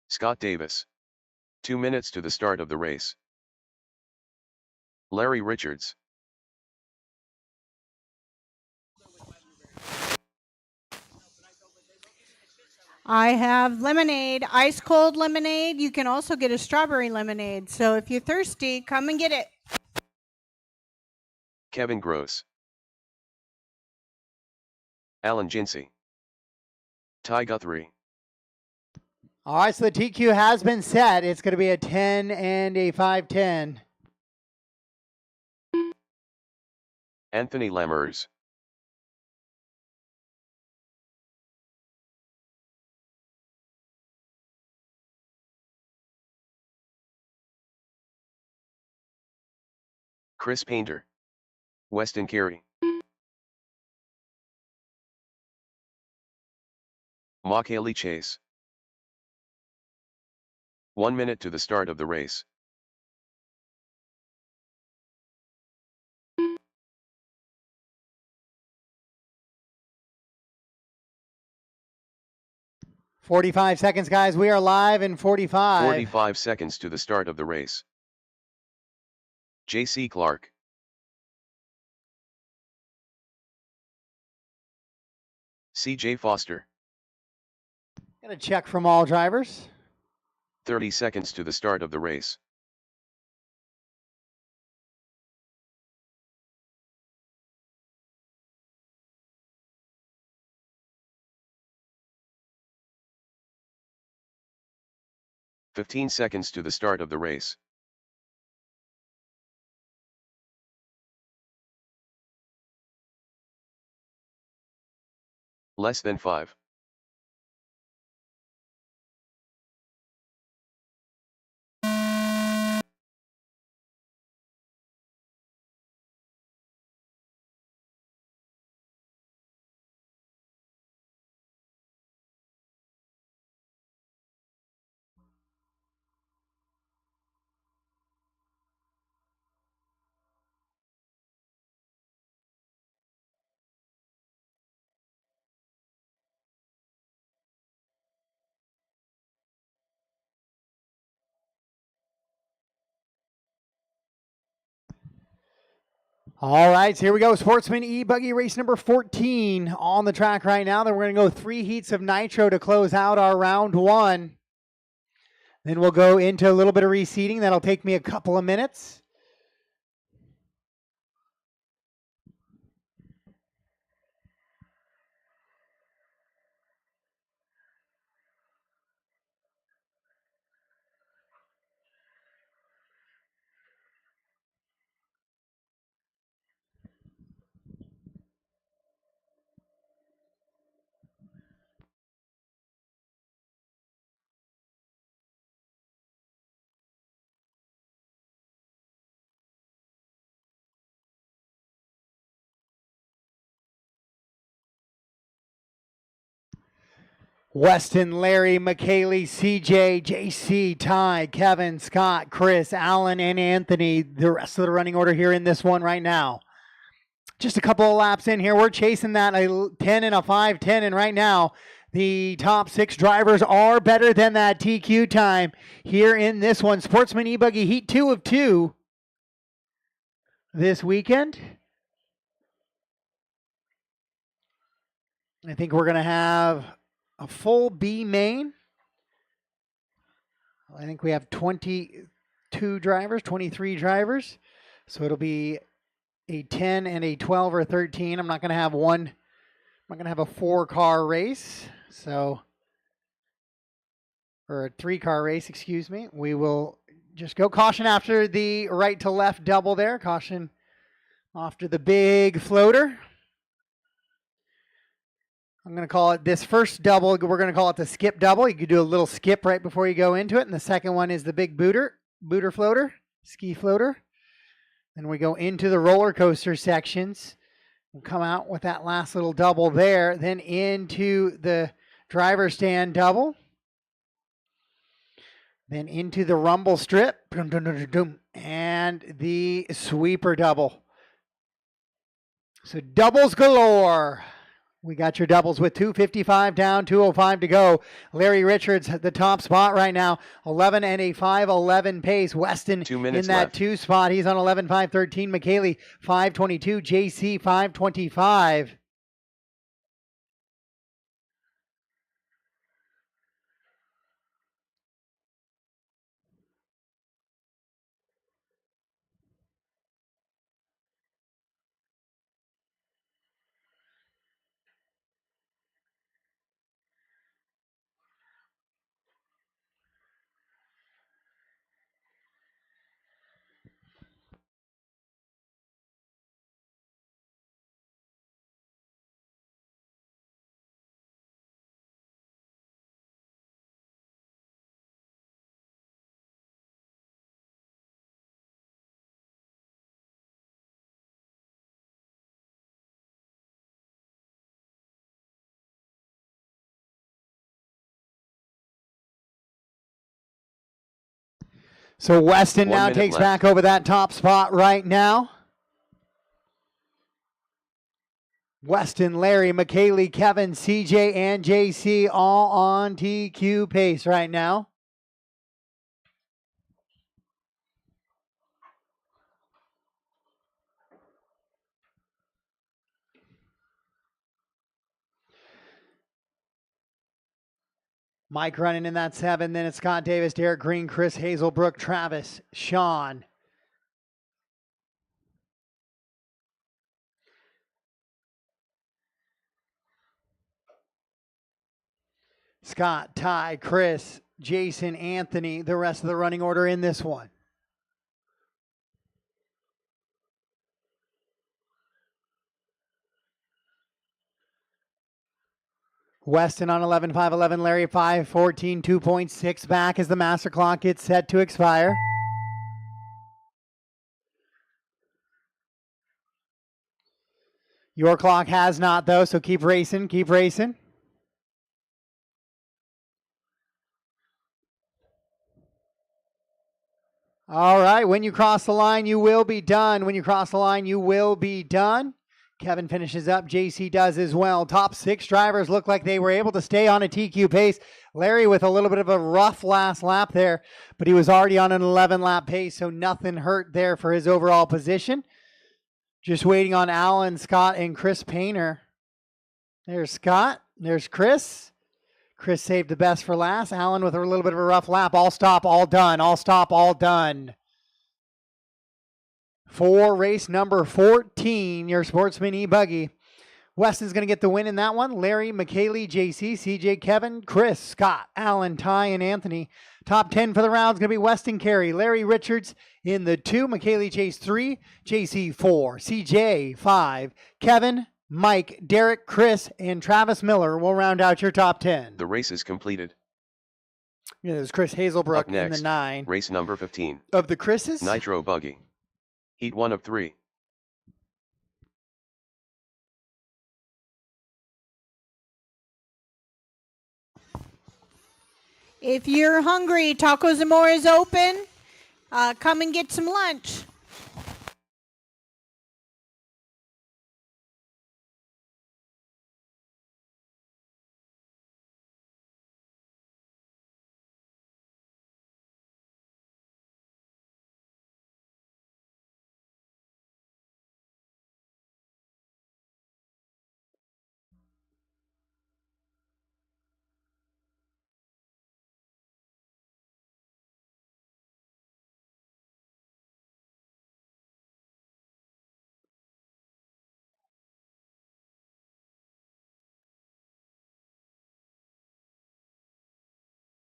Scott Davis. 2 minutes to the start of the race. Larry Richards. I have lemonade, ice cold lemonade. You can also get a strawberry lemonade. So if you're thirsty, come and get it. Kevin Gross. Alan Jinsey. Ty Guthrie. All right, so the TQ has been set. It's going to be a 10 and a 5:10. Anthony Lammers. Chris Painter. Weston Carey. Mock Haley Chase. 1 minute to the start of the race. "45 seconds, guys. We are live in 45. 45 seconds to the start of the race. J.C. Clark. C.J. Foster. Got a check from all drivers. 30 seconds to the start of the race. "15 seconds to the start of the race. Less than 5. All right, so here we go. Sportsman E-buggy race number 14 on the track right now. Then we're going to go 3 heats of Nitro to close out our round 1. Then we'll go into a little bit of reseeding. That'll take me a couple of minutes. Weston, Larry, McKaylee, CJ, JC, Ty, Kevin, Scott, Chris, Alan, and Anthony. The rest of the running order here in this one right now. Just a couple of laps in here. We're chasing that a 10 and a 5:10, and right now the top 6 drivers are better than that TQ time here in this one. Sportsman E-buggy Heat 2 of 2 this weekend. I think we're going to have a full B main. I think we have 22 drivers, 23 drivers. So it'll be a 10 and a 12 or 13. I'm not going to have one. I'm not going to have a 4-car race. So, or a 3-car race, excuse me. We will just go caution after the right to left double there. Caution after the big floater. I'm going to call it this first double. We're going to call it the skip double. You could do a little skip right before you go into it. And the second one is the big booter floater, ski floater. Then we go into the roller coaster sections. We'll come out with that last little double there. Then into the driver stand double. Then into the rumble strip. And the sweeper double. So doubles galore. We got your doubles with 2:55 down, 2:05 to go. Larry Richards at the top spot right now, 11 and a 5:11 pace. Weston 2 minutes in that left. 2 spot. He's on 11:5:13. McKaylee 5:22. JC 5:25. So Weston 1 now minute takes left. back over that top spot right now. Weston, Larry, McKaylee, Kevin, CJ, and JC all on TQ pace right now. Mike running in that 7. Then it's Scott Davis, Derek Green, Chris Hazelbrook, Travis, Sean. Scott, Ty, Chris, Jason, Anthony, the rest of the running order in this one. Weston on 11:5:11, Larry 5:14, 2.6 back as the master clock gets set to expire. Your clock has not, though, so keep racing, keep racing. All right, when you cross the line, you will be done. When you cross the line, you will be done. Kevin finishes up. JC does as well. Top 6 drivers look like they were able to stay on a TQ pace. Larry with a little bit of a rough last lap there, but he was already on an 11-lap pace, so nothing hurt there for his overall position. Just waiting on Alan, Scott, and Chris Painter. There's Scott. There's Chris. Chris saved the best for last. Alan with a little bit of a rough lap. All stop, all done. All stop, all done. For race number 14, your Sportsman E-buggy. Weston's going to get the win in that one. Larry, McKaylee, JC, CJ, Kevin, Chris, Scott, Alan, Ty, and Anthony. Top 10 for the round is going to be Weston Carey, Larry Richards in the 2, McKaylee Chase 3, JC 4, CJ 5, Kevin, Mike, Derek, Chris, and Travis Miller will round out your top 10. The race is completed. Yeah, there's Chris Hazelbrook Up next, in the 9. Race number 15. Of the Chris's? Nitro buggy. Heat 1 of 3. If you're hungry, Tacos and More is open. Come and get some lunch.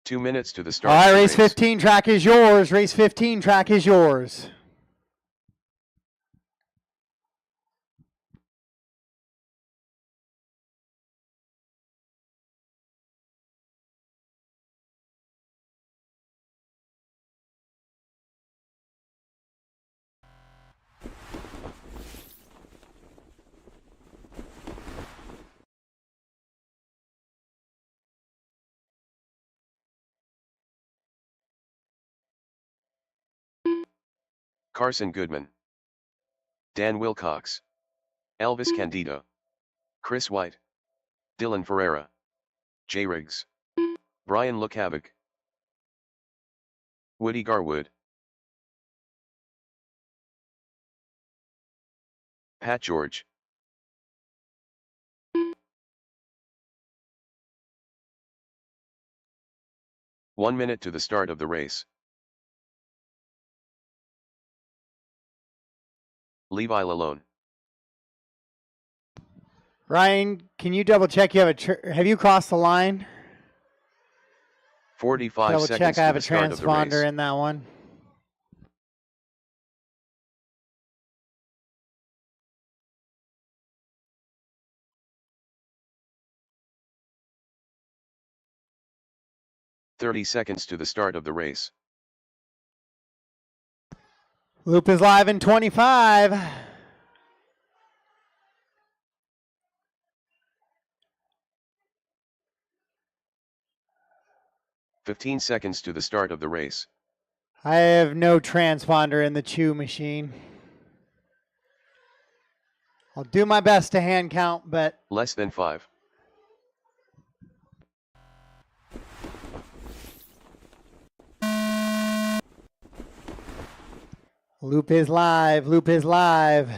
Two minutes to the start. All right, of the race 15 track is yours. Race 15 track is yours. Carson Goodman, Dan Wilcox, Elvis Candido, Chris White, Dylan Ferreira. J. Riggs. Brian Look Havoc. Woody Garwood. Pat George. One minute to the start of the race. Levi Lalone. Ryan, can you double check you have you crossed the line? 45 double seconds check I have to a the start of the transponder race. in that one. .30 seconds to the start of the race. Loop is live in 25. .15 seconds to the start of the race. I have no transponder in the chew machine. I'll do my best to hand count, but Less than 5. loop is live. Loop is live.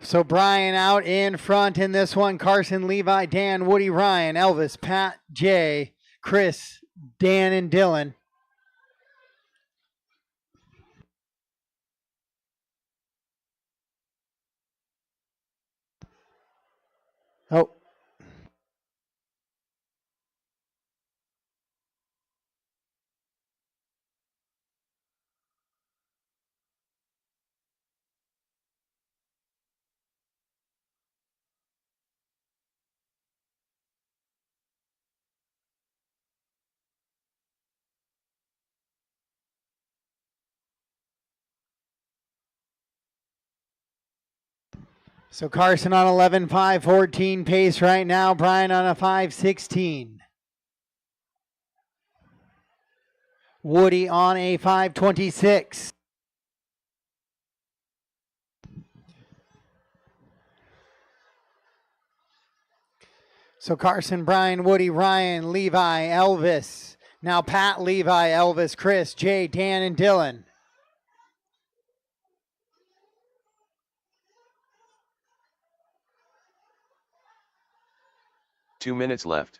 So Brian out in front in this one. Carson, Levi, Dan, Woody, Ryan, Elvis, Pat, Jay, Chris, Dan, and Dylan. Oh. So Carson on 11.514 pace right now. Brian on a 5.16. Woody on a 5.26. So Carson, Brian, Woody, Ryan, Levi, Elvis. Now Pat, Levi, Elvis, Chris, Jay, Dan, and Dylan. Two minutes left.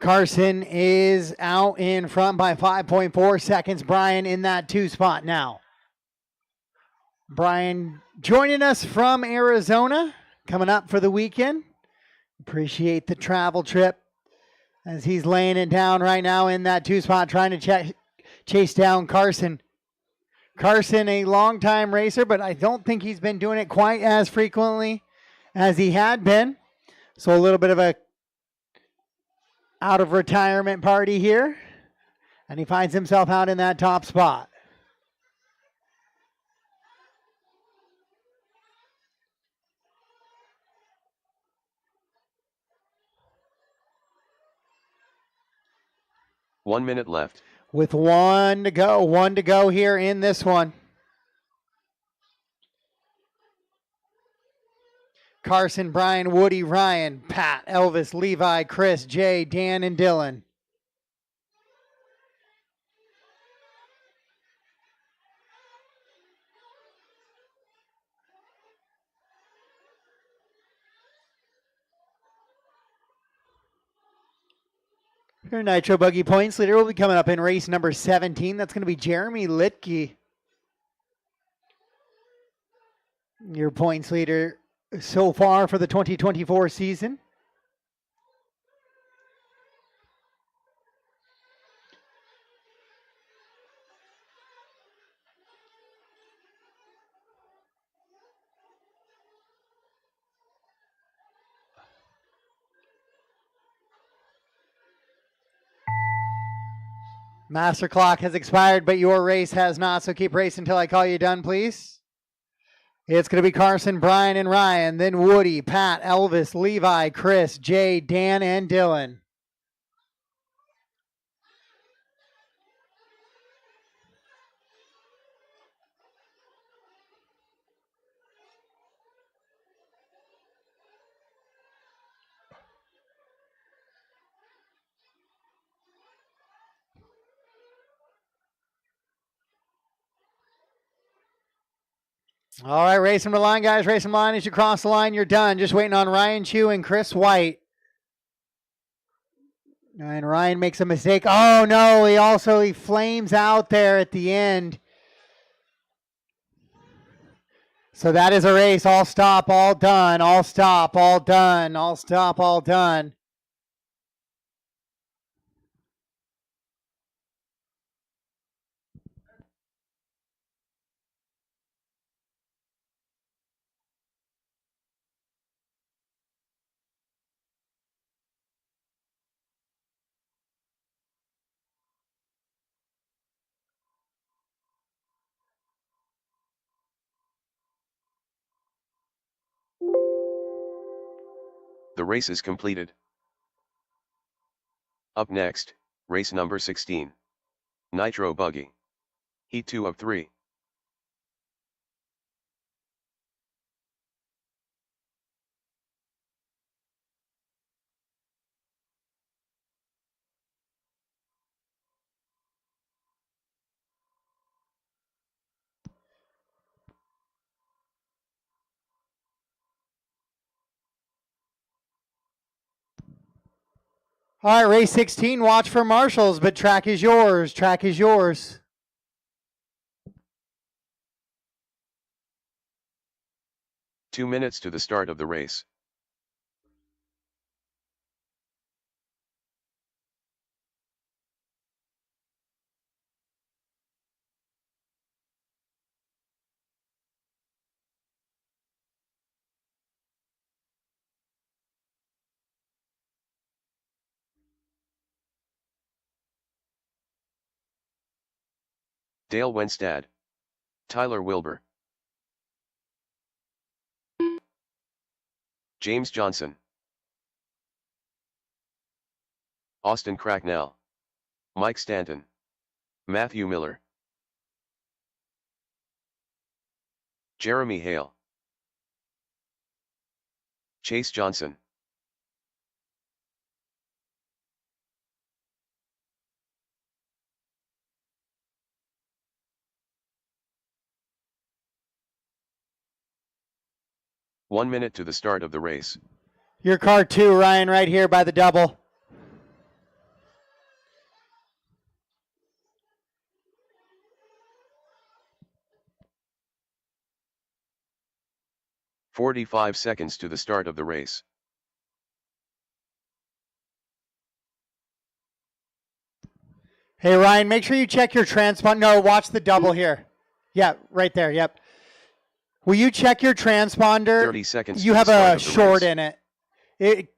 Carson is out in front by 5.4 seconds. Brian in that 2 spot now. Brian joining us from Arizona, coming up for the weekend. Appreciate the travel trip as he's laying it down right now in that 2 spot, trying to chase down Carson. Carson, a longtime racer, but I don't think he's been doing it quite as frequently as he had been. So a little bit of a out of retirement party here. And he finds himself out in that top spot. One minute left. With one to go here in this one. Carson, Brian, Woody, Ryan, Pat, Elvis, Levi, Chris, Jay, Dan, and Dylan. Your Nitro Buggy points leader will be coming up in race number 17. That's going to be Jeremy Litke. Your points leader so far for the 2024 season. Master clock has expired, but your race has not, so keep racing until I call you done, please. It's going to be Carson, Brian, and Ryan, then Woody, Pat, Elvis, Levi, Chris, Jay, Dan, and Dylan. All right, racing the line, guys. Racing the line. As you cross the line, you're done. Just waiting on Ryan Chu and Chris White. And Ryan makes a mistake. Oh, no. He flames out there at the end. So that is a race. All stop, all done. All stop, all done. All stop, all done. The race is completed. Up next, race number 16. Nitro Buggy. Heat 2 of 3. All right, race 16. Watch for marshals, but track is yours. Track is yours. Two minutes to the start of the race. Dale Wenstad. Tyler Wilbur. James Johnson. Austin Cracknell. Mike Stanton. Matthew Miller. Jeremy Hale. Chase Johnson. One minute to the start of the race. Your car 2, Ryan, right here by the double. "45 seconds to the start of the race. Hey, Ryan, make sure you check your transponder. No, watch the double here. Yeah, right there. Yep. Will you check your transponder? 30 seconds. You to have the start a of the short race. in it.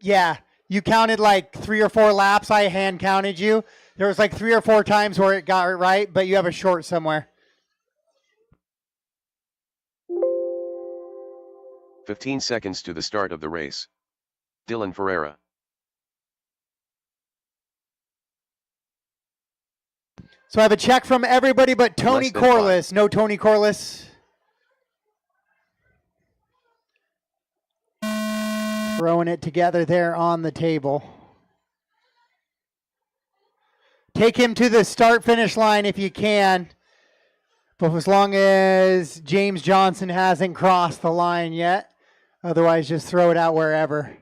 Yeah, you counted like 3 or 4 laps. I hand counted you. There was like 3 or 4 times where it got it right, but you have a short somewhere. 15 seconds to the start of the race. Dylan Ferreira. So I have a check from everybody but Tony Less than 5. Corliss. No Tony Corliss. Throwing it together there on the table. Take him to the start-finish line if you can. But as long as James Johnson hasn't crossed the line yet. Otherwise, just throw it out wherever.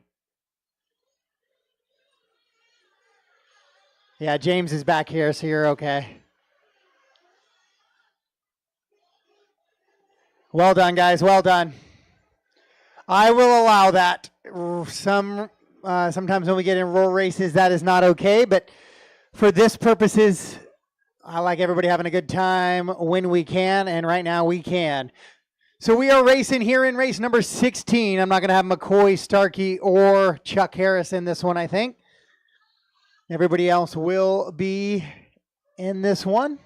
Yeah, James is back here, so you're okay. Well done, guys. Well done. I will allow that. Sometimes when we get in roll races, that is not okay. But for this purposes, I like everybody having a good time when we can, and right now we can. So we are racing here in race number 16. I'm not going to have McCoy, Starkey, or Chuck Harris in this one, I think. Everybody else will be in this one.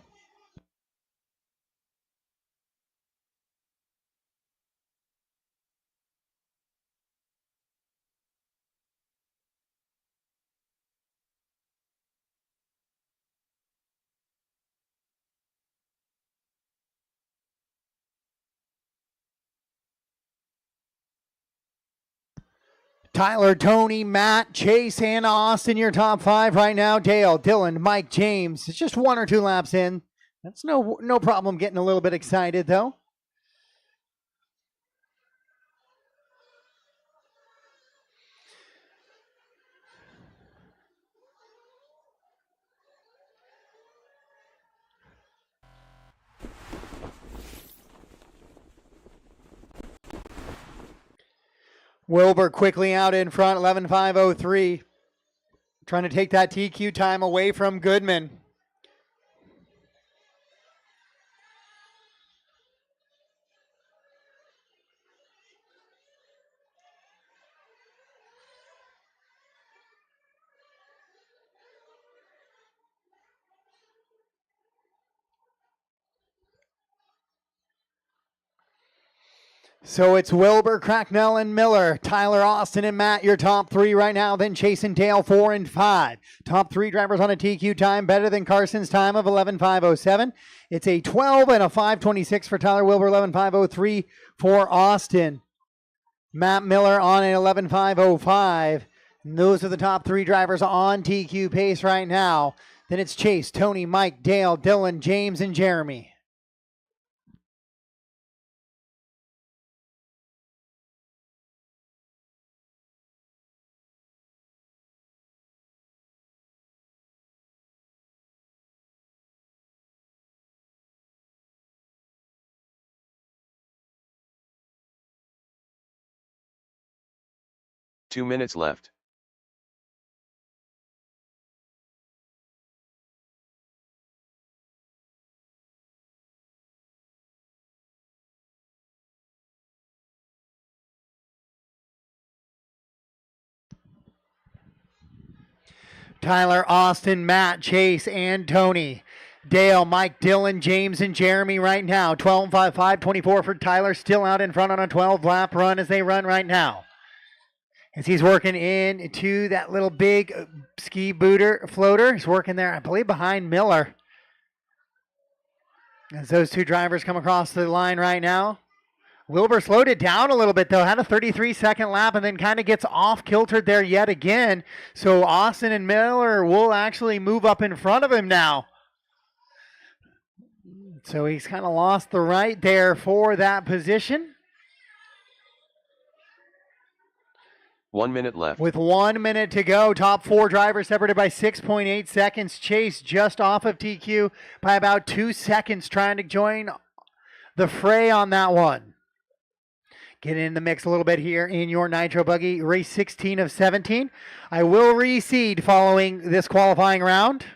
Tyler, Tony, Matt, Chase, and Austin, your top 5 right now. Dale, Dylan, Mike, James. It's just 1 or 2 laps in. That's no problem getting a little bit excited, though. Wilbur quickly out in front, 11.503. Trying to take that TQ time away from Goodman. So it's Wilbur, Cracknell, and Miller. Tyler, Austin, and Matt, your top 3 right now. Then Chase and Dale, 4 and 5. Top 3 drivers on a TQ time, better than Carson's time of 11.507. It's a 12 and a 5.26 for Tyler Wilbur, 11.503 for Austin. Matt Miller on an 11.505. And those are the top 3 drivers on TQ pace right now. Then it's Chase, Tony, Mike, Dale, Dylan, James, and Jeremy. Two minutes left. Tyler, Austin, Matt, Chase, and Tony. Dale, Mike, Dylan, James, and Jeremy right now. 12.55.24 for Tyler, still out in front on a 12-lap run as they run right now. As he's working into that little big ski floater. He's working there, I believe, behind Miller. As those 2 drivers come across the line right now. Wilbur slowed it down a little bit, though. Had a 33-second lap and then kind of gets off-kiltered there yet again. So Austin and Miller will actually move up in front of him now. So he's kind of lost the right there for that position. 1 minute left. With 1 minute to go, top 4 drivers separated by 6.8 seconds. Chase just off of TQ by about 2 seconds, trying to join the fray on that one. Get in the mix a little bit here in your Nitro Buggy, race 16 of 17. I will reseed following this qualifying round.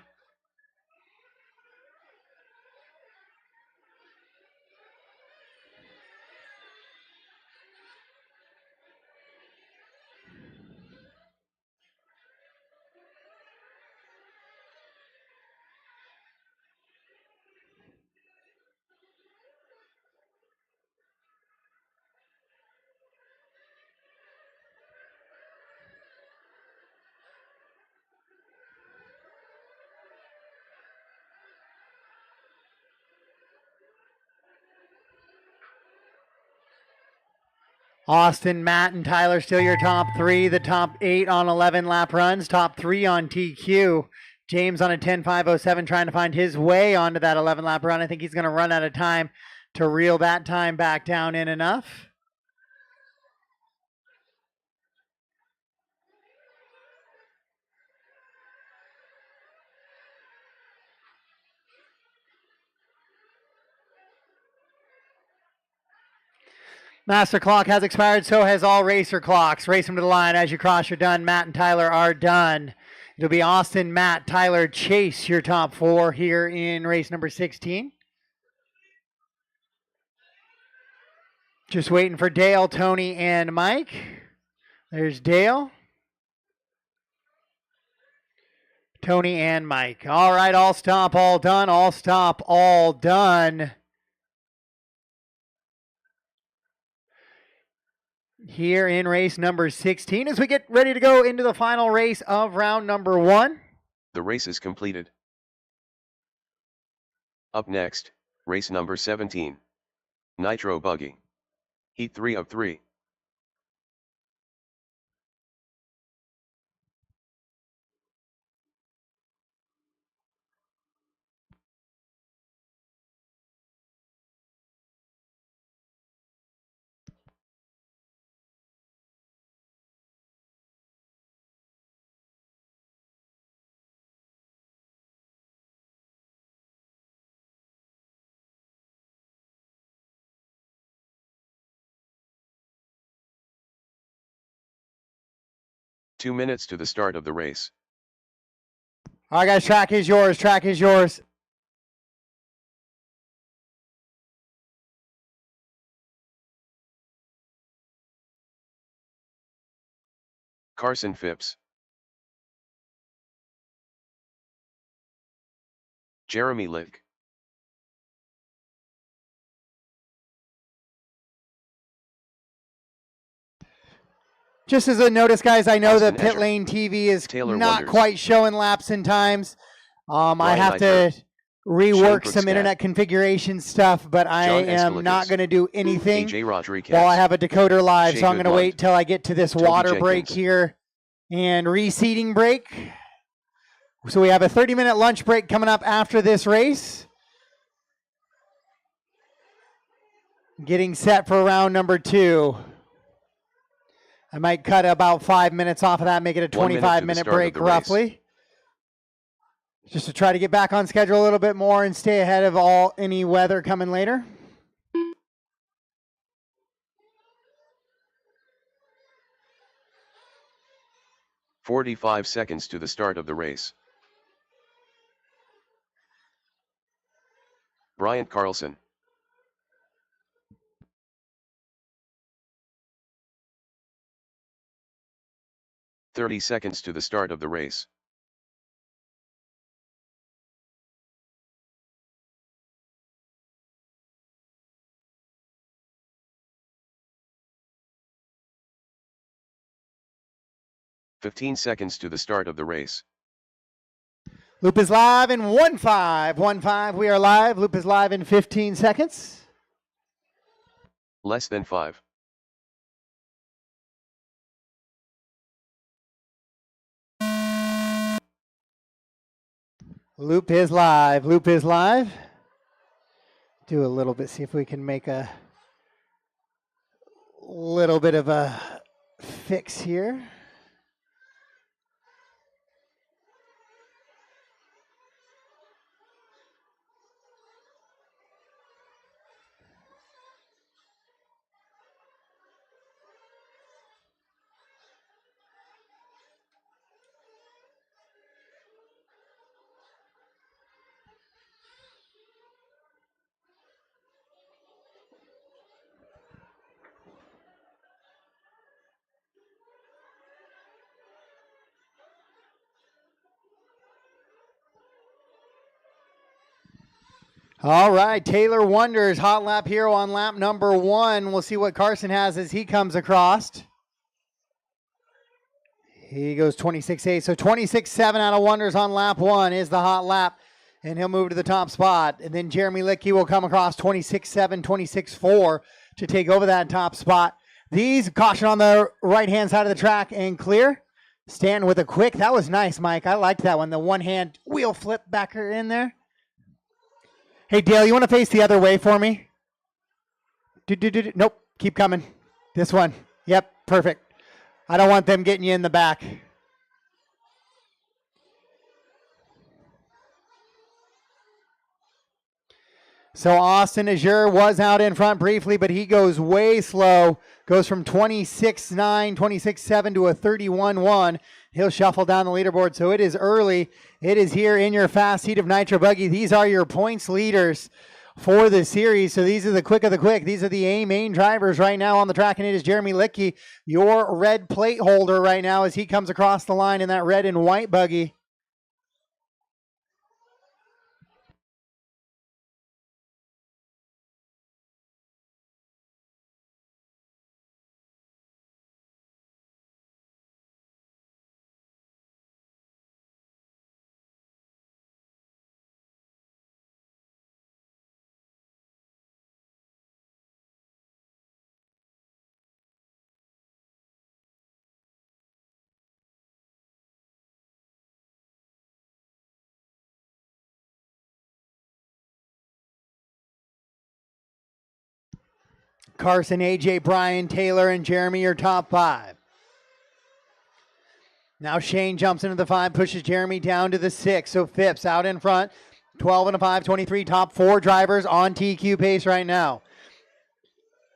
Austin, Matt, and Tyler still your top 3. The top 8 on 11 lap runs. Top 3 on TQ. James on a 10.507 trying to find his way onto that 11 lap run. I think he's going to run out of time to reel that time back down in enough. Master clock has expired, so has all racer clocks. Race them to the line. As you cross, you're done. Matt and Tyler are done. It'll be Austin, Matt, Tyler, Chase, your top 4 here in race number 16. Just waiting for Dale, Tony, and Mike. There's Dale, Tony, and Mike. All right, all stop, all done. All stop, all done. Here in race number 16 as we get ready to go into the final race of round number 1. The race is completed. Up next, race number 17. Nitro Buggy. Heat 3 of 3. Two minutes to the start of the race. All right, guys, track is yours. Track is yours. Carson Phipps. Jeremy Lick. Just as a notice, guys, I know Austin the pit Escher. lane TV is Taylor not Wonders. quite showing laps and times. I Ryan have to Eifert. rework Shane some Brookstadt. internet configuration stuff, but I John am Escalacus. not going to do anything AJ Rodriguez. while I have a decoder live, Shea so I'm going to Goodlund. wait till I get to this Toby water break Jenkins. here and reseating break. So we have a 30-minute lunch break coming up after this race. Getting set for round number 2. I might cut about 5 minutes off of that, make it a 1 minute to the 25-minute start of break the race. roughly. Just to try to get back on schedule a little bit more and stay ahead of any weather coming later. "45 seconds to the start of the race. Bryant Carlson. "30 seconds to the start of the race. "15 seconds to the start of the race. Loop is live in 1-5. 1-5, we are live. Loop is live in 15 seconds. Less than 5. Loop is live. Loop is live. Do a little bit, see if we can make a little bit of a fix here. All right, Taylor Wonders, hot lap hero on lap number 1. We'll see what Carson has as he comes across. He goes 26.8, so 26.7 out of Wonders on lap 1 is the hot lap, and he'll move to the top spot. And then Jeremy Licky will come across 26.7, 26.4 to take over that top spot. These, caution on the right-hand side of the track and clear. Stanton with a quick. That was nice, Mike. I liked that one. The one-hand wheel flip back in there. Hey, Dale, you want to face the other way for me? Nope. Keep coming. This one. Yep, perfect. I don't want them getting you in the back. So Austin Azure was out in front briefly, but he goes way slow. Goes from 26.9, 26.7 to a 31.1. He'll shuffle down the leaderboard. So it is early. It is here in your fast heat of Nitro Buggy. These are your points leaders for the series. So these are the quick of the quick. These are the A main drivers right now on the track, and it is Jeremy Littke, your red plate holder right now as he comes across the line in that red and white buggy. Carson, AJ, Brian, Taylor, and Jeremy are top 5. Now Shane jumps into the 5, pushes Jeremy down to the 6. So Phipps out in front. 12 and a 5, 23. Top 4 drivers on TQ pace right now.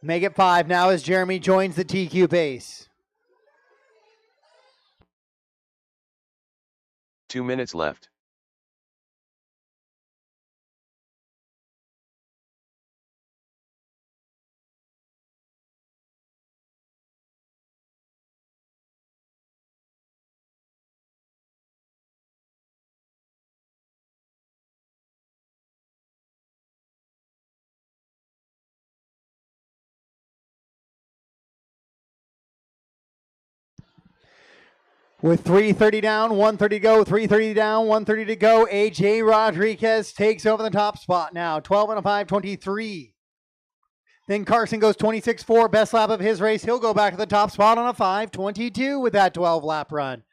Make it 5 now as Jeremy joins the TQ pace. 2 minutes left. With 3:30 down, 1:30 to go, 3:30 down, 1:30 to go. AJ Rodriguez takes over the top spot now. 12 and a 5, 23. Then Carson goes 26.4, best lap of his race. He'll go back to the top spot on a 5:22 with that 12-lap run.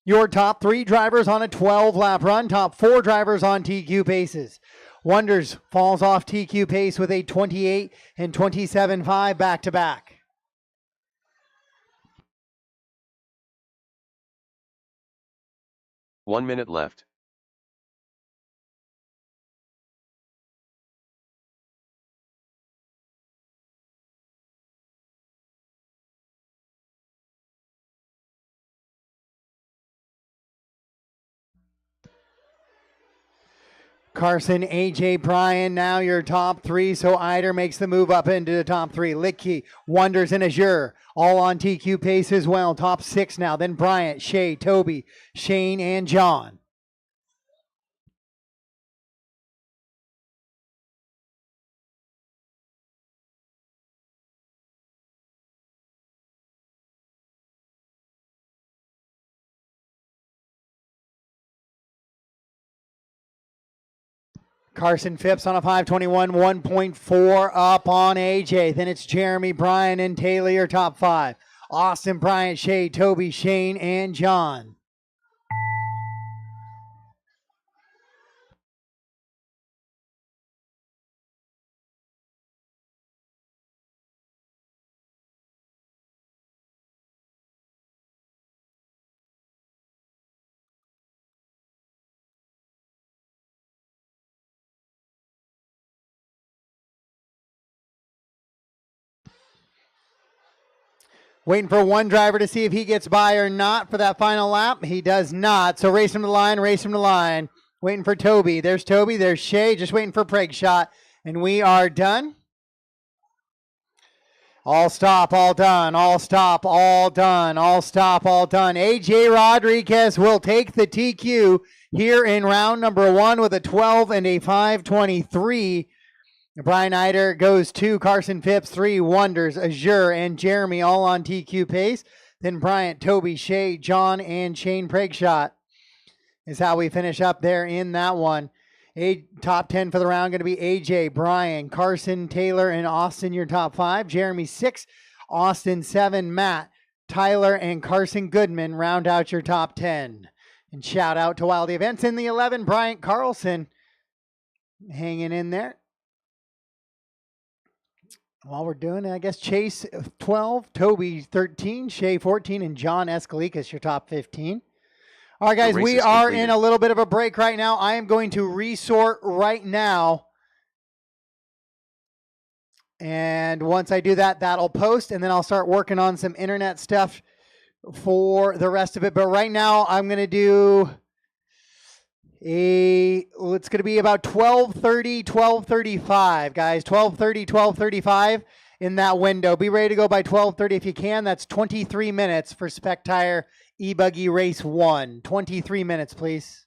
Your top 3 drivers on a 12-lap run. Top 4 drivers on TQ paces. Wonders falls off TQ pace with a 28 and 27.5 back-to-back. 1 minute left. Carson, AJ, Brian, now your top 3. So Eider makes the move up into the top 3. Littke, Wonders, and Azure, all on TQ pace as well. Top 6 now. Then Bryant, Shea, Toby, Shane, and John. Carson Phipps on a 5:21, 1.4 up on AJ. Then it's Jeremy, Brian, and Taylor, your top 5. Austin, Bryant, Shea, Toby, Shane, and John. Waiting for one driver to see if he gets by or not for that final lap. He does not. So race him to line, race him to line. Waiting for Toby. There's Toby. There's Shea. Just waiting for Preg shot. And we are done. All stop, all done. All stop, all done. All stop, all done. AJ Rodriguez will take the TQ here in round number 1 with a 12 and a 5:23. Brian Eider goes 2, Carson Phipps 3, Wonders, Azure, and Jeremy all on TQ pace. Then Bryant, Toby, Shea, John, and Shane Pragshot is how we finish up there in that one. Top 10 for the round going to be AJ, Brian, Carson, Taylor, and Austin, your top 5. Jeremy 6, Austin 7, Matt, Tyler, and Carson Goodman round out your top 10. And shout out to Wilde Events in the 11, Bryant Carlson hanging in there. While we're doing it, I guess Chase 12, Toby 13, Shay 14, and John Escalikas your top 15. All right, guys, we are in a little bit of a break right now. I am going to resort right now. And once I do that, that'll post, and then I'll start working on some internet stuff for the rest of it. But right now, I'm going to do it's going to be about 12:30, 12:35, guys. 12:30, 12:35 in that window. Be ready to go by 12:30 if you can. That's 23 minutes for Spec Tire E-buggy race 1. 23 minutes, please.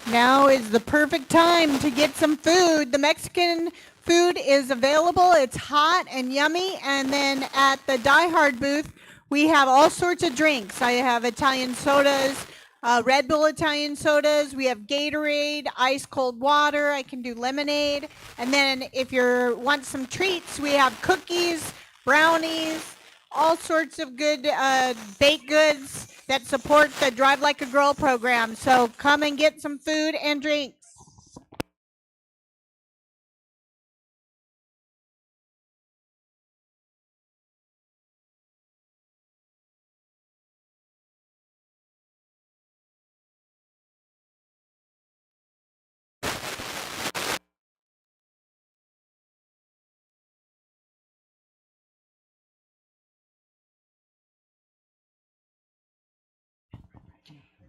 Now is the perfect time to get some food. The Mexican food is available. It's hot and yummy. And then at the DieHard booth, we have all sorts of drinks. I have Italian sodas, Red Bull Italian sodas. We have Gatorade, ice cold water. I can do lemonade. And then if you want some treats, we have cookies, brownies, all sorts of good baked goods that support the Drive Like a Girl program. So come and get some food and drinks.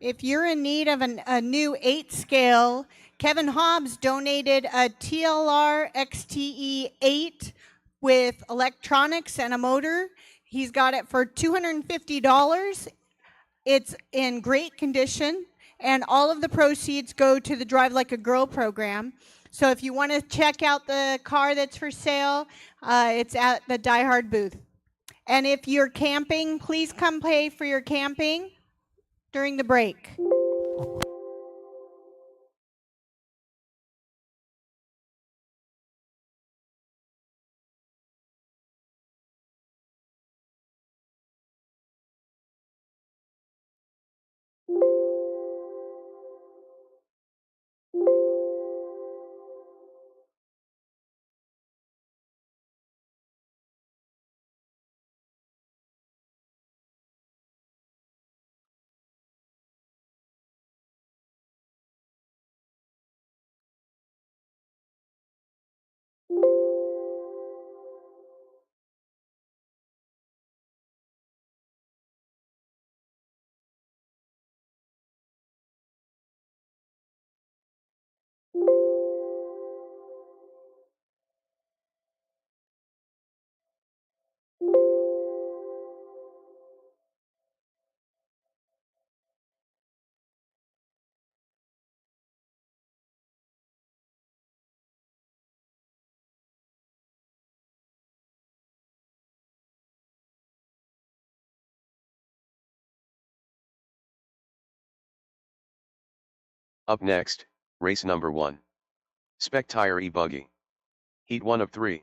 If you're in need of a new 8 scale, Kevin Hobbs donated a TLR XTE 8 with electronics and a motor. He's got it for $250. It's in great condition, and all of the proceeds go to the Drive Like a Girl program. So if you want to check out the car that's for sale, it's at the DieHard booth. And if you're camping, please come pay for your camping during the break. Up next, race number 1. Spec Tire E-buggy. Heat 1 of 3.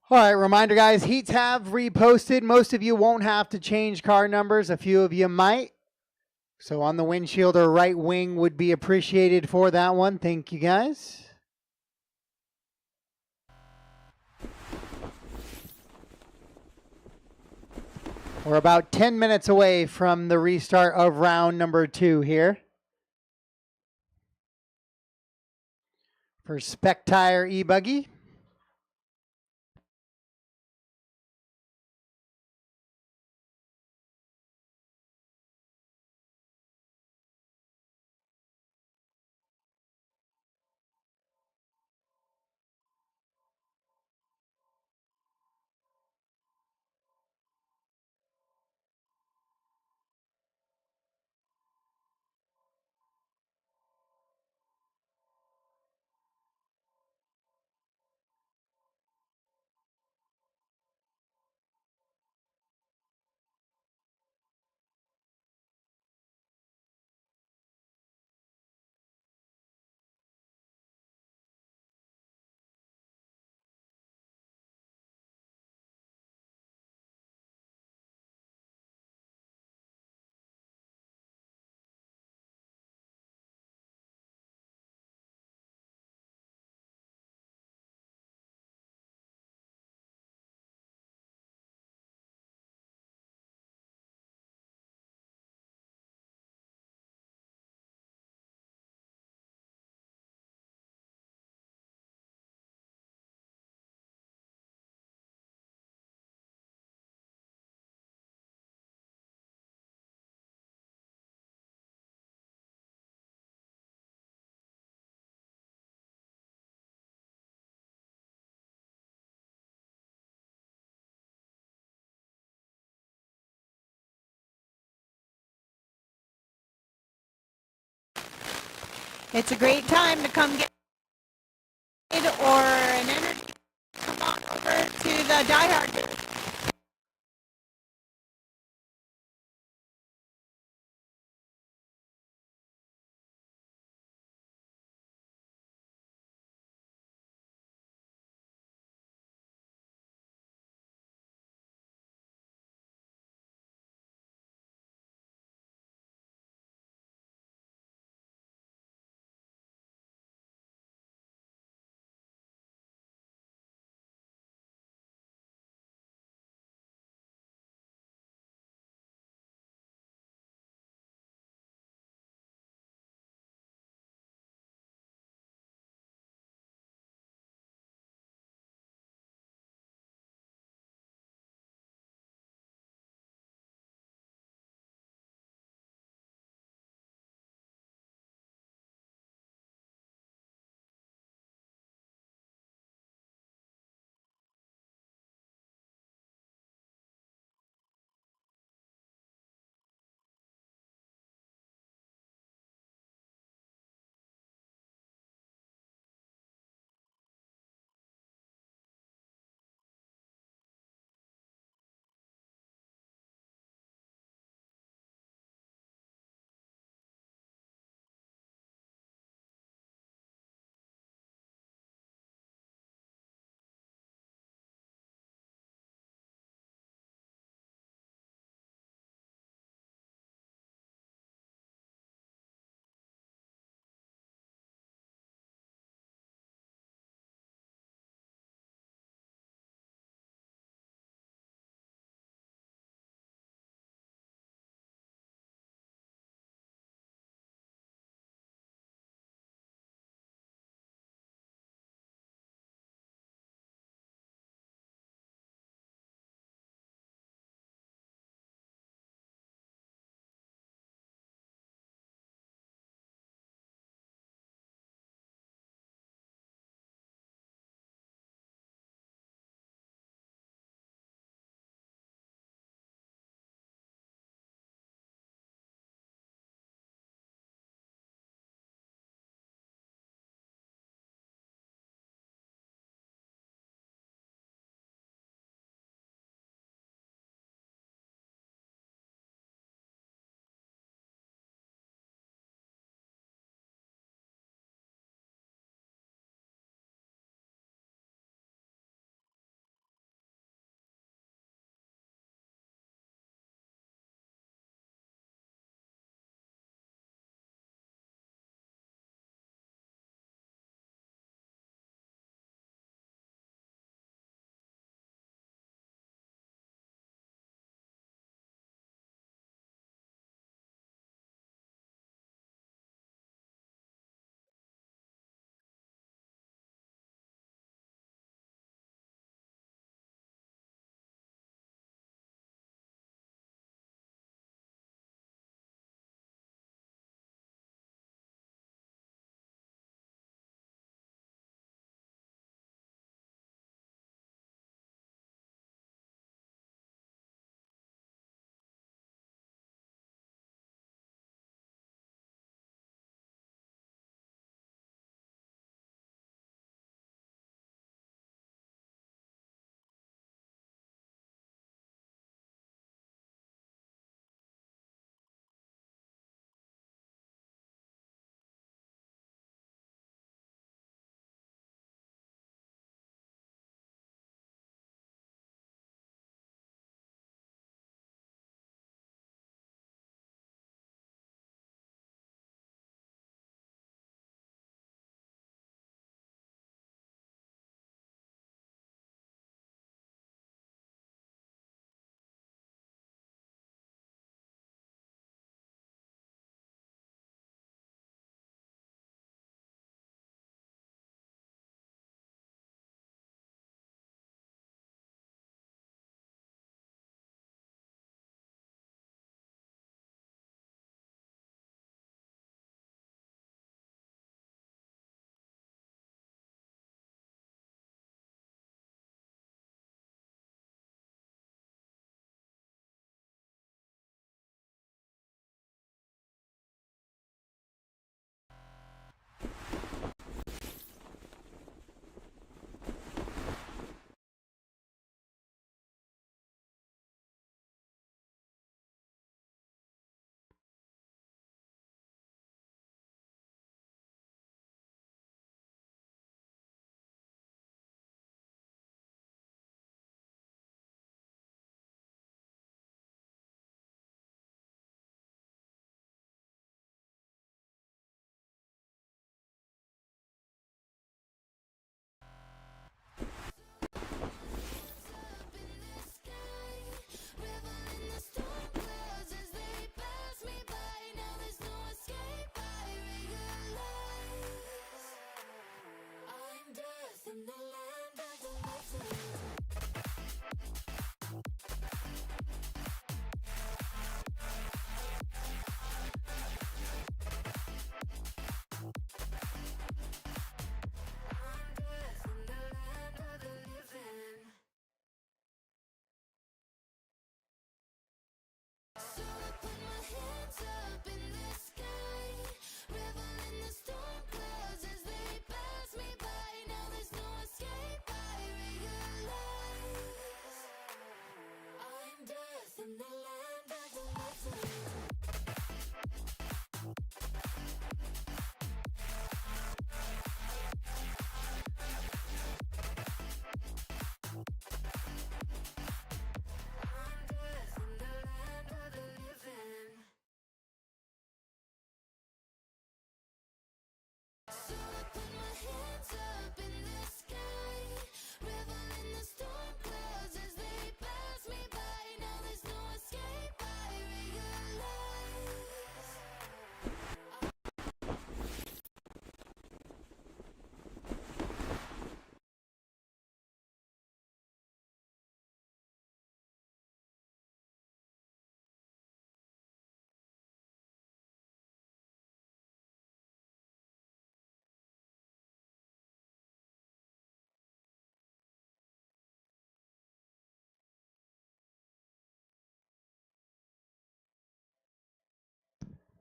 All right, reminder guys, heats have reposted. Most of you won't have to change car numbers. A few of you might. So on the windshield or right wing would be appreciated for that one. Thank you guys. We're about 10 minutes away from the restart of round number 2 here. For Spec Tire E-buggy. It's a great time to come get or an energy. Come on over to the DieHard booth.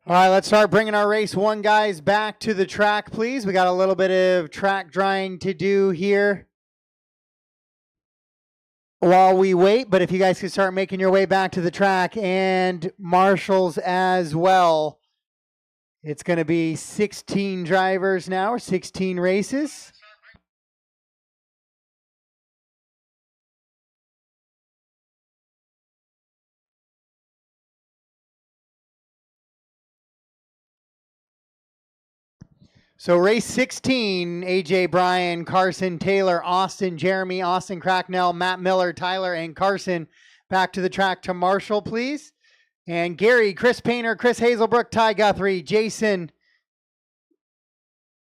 All right, let's start bringing our race one guys back to the track, please. We got a little bit of track drying to do here while we wait, but if you guys could start making your way back to the track, and marshals as well. It's going to be 16 drivers now, or 16 races. So race 16, AJ Bryan, Carson Taylor, Austin Jeremy, Austin Cracknell, Matt Miller, Tyler, and Carson back to the track to Marshall, please. And Gary, Chris Painter, Chris Hazelbrook, Ty Guthrie, Jason,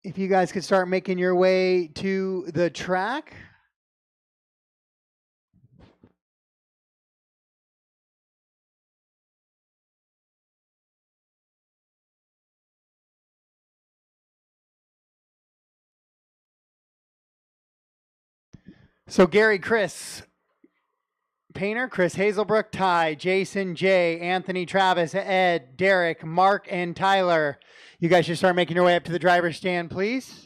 if you guys could start making your way to the track. So Gary, Chris Painter, Chris Hazelbrook, Ty, Jason, Jay, Anthony, Travis, Ed, Derek, Mark, and Tyler. You guys should start making your way up to the driver's stand, please.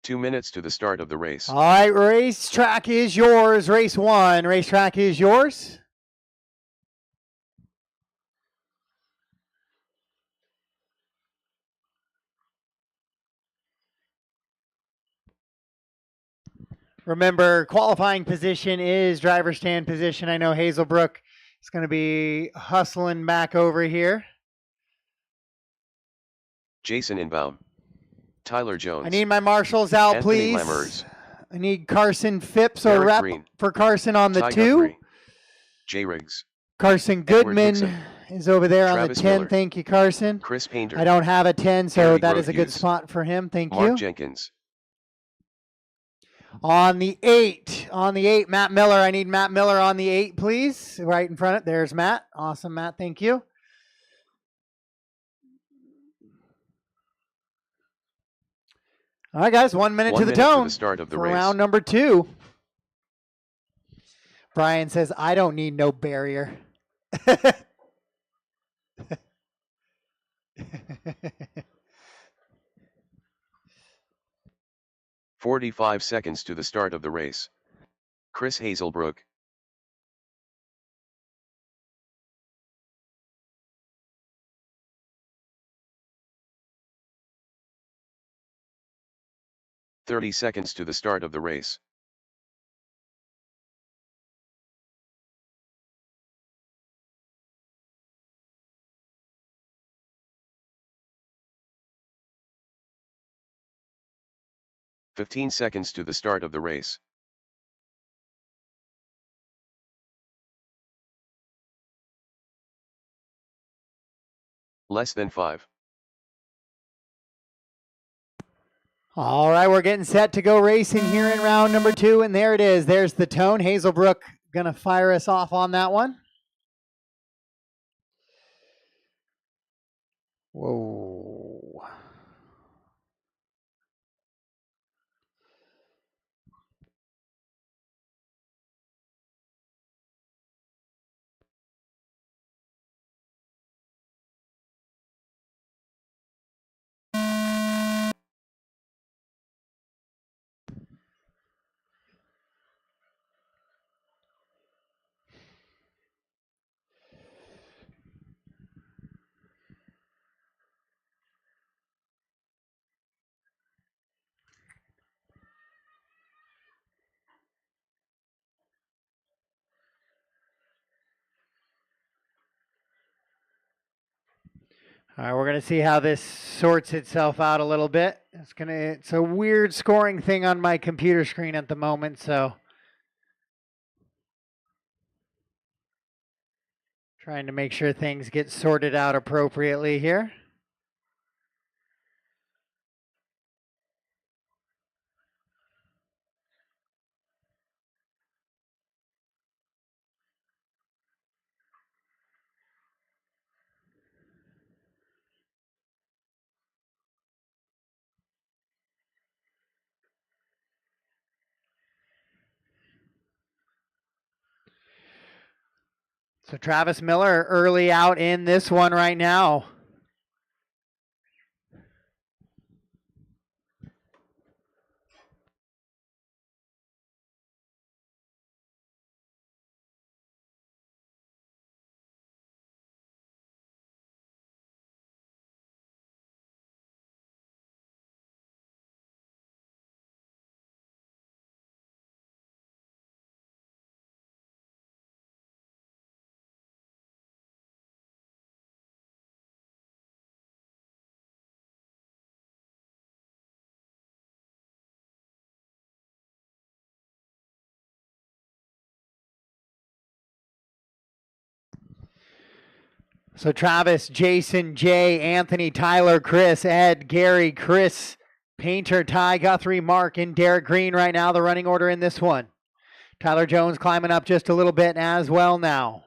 Two minutes to the start of the race. All right, racetrack is yours. Race one, racetrack is yours. Remember, qualifying position is driver stand position. I know Hazelbrook is going to be hustling back over here. Jason inbound. Tyler Jones. I need my marshals out, Anthony please. Lammers. I need Carson Phipps or Derek rep Green. for Carson on the Ty 2. Guthrie. J. Riggs. Carson Edward Goodman Dixon. is over there Travis on the 10. Miller. Thank you, Carson. Chris Painter. I don't have a 10, so Gary that is a good Grothuse. spot for him. Thank Mark you. Jenkins. On the 8, Matt Miller. I need Matt Miller on the 8, please. Right in front of it. There's Matt. Awesome, Matt. Thank you. All right, guys. 1 minute to the tone to the start of the for race. round number 2. Brian says, I don't need no barrier. 45 seconds to the start of the race. Chris Hazelbrook. "30 seconds to the start of the race. 15 seconds to the start of the race. Less than 5. All right, we're getting set to go racing here in round number 2, and there it is. There's the tone. Hazelbrook going to fire us off on that one. Whoa. All right, we're going to see how this sorts itself out a little bit. It's a weird scoring thing on my computer screen at the moment, so trying to make sure things get sorted out appropriately here. So Travis Miller early out in this one right now. So Travis, Jason, Jay, Anthony, Tyler, Chris, Ed, Gary, Chris, Painter, Ty, Guthrie, Mark, and Derek Green right now, the running order in this one. Tyler Jones climbing up just a little bit as well now.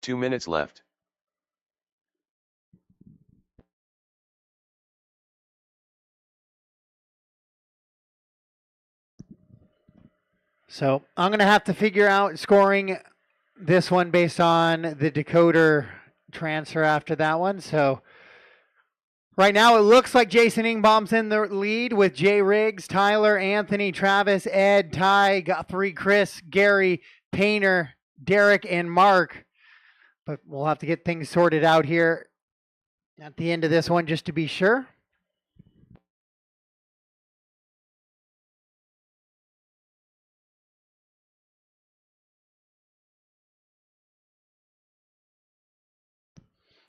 Two minutes left. So I'm going to have to figure out scoring this one based on the decoder transfer after that one. So right now it looks like Jason Ingbaum's in the lead with Jay Riggs, Tyler, Anthony, Travis, Ed, Ty, Guthrie, Chris, Gary, Painter, Derek, and Mark. But we'll have to get things sorted out here at the end of this one just to be sure.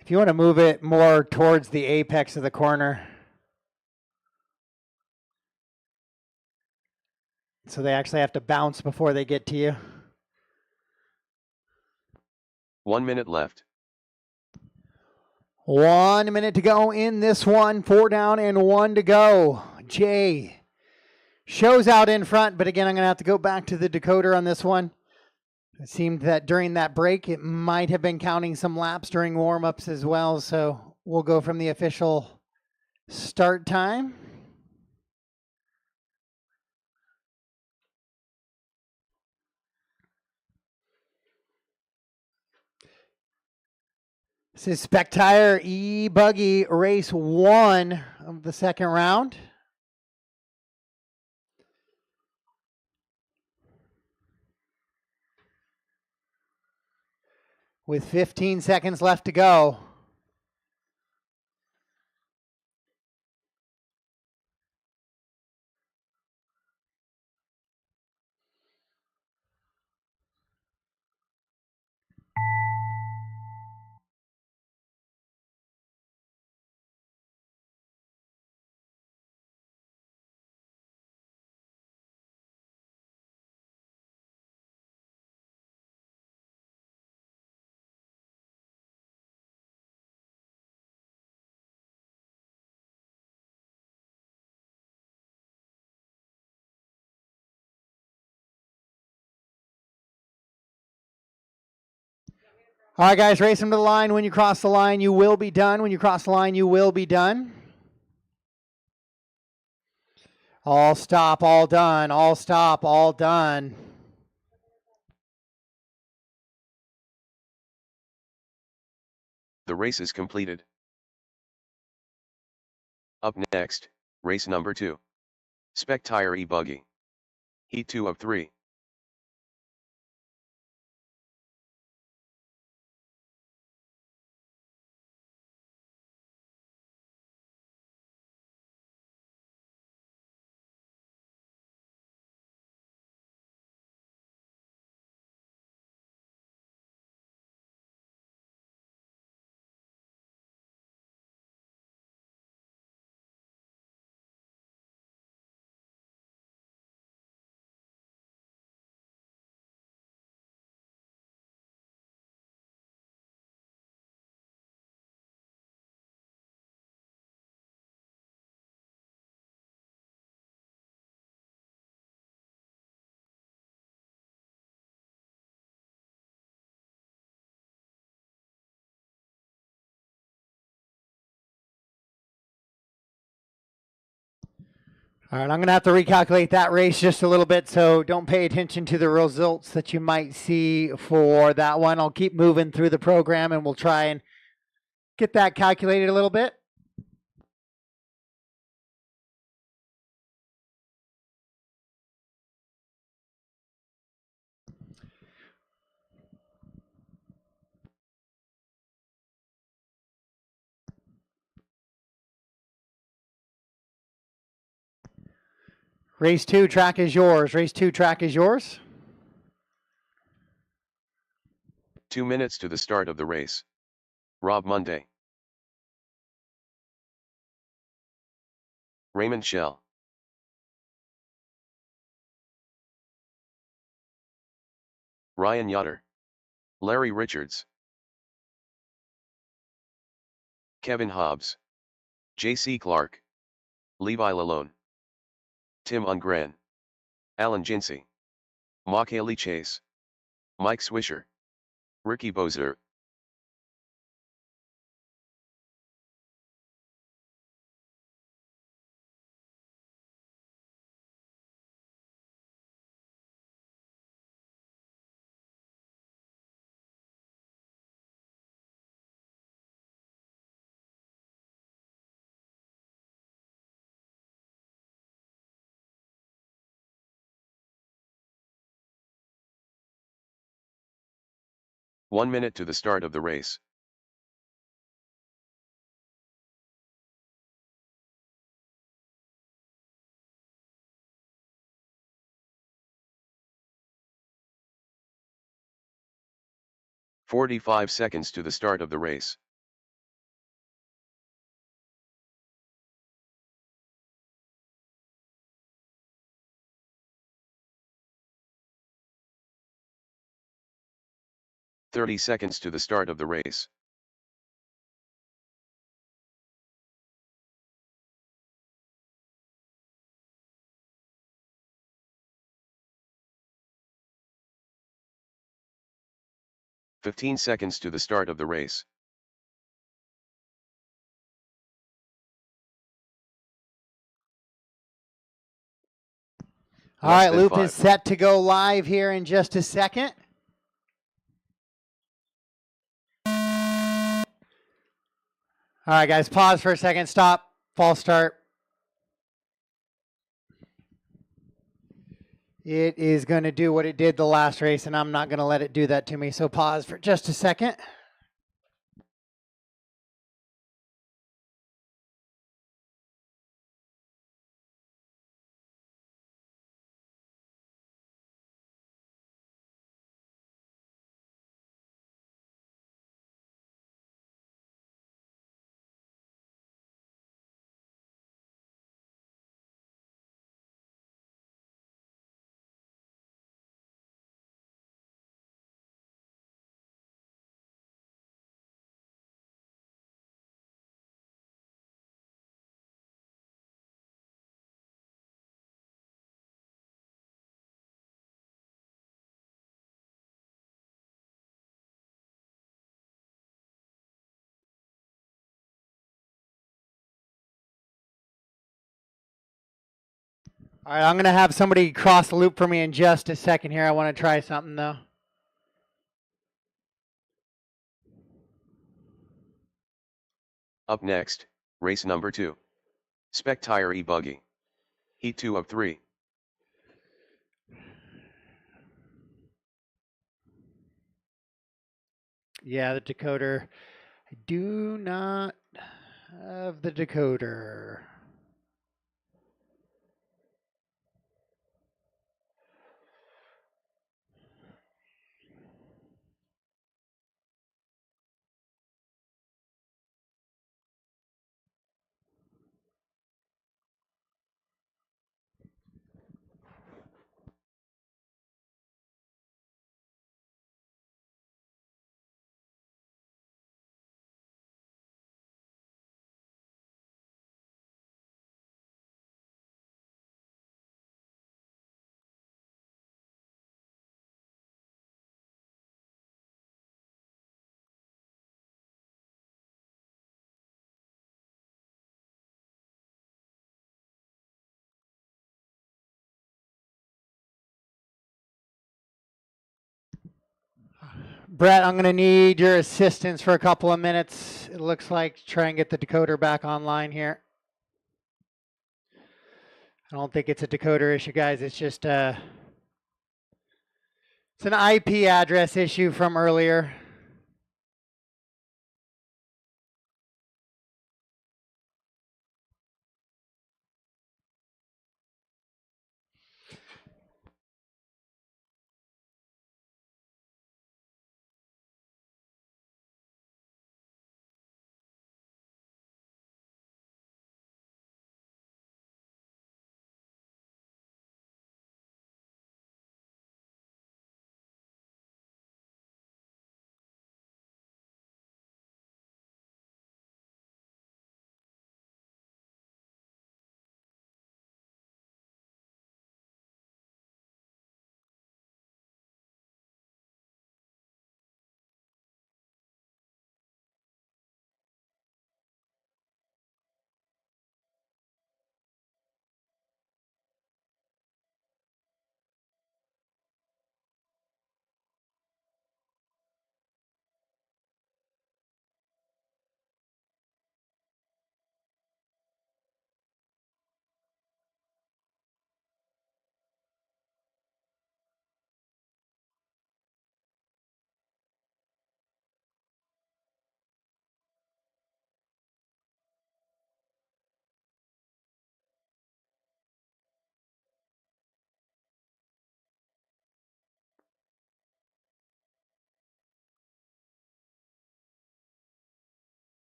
If you want to move it more towards the apex of the corner, so they actually have to bounce before they get to you. 1 minute left. 1 minute to go in this one. 4 down and 1 to go. Jay shows out in front, but again, I'm going to have to go back to the decoder on this one. It seemed that during that break, it might have been counting some laps during warm-ups as well. So we'll go from the official start time. This is Spec Tire E-buggy race 1 of the second round. With 15 seconds left to go. All right, guys, race them to the line. When you cross the line, you will be done. When you cross the line, you will be done. All stop, all done. All stop, all done. The race is completed. Up next, race number 2. Spec Tire E-buggy. Heat 2 of 3. All right, I'm going to have to recalculate that race just a little bit, so don't pay attention to the results that you might see for that one. I'll keep moving through the program, and we'll try and get that calculated a little bit. Race 2, track is yours. Race 2, track is yours. 2 minutes to the start of the race. Rob Monday. Raymond Shell. Ryan Yoder. Larry Richards. Kevin Hobbs. J.C. Clark. Levi Lalone. Tim Ungren. Alan Jinsey. Mock Haley Chase. Mike Swisher. Ricky Bozer. One minute to the start of the race. "45 seconds to the start of the race. "30 seconds to the start of the race. 15 seconds to the start of the race. All right, Less than loop 5. is set to go live here in just a second. All right, guys, pause for a second. Stop. False start. It is going to do what it did the last race, and I'm not going to let it do that to me. So pause for just a second. All right, I'm going to have somebody cross the loop for me in just a second here. I want to try something, though. Up next, race number 2. Spec Tire E-buggy. Heat 2 of 3. Yeah, the decoder. I do not have the decoder. Brett, I'm going to need your assistance for a couple of minutes. It looks like try and get the decoder back online here. I don't think it's a decoder issue, guys. It's just it's an IP address issue from earlier.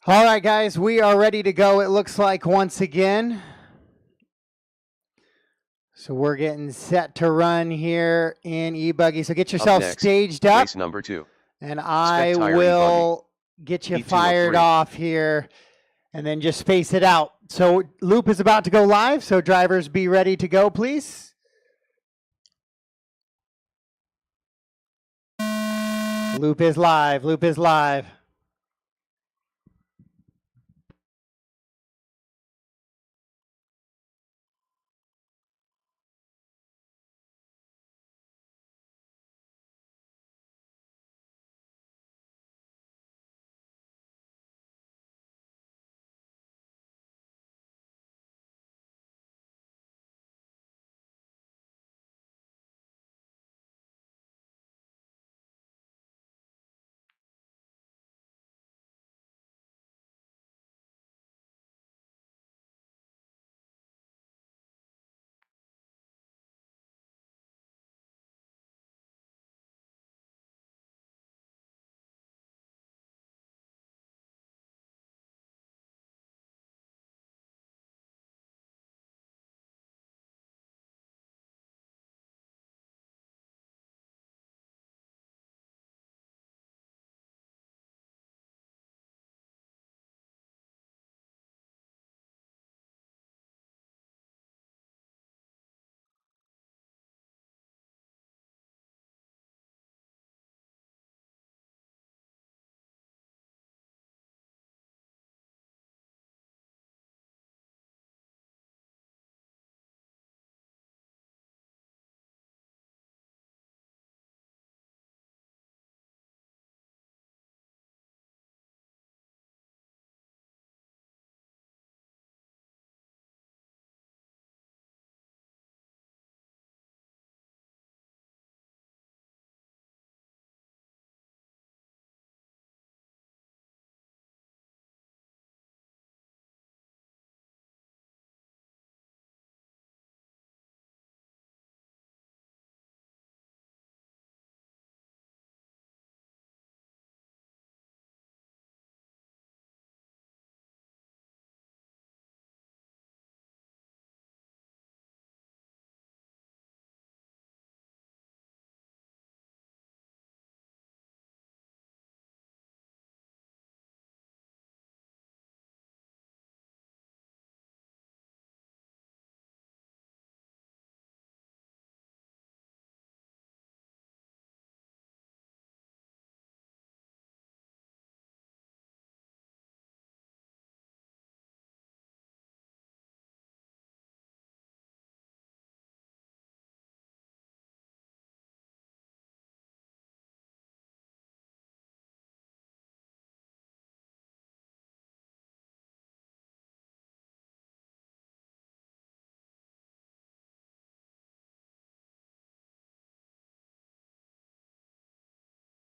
All right, guys, we are ready to go, it looks like, once again. So we're getting set to run here in E-buggy. So get yourself staged up. Race number 2. And I will get you fired off here and then just space it out. So loop is about to go live, so drivers be ready to go, please. Loop is live, loop is live.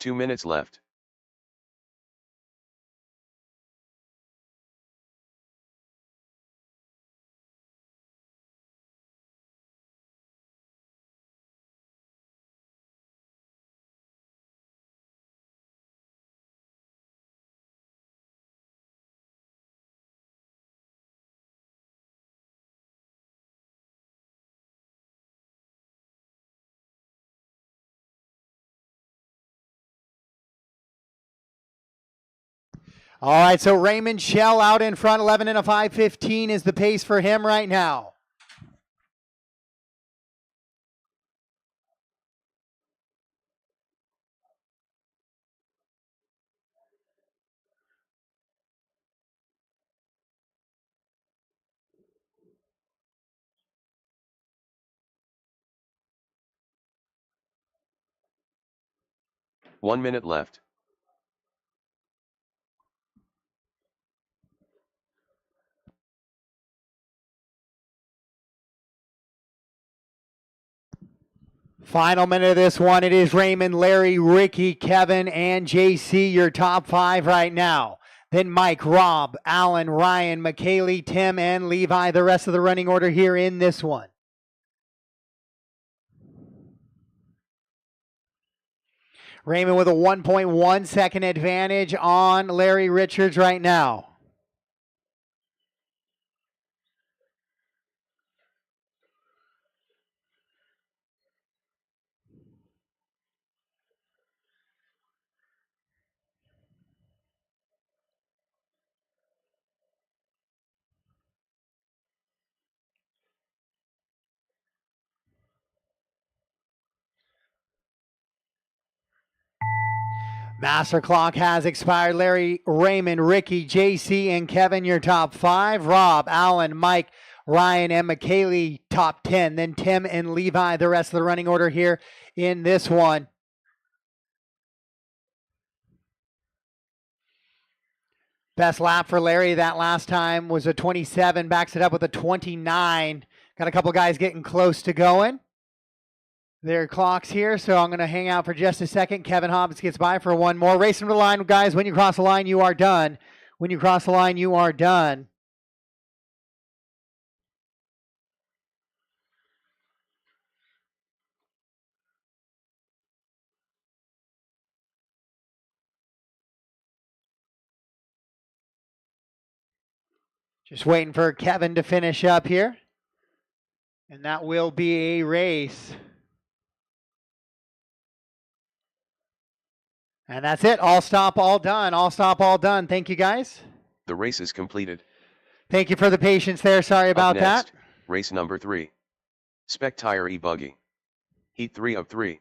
Two minutes left. All right, so Raymond Shell out in front, 11 and a 5:15 is the pace for him right now. One minute left. Final minute of this one. It is Raymond, Larry, Ricky, Kevin, and JC, your top 5 right now. Then Mike, Rob, Alan, Ryan, McKaylee, Tim, and Levi, the rest of the running order here in this one. Raymond with a 1.1 second advantage on Larry Richards right now. Master clock has expired. Larry, Raymond, Ricky, JC, and Kevin, your top 5. Rob, Alan, Mike, Ryan, and McKaylee, top 10. Then Tim and Levi, the rest of the running order here in this one. Best lap for Larry that last time was a 27. Backs it up with a 29. Got a couple guys getting close to going. Their clocks here, so I'm going to hang out for just a second. Kevin Hobbs gets by for one more. Racing to the line, guys. When you cross the line, you are done. When you cross the line, you are done. Just waiting for Kevin to finish up here. And that will be a race. And that's it. All stop, all done. All stop, all done. Thank you, guys. The race is completed. Thank you for the patience there. Sorry about Up next, that. Race number 3. Spec Tire E-buggy. Heat 3 of 3.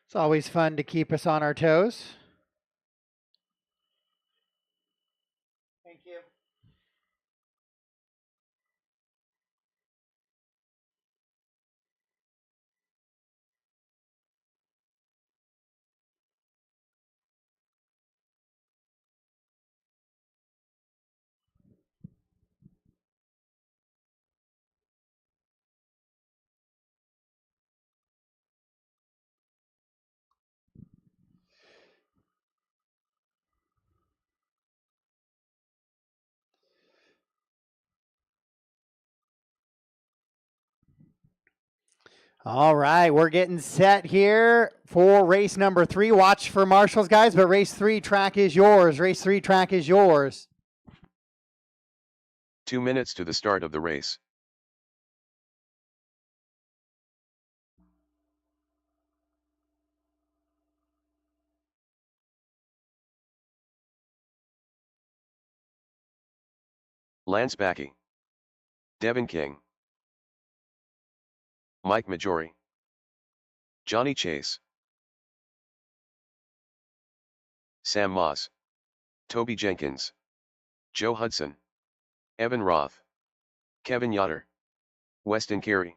It's always fun to keep us on our toes. Thank you. All right, we're getting set here for race number 3. Watch for marshals, guys, but race 3 track is yours. Race 3 track is yours. 2 minutes to the start of the race. Lance Backey. Devin King. Mike Majori. Johnny Chase. Sam Moss. Toby Jenkins. Joe Hudson. Evan Roth. Kevin Yoder. Weston Carey.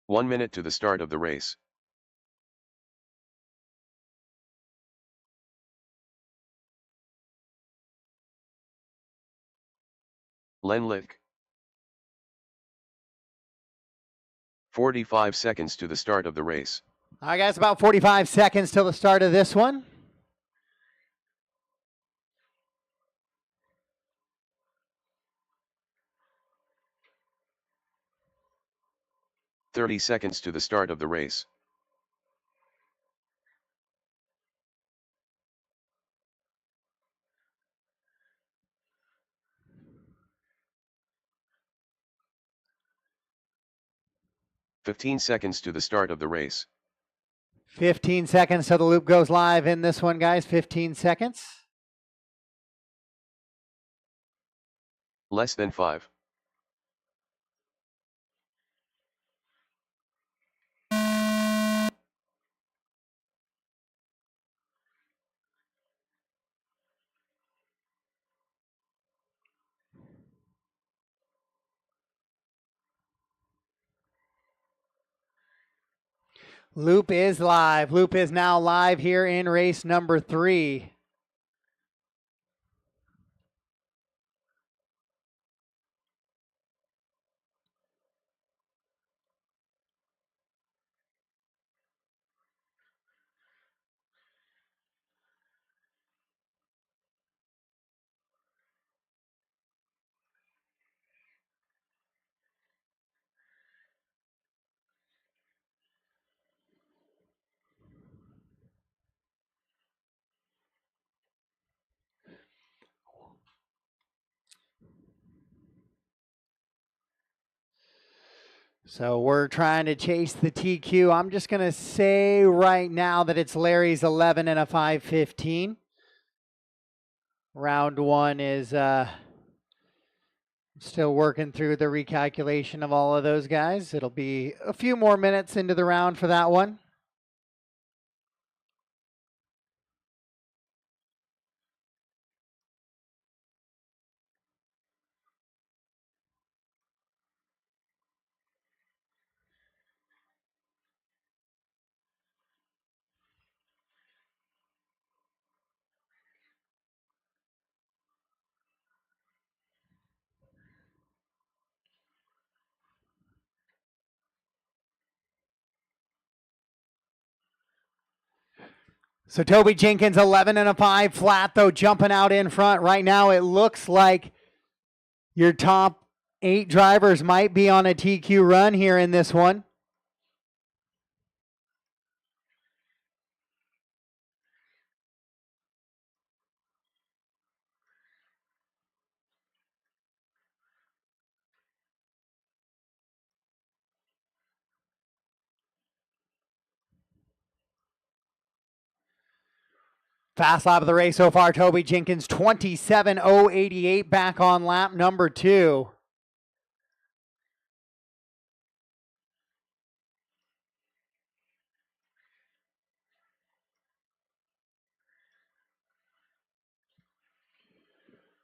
One minute to the start of the race. Len Lick. 45 seconds to the start of the race. All right, guys, about 45 seconds till the start of this one. "30 seconds to the start of the race. "15 seconds to the start of the race. 15 seconds till the loop goes live in this one, guys. 15 seconds. Less than 5. Loop is live. Loop is now live here in race number 3. So we're trying to chase the TQ. I'm just going to say right now that it's Larry's 11 and a 5:15. Round one is still working through the recalculation of all of those guys. It'll be a few more minutes into the round for that one. So Toby Jenkins, 11 and a 5 flat, though, jumping out in front. Right now, it looks like your top 8 drivers might be on a TQ run here in this one. Fast lap of the race so far, Toby Jenkins, 27:088 back on lap number 2.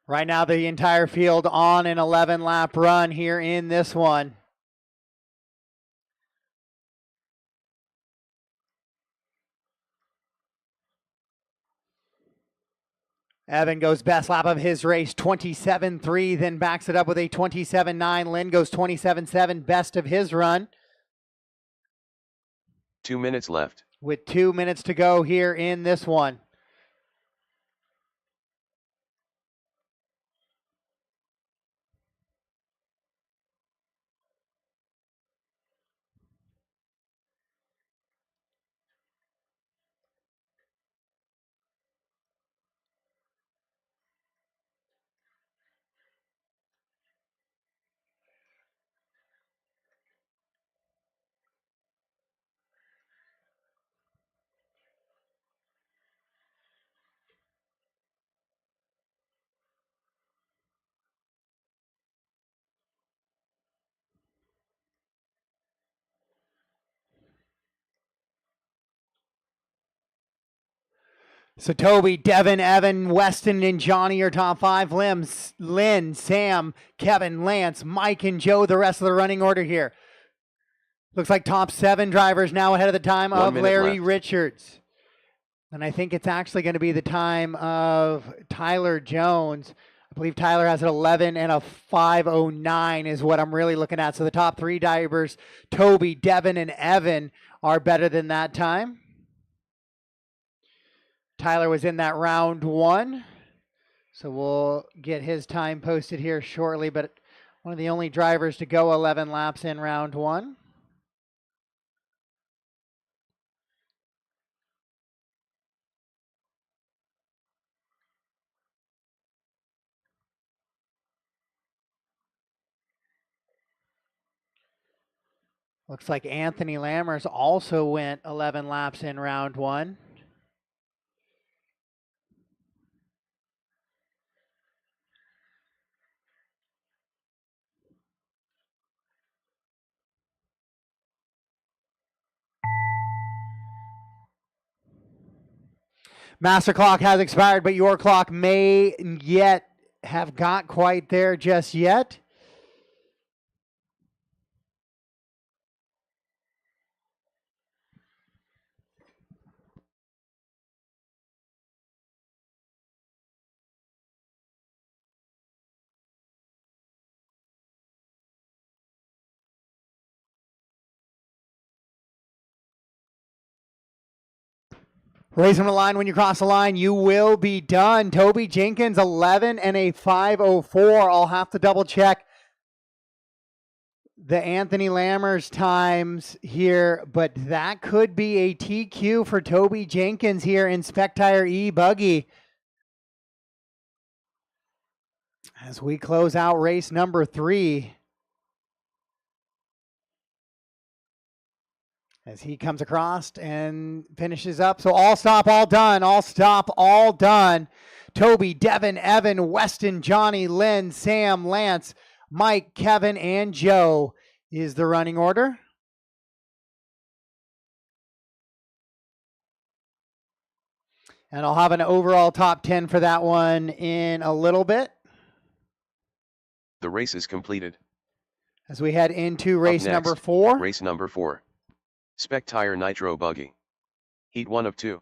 Right now, the entire field on an 11-lap run here in this one. Evan goes best lap of his race, 27.3, then backs it up with a 27.9. Lynn goes 27.7, best of his run. 2 minutes left. With 2 minutes to go here in this one. So Toby, Devin, Evan, Weston, and Johnny are top 5. Lynn, Sam, Kevin, Lance, Mike, and Joe, the rest of the running order here. Looks like top 7 drivers now ahead of the time of Larry Richards. And I think it's actually going to be the time of Tyler Jones. I believe Tyler has an 11 and a 5:09 is what I'm really looking at. So the top 3 divers, Toby, Devin, and Evan, are better than that time. Tyler was in that round 1. So we'll get his time posted here shortly, but one of the only drivers to go 11 laps in round 1. Looks like Anthony Lammers also went 11 laps in round 1. Master clock has expired, but your clock may yet have got quite there just yet. Race from the line. When you cross the line, you will be done. Toby Jenkins, 11 and a 5:04. I'll have to double check the Anthony Lammers times here, but that could be a TQ for Toby Jenkins here in Spec Tire E-buggy. As we close out race number 3. as he comes across and finishes up. So all stop, all done. All stop, all done. Toby, Devin, Evan, Weston, Johnny, Lynn, Sam, Lance, Mike, Kevin, and Joe is the running order. And I'll have an overall top 10 for that one in a little bit. The race is completed. As we head into race Up next, number 4. Race number 4. Spec Tire Nitro Buggy. Heat 1 of 2.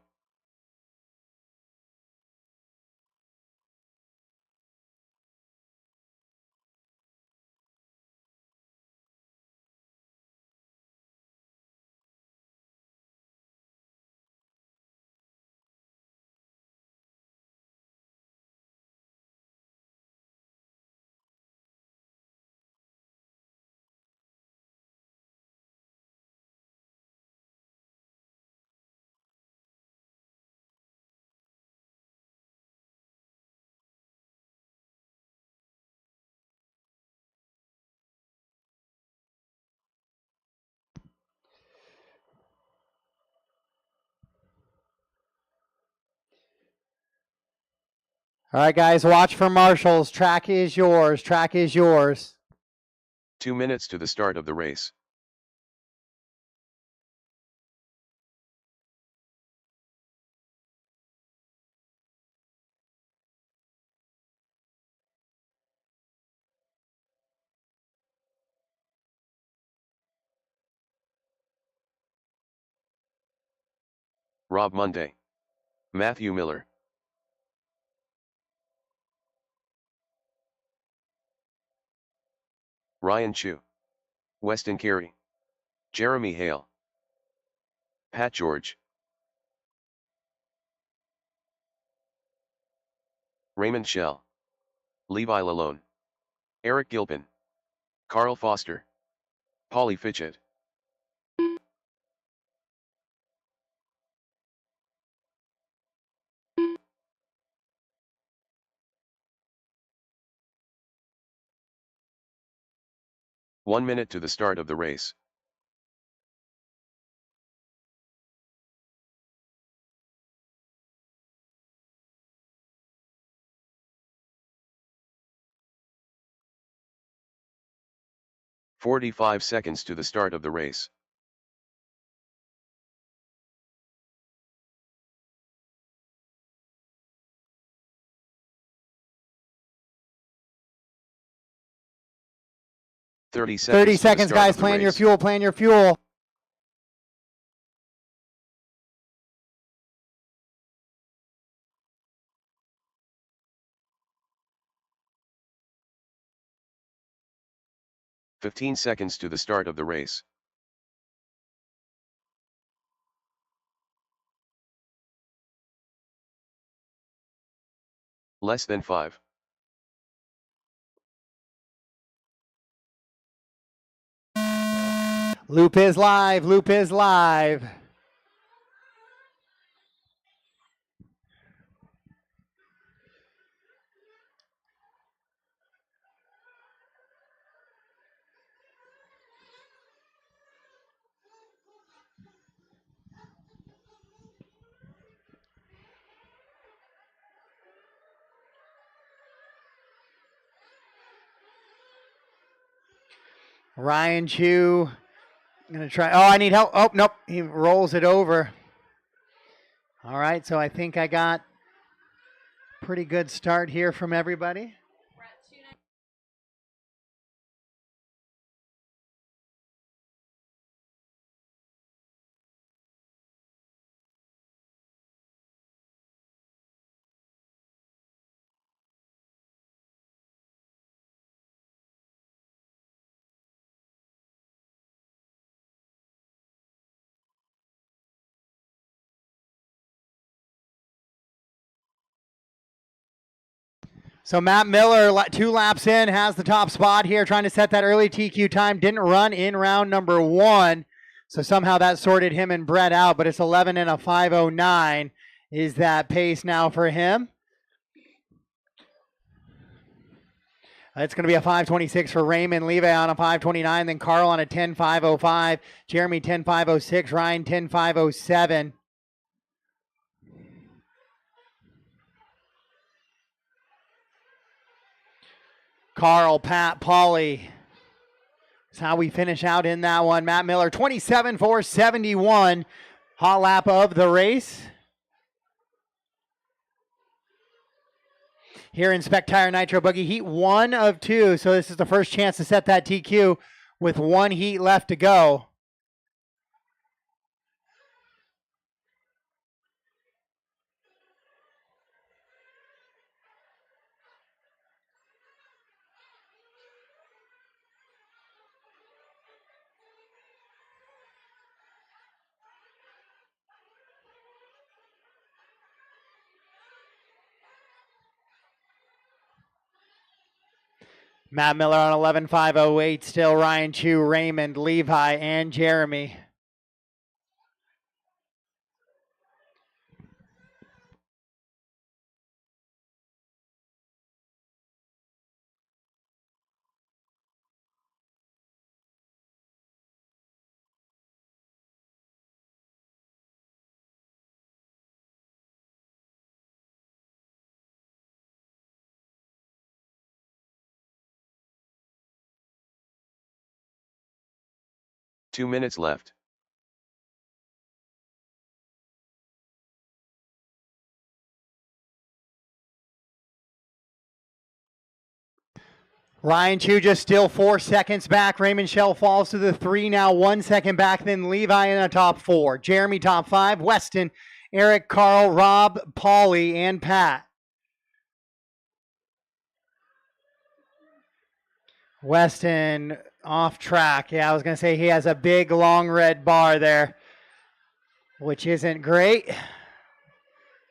All right, guys, watch for marshals. Track is yours. Track is yours. 2 minutes to the start of the race. Rob Monday. Matthew Miller. Ryan Chu. Weston Carey. Jeremy Hale. Pat George. Raymond Schell. Levi Lalone. Eric Gilpin. Carl Foster. Polly Fitchett. One minute to the start of the race. "45 seconds to the start of the race. "30 seconds, 30 seconds, guys. Plan your fuel. Plan your fuel. "15 seconds to the start of the race. Less than 5. Loop is live. Loop is live. Ryan Chu. I'm going to try. Oh, I need help. Oh, nope. He rolls it over. All right. So I think I got a pretty good start here from everybody. So Matt Miller, 2 laps in, has the top spot here, trying to set that early TQ time. Didn't run in round number 1. So somehow that sorted him and Brett out, but it's 11 and a 5:09 is that pace now for him. It's going to be a 5:26 for Raymond, Levi on a 5:29, then Carl on a 10:5:05, Jeremy 10:5:06, Ryan 10:5:07. Carl, Pat, Pauly. That's how we finish out in that one. Matt Miller 27:471. Hot lap of the race. Here in Spec Tire Nitro Buggy, heat 1 of 2. So this is the first chance to set that TQ with 1 heat left to go. Matt Miller on 11:5:08, still Ryan Chu, Raymond, Levi, and Jeremy. Two minutes left. Ryan Chu just still 4 seconds back. Raymond Shell falls to the 3, now 1 second back. Then Levi in the top 4. Jeremy top 5. Weston, Eric, Carl, Rob, Pauly, and Pat. Weston off track. Yeah, I was going to say he has a big long red bar there, which isn't great.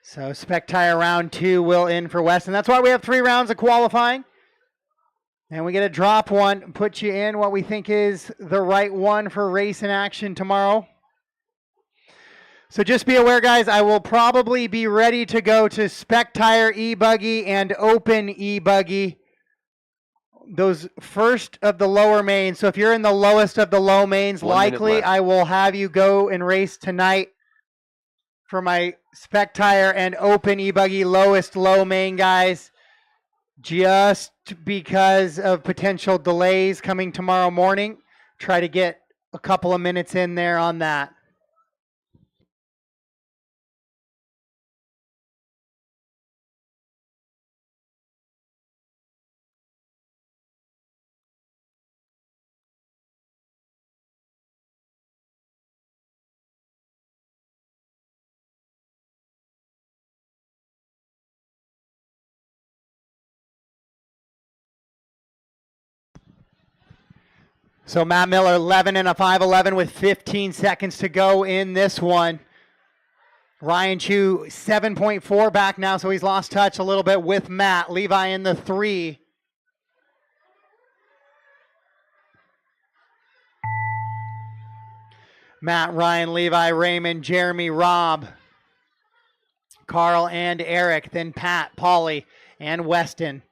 So Spec Tire round 2 will end for Weston. That's why we have 3 rounds of qualifying. And we get a drop one, put you in what we think is the right one for race in action tomorrow. So just be aware, guys, I will probably be ready to go to Spec Tire E-buggy and Open E-buggy. Those first of the lower mains. So if you're in the lowest of the low mains, likely I will have you go and race tonight for my Spec Tire and Open E-buggy lowest low main guys, just because of potential delays coming tomorrow morning. Try to get a couple of minutes in there on that. So Matt Miller, 11 and a 5:11 with 15 seconds to go in this one. Ryan Chu, 7.4 back now, so he's lost touch a little bit with Matt. Levi in the 3. Matt, Ryan, Levi, Raymond, Jeremy, Rob, Carl, and Eric. Then Pat, Pauly, and Weston.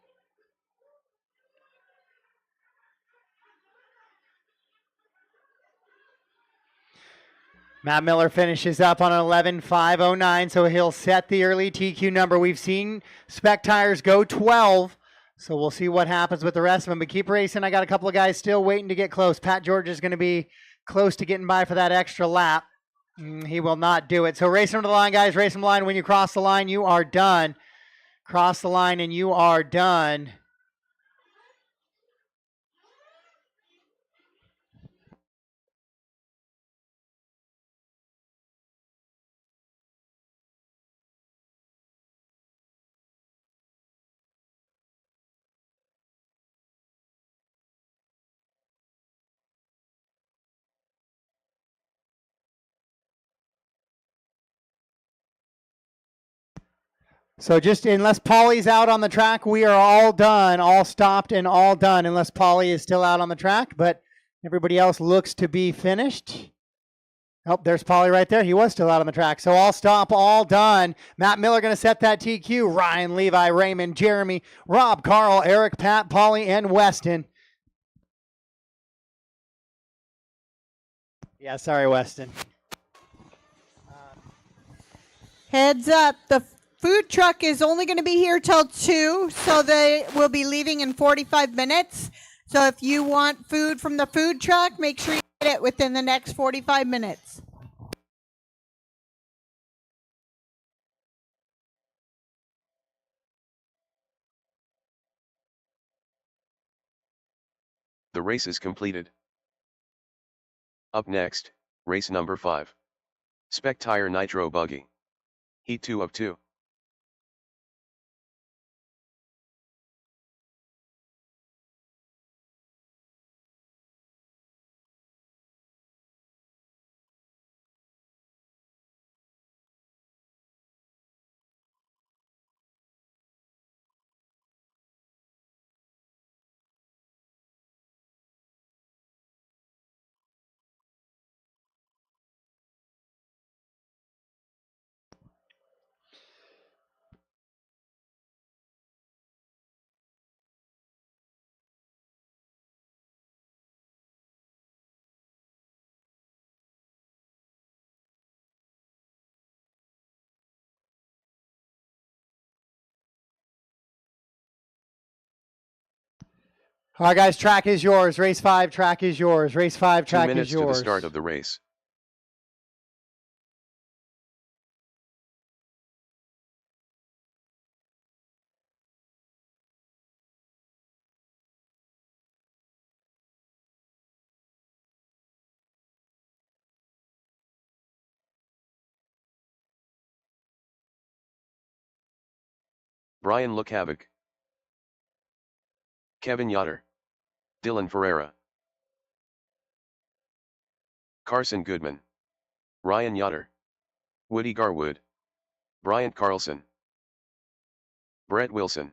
Matt Miller finishes up on an 11:5:09, so he'll set the early TQ number. We've seen Spec Tires go 12, so we'll see what happens with the rest of them. But keep racing. I got a couple of guys still waiting to get close. Pat George is going to be close to getting by for that extra lap. He will not do it. So race them to the line, guys. Race them line. When you cross the line, you are done. Cross the line and you are done. So just unless Pauly's out on the track, we are all done, all stopped and all done, unless Pauly is still out on the track. But everybody else looks to be finished. Oh, there's Paulie right there. He was still out on the track. So all stop, all done. Matt Miller going to set that TQ. Ryan, Levi, Raymond, Jeremy, Rob, Carl, Eric, Pat, Paulie, and Weston. Yeah, sorry, Weston. Heads up, the food truck is only going to be here till 2, so they will be leaving in 45 minutes. So if you want food from the food truck, make sure you get it within the next 45 minutes. The race is completed. Up next, race number 5. Spec Tire Nitro Buggy. Heat 2 of 2. All right, guys, track is yours. Race 5, track is yours. Race 5, 2 track minutes is yours. to the start of the race. Brian Look Havoc. Kevin Yotter. Dylan Ferreira. Carson Goodman. Ryan Yotter. Woody Garwood. Bryant Carlson. Brett Wilson.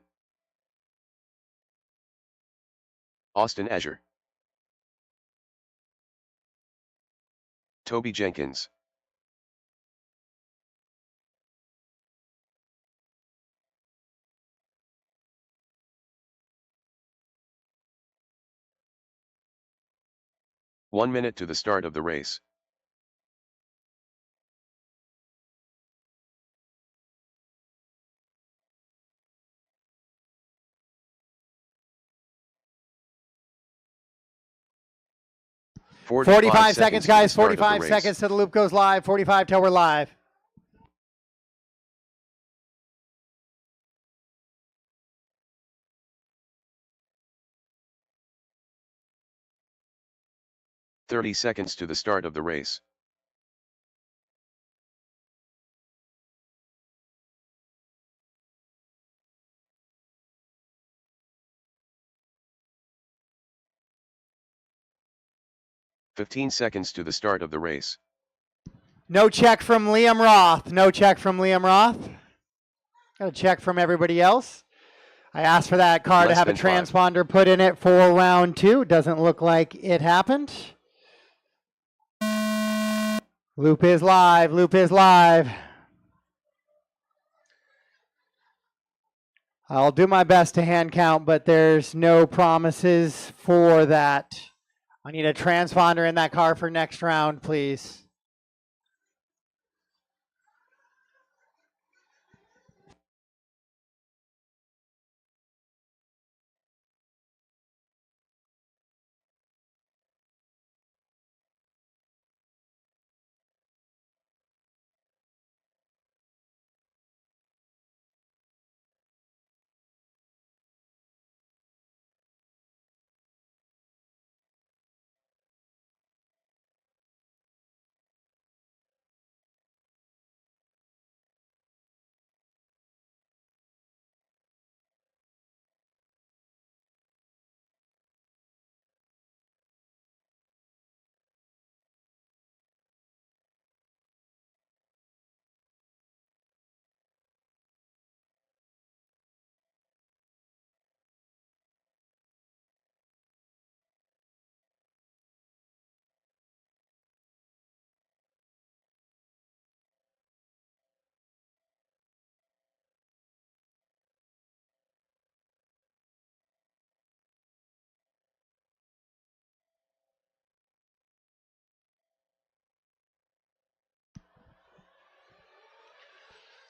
Austin Azure. Toby Jenkins. One minute to the start of the race. Forty-five seconds, guys. to the start of the 45 race. seconds till the loop goes live. 45 till we're live. .30 seconds to the start of the race. .15 seconds to the start of the race. No check from Liam Roth. No check from Liam Roth. Got a check from everybody else. I asked for that car to Less have a than 5. transponder put in it for round 2. Doesn't look like it happened. Loop is live. Loop is live. I'll do my best to hand count, but there's no promises for that. I need a transponder in that car for next round, please.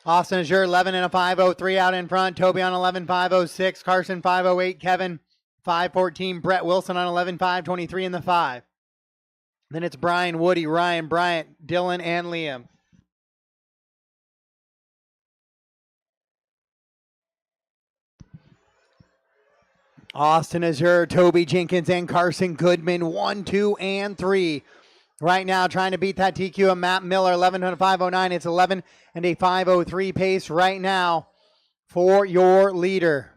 Austin Azure 11 and a 5:03 out in front. Toby on 11.506. Carson 5:08. Kevin 5:14. Brett Wilson on 11.523 in the 5. Then it's Brian, Woody, Ryan, Bryant, Dylan, and Liam. Austin Azure, Toby Jenkins, and Carson Goodman 1, 2, and 3. Right now, trying to beat that TQ of Matt Miller, 11 and a 5:09. It's 11 and a 5:03 pace right now for your leader.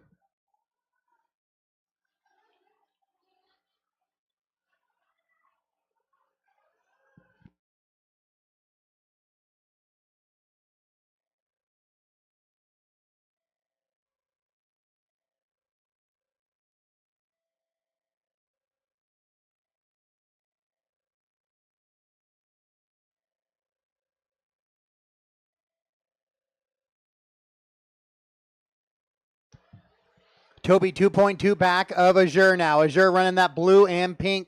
Toby 2.2 back of Azure now. Azure running that blue and pink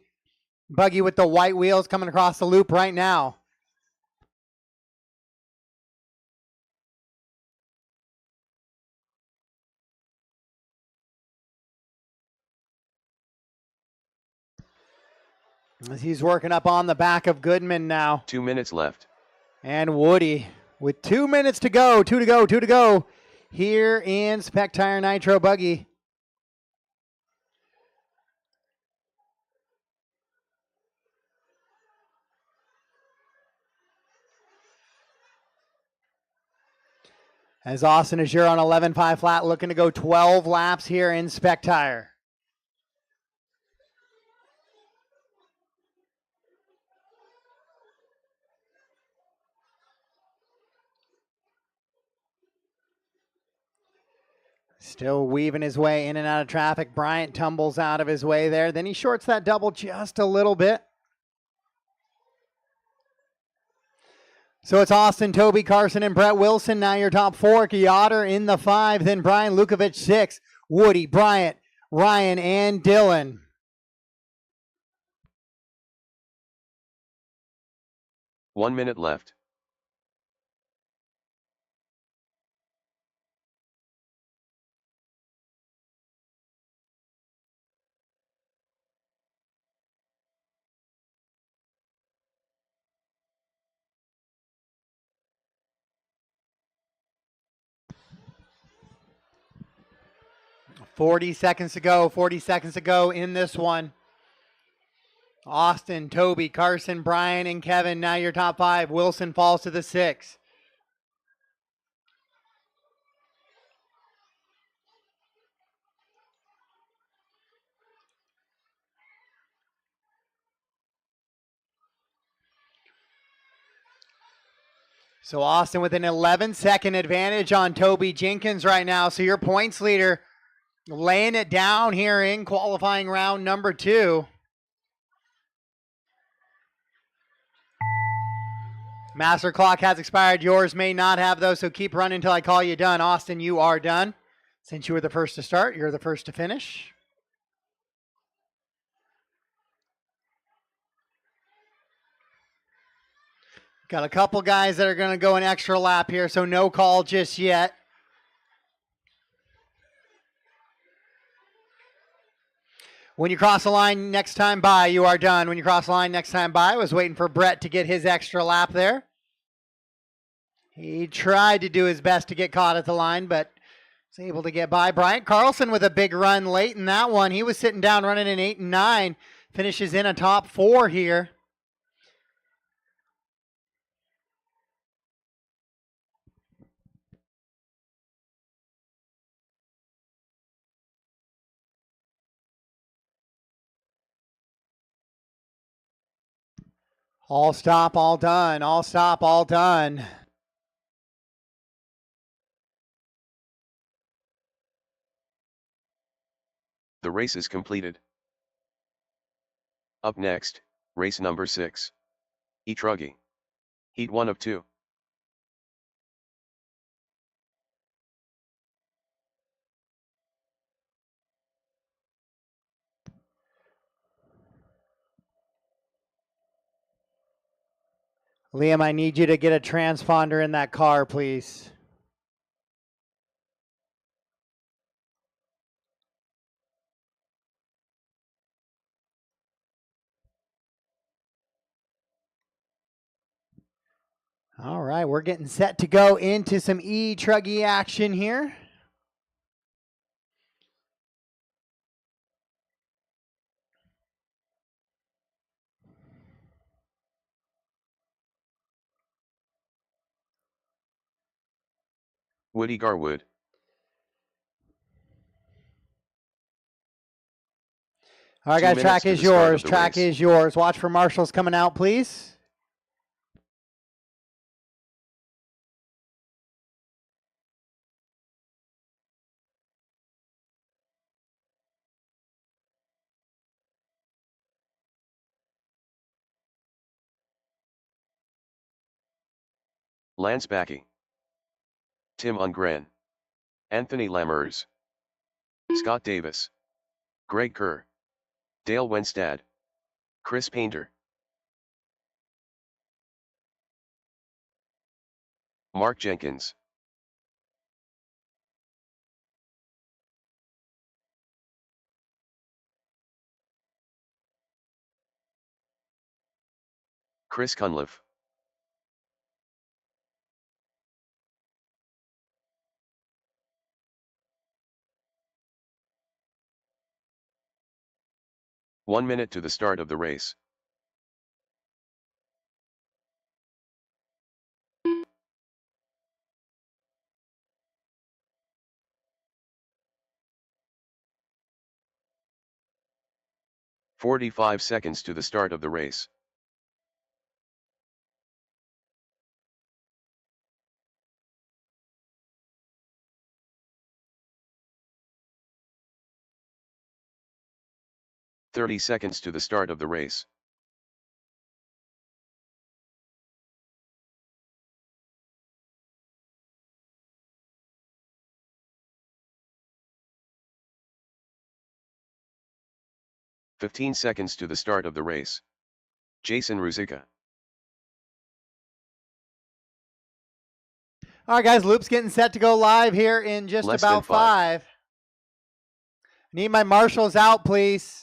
buggy with the white wheels coming across the loop right now. As he's working up on the back of Goodman now. 2 minutes left. And Woody with 2 minutes to go. 2 to go. 2 to go. Here in Spec Tire Nitro buggy. As Austin Azure on 11.5 flat, looking to go 12 laps here in Spec Tire. Still weaving his way in and out of traffic. Bryant tumbles out of his way there. Then he shorts that double just a little bit. So it's Austin, Toby, Carson, and Brett Wilson. Now your top 4. Yoder in the 5. Then Brian Lukovic 6. Woody, Bryant, Ryan, and Dylan. One minute left. $40 to go. 40 seconds to go in this one. Austin, Toby, Carson, Brian, and Kevin. Now your top 5. Wilson falls to the 6. So Austin with an 11-second advantage on Toby Jenkins right now. So your points leader laying it down here in qualifying round number 2. Master clock has expired. Yours may not have, though, so keep running until I call you done. Austin, you are done. Since you were the first to start, you're the first to finish. Got a couple guys that are going to go an extra lap here, so no call just yet. When you cross the line next time by, you are done. When you cross the line next time by, I was waiting for Brett to get his extra lap there. He tried to do his best to get caught at the line, but was able to get by. Bryant Carlson with a big run late in that one. He was sitting down running in 8 and 9. Finishes in a top 4 here. All stop, all done. All stop, all done. The race is completed. Up next, race number 6. E-buggy. Heat 1 of 2. Liam, I need you to get a transponder in that car, please. All right, we're getting set to go into some e-truggy action here. Woody Garwood. All right, 2 guys, minutes track to is the start yours. of the Track race. is yours. Watch for marshals coming out, please. Lance Backey. Tim Ungren. Anthony Lammers. Scott Davis. Greg Kerr. Dale Wenstad. Chris Painter. Mark Jenkins. Chris Cunliffe. One minute to the start of the race. "45 seconds to the start of the race. "30 seconds to the start of the race. "15 seconds to the start of the race. Jason Ruzicka. All right, guys, loop's getting set to go live here in just Less than about 5. 5. Need my marshals out, please.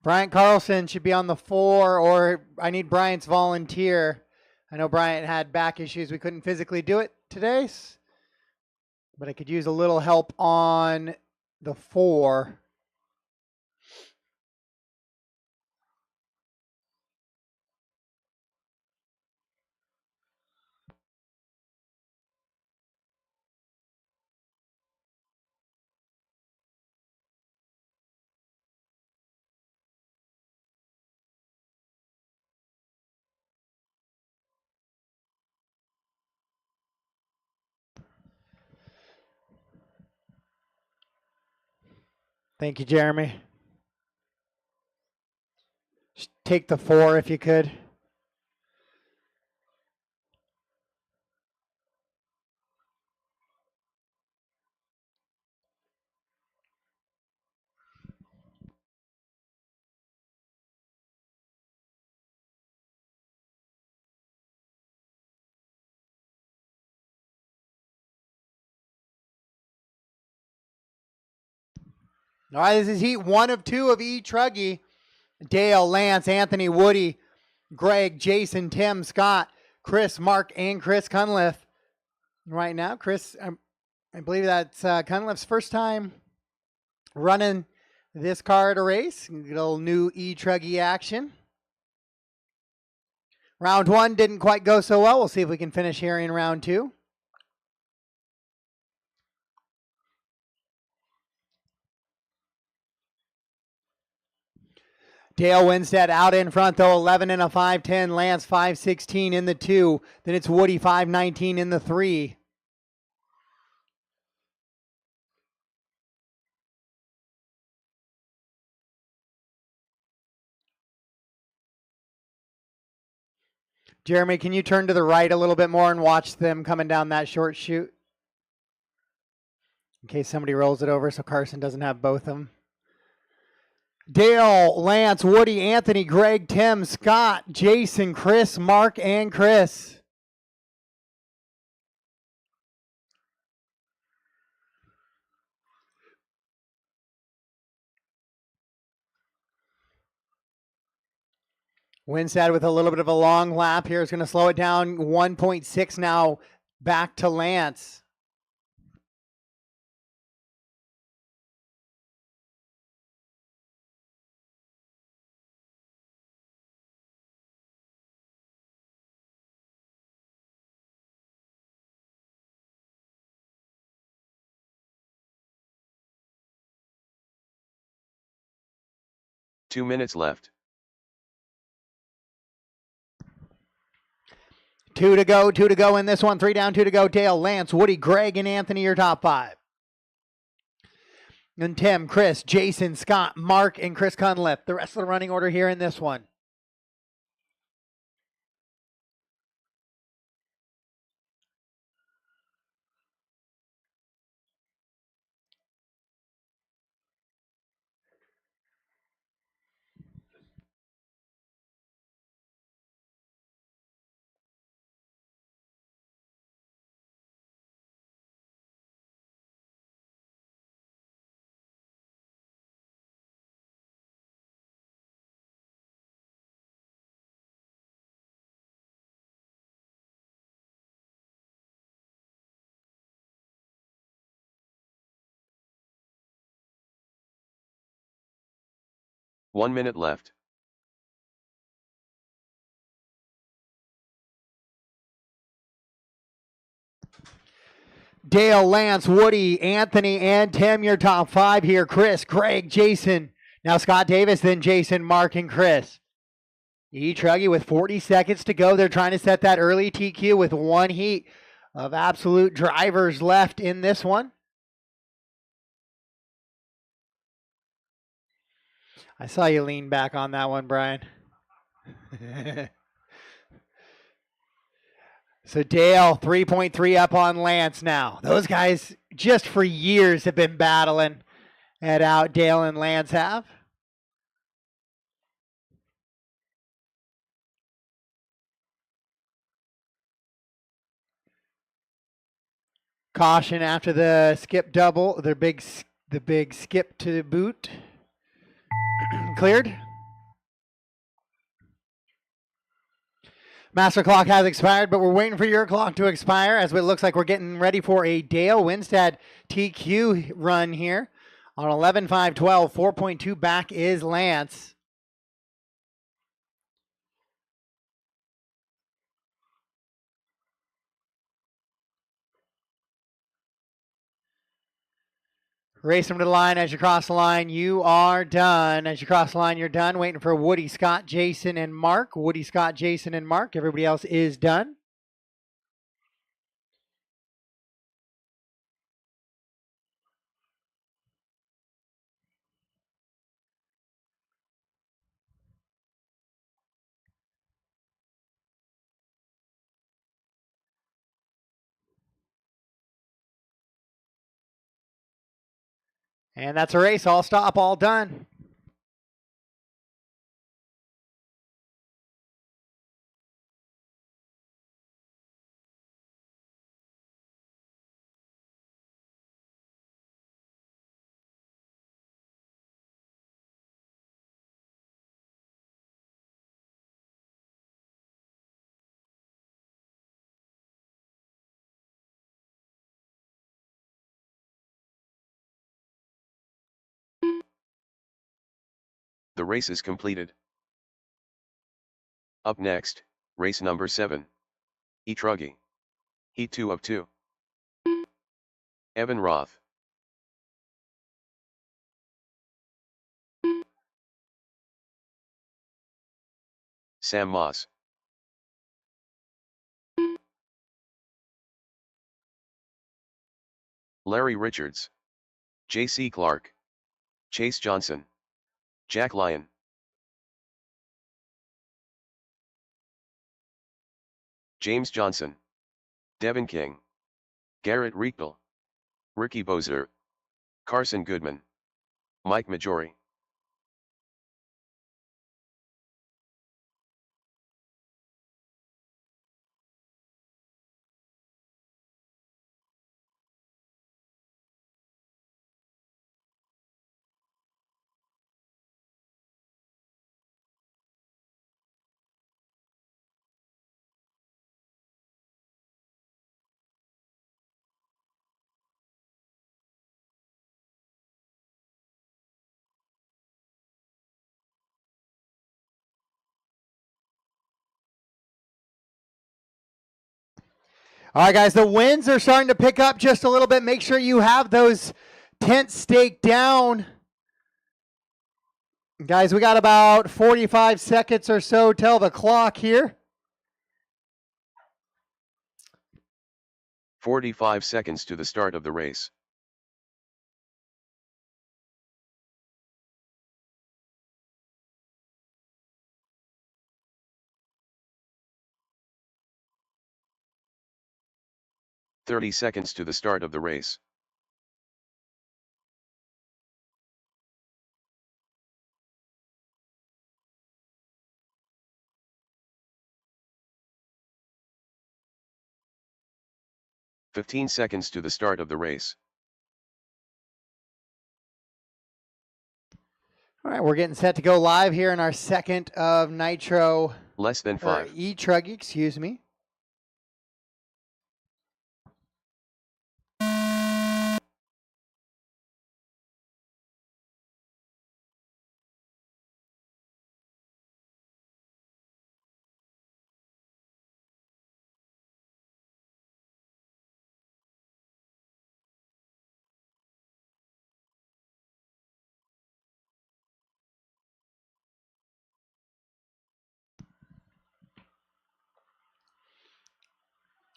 Bryant Carlson should be on the 4, or I need Bryant's volunteer. I know Bryant had back issues. We couldn't physically do it today, but I could use a little help on the 4. Thank you, Jeremy. Just take the 4 if you could. All right, this is heat 1 of 2 of E-Truggy. Dale, Lance, Anthony, Woody, Greg, Jason, Tim, Scott, Chris, Mark, and Chris Cunliffe. Right now, Chris, I believe that's Cunliffe's first time running this car at a race. A little new E-Truggy action. Round 1 didn't quite go so well. We'll see if we can finish here in round 2. Dale Winstead out in front, though, 11 and a 5:10. Lance 5:16 in the 2. Then it's Woody 5:19 in the 3. Jeremy, can you turn to the right a little bit more and watch them coming down that short chute? In case somebody rolls it over so Carson doesn't have both of them. Dale, Lance, Woody, Anthony, Greg, Tim, Scott, Jason, Chris, Mark, and Chris. Winstead with a little bit of a long lap here is going to slow it down. 1.6 now back to Lance. Two minutes left. 2 to go in this one. 3 down, 2 to go. Dale, Lance, Woody, Greg, and Anthony, your top 5. And Tim, Chris, Jason, Scott, Mark, and Chris Cunliffe. The rest of the running order here in this one. One minute left. Dale, Lance, Woody, Anthony, and Tim, your top 5 here. Chris, Greg, Jason. Now Scott Davis, then Jason, Mark, and Chris. E-Truggy with 40 seconds to go. They're trying to set that early TQ with one heat of absolute drivers left in this one. I saw you lean back on that one, Brian. So Dale, 3.3 up on Lance now. Those guys just for years have been battling it out. Dale and Lance have. Caution after the skip double, the big skip to the boot. Cleared. Master clock has expired, but we're waiting for your clock to expire as it looks like we're getting ready for a Dale Winstead TQ run here on 11.5.12. 4.2 back is Lance. Race them to the line. As you cross the line, you are done. As you cross the line, you're done. Waiting for Woody, Scott, Jason, and Mark. Woody, Scott, Jason, and Mark. Everybody else is done. And that's a race. All stop, all done. The race is completed. Up next, race number 7. E-Truggy. Heat 2 of 2. Evan Roth. Sam Moss. Larry Richards. J.C. Clark. Chase Johnson. Jack Lyon. James Johnson. Devin King. Garrett Riechel. Ricky Bozer. Carson Goodman. Mike Majori. All right, guys, the winds are starting to pick up just a little bit. Make sure you have those tents staked down. Guys, we got about 45 seconds or so till the clock here. 45 seconds to the start of the race. "30 seconds to the start of the race. "15 seconds to the start of the race. All right, we're getting set to go live here in our second of Nitro. Less than 5. E-buggy, excuse me.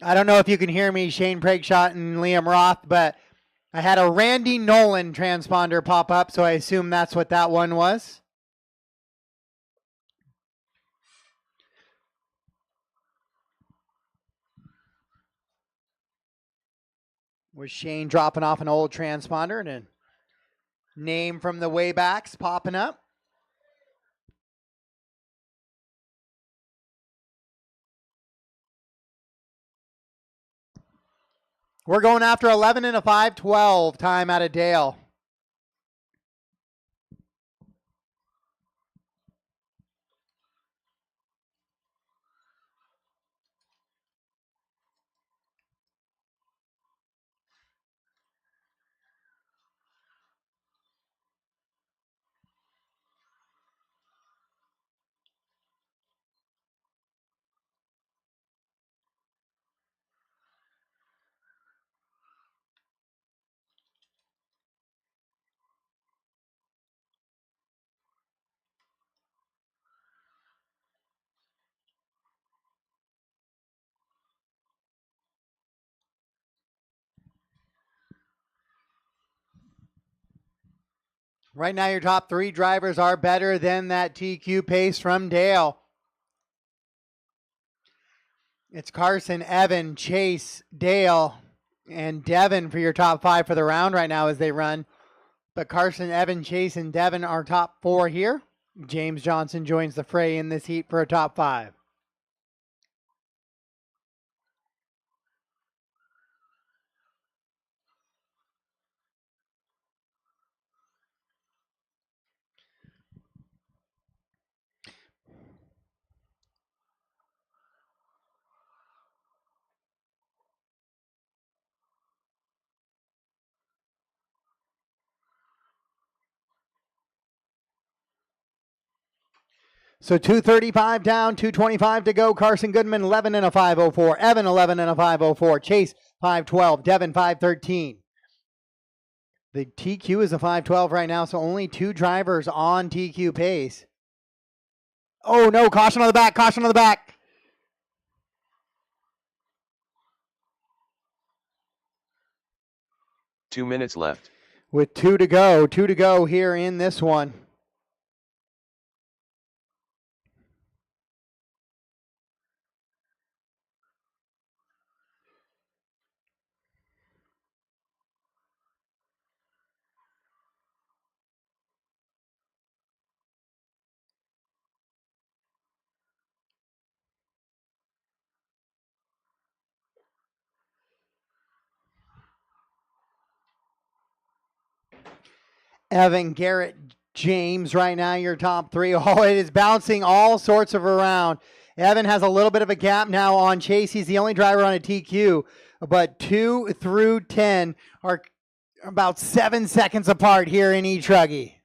I don't know if you can hear me, Shane Prakeschott and Liam Roth, but I had a Randy Nolan transponder pop up, so I assume that's what that one was. Was Shane dropping off an old transponder and a name from the waybacks popping up? We're going after 11 and a 5:12 time out of Dale. Right now, your top three drivers are better than that TQ pace from Dale. It's Carson, Evan, Chase, Dale, and Devin for your top five for the round right now as they run. But Carson, Evan, Chase, and Devin are top four here. James Johnson joins the fray in this heat for a top five. So 235 down, 225 to go. Carson Goodman, 11 and a 504. Evan, 11 and a 504. Chase, 512. Devin, 513. The TQ is a 512 right now, so only two drivers on TQ pace. Oh, no. Caution on the back. Caution on the back. "2 minutes left. With two to go here in this one. Evan, Garrett, James right now, your top three. Oh, it is bouncing all sorts of around. Evan has a little bit of a gap now on Chase. He's the only driver on a TQ, but 2 through 10 are about 7 seconds apart here in E-buggy.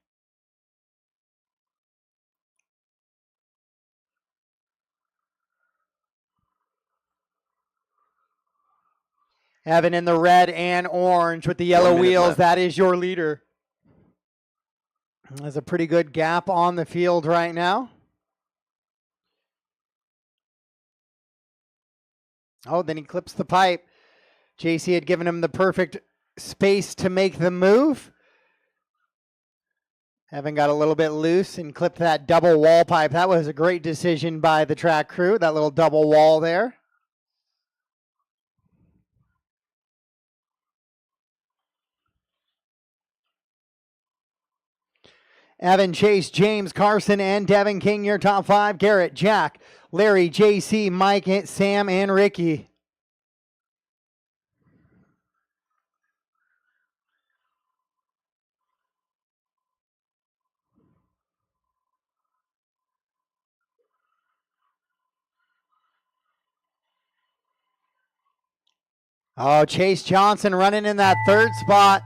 Evan in the red and orange with the yellow 1 minute wheels. left. That is your leader. There's a pretty good gap on the field right now. Oh, then he clips the pipe. JC had given him the perfect space to make the move. Evan got a little bit loose and clipped that double wall pipe. That was a great decision by the track crew, that little double wall there. Evan, Chase, James, Carson, and Devin King, your top five. Garrett, Jack, Larry, JC, Mike, Sam, and Ricky. Oh, Chase Johnson running in that third spot.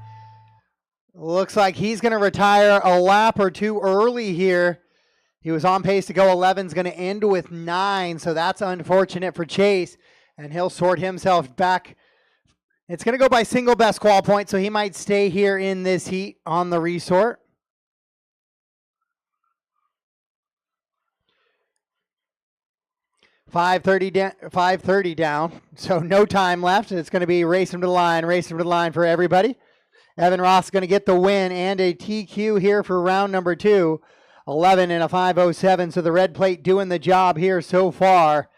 Looks like he's going to retire a lap or two early here. He was on pace to go 11's going to end with 9, so that's unfortunate for Chase, and he'll sort himself back. It's going to go by single best qual point, so he might stay here in this heat on the resort. .530 down, so no time left. It's going to be race him to the line for everybody. Evan Ross going to get the win and a TQ here for round number 2. 11 and a 5:07, so the red plate doing the job here so far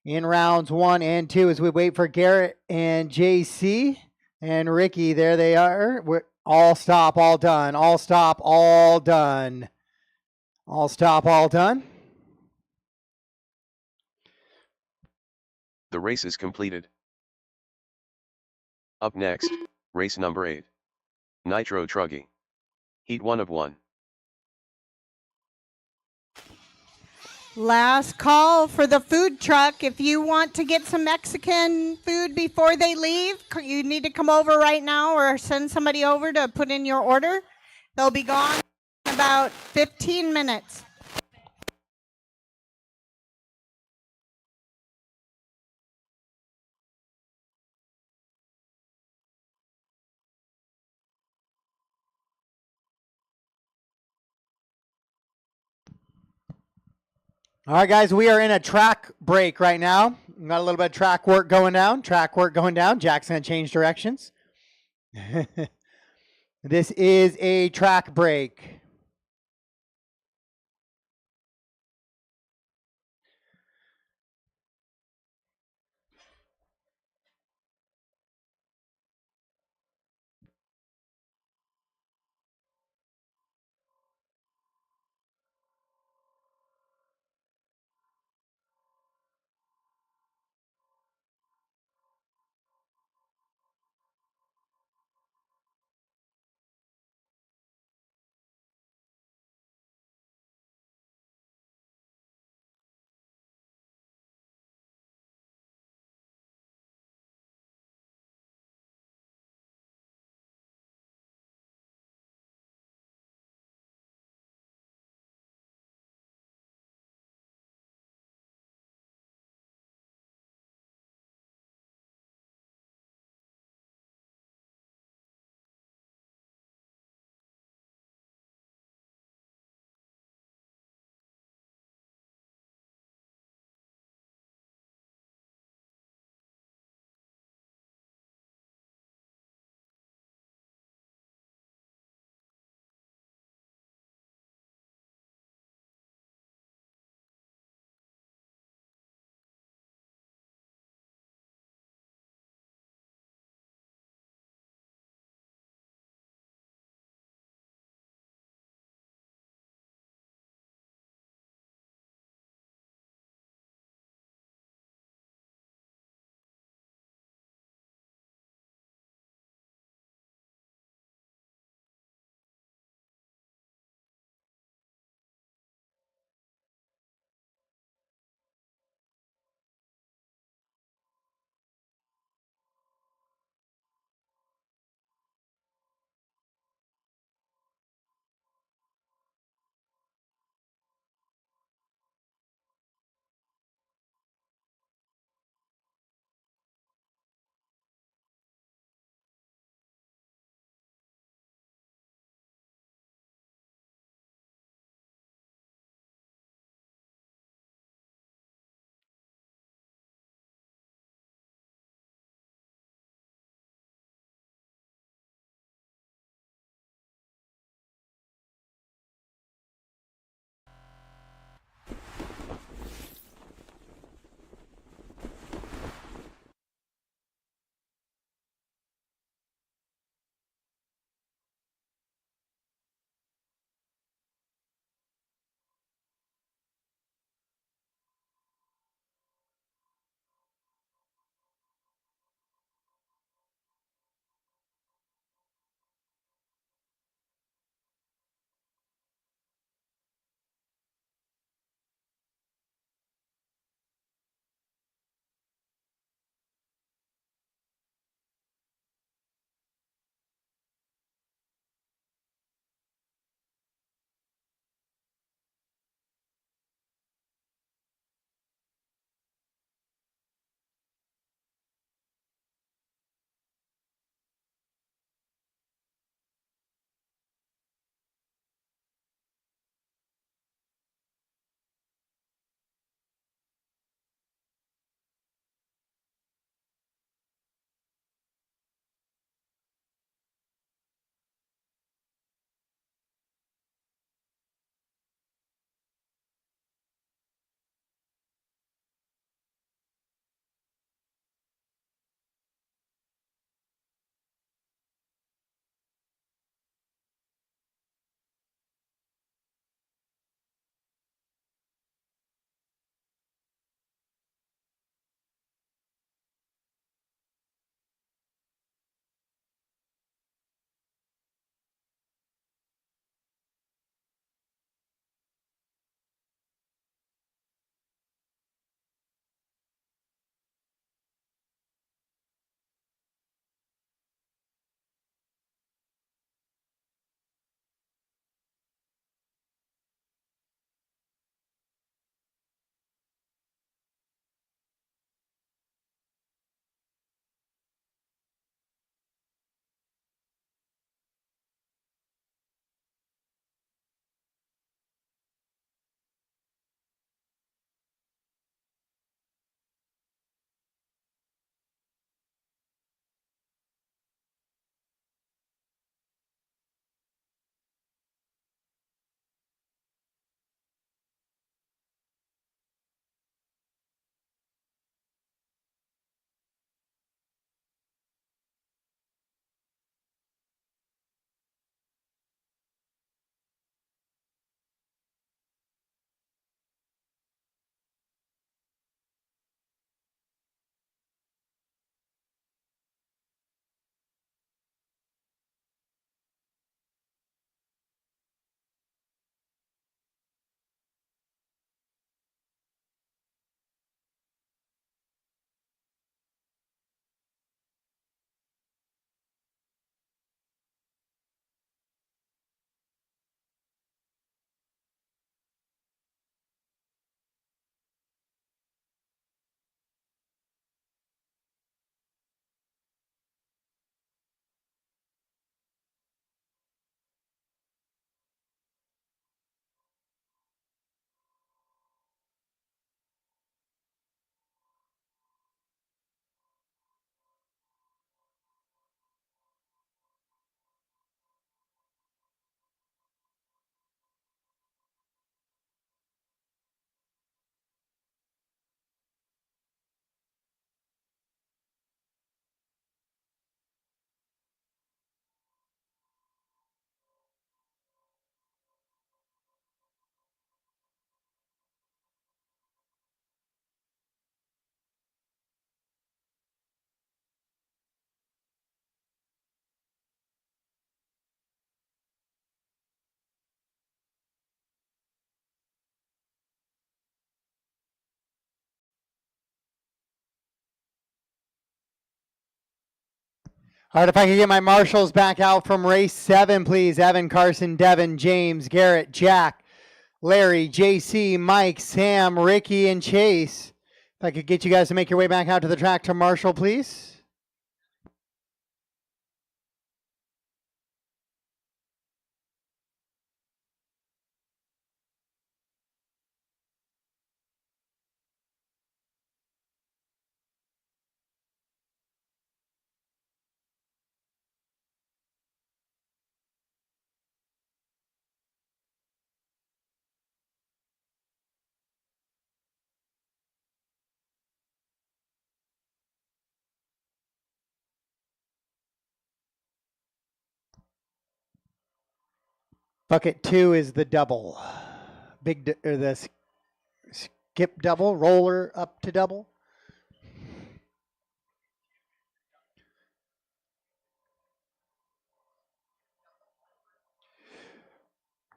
in rounds 1 and 2 as we wait for Garrett and JC and Ricky. There they are. We're all stop, all done. All stop, all done. All stop, all done. The race is completed. Up next, race number 8. Nitro Truggy. Heat 1 of 1. Last call for the food truck. If you want to get some Mexican food before they leave, you need to come over right now or send somebody over to put in your order. They'll be gone in about 15 minutes. All right, guys, we are in a track break right now. We've got a little bit of track work going down. Jack's going to change directions. This is a track break. All right, if I could get my marshals back out from race 7, please. Evan, Carson, Devin, James, Garrett, Jack, Larry, JC, Mike, Sam, Ricky, and Chase. If I could get you guys to make your way back out to the track to marshal, please. Bucket 2 is the double. Or the skip double, roller up to double.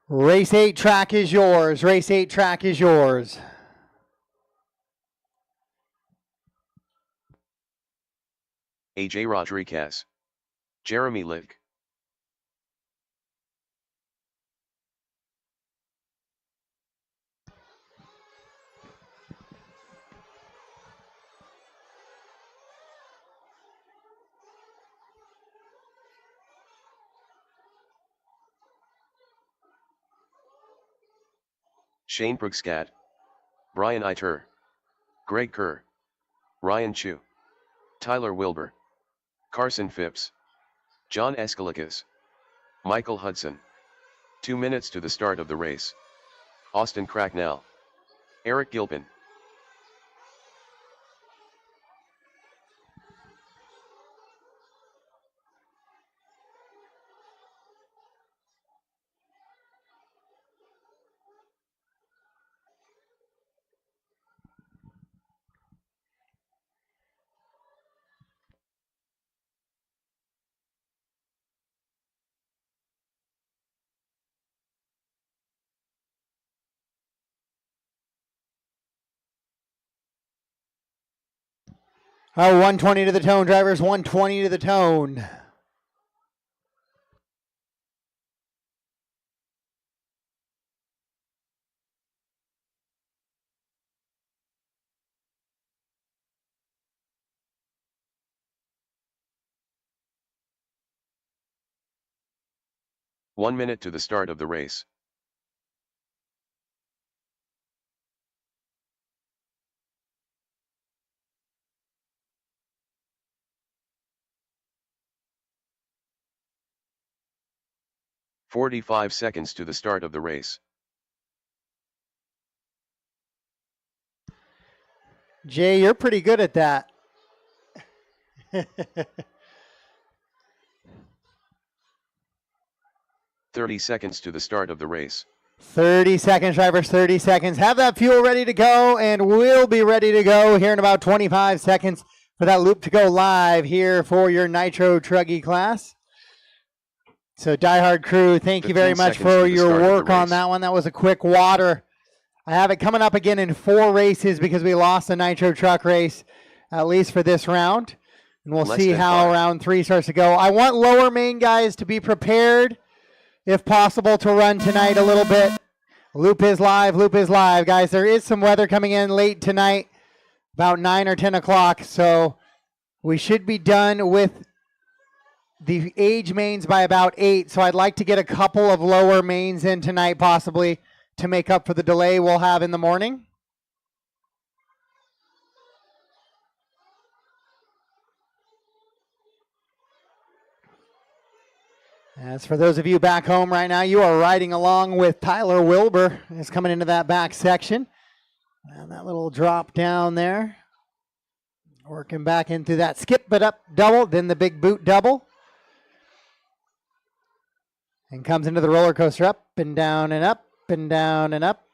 Race 8 track is yours. Race 8 track is yours. AJ Rodriguez. Jeremy Lick. Shane Brugskat. Brian Iter. Greg Kerr. Ryan Chu. Tyler Wilbur. Carson Phipps. John Escalacas. Michael Hudson. 2 minutes to the start of the race. Austin Cracknell. Eric Gilpin. Oh, 120 to the tone, drivers. 120 to the tone. One minute to the start of the race. "45 seconds to the start of the race. Jay, you're pretty good at that. 30 seconds to the start of the race. 30 seconds, drivers, 30 seconds. Have that fuel ready to go, and we'll be ready to go here in about 25 seconds for that loop to go live here for your Nitro Truggy class. So, DieHard crew, thank you very much for your work on that one. That was a quick water. I have it coming up again in 4 races because we lost the Nitro truck race, at least for this round. And we'll see how round 3 starts to go. I want lower main guys to be prepared, if possible, to run tonight a little bit. Loop is live, guys. There is some weather coming in late tonight, about 9 or 10 o'clock. So we should be done with the age mains by about 8. So I'd like to get a couple of lower mains in tonight, possibly, to make up for the delay we'll have in the morning. As for those of you back home right now, you are riding along with Tyler Wilbur. He's coming into that back section. And that little drop down there. Working back into that skip but up double, then the big boot double. And comes into the roller coaster, up and down and up and down and up.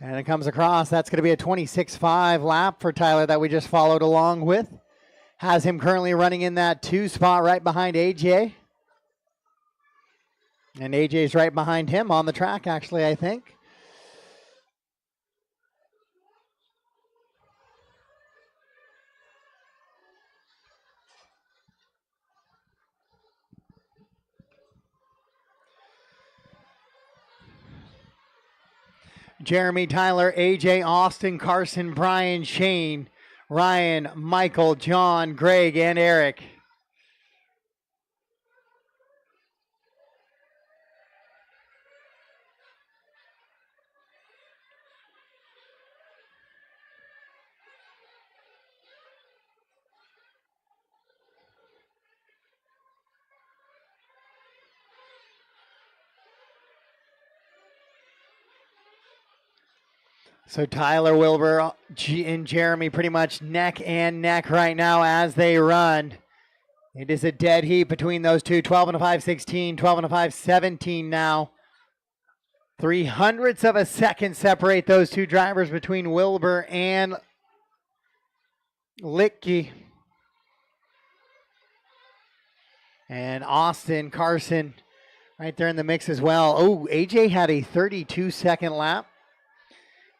And it comes across. That's going to be a 26.5 lap for Tyler that we just followed along with. Has him currently running in that 2 spot right behind AJ. And AJ's right behind him on the track, actually, I think. Jeremy, Tyler, AJ, Austin, Carson, Brian, Shane, Ryan, Michael, John, Greg, and Eric. So Tyler, Wilbur, and Jeremy pretty much neck and neck right now as they run. It is a dead heat between those two. 12 and a 5:16, 12 and a 5:17 now. 0.03 of a second separate those two drivers between Wilbur and Litke. And Austin, Carson right there in the mix as well. Oh, AJ had a 32-second lap.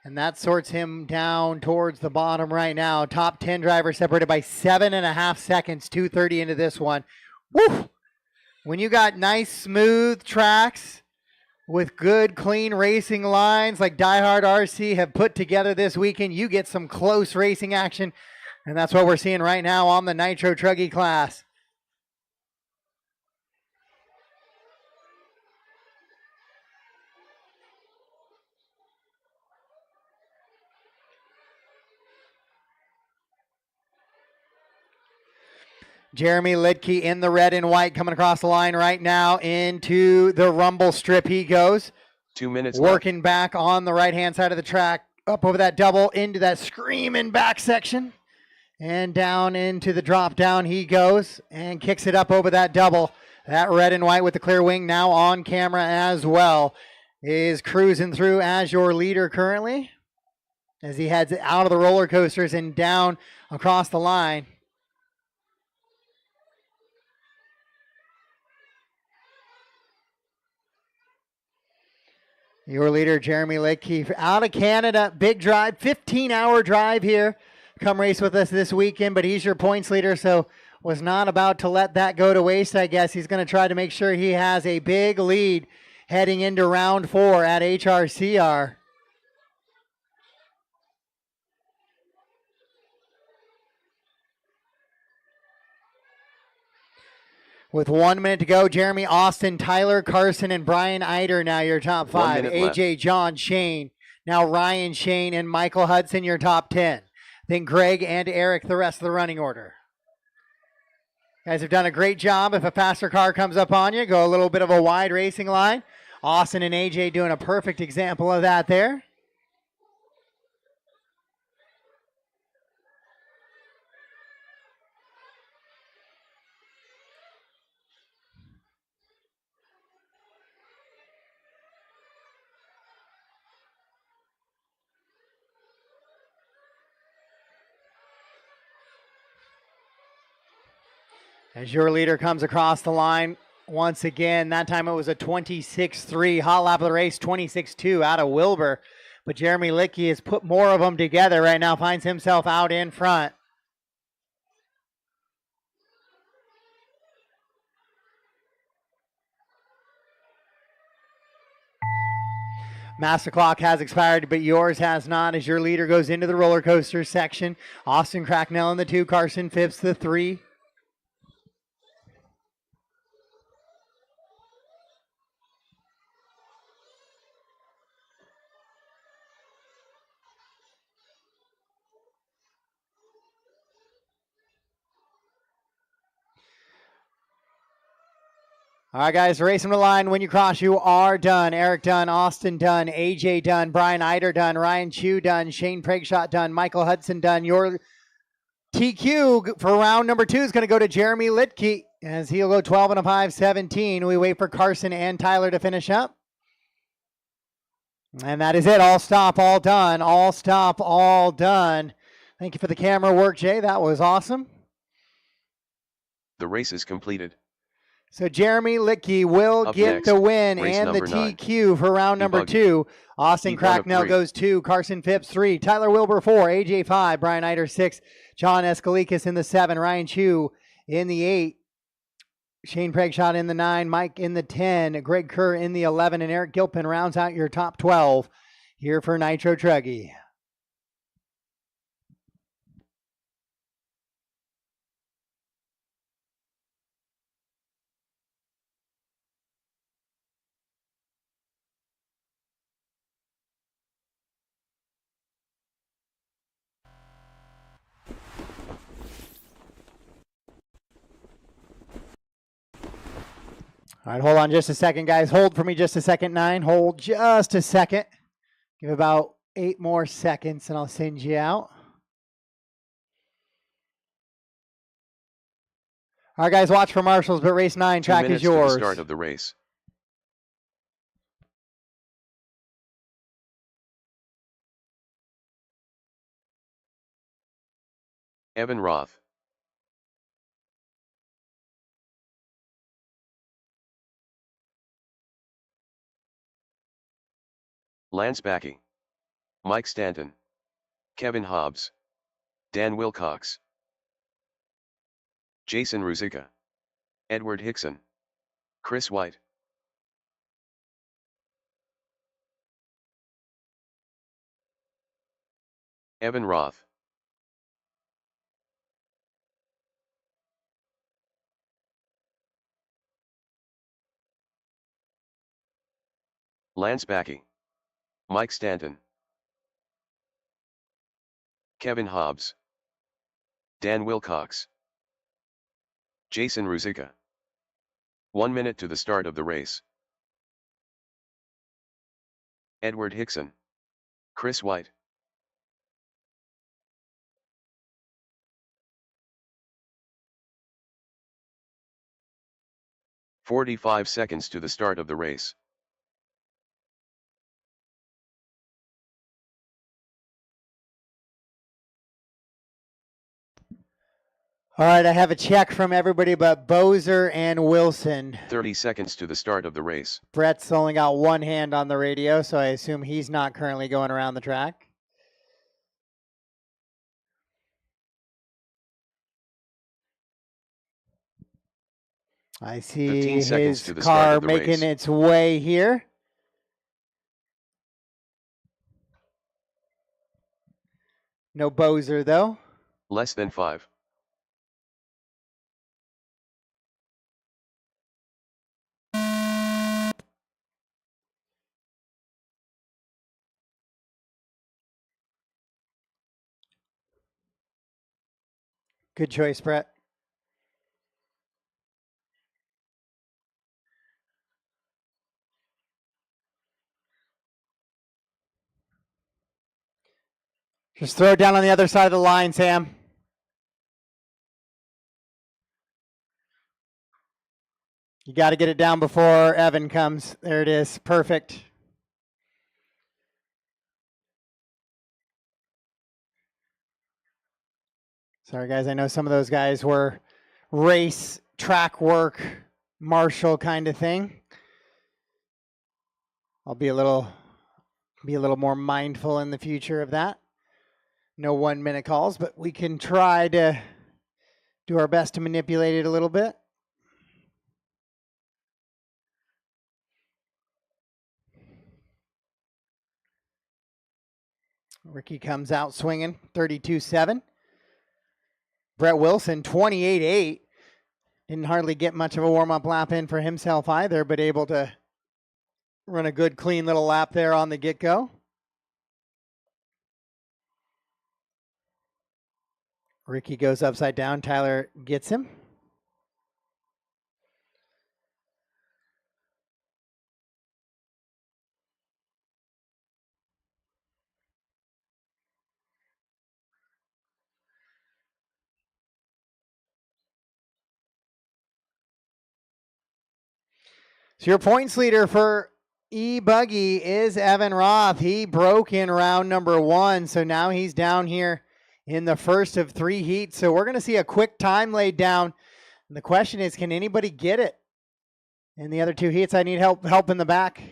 And that sorts him down towards the bottom right now. Top 10 drivers separated by 7.5 seconds, 2:30 into this one. Woo! When you got nice, smooth tracks with good, clean racing lines like DieHard RC have put together this weekend, you get some close racing action. And that's what we're seeing right now on the Nitro Truggy class. Jeremy Litke in the red and white coming across the line right now into the rumble strip he goes. 2 minutes working left. Back on the right-hand side of the track, up over that double into that screaming back section. And down into the drop down he goes and kicks it up over that double. That red and white with the clear wing now on camera as well is cruising through as your leader currently as he heads out of the roller coasters and down across the line. Your leader, Jeremy Litke, out of Canada. Big drive, 15-hour drive here. Come race with us this weekend, but he's your points leader, so was not about to let that go to waste, I guess. He's going to try to make sure he has a big lead heading into round 4 at HRCR. With 1 minute to go, Jeremy, Austin, Tyler, Carson, and Brian Eider now your top 5. AJ, left. John, Shane. Now Ryan, Shane, and Michael Hudson your top 10. Then Greg and Eric the rest of the running order. Guys have done a great job. If a faster car comes up on you, go a little bit of a wide racing line. Austin and AJ doing a perfect example of that there. As your leader comes across the line once again, that time it was a 26.3 hot lap of the race, 26.2 out of Wilbur. But Jeremy Litke has put more of them together right now, finds himself out in front. Master clock has expired, but yours has not as your leader goes into the roller coaster section. Austin Cracknell in the 2, Carson Phipps the 3. All right, guys, racing the line. When you cross, you are done. Eric done, Austin done, AJ done, Brian Eider done, Ryan Chu done, Shane Praigshot done, Michael Hudson done. Your TQ for round number 2 is going to go to Jeremy Litke as he'll go 12 and a 5:17. We wait for Carson and Tyler to finish up. And that is it. All stop, all done. All stop, all done. Thank you for the camera work, Jay. That was awesome. The race is completed. So Jeremy Litke will Up get next, the win race and the number 9. TQ for round number E-buggy. 2. Austin E1 of Cracknell 3. goes 2, Carson Phipps 3, Tyler Wilbur 4, AJ 5, Brian Eider 6, John Escalikas in the 7, Ryan Chu in the 8, Shane Praigshot in the 9, Mike in the 10, Greg Kerr in the 11, and Eric Gilpin rounds out your top 12 here for Nitro Truggy. All right, hold on just a second, guys. Hold for me just a second, 9. Hold just a second. Give about 8 more seconds, and I'll send you out. All right, guys, watch for marshals, but race 9, track is yours. 2 minutes to the start of the race. Evan Roth. Lance Backey. Mike Stanton. Kevin Hobbs. Dan Wilcox. Jason Ruzicka. Edward Hickson. Chris White. Evan Roth. Lance Backey. Mike Stanton. Kevin Hobbs. Dan Wilcox. Jason Ruzicka. 1 minute to the start of the race. Edward Hickson. Chris White. "45 seconds to the start of the race. All right, I have a check from everybody but Bozer and Wilson. 30 seconds to the start of the race. Brett's only got one hand on the radio, so I assume he's not currently going around the track. I see 15 seconds his to the start car of the making race. its way here. No Bozer, though. Less than 5. Good choice, Brett. Just throw it down on the other side of the line, Sam. You got to get it down before Evan comes. There it is. Perfect. Sorry, guys. I know some of those guys were race, track work, marshal kind of thing. I'll be a little more mindful in the future of that. No 1 minute calls, but we can try to do our best to manipulate it a little bit. Ricky comes out swinging, 32.7. Brett Wilson, 28.8. Didn't hardly get much of a warm-up lap in for himself either, but able to run a good, clean little lap there on the get-go. Ricky goes upside down. Tyler gets him. So your points leader for E-buggy is Evan Roth. He broke in round number 1, so now he's down here in the first of 3 heats. So we're going to see a quick time laid down. And the question is, can anybody get it? In the other 2 heats, I need help in the back.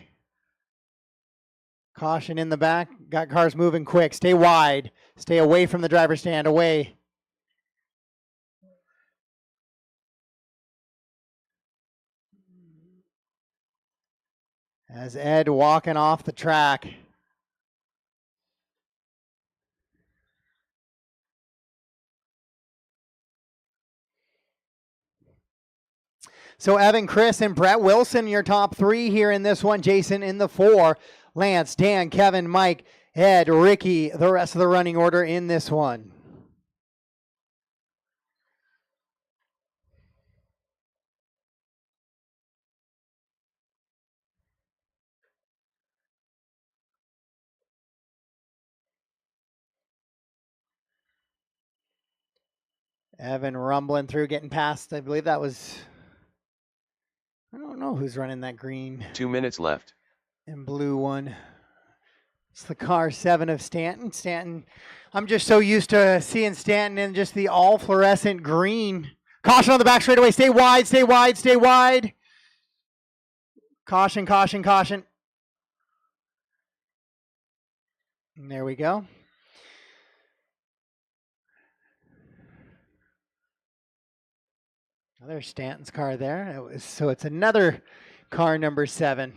Caution in the back. Got cars moving quick. Stay wide. Stay away from the driver's stand. Away. As Ed walking off the track. So Evan, Chris, and Brett Wilson, your top three here in this one. Jason in the 4. Lance, Dan, Kevin, Mike, Ed, Ricky, the rest of the running order in this one. Evan rumbling through, getting past, I believe that was, I don't know who's running that green 2 minutes left. and blue one. It's the car 7 of Stanton. Stanton, I'm just so used to seeing Stanton in just the all fluorescent green. Caution on the back straightaway. Stay wide, stay wide, stay wide. Caution, caution, caution. And there we go. There's Stanton's car there. So it's another car number 7.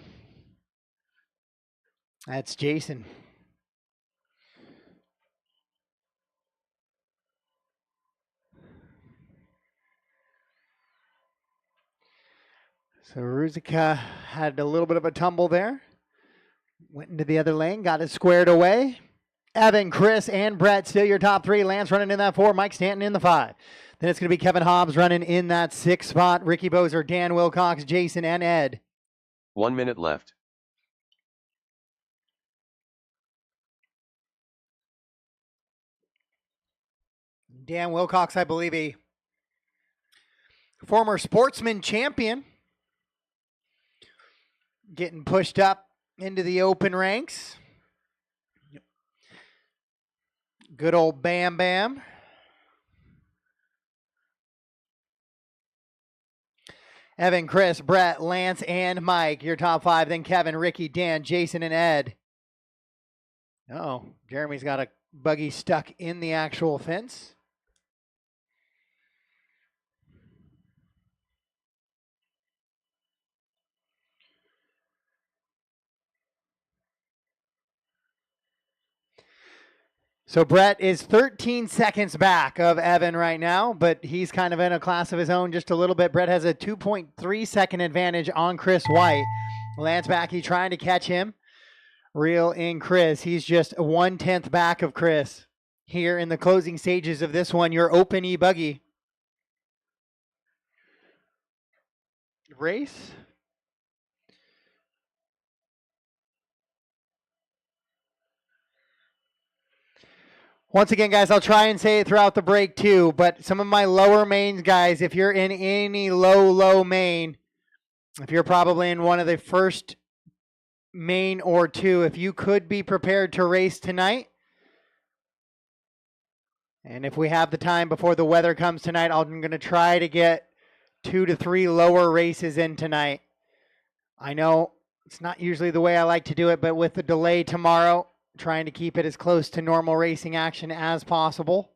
That's Jason. So Ruzicka had a little bit of a tumble there. Went into the other lane, got it squared away. Evan, Chris, and Brett still your top 3. Lance running in that 4. Mike Stanton in the 5. Then it's going to be Kevin Hobbs running in that 6th spot. Ricky Bozer, Dan Wilcox, Jason, and Ed. 1 minute left. Dan Wilcox, I believe, a former Sportsman champion, getting pushed up into the open ranks. Good old Bam Bam. Evan, Chris, Brett, Lance, and Mike, your top 5. Then Kevin, Ricky, Dan, Jason, and Ed. Uh-oh, Jeremy's got a buggy stuck in the actual fence. So Brett is 13 seconds back of Evan right now, but he's kind of in a class of his own just a little bit. Brett has a 2.3 second advantage on Chris White. Lance Backey trying to catch him. Reel in Chris. He's just 1/10 back of Chris. Here in the closing stages of this one, your open e-buggy race. Once again, guys, I'll try and say it throughout the break too, but some of my lower mains, guys, if you're in any low main, if you're probably in one of the first main or 2, if you could be prepared to race tonight, and if we have the time before the weather comes tonight, I'm going to try to get 2 to 3 lower races in tonight. I know it's not usually the way I like to do it, but with the delay tomorrow, trying to keep it as close to normal racing action as possible.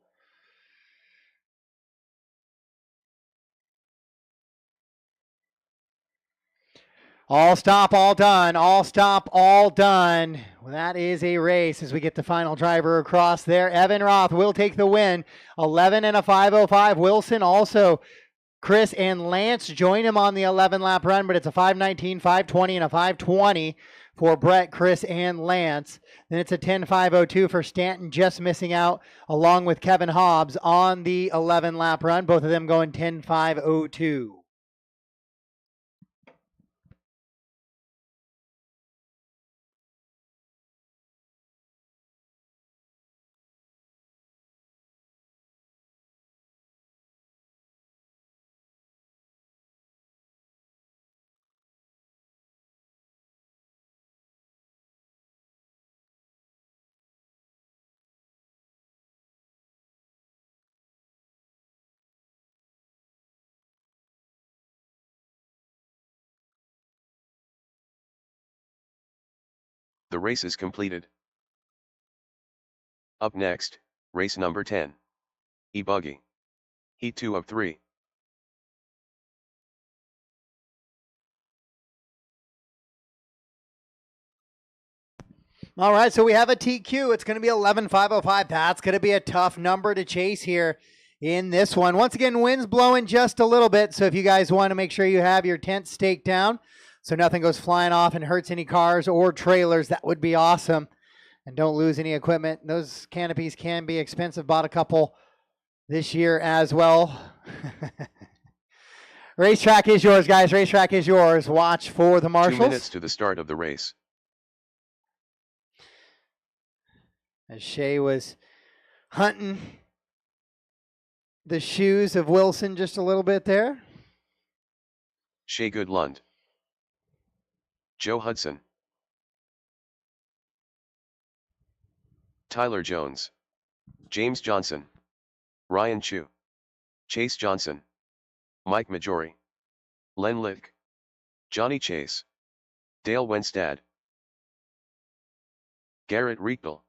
All stop, all done. All stop, all done. Well, that is a race as we get the final driver across there. Evan Roth will take the win. 11 and a 5:05. Wilson also. Chris and Lance join him on the 11-lap run, but it's a 5:19, 5:20, and a 5:20 for Brett, Chris, and Lance. Then it's a 10:5:02 for Stanton, just missing out, along with Kevin Hobbs on the 11-lap run. Both of them going 10:5:02. The race is completed. Up next, race number 10. E-buggy. Heat 2 of 3. All right, so we have a TQ. It's going to be 11:5:05. That's going to be a tough number to chase here in this one. Once again, wind's blowing just a little bit, so if you guys want to make sure you have your tent staked down so nothing goes flying off and hurts any cars or trailers, that would be awesome. And don't lose any equipment. Those canopies can be expensive. Bought a couple this year as well. Racetrack is yours, guys. Racetrack is yours. Watch for the marshals. 2 minutes to the start of the race. As Shea was hunting the shoes of Wilson just a little bit there. Shea Goodlund. Joe Hudson. Tyler Jones. James Johnson. Ryan Chu. Chase Johnson. Mike Majori. Len Lick. Johnny Chase. Dale Wenstad. Garrett Riechel.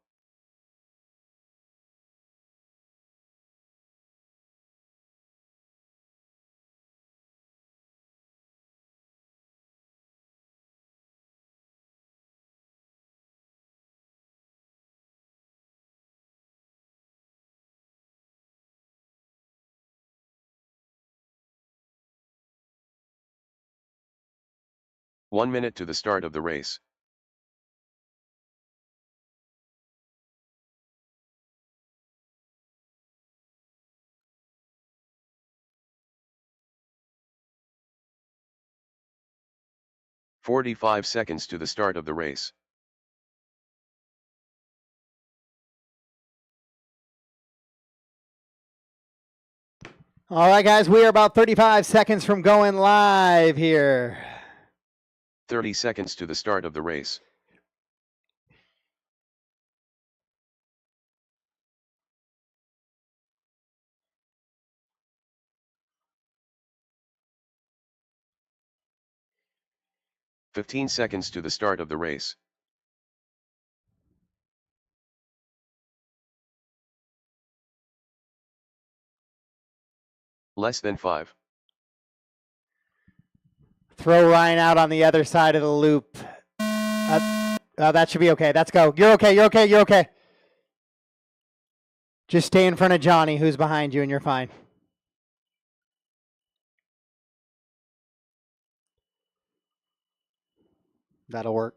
One minute to the start of the race. "45 seconds to the start of the race. All right, guys, we are about 35 seconds from going live here. 30 seconds to the start of the race. "15 seconds to the start of the race. Less than 5. Throw Ryan out on the other side of the loop. That should be okay. Let's go. You're okay. You're okay. You're okay. Just stay in front of Johnny, who's behind you, and you're fine. That'll work.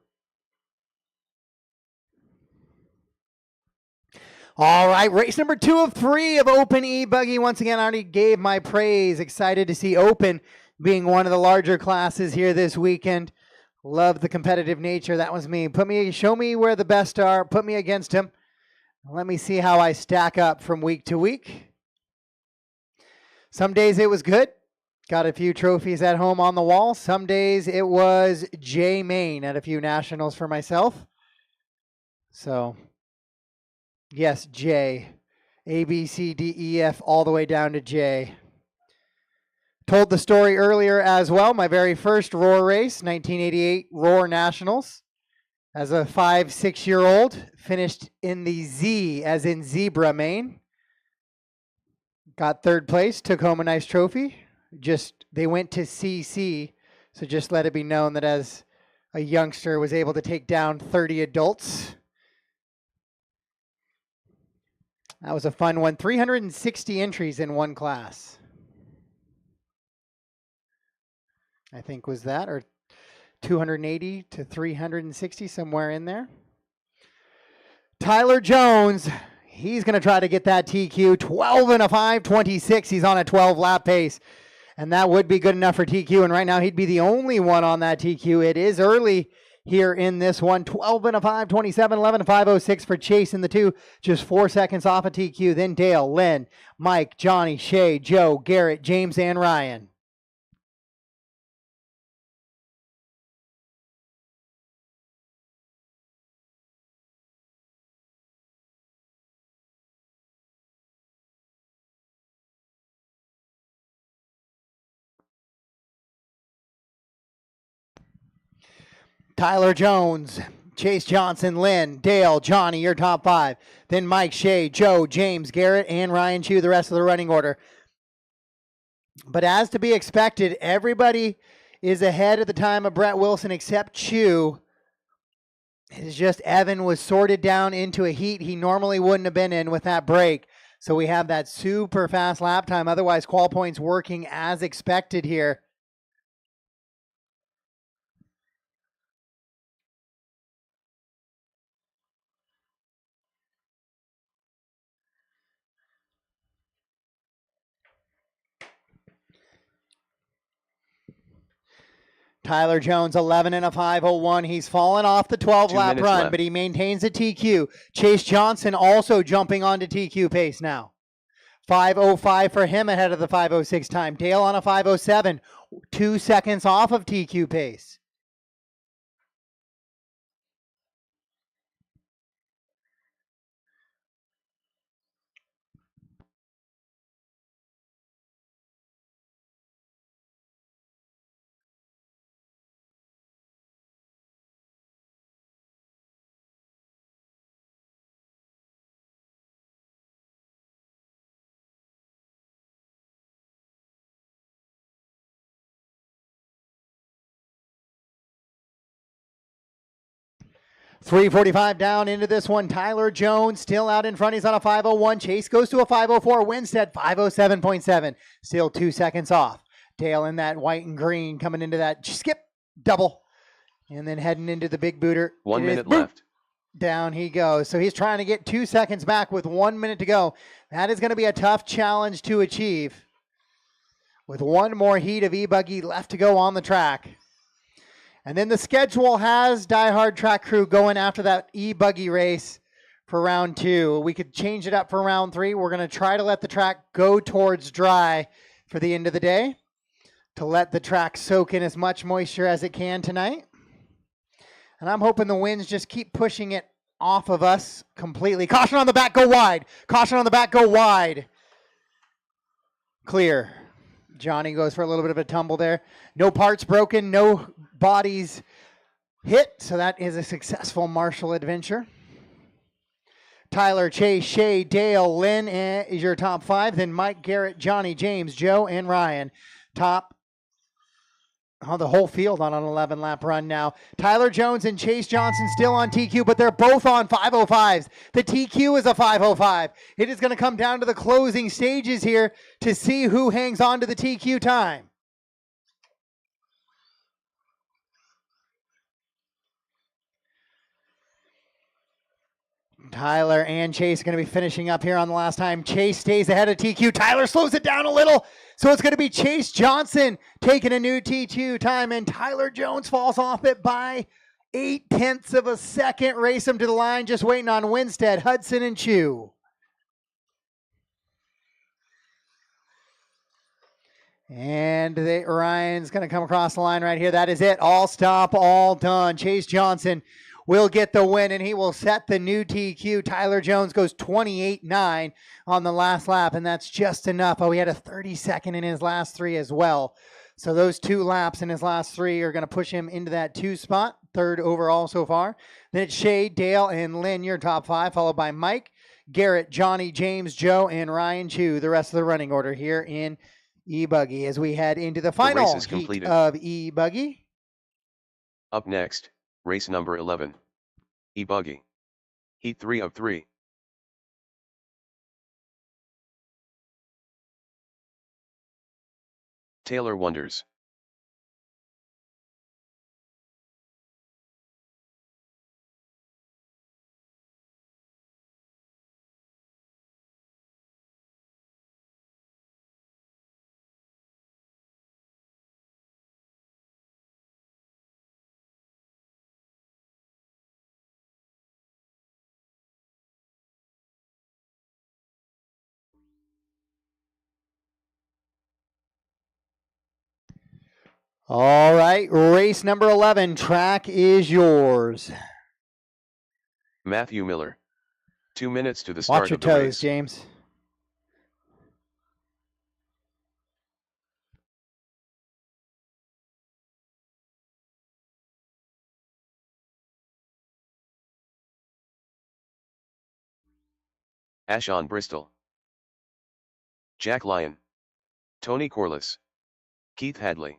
All right, race number 2 of 3 of Open E-buggy. Once again, I already gave my praise. Excited to see Open being one of the larger classes here this weekend. Love the competitive nature. That was me. Show me where the best are. Put me against him. Let me see how I stack up from week to week. Some days it was good. Got a few trophies at home on the wall. Some days it was J Main at a few nationals for myself. So, yes, J. A, B, C, D, E, F, all the way down to J. Told the story earlier as well. My very first Roar race, 1988 Roar Nationals. As a 5-6-year-old, finished in the Z, as in zebra main. Got 3rd place, took home a nice trophy. They went to CC, so just let it be known that as a youngster, was able to take down 30 adults. That was a fun one. 360 entries in one class, I think was that, or 280 to 360, somewhere in there. Tyler Jones, he's going to try to get that TQ. 12 and a 5:26. He's on a 12-lap pace, and that would be good enough for TQ. And right now, he'd be the only one on that TQ. It is early here in this one. 12 and a 5:27, 11 and 5:06 for Chase in the 2. Just 4 seconds off of TQ. Then Dale, Len, Mike, Johnny, Shay, Joe, Garrett, James, and Ryan. Tyler Jones, Chase Johnson, Lynn, Dale, Johnny, your top 5. Then Mike, Shay, Joe, James, Garrett, and Ryan Chu, the rest of the running order. But as to be expected, everybody is ahead at the time of Brett Wilson except Chu. It's just Evan was sorted down into a heat he normally wouldn't have been in with that break. So we have that super fast lap time. Otherwise, qual points working as expected here. Tyler Jones, 11 and a 5:01. He's fallen off the 12-lap run, left. but he maintains a TQ. Chase Johnson also jumping onto TQ pace now. 5:05 for him ahead of the 5:06 time. Dale on a 5:07, 2 seconds off of TQ pace. .345 down into this one. Tyler Jones still out in front. He's on a 5:01. Chase goes to a 5:04. Winstead 5:07.7. Still 2 seconds off. Dale in that white and green coming into that skip double. And then heading into the big booter. 1 minute left. Down he goes. So he's trying to get 2 seconds back with 1 minute to go. That is going to be a tough challenge to achieve. With one more heat of e-buggy left to go on the track. And then the schedule has DieHard Track Crew going after that e-buggy race for round 2. We could change it up for round 3. We're going to try to let the track go towards dry for the end of the day to let the track soak in as much moisture as it can tonight. And I'm hoping the winds just keep pushing it off of us completely. Caution on the back, go wide. Caution on the back, go wide. Clear. Johnny goes for a little bit of a tumble there. No parts broken, no bodies hit. So that is a successful Marshall adventure. Tyler, Chase, Shay, Dale, Lynn is your top 5. Then Mike, Garrett, Johnny, James, Joe, and Ryan. Top. Oh, the whole field on an 11-lap run now. Tyler Jones and Chase Johnson still on TQ, but they're both on 5:05s. The TQ is a 5:05. It is going to come down to the closing stages here to see who hangs on to the TQ time. Tyler and Chase are going to be finishing up here on the last time. Chase stays ahead of TQ. Tyler slows it down a little. So it's going to be Chase Johnson taking a new T2 time, and Tyler Jones falls off it by 0.8 of a second. Race him to the line, just waiting on Winstead, Hudson, and Chu. And Ryan's going to come across the line right here. That is it. All stop, all done. Chase Johnson will get the win, and he will set the new TQ. Tyler Jones goes 28.9 on the last lap, and that's just enough. Oh, he had a 30-second in his last 3 as well. So those 2 laps in his last 3 are going to push him into that 2 spot, 3rd overall so far. Then it's Shay, Dale, and Lynn, your top 5, followed by Mike, Garrett, Johnny, James, Joe, and Ryan Chu, the rest of the running order here in e-buggy as we head into the final heat of e-buggy. Up next, race number 11. E-buggy. Heat 3 of 3. Taylor Wonders. All right, race number 11. Track is yours. Matthew Miller. 2 minutes to the start Watch your of the toes, race. James. Ashon Bristol. Jack Lyon. Tony Corliss. Keith Hadley.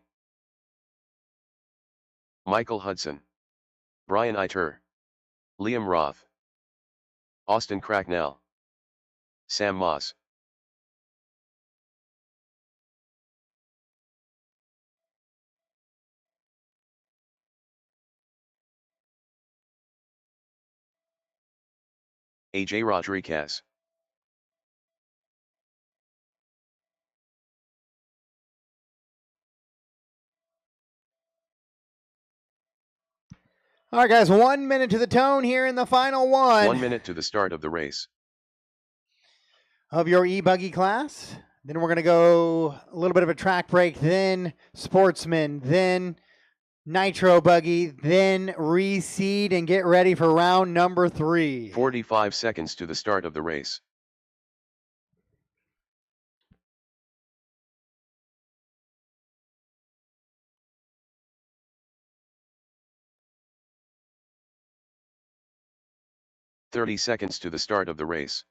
Michael Hudson. Brian Iter. Liam Roth. Austin Cracknell. Sam Moss. AJ Rodriguez. All right, guys, 1 minute to the tone here in the final 1 minute to the start of the race. Of your e-buggy class. Then we're going to go a little bit of a track break, then Sportsman, then Nitro buggy, then reseed and get ready for round number 3. 45 seconds to the start of the race. "30 seconds to the start of the race.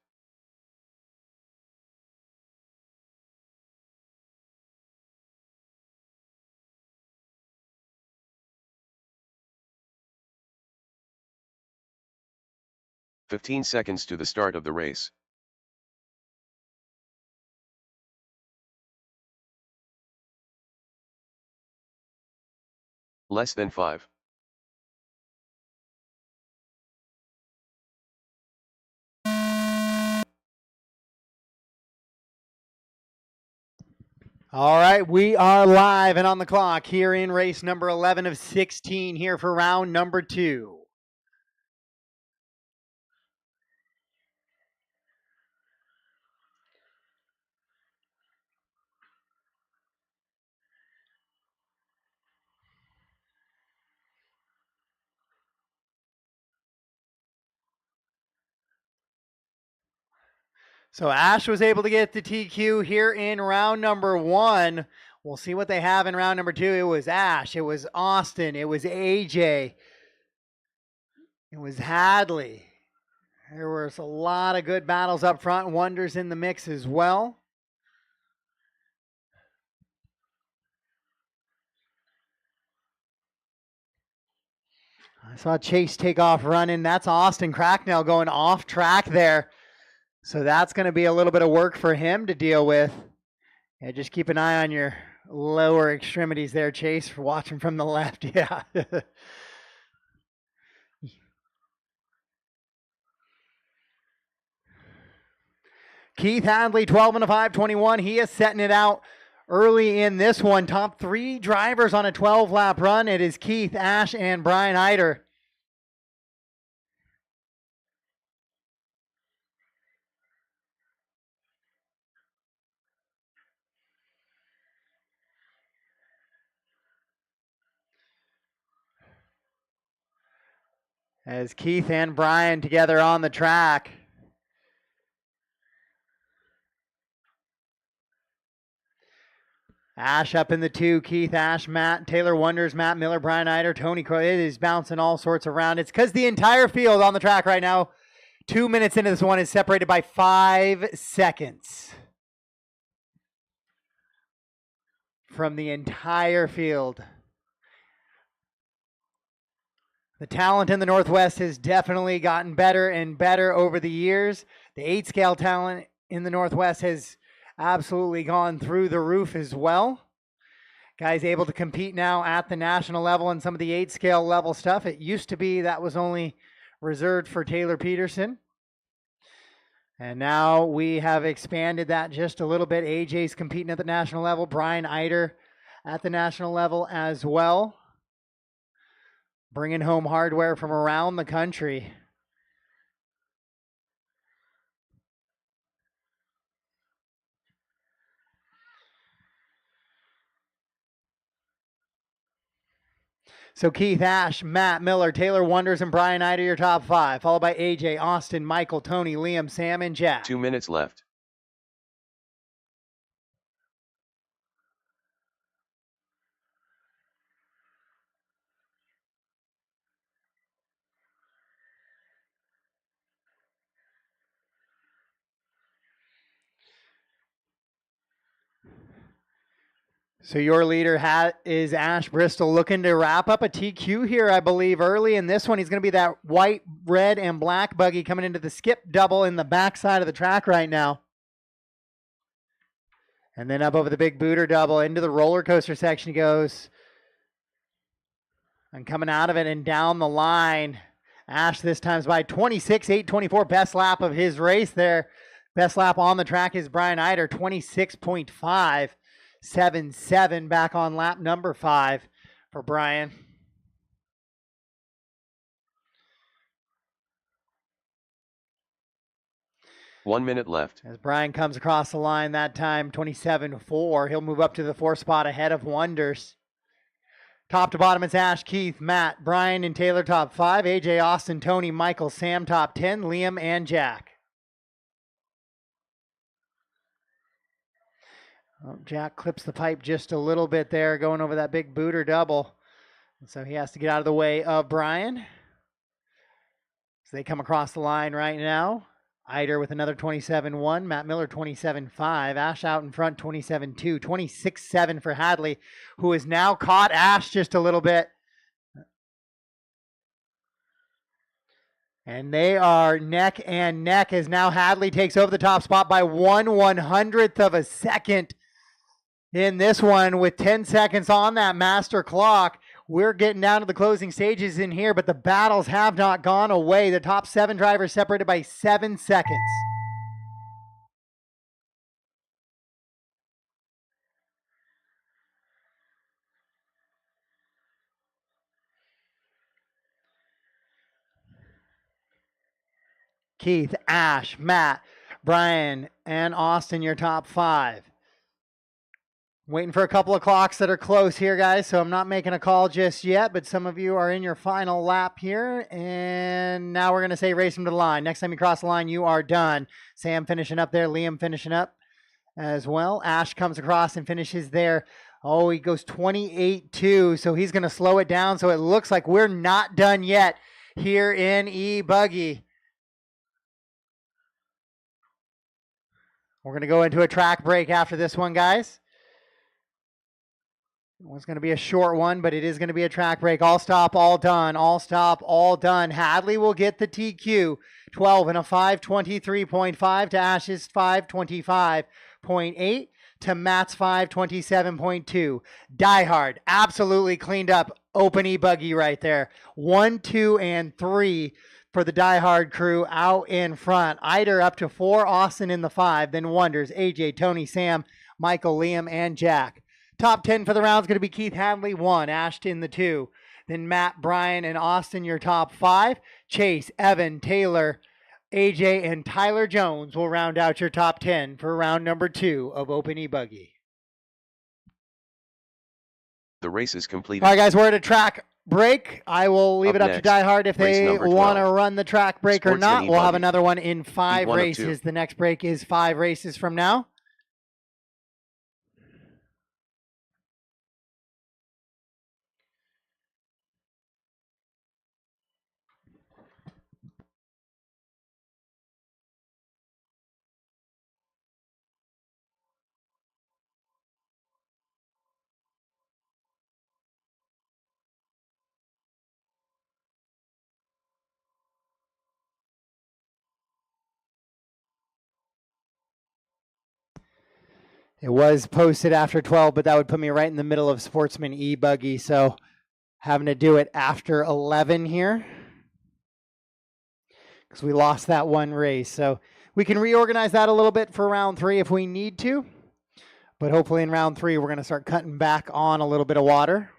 "15 seconds to the start of the race. Less than 5. All right, we are live and on the clock here in race number 11 of 16 here for round number 2. So Ash was able to get the TQ here in round number 1. We'll see what they have in round number 2. It was Ash, it was Austin, it was AJ, it was Hadley. There was a lot of good battles up front. Wonders in the mix as well. I saw Chase take off running. That's Austin Cracknell going off track there. So that's going to be a little bit of work for him to deal with. Yeah, just keep an eye on your lower extremities there, Chase, for watching from the left. Yeah. Keith Hadley, 12 and a 5:21. He is setting it out early in this one. Top 3 drivers on a 12-lap run. It is Keith, Ash, and Brian Eider. As Keith and Brian together on the track. Ash up in the 2, Keith, Ash, Matt, Taylor Wonders, Matt Miller, Brian Eider, Tony Croy. It is bouncing all sorts around. It's because the entire field on the track right now, 2 minutes into this one, is separated by 5 seconds from the entire field. The talent in the Northwest has definitely gotten better and better over the years. The 8-scale talent in the Northwest has absolutely gone through the roof as well. Guys able to compete now at the national level and some of the 8-scale level stuff. It used to be that was only reserved for Taylor Peterson. And now we have expanded that just a little bit. AJ's competing at the national level. Brian Eider at the national level as well. Bringing home hardware from around the country. So Keith, Ash, Matt Miller, Taylor Wonders, and Brian Eider, your top 5, followed by AJ, Austin, Michael, Tony, Liam, Sam, and Jack. 2 minutes left. So your leader is Ash Bristol, looking to wrap up a TQ here, I believe, early in this one. He's going to be that white, red, and black buggy coming into the skip double in the backside of the track right now. And then up over the big booter double into the roller coaster section he goes. And coming out of it and down the line, Ash this time's by 26.824, best lap of his race there. Best lap on the track is Brian Eider, 26.577 back on lap number 5 for Brian. One minute left. As Brian comes across the line that time, 27.4. He'll move up to the 4th spot ahead of Wonders. Top to bottom, it's Ash, Keith, Matt, Brian, and Taylor top 5. AJ, Austin, Tony, Michael, Sam top 10. Liam, and Jack. Oh, Jack clips the pipe just a little bit there, going over that big booter double. So he has to get out of the way of Brian. So they come across the line right now. Eider with another 27.1. Matt Miller 27.5. Ash out in front 27.2. 26.7 for Hadley, who has now caught Ash just a little bit. And they are neck and neck as now Hadley takes over the top spot by 1/100th of a second in this one with 10 seconds on that master clock. We're getting down to the closing stages in here, but the battles have not gone away. The top 7 drivers separated by 7 seconds. Keith, Ash, Matt, Brian, and Austin, your top 5. Waiting for a couple of clocks that are close here, guys, so I'm not making a call just yet, but some of you are in your final lap here, and now we're going to say race them to the line. Next time you cross the line, you are done. Sam finishing up there, Liam finishing up as well. Ash comes across and finishes there. Oh, he goes 28.2, so he's going to slow it down, so it looks like we're not done yet here in E-buggy. We're going to go into a track break after this one, guys. It's going to be a short one, but it is going to be a track break. All stop, all done. All stop, all done. Hadley will get the TQ. 12 and a 5:23.5 to Ash's 5:25.8 to Matt's 5:27.2. DieHard absolutely cleaned up open E-buggy right there. 1, 2, and 3 for the DieHard crew out in front. Eider up to 4, Austin in the 5, then Wonders, AJ, Tony, Sam, Michael, Liam, and Jack. Top 10 for the round is going to be Keith Hadley, 1, Ashton, the 2. Then Matt, Brian, and Austin, your top 5. Chase, Evan, Taylor, AJ, and Tyler Jones will round out your top 10 for round number 2 of Open E-buggy. The race is completed. All right, guys, we're at a track break. I will leave Up it up next, to DieHard if race they number want to 12. run the track break or Sportsman not. We'll have E-buggy. another one in 5 1 of 2. races. The next break is 5 races from now. It was posted after 12, but that would put me right in the middle of Sportsman E-buggy. So having to do it after 11 here because we lost that one race. So we can reorganize that a little bit for round 3 if we need to. But hopefully in round 3, we're going to start cutting back on a little bit of water.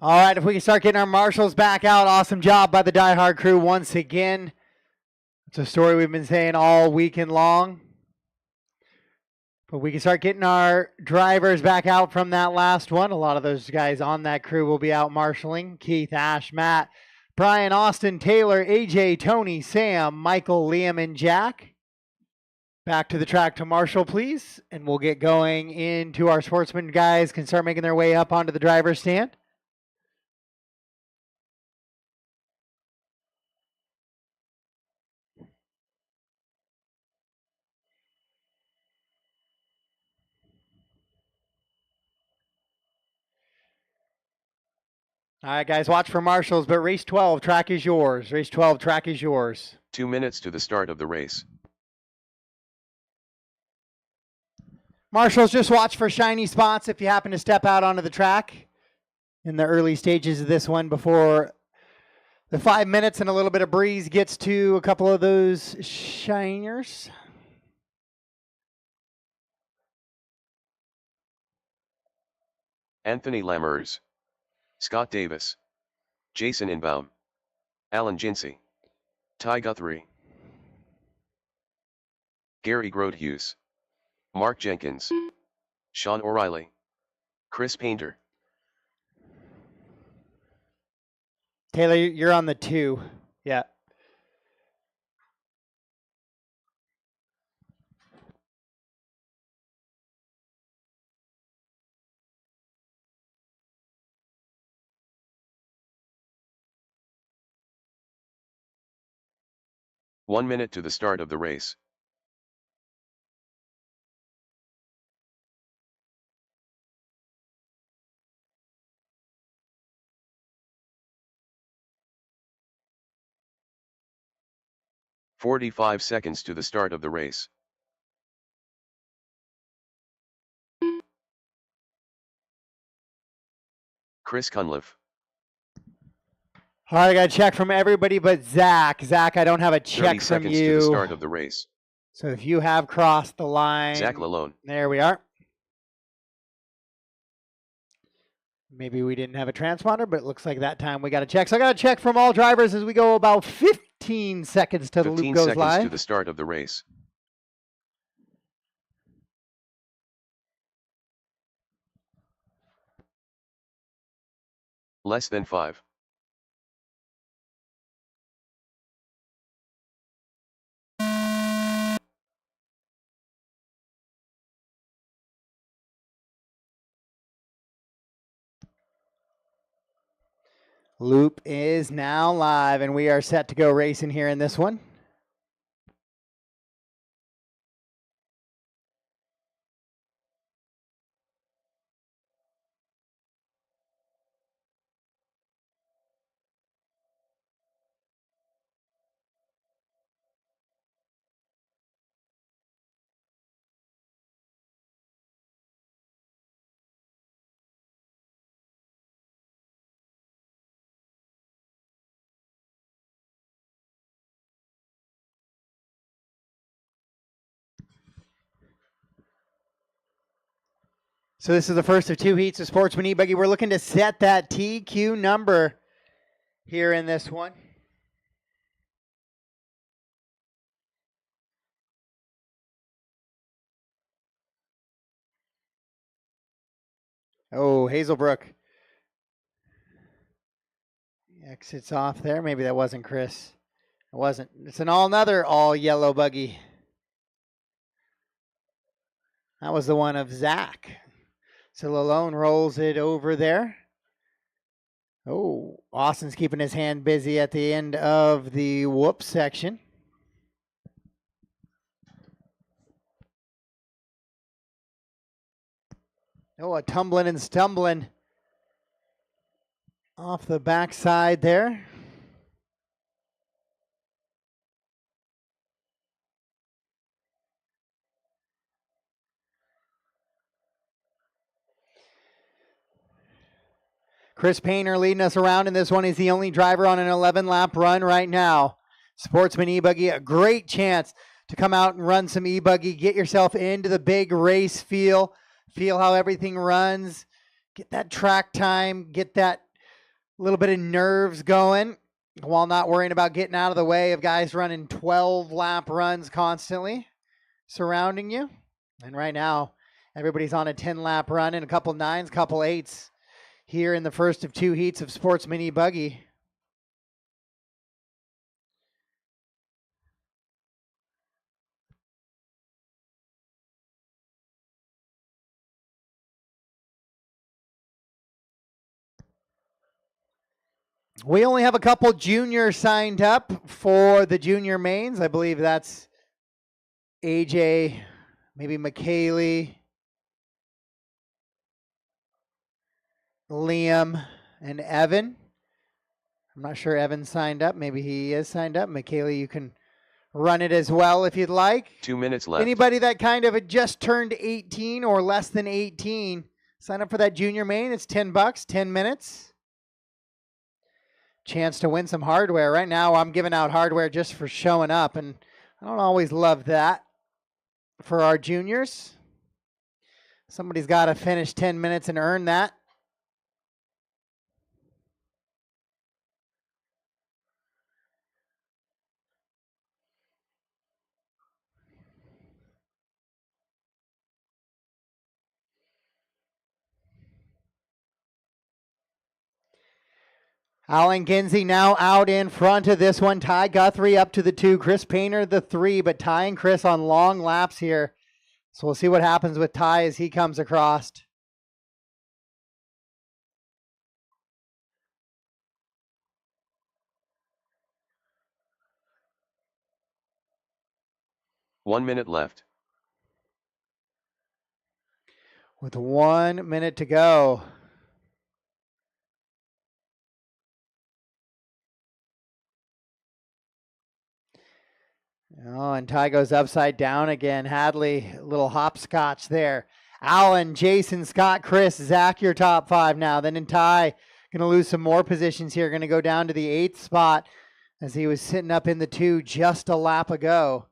All right, if we can start getting our marshals back out, awesome job by the DieHard crew once again. It's a story we've been saying all weekend long. But we can start getting our drivers back out from that last one. A lot of those guys on that crew will be out marshaling. Keith, Ash, Matt, Brian, Austin, Taylor, AJ, Tony, Sam, Michael, Liam, and Jack. Back to the track to marshal, please. And we'll get going into our Sportsman guys can start making their way up onto the driver's stand. All right, guys, watch for marshals, but race 12, track is yours. Race 12, track is yours. 2 minutes to the start of the race. Marshals, just watch for shiny spots if you happen to step out onto the track in the early stages of this one before the 5 minutes and a little bit of breeze gets to a couple of those shiners. Anthony Lammers, Scott Davis, Jason Inbaum, Alan Jinsey, Ty Guthrie, Gary Grodhughes, Mark Jenkins, Sean O'Reilly, Chris Painter. Taylor, you're on the 2. Yeah. One minute to the start of the race. "45 seconds to the start of the race. Chris Cunliffe. All right, I got a check from everybody but Zach. Zach, I don't have a 30 check from seconds you. to the start of the race. So if you have crossed the line. Zach Lalone. There we are. Maybe we didn't have a transponder, but it looks like that time we got a check. So I got a check from all drivers as we go about 15 seconds till the loop 15 goes seconds live. to the start of the race. Less than 5. Loop is now live, and we are set to go racing here in this one. So this is the first of 2 heats of Sportsman E-buggy. We're looking to set that TQ number here in this one. Oh, Hazelbrook exits off there. Maybe that wasn't Chris. It wasn't. It's an another all yellow buggy. That was the one of Zach. So Lalone rolls it over there. Oh, Austin's keeping his hand busy at the end of the whoop section. Oh, a tumbling and stumbling off the backside there. Chris Painter leading us around in this one. He's the only driver on an 11-lap run right now. Sportsman E-buggy, a great chance to come out and run some E-buggy, get yourself into the big race feel how everything runs, get that track time, get that little bit of nerves going while not worrying about getting out of the way of guys running 12-lap runs constantly surrounding you. And right now, everybody's on a 10-lap run and a couple 9s, couple 8s here in the first of 2 heats of Sportsman E-buggy. We only have a couple juniors signed up for the junior mains. I believe that's AJ, maybe McKaylee, Liam, and Evan. I'm not sure Evan signed up. Maybe he is signed up. McKaylee, you can run it as well if you'd like. 2 minutes left. Anybody that kind of had just turned 18 or less than 18, sign up for that junior main. It's $10, 10 minutes. Chance to win some hardware. Right now, I'm giving out hardware just for showing up, and I don't always love that for our juniors. Somebody's got to finish 10 minutes and earn that. Alan Ginsey now out in front of this one. Ty Guthrie up to the 2. Chris Painter the 3, but Ty and Chris on long laps here. So we'll see what happens with Ty as he comes across. One minute left. With 1 minute to go. Oh, and Ty goes upside down again. Hadley, a little hopscotch there. Alan, Jason, Scott, Chris, Zach, your top 5 now. Then in Ty, going to lose some more positions here. Going to go down to the 8th spot as he was sitting up in the 2 just a lap ago.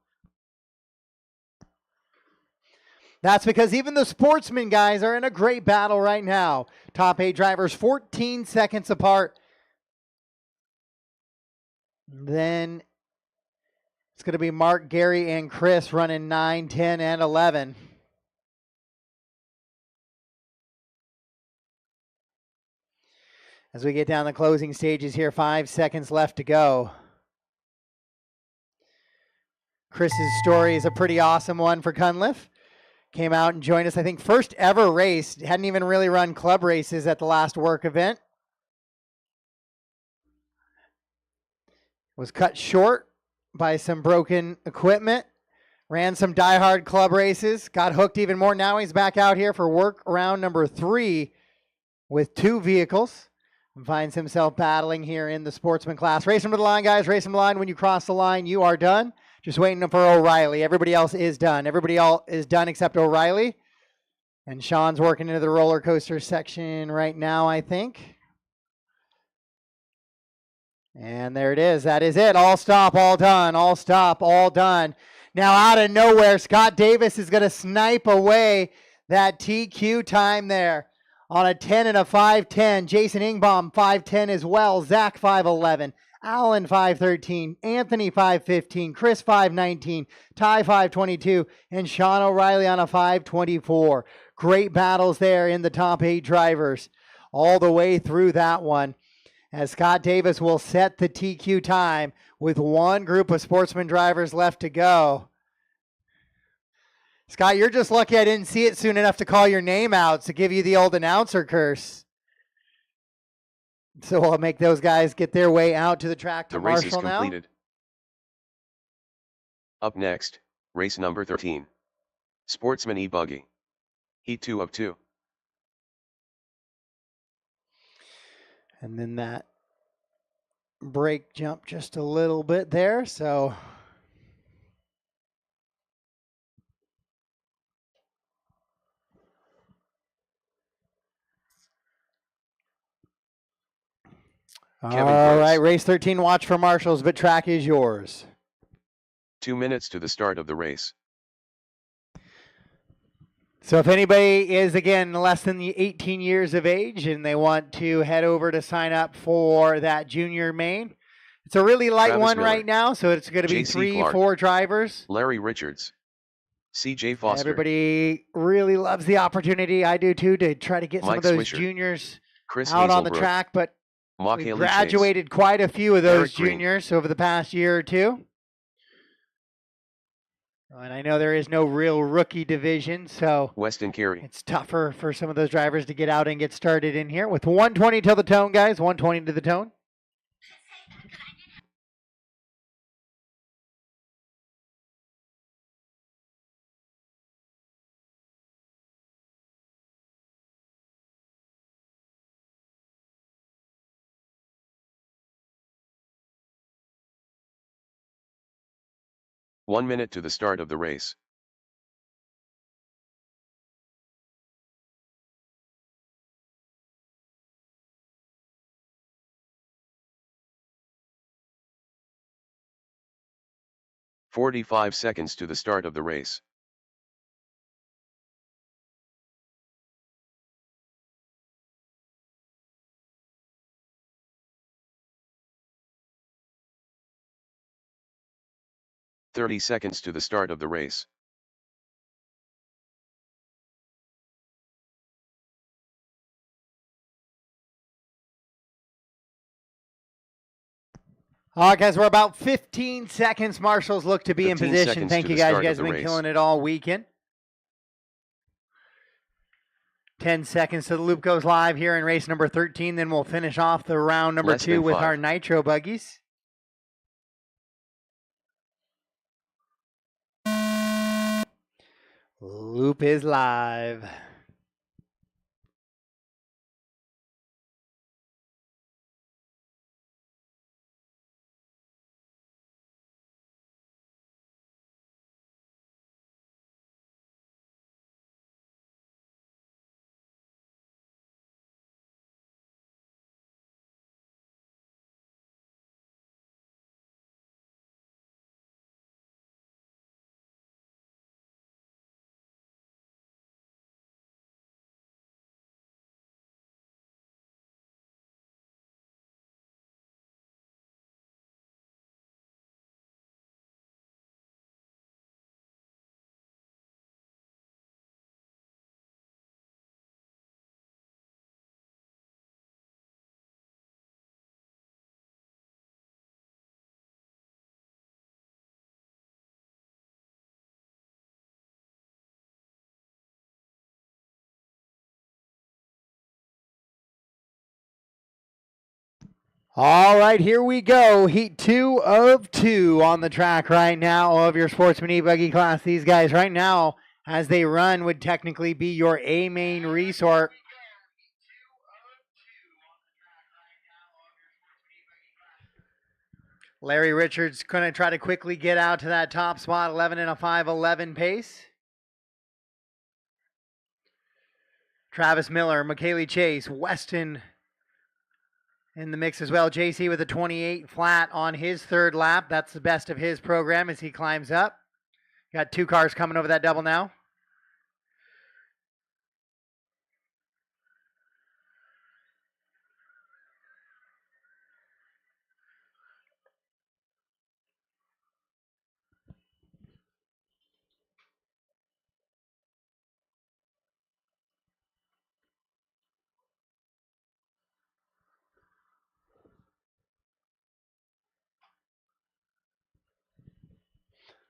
That's because even the Sportsman guys are in a great battle right now. Top 8 drivers, 14 seconds apart. Then it's going to be Mark, Gary, and Chris running 9, 10, and 11. As we get down the closing stages here, 5 seconds left to go. Chris's story is a pretty awesome one for Cunliffe. Came out and joined us, I think, first ever race. Hadn't even really run club races at the last WERC event. Was cut short by some broken equipment. Ran some DieHard club races. Got hooked even more. Now he's back out here for WERC round number 3 with 2 vehicles. And finds himself battling here in the Sportsman class. Race him to the line, guys. Race him to the line. When you cross the line, you are done. Just waiting for O'Reilly. Everybody else is done. Everybody else is done except O'Reilly. And Sean's working into the roller coaster section right now, I think. And there it is. That is it. All stop, all done. All stop, all done. Now out of nowhere, Scott Davis is going to snipe away that TQ time there on a 10 and a 5:10. Jason Ingbaum 5:10 as well. Zach 5:11. Alan 5:13, Anthony 5:15, Chris 5:19, Ty 5:22, and Sean O'Reilly on a 5:24. Great battles there in the top 8 drivers all the way through that one. As Scott Davis will set the TQ time with one group of Sportsman drivers left to go. Scott, you're just lucky I didn't see it soon enough to call your name out to give you the old announcer curse. So we'll make those guys get their way out to the track to Marshall now. The race is completed. Up next, race number 13. Sportsman E-buggy. Heat 2 of 2. And then that brake jump just a little bit there, so all right, race 13, watch for marshals, but track is yours. 2 minutes to the start of the race. So if anybody is, again, less than the 18 years of age and they want to head over to sign up for that junior main, it's a really light Travis one Miller, right now, so it's going to be JC 3, Clark, 4 drivers. Larry Richards, CJ Foster. Everybody really loves the opportunity. I do too, to try to get some Mike of those Swisher, juniors Chris out on the Hazelbrook, track, but Mock we've Haley graduated quite a few of those Eric Green. juniors over the past year or two. And I know there is no real rookie division, so Weston Carey, it's tougher for some of those drivers to get out and get started in here. With 120 to the tone, guys. 120 to the tone. One minute to the start of the race. "45 seconds to the start of the race. "30 seconds to the start of the race. All right, guys, we're about 15 seconds. Marshals look to be in 15 position. seconds Thank to you, the guys. You start guys of have the been race. killing it all weekend. 10 seconds to the loop goes live here in race number 13. Then we'll finish off the round number Less 2 than with 5. our Nitro buggies. Loop is live. All right, here we go. Heat 2 of 2 on the track right now of your Sportsman E-buggy class. These guys right now, as they run, would technically be your A main resort. Larry Richards going to try to quickly get out to that top spot, 11 and a 5:11 pace. Travis Miller, McKaylee Chase, Weston in the mix as well. JC with a 28 flat on his third lap. That's the best of his program as he climbs up. Got 2 cars coming over that double now.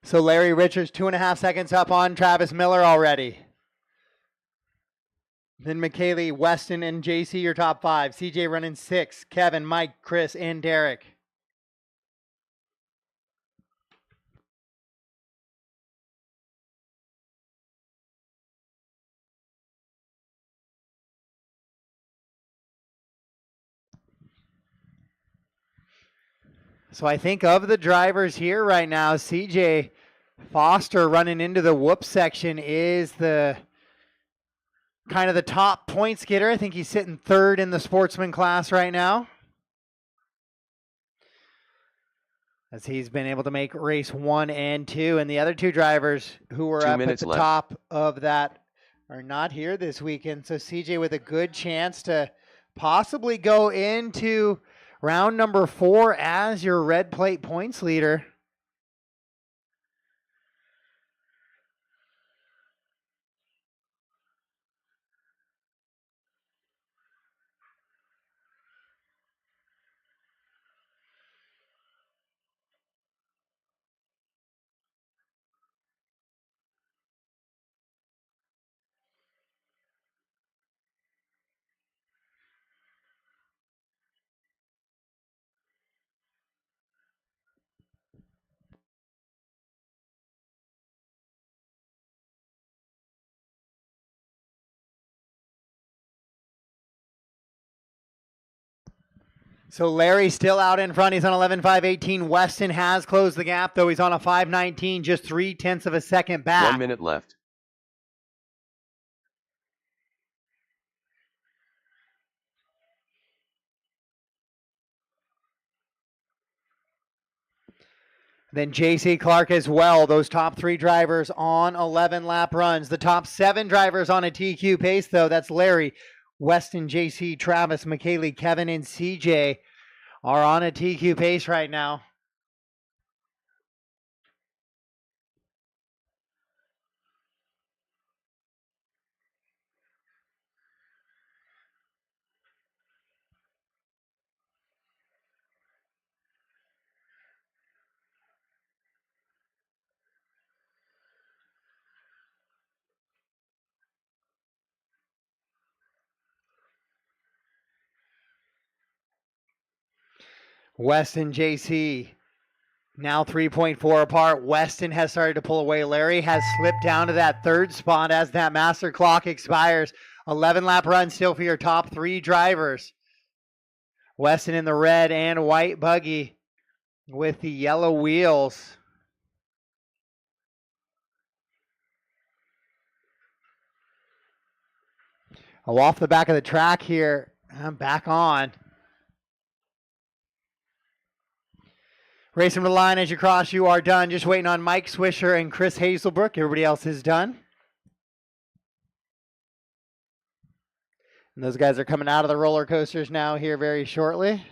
So Larry Richards, 2.5 seconds up on Travis Miller already. Then McKaylee, Weston, and JC, your top 5. CJ running 6. Kevin, Mike, Chris, and Derek. So I think of the drivers here right now, CJ Foster running into the whoop section is the kind of the top points getter. I think he's sitting 3rd in the Sportsman class right now, as he's been able to make race 1 and 2. And the other 2 drivers who were 2 up at minutes the left. top of that are not here this weekend. So CJ with a good chance to possibly go into round number 4 as your red plate points leader. So Larry still out in front. He's on 11.518. Weston has closed the gap, though. He's on a 5.19, just 0.3 of a second back. 1 minute left. Then J.C. Clark as well. Those top 3 drivers on 11-lap runs. The top 7 drivers on a TQ pace, though. That's Larry, Weston, J.C., Travis, McKaylee, Kevin, and C.J. are on a TQ pace right now. Weston, J.C., now 3.4 apart. Weston has started to pull away. Larry has slipped down to that 3rd spot as that master clock expires. 11-lap run still for your top 3 drivers. Weston in the red and white buggy with the yellow wheels. Oh, off the back of the track here. I'm back on. Racing to the line as you cross, you are done. Just waiting on Mike Swisher and Chris Hazelbrook. Everybody else is done. And those guys are coming out of the roller coasters now here very shortly.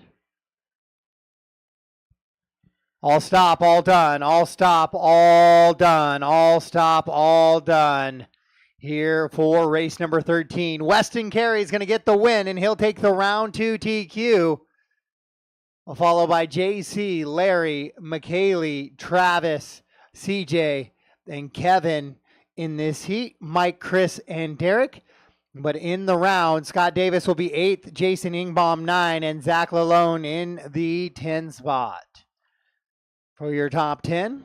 All stop, all done. All stop, all done. All stop, all done. Here for race number 13. Weston Carey is going to get the win, and he'll take the round 2 TQ. Followed by JC, Larry, McKaylee, Travis, CJ, and Kevin in this heat. Mike, Chris, and Derek. But in the round, Scott Davis will be 8th, Jason Ingbaum 9, and Zach Lalone in the 10 spot. For your top 10.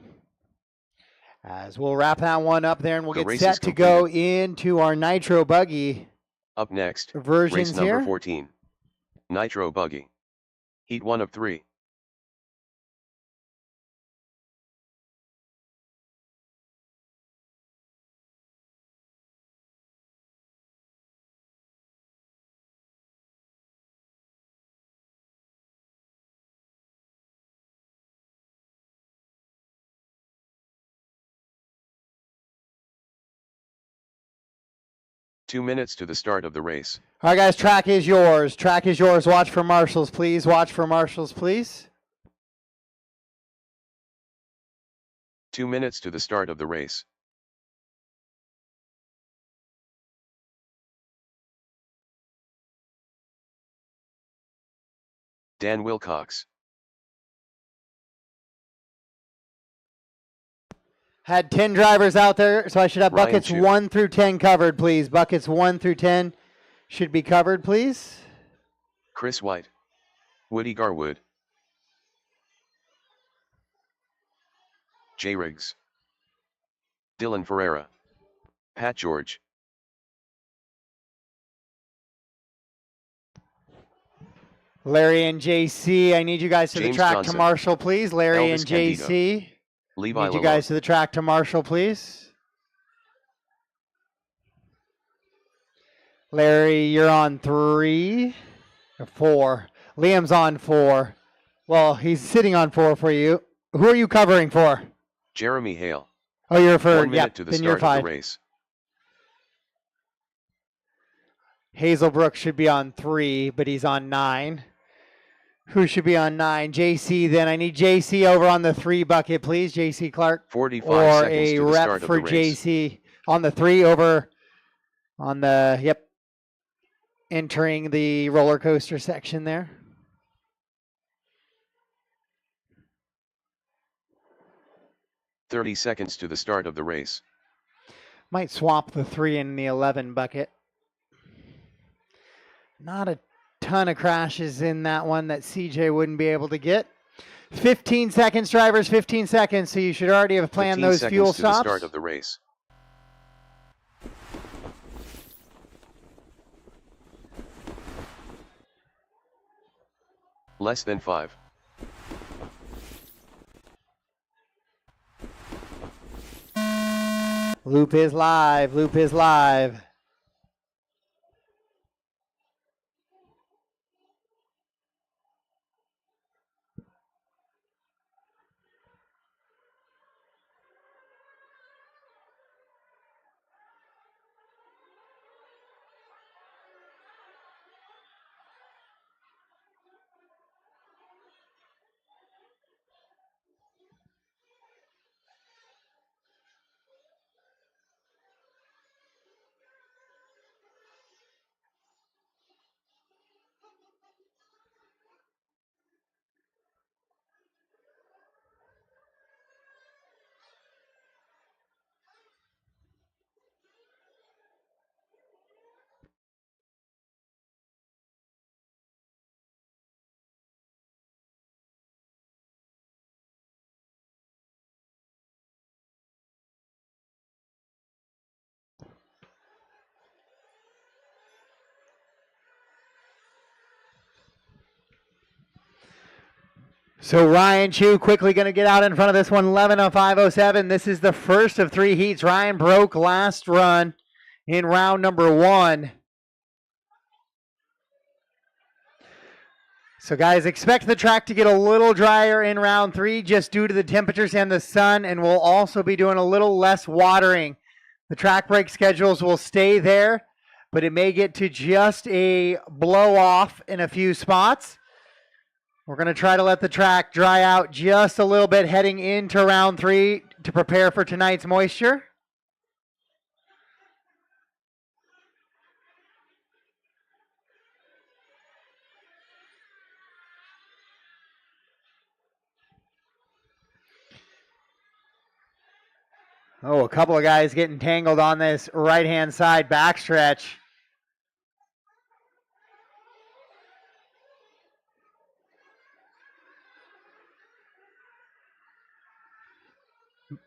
As we'll wrap that one up there, and we'll get set to go into our Nitro Buggy. Up next, versions race number here. 14. Nitro Buggy. Heat 1 of 3. Two minutes to the start of the race. All right, guys, track is yours. Track is yours. Watch for marshals, please. Watch for marshals, please. 2 minutes to the start of the race. Dan Wilcox. Had 10 drivers out there, so I should have Ryan buckets Chu. 1 through 10 covered, please. Buckets 1 through 10 should be covered, please. Chris White. Woody Garwood. Jay Riggs. Dylan Ferreira. Pat George. Larry and JC, I need you guys to James the track Johnson. to Marshall, please. Larry Elvis and JC. Levi Need you Lalo. guys to the track to Marshall, please. Larry, you're on 3 or 4. Liam's on 4. Well, he's sitting on 4 for you. Who are you covering for? Jeremy Hale. Oh, you're for, 1 minute yeah, to the then you're start of fine. the race. Hazelbrook should be on 3, but he's on 9. Who should be on 9? JC, then. I need JC over on the 3 bucket, please. JC Clark. 45 or seconds a to the rep start of for the race. JC on the 3 over on the, yep, entering the roller coaster section there. "30 seconds to the start of the race. Might swap the 3 in the 11 bucket. Not a ton of crashes in that one that CJ wouldn't be able to get. 15 seconds, drivers, 15 seconds. So you should already have planned 15 those seconds fuel to the stops. start of the race. Less than 5. Loop is live. Loop is live. So Ryan Chu quickly going to get out in front of this one, 11:05:07. This is the first of 3 heats. Ryan broke last run in round number 1. So guys, expect the track to get a little drier in round 3 just due to the temperatures and the sun, and we'll also be doing a little less watering. The track break schedules will stay there, but it may get to just a blow off in a few spots. We're going to try to let the track dry out just a little bit heading into round 3 to prepare for tonight's moisture. Oh, a couple of guys getting tangled on this right-hand side backstretch.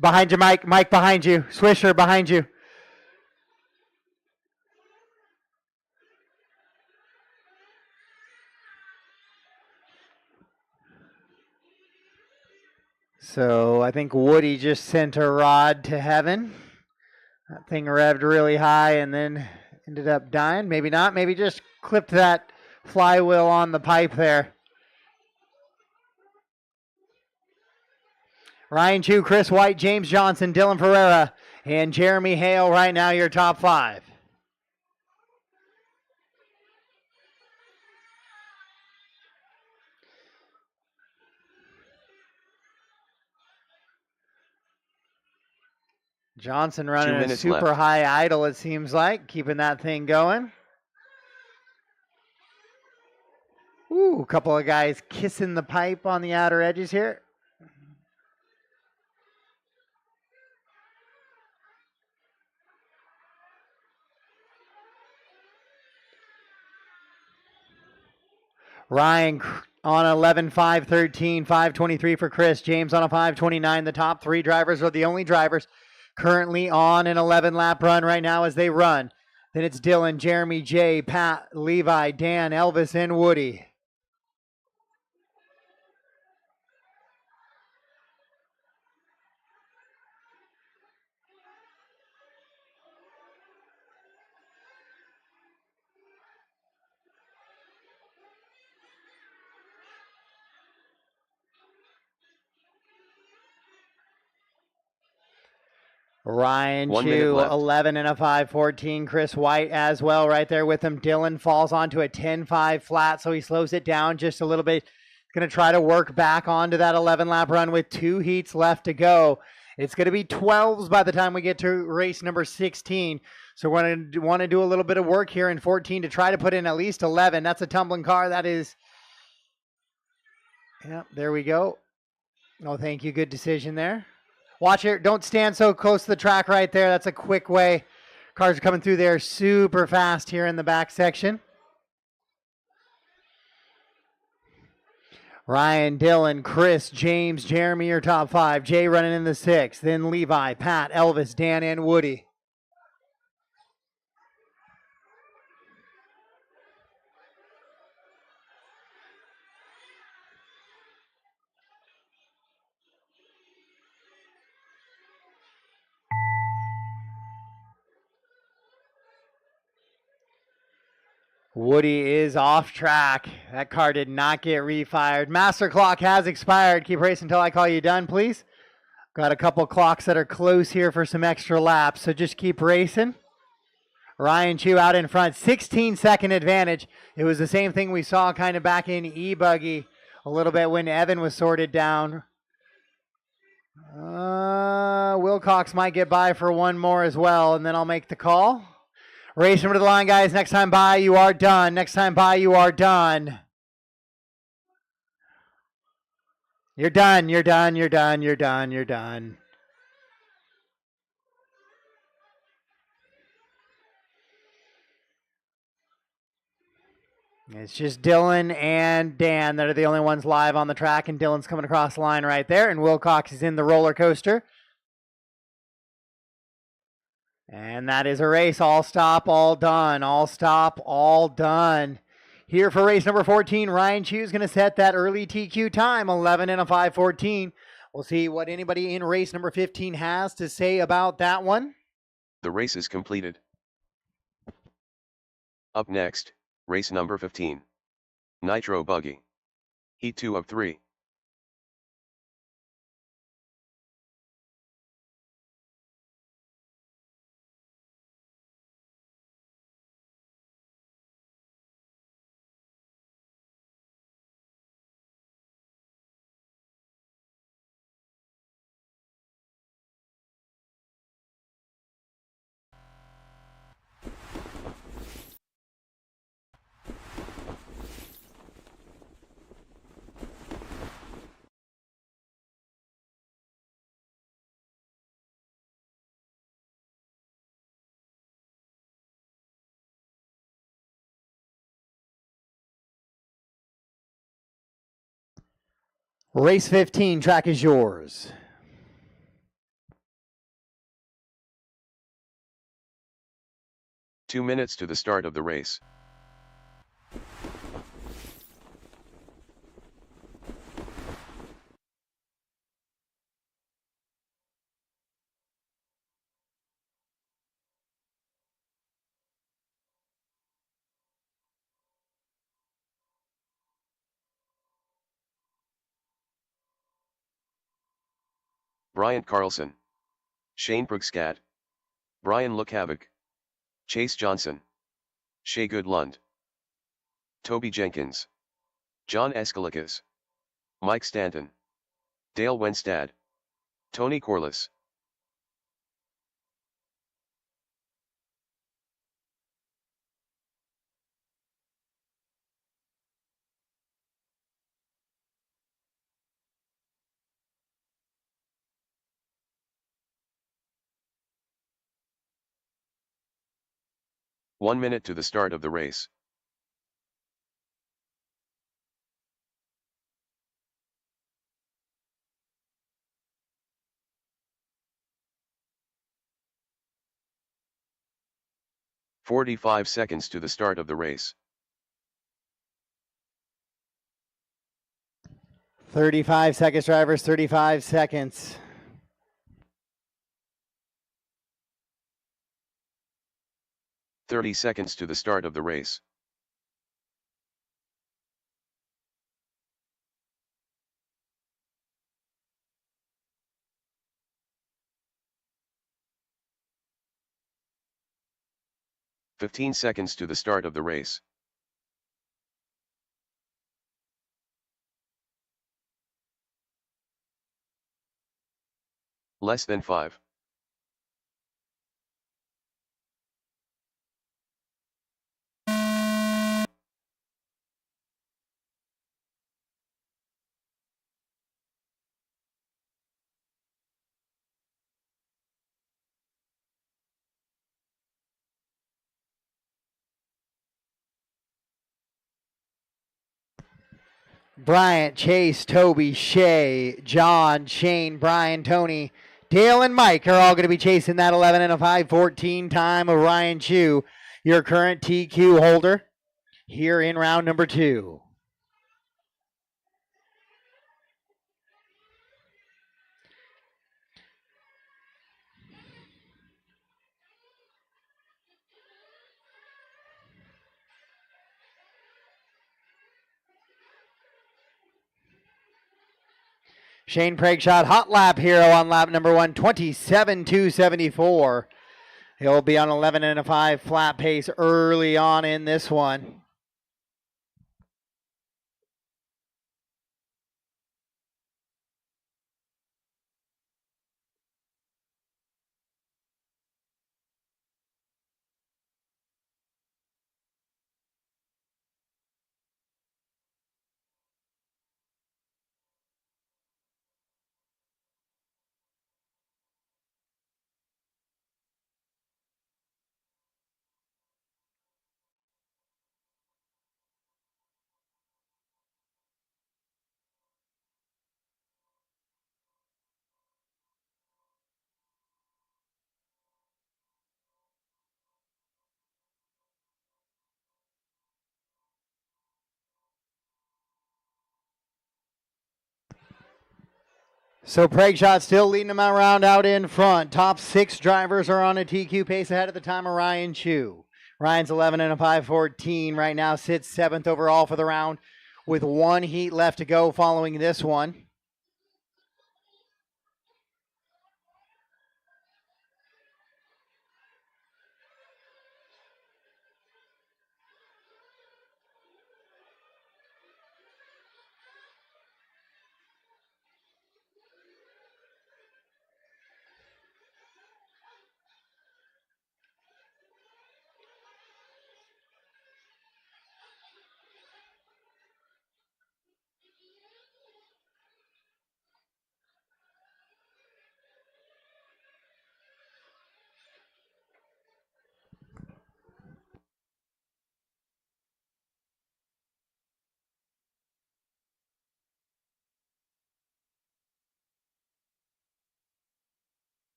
Behind you, Mike. Mike behind you. Swisher behind you. So I think Woody just sent a rod to heaven. That thing revved really high and then ended up dying. Maybe not. Maybe just clipped that flywheel on the pipe there. Ryan Chu, Chris White, James Johnson, Dylan Ferreira, and Jeremy Hale right now your top 5. Johnson running a super left. high idle, it seems like, keeping that thing going. Ooh, a couple of guys kissing the pipe on the outer edges here. Ryan on 11:5:13, 5:23 for Chris. James on a 5:29. The top 3 drivers are the only drivers currently on an 11-lap run right now as they run. Then it's Dylan, Jeremy, Jay, Pat, Levi, Dan, Elvis, and Woody. Ryan 1 minute Chu, left. 11 and a 5:14. Chris White as well right there with him. Dylan falls onto a 10.5 flat, so he slows it down just a little bit. Going to try to work back onto that 11-lap run with 2 heats left to go. It's going to be 12s by the time we get to race number 16. So we're going to want to do a little bit of work here in 14 to try to put in at least 11. That's a tumbling car. That is, yep, there we go. Oh, thank you. Good decision there. Watch it. Don't stand so close to the track right there. That's a quick way. Cars are coming through there super fast here in the back section. Ryan, Dylan, Chris, James, Jeremy are top 5. Jay running in the 6th. Then Levi, Pat, Elvis, Dan, and Woody. Woody is off track. That car did not get refired. Master clock has expired. Keep racing until I call you done, please. Got a couple clocks that are close here for some extra laps, so just keep racing. Ryan Chu out in front, 16-second advantage. It was the same thing we saw kind of back in E-buggy a little bit when Evan was sorted down. Wilcox might get by for one more as well, and then I'll make the call. Race over to the line, guys. Next time by, you are done. Next time by, you are done. You're done. You're done. You're done. You're done. You're done. It's just Dylan and Dan that are the only ones live on the track, and Dylan's coming across the line right there, and Wilcox is in the roller coaster. And that is a race. All stop, all done. All stop, all done. Here for race number 14, Ryan Chu is going to set that early TQ time, 11 and a 5:14. We'll see what anybody in race number 15 has to say about that one. The race is completed. Up next, race number 15. Nitro Buggy. Heat 2 of 3. Race 15, track is yours. Two minutes to the start of the race. Bryant Carlson. Shane Prugskad. Brian Lukavik. Chase Johnson. Shea Goodlund. Toby Jenkins. John Escalikas. Mike Stanton. Dale Wenstad. Tony Corliss. One minute to the start of the race. "45 seconds to the start of the race. 35 seconds, drivers, 35 seconds. "30 seconds to the start of the race. 15 seconds to the start of the race. Less than 5. Bryant, Chase, Toby, Shay, John, Shane, Brian, Tony, Dale, and Mike are all going to be chasing that 11 and a 5:14 time of Ryan Chu, your current TQ holder, here in round number 2. Shane Praigshot, hot lap hero on lap number 1, 27.274. He'll be on 11 and a 5 flat pace early on in this one. So Praigshot still leading them around out in front. Top 6 drivers are on a TQ pace ahead of the time of Ryan Chu. Ryan's 11 and a 5:14 right now, sits 7th overall for the round with 1 heat left to go following this one.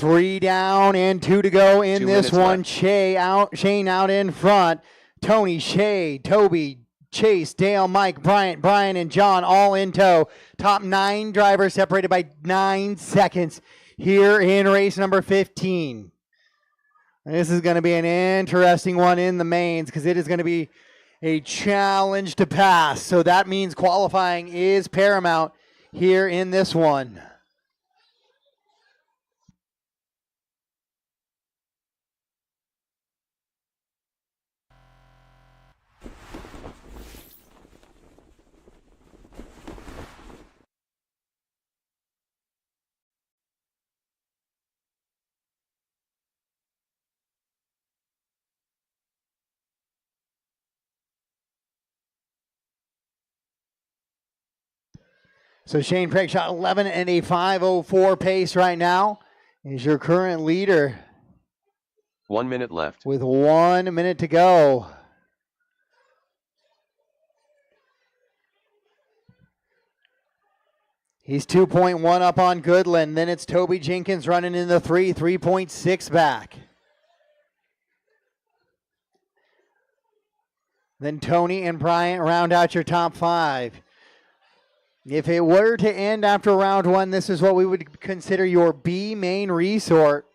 Three down and 2 to go in 2 this minutes one. left. Shane out in front. Tony, Shay, Toby, Chase, Dale, Mike, Bryant, Brian, and John all in tow. Top 9 drivers separated by 9 seconds here in race number 15. This is going to be an interesting one in the mains because it is going to be a challenge to pass. So that means qualifying is paramount here in this one. So Shane Praigshot 11 and a 5:04 pace right now is your current leader 1 minute left. with 1 minute to go. He's 2.1 up on Goodland. Then it's Toby Jenkins running in the 3.6 back. Then Tony and Bryant round out your top 5. If it were to end after round 1, this is what we would consider your B main resort.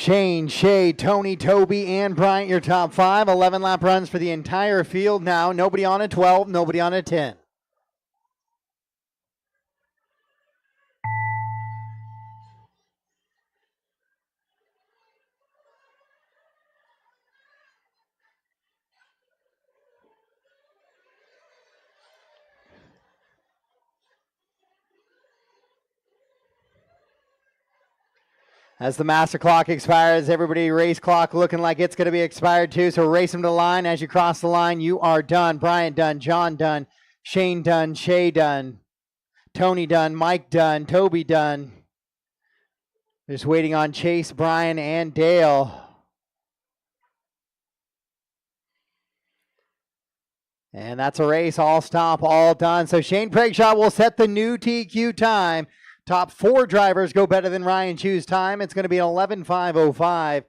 Shane, Shay, Tony, Toby, and Bryant, your top 5. 11 lap runs for the entire field now. Nobody on a 12, nobody on a 10. As the master clock expires, everybody race clock looking like it's going to be expired too. So race them to the line. As you cross the line, you are done. Bryant done, John done, Shane done, Shay done, Tony done, Mike done, Toby done. Just waiting on Chase, Brian, and Dale. And that's a race, all stop, all done. So Shane Pragshaw will set the new TQ time. Top 4 drivers go better than Ryan Chu's time. It's going to be an 11.505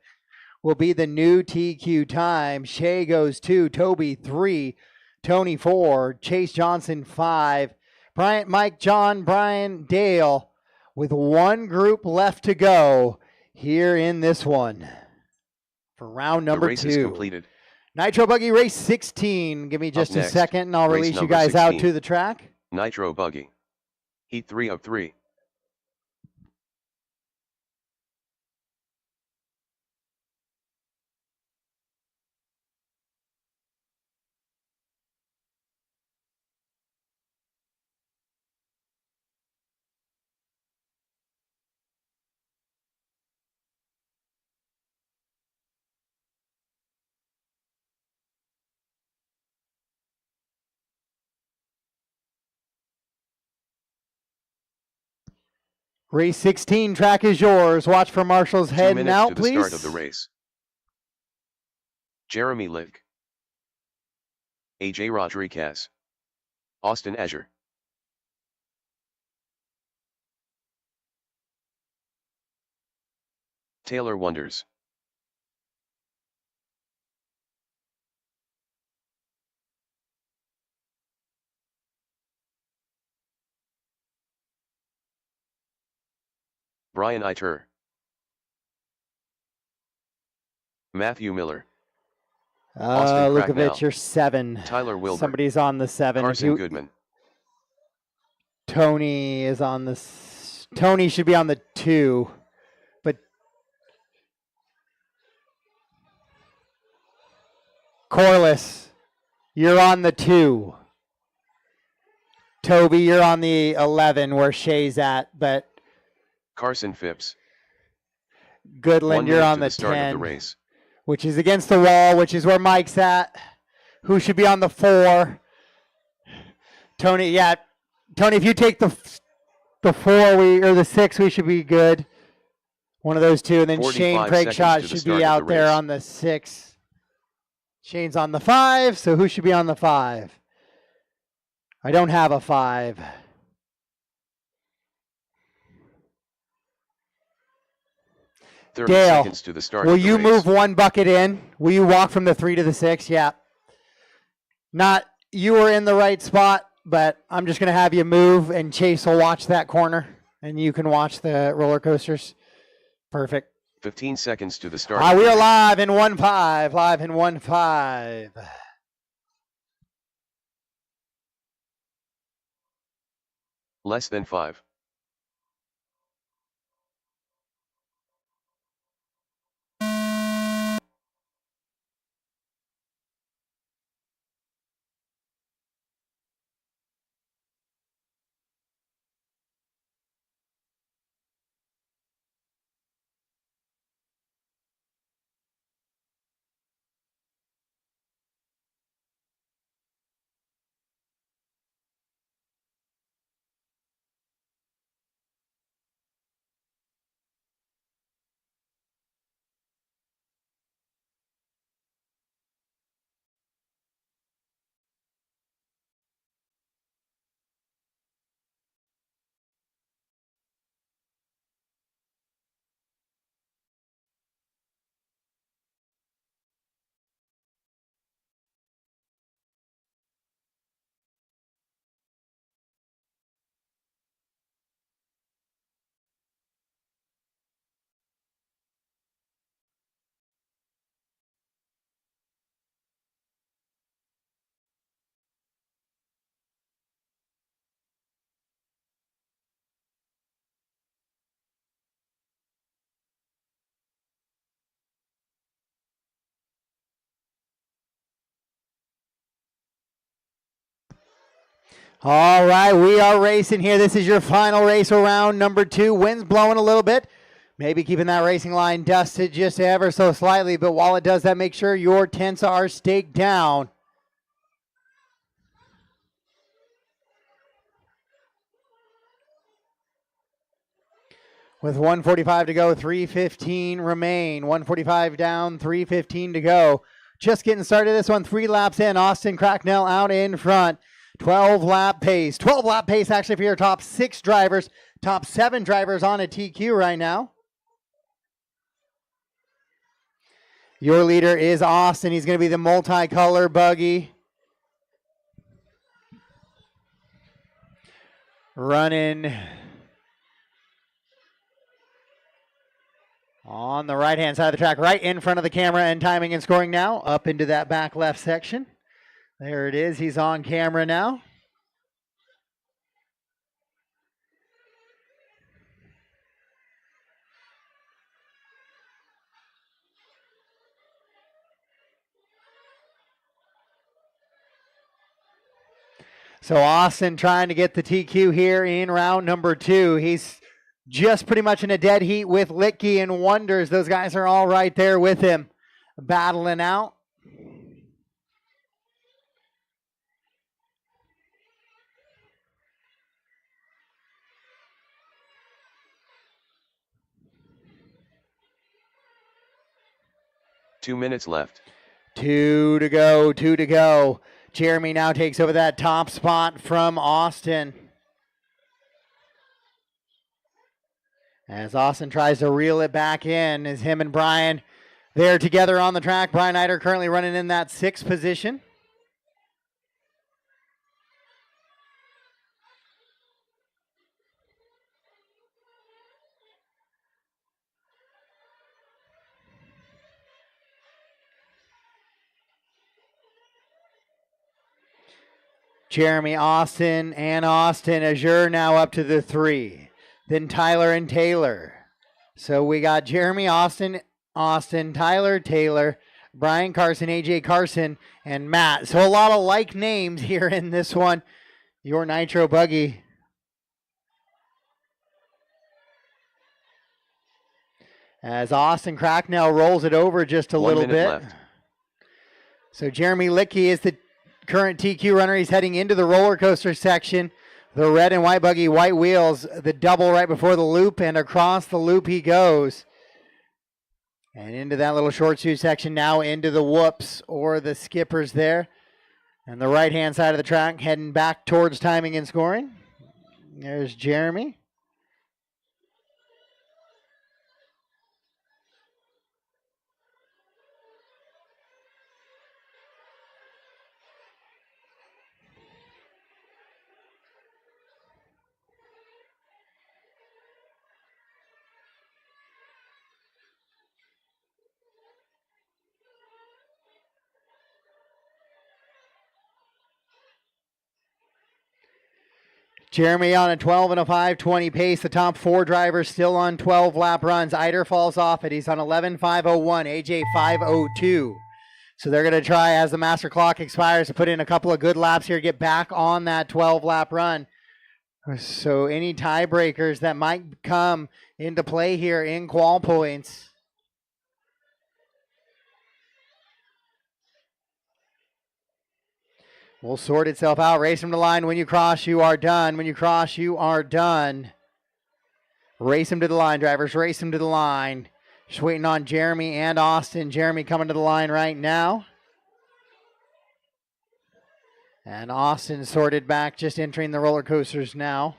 will be the new TQ time. Shay goes 2, Toby 3, Tony 4, Chase Johnson 5, Bryant, Mike, John, Brian, Dale with one group left to go here in this one for round number 2. The race is completed. Nitro Buggy race 16. Give me just a second and I'll release you guys 16. out to the track. Nitro Buggy. Heat 3 of 3. Race 16, track is yours. Watch for Marshall's 2 heading minutes out, to the please. start of the race. Jeremy Lick. AJ Rodriguez. Austin Azure. Taylor Wonders. Brian Iter. Matthew Miller. Lukovic, you're 7. Tyler Wilbur. Somebody's on the 7. Carson Goodman. Tony is on the... Tony should be on the 2. But... Corliss, you're on the 2. Toby, you're on the 11 where Shay's at, but... Carson Phipps. Goodland, you're on the 10. Which is against the wall, which is where Mike's at. Who should be on the 4? Tony, yeah. Tony, if you take the 4 or the 6, we should be good. One of those 2. And then Shane Craigshot should be out there on the 6. Shane's on the 5, so who should be on the 5? I don't have a 5. Dale, to the start will you move one bucket in? Will you walk from the 3 to the 6? Yeah. Not, you were in the right spot, but I'm just going to have you move, and Chase will watch that corner, and you can watch the roller coasters. Perfect. 15 seconds to the start. We are live in 1-5, live in 1-5. Less than 5. All right, we are racing here. This is your final race around number 2. Wind's blowing a little bit. Maybe keeping that racing line dusted just ever so slightly, but while it does that, make sure your tents are staked down. With 1:45 to go, 3:15 remain. 1:45 down, 3:15 to go. Just getting started this one, 3 laps in. Austin Cracknell out in front. 12-lap pace. 12-lap pace actually for your top 6 drivers. Top 7 drivers on a TQ right now. Your leader is Austin. He's going to be the multicolor buggy. Running on the right-hand side of the track, right in front of the camera, and timing and scoring now up into that back left section. There it is. He's on camera now. So Austin trying to get the TQ here in round number 2. He's just pretty much in a dead heat with Litke and Wonders. Those guys are all right there with him, battling out. Two minutes left. 2 to go, 2 to go. Jeremy now takes over that top spot from Austin. As Austin tries to reel it back in, is him and Brian there together on the track. Brian Eider currently running in that 6th position. Jeremy, Austin, and Austin. Azure now up to the 3. Then Tyler and Taylor. So we got Jeremy, Austin, Tyler, Taylor, Brian Carson, AJ Carson, and Matt. So a lot of like names here in this one. Your Nitro buggy. As Austin Cracknell rolls it over just a little bit. Left. So Jeremy Litke is the current TQ runner. He's heading into the roller coaster section. The red and white buggy, white wheels, the double right before the loop, and across the loop he goes. And into that little short shoe section, now into the whoops or the skippers there. And the right-hand side of the track heading back towards timing and scoring. There's Jeremy. Jeremy on a 12 and a 5:20 pace. The top 4 drivers still on 12-lap runs. Eider falls off it. He's on 11:5:01. AJ 5:02. So they're going to try, as the master clock expires, to put in a couple of good laps here, get back on that 12-lap run. So any tiebreakers that might come into play here in qual points. Will sort itself out. Race him to the line. When you cross, you are done. When you cross, you are done. Race him to the line, drivers. Race him to the line. Just waiting on Jeremy and Austin. Jeremy coming to the line right now. And Austin sorted back, just entering the roller coasters now.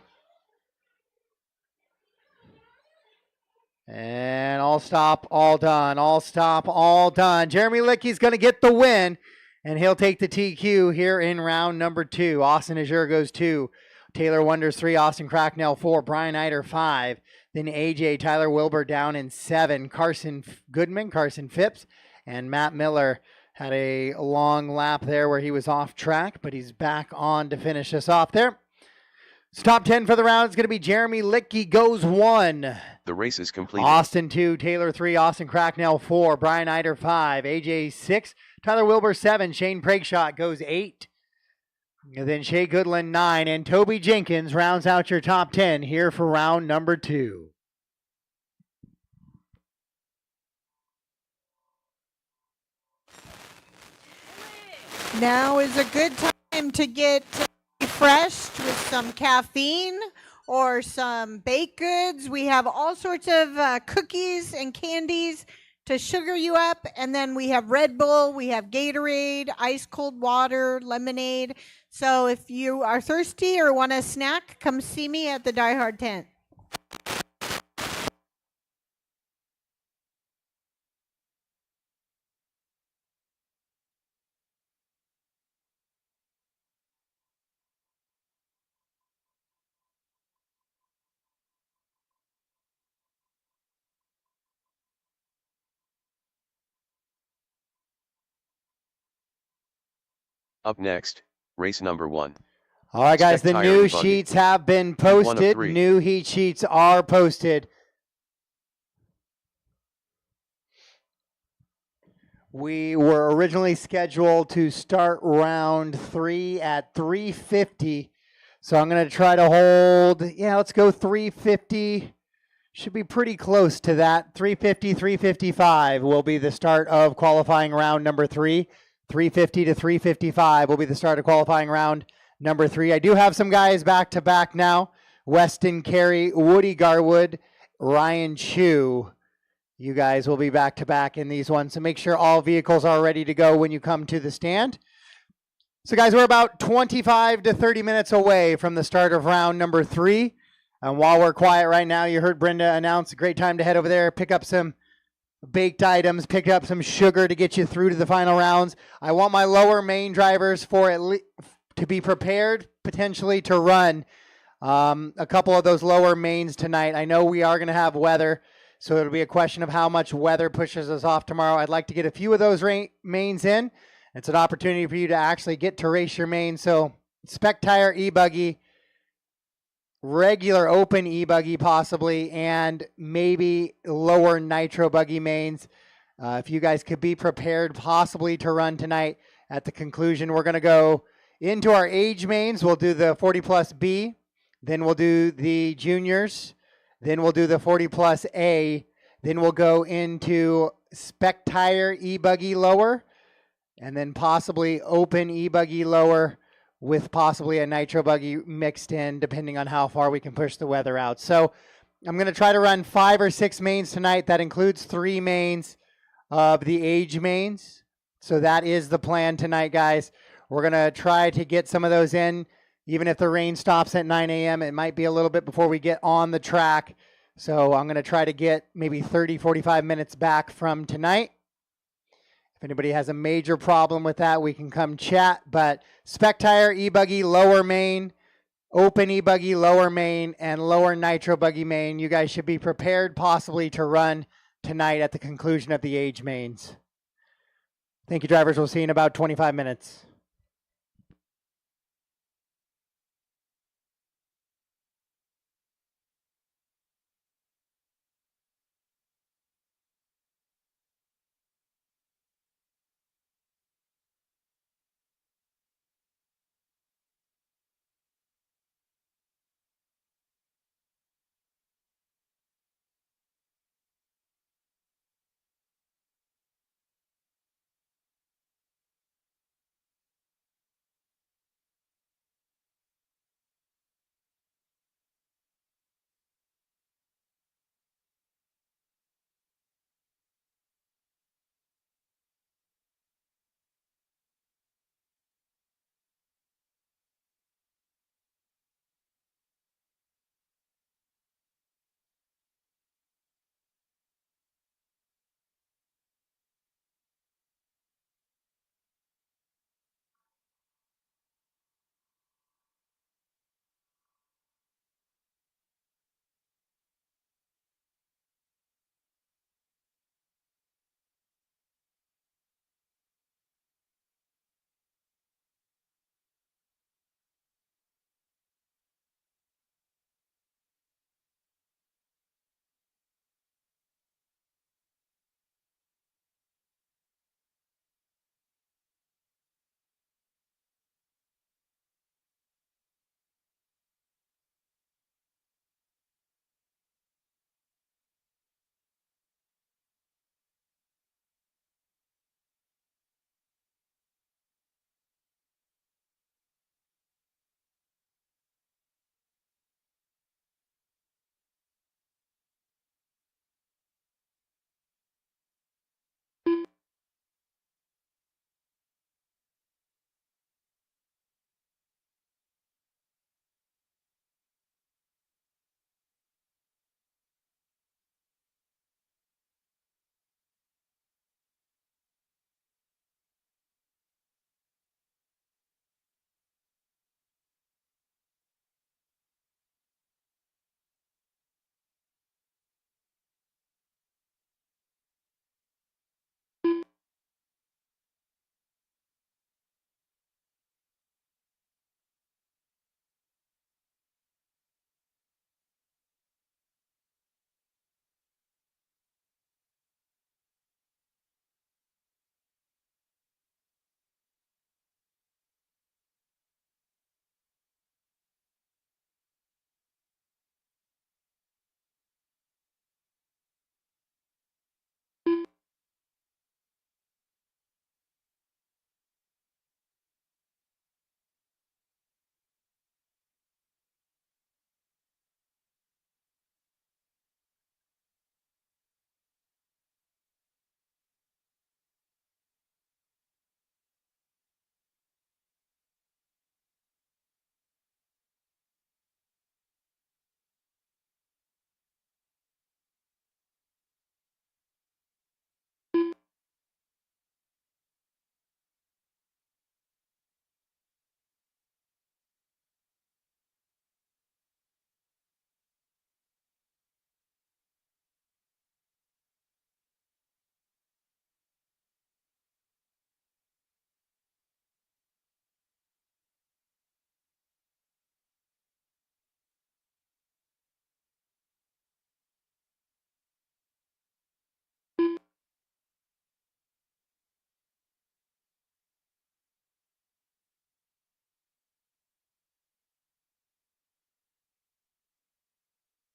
And all stop, all done. All stop, all done. Jeremy Litke's going to get the win. And he'll take the TQ here in round number 2. Austin Azure goes 2. Taylor Wonders 3. Austin Cracknell 4. Brian Eider 5. Then AJ Tyler Wilbur down in 7. Carson Goodman, Carson Phipps, and Matt Miller had a long lap there where he was off track, but he's back on to finish us off there. So top 10 for the round is going to be Jeremy Litke goes 1. The race is complete. Austin 2. Taylor 3. Austin Cracknell 4. Brian Eider 5. AJ 6. Tyler Wilbur 7. Shane Prakeschott goes 8. And then Shea Goodland 9, and Toby Jenkins rounds out your top 10 here for round number 2. Now is a good time to get refreshed with some caffeine or some baked goods. We have all sorts of cookies and candies to sugar you up. And then we have Red Bull, we have Gatorade, ice cold water, lemonade. So if you are thirsty or want a snack, come see me at the DieHard tent. Up next, race number 1. All right, guys, Spec the Tire new E-buggy. sheets have been Heat 1 of posted. 3. New heat sheets are posted. We were originally scheduled to start round 3 at 350. So I'm going to try to hold, let's go 350. Should be pretty close to that. 350, 355 will be the start of qualifying round number 3. 350 to 355 will be the start of qualifying round number 3. I do have some guys back to back now. Weston Carey, Woody Garwood, Ryan Chu. You guys will be back to back in these ones. So make sure all vehicles are ready to go when you come to the stand. So guys, we're about 25 to 30 minutes away from the start of round number 3. And while we're quiet right now, you heard Brenda announce a great time to head over there, pick up some baked items, pick up some sugar to get you through to the final rounds. I want my lower main drivers to be prepared potentially to run a couple of those lower mains tonight. I know we are going to have weather, so it'll be a question of how much weather pushes us off tomorrow. I'd like to get a few of those mains in. It's an opportunity for you to actually get to race your main. So Spec Tire E-buggy, regular open E-buggy possibly, and maybe lower Nitro buggy mains. If you guys could be prepared possibly to run tonight. At the conclusion, we're going to go into our age mains. We'll do the 40 plus B, then we'll do the juniors, then we'll do the 40 plus A, then we'll go into Spec Tire E-buggy lower, and then possibly open E-buggy lower, with possibly a Nitro buggy mixed in, depending on how far we can push the weather out. So I'm going to try to run 5 or 6 mains tonight. That includes 3 mains of the age mains. So that is the plan tonight, guys. We're going to try to get some of those in. Even if the rain stops at 9 a.m., it might be a little bit before we get on the track. So I'm going to try to get maybe 30, 45 minutes back from tonight. If anybody has a major problem with that, we can come chat. But Spec Tire E-buggy lower main, open E-buggy lower main, and lower Nitro buggy main. You guys should be prepared possibly to run tonight at the conclusion of the age mains. Thank you, drivers. We'll see you in about 25 minutes.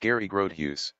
Gary Grothuse.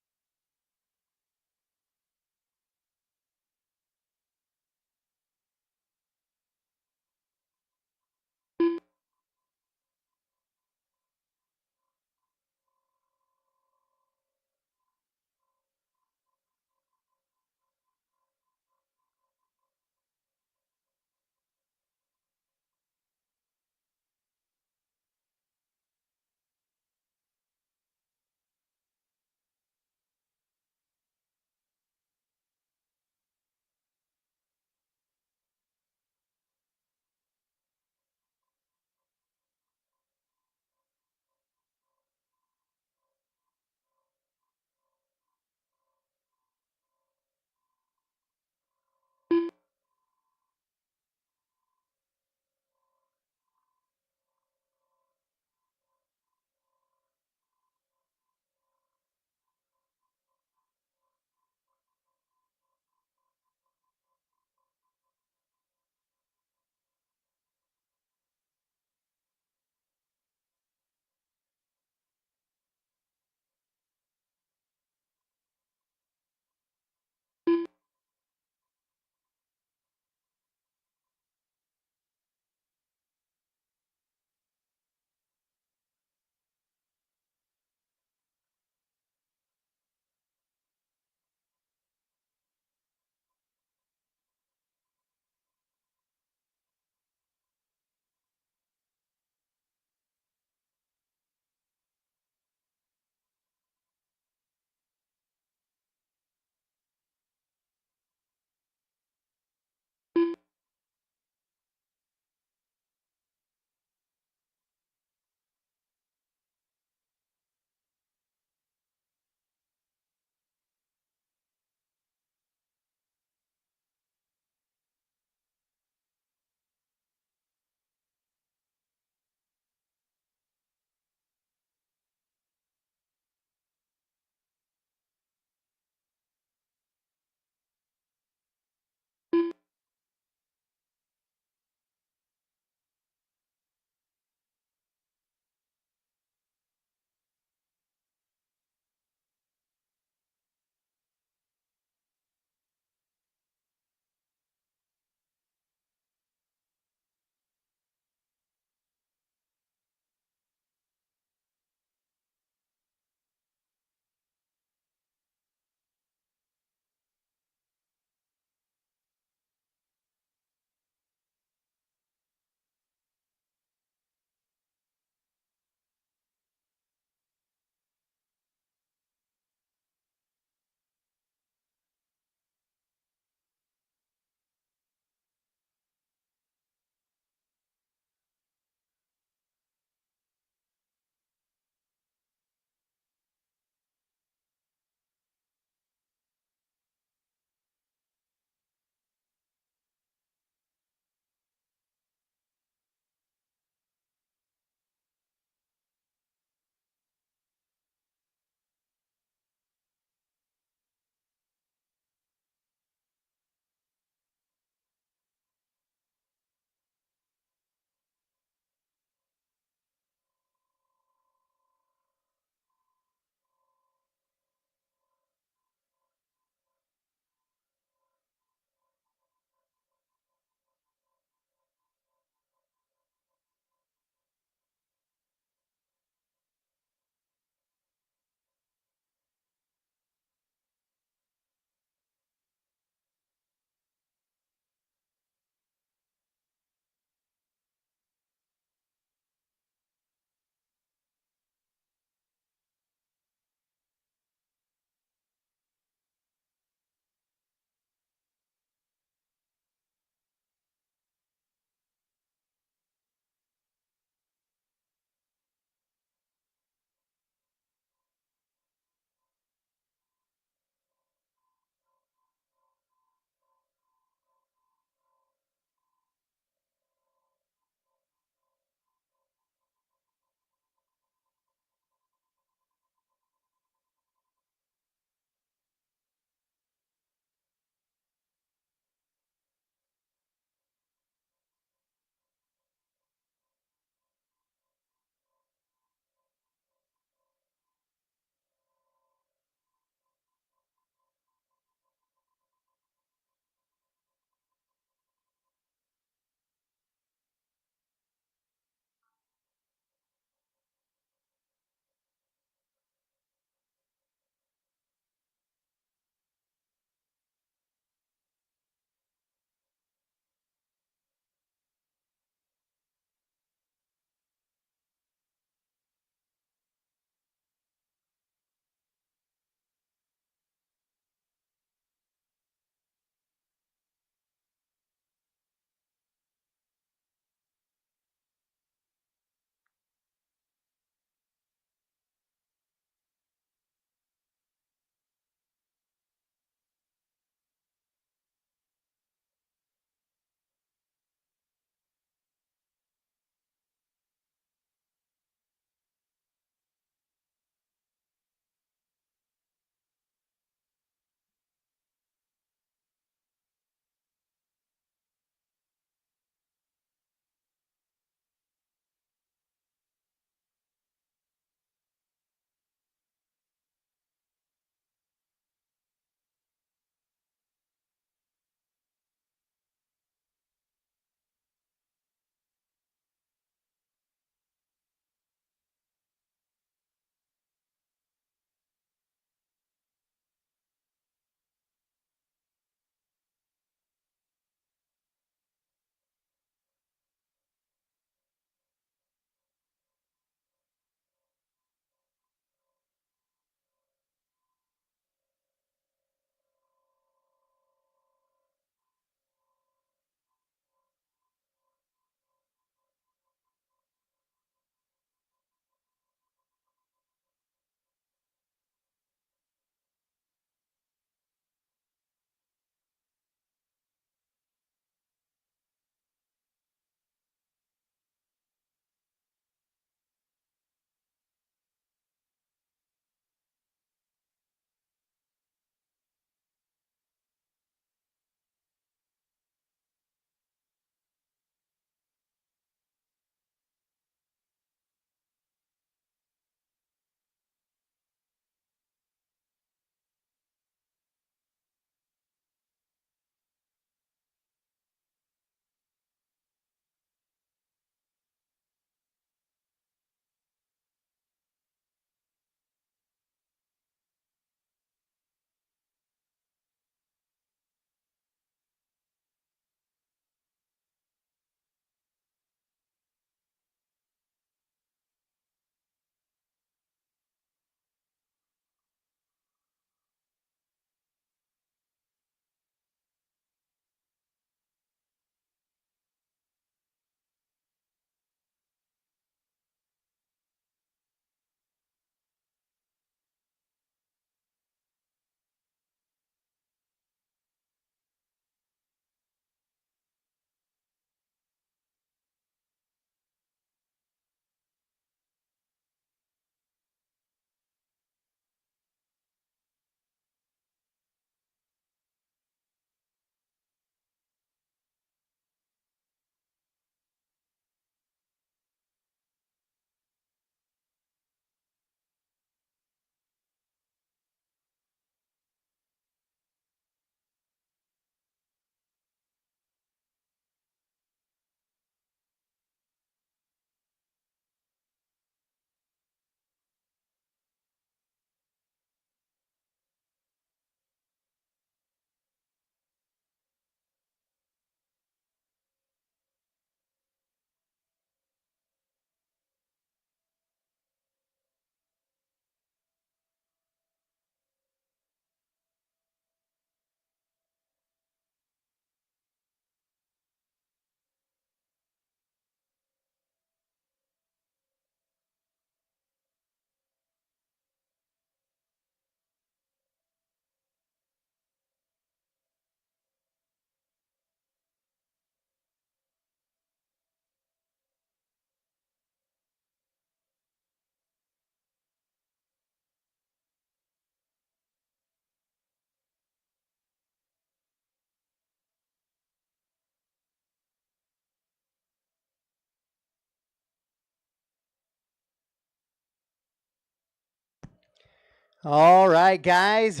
All right, guys.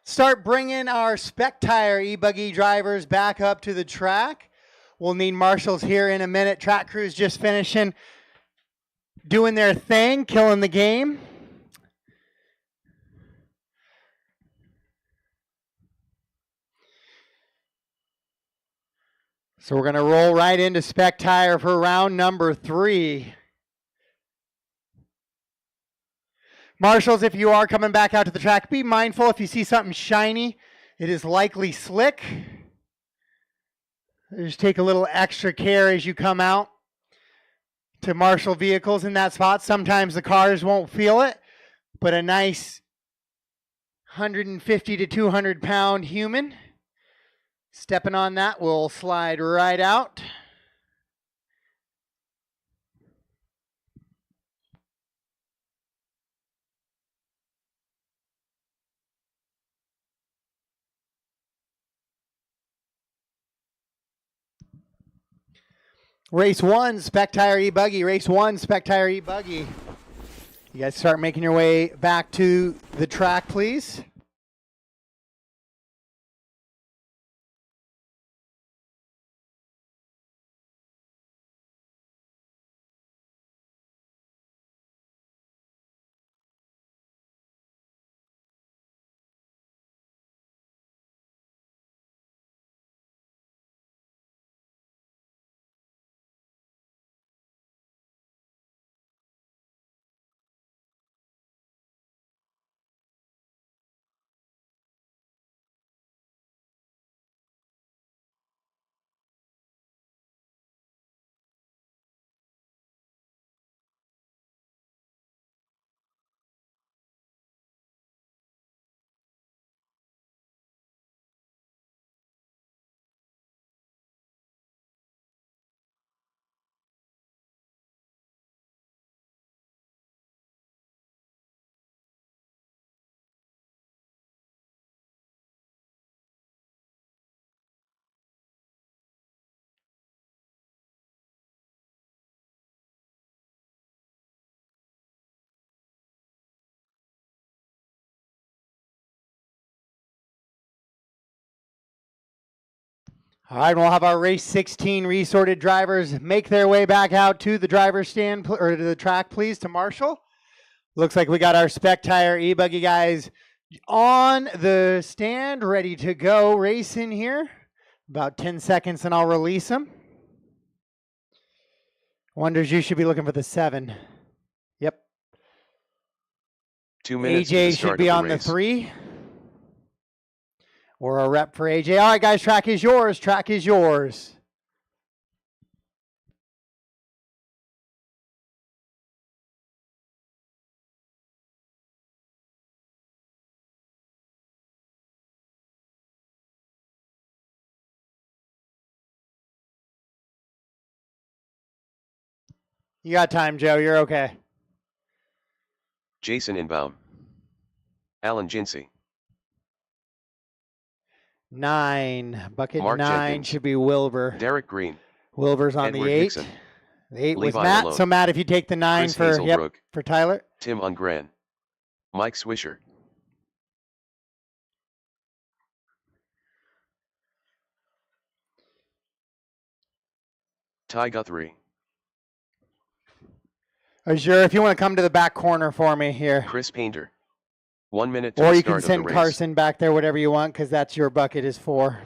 Start bringing our Spec Tire E-buggy drivers back up to the track. We'll need marshals here in a minute. Track crews just finishing doing their thing, killing the game. So we're going to roll right into Spec Tire for round number 3. Marshals, if you are coming back out to the track, be mindful if you see something shiny, it is likely slick. Just take a little extra care as you come out to marshal vehicles in that spot. Sometimes the cars won't feel it, but a nice 150 to 200 pound human stepping on that will slide right out. Race 1, Spec Tire E-buggy. Race 1, Spec Tire E-buggy. You guys start making your way back to the track, please. All right, we'll have our race 16 resorted drivers make their way back out to the driver's stand or to the track, please, to marshal. Looks like we got our Spec Tire E-buggy guys on the stand, ready to go racing here. About 10 seconds and I'll release them. Wonders you should be looking for the 7. Yep. 2 minutes to the AJ start should be of the on the race. 3. Or a rep for AJ. All right, guys, track is yours. Track is yours. You got time, Joe. You're okay. Jason Inbaum. Alan Jinsey. 9. Bucket Mark 9 Jenkins. should be Wilbur. Derek Green. Wilbur's on Edward the 8. Dixon. The 8 was Levi Matt. Malone. So, Matt, if you take the 9 Chris for, Hazelbrook. for Tyler. Tim Ungren. Mike Swisher. Ty Guthrie. Sure, if you want to come to the back corner for me here. Chris Painter. 1 minute to Or the you can start of send the race. Carson back there, whatever you want, because that's your bucket is for.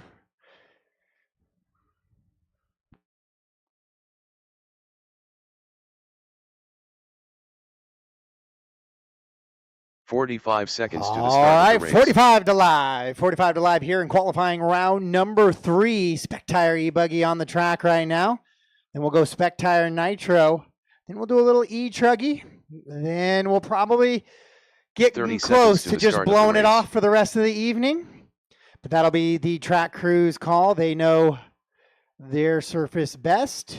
"45 seconds to the All start right, of the race. 45 to live. 45 to live here in qualifying round number 3. Spec Tire E-buggy on the track right now. Then we'll go Spec Tire Nitro. Then we'll do a little E-truggy. Then we'll probably get 30 close seconds to to the just start of the blowing it race. off for the rest of the evening. But that'll be the track crew's call. They know their surface best.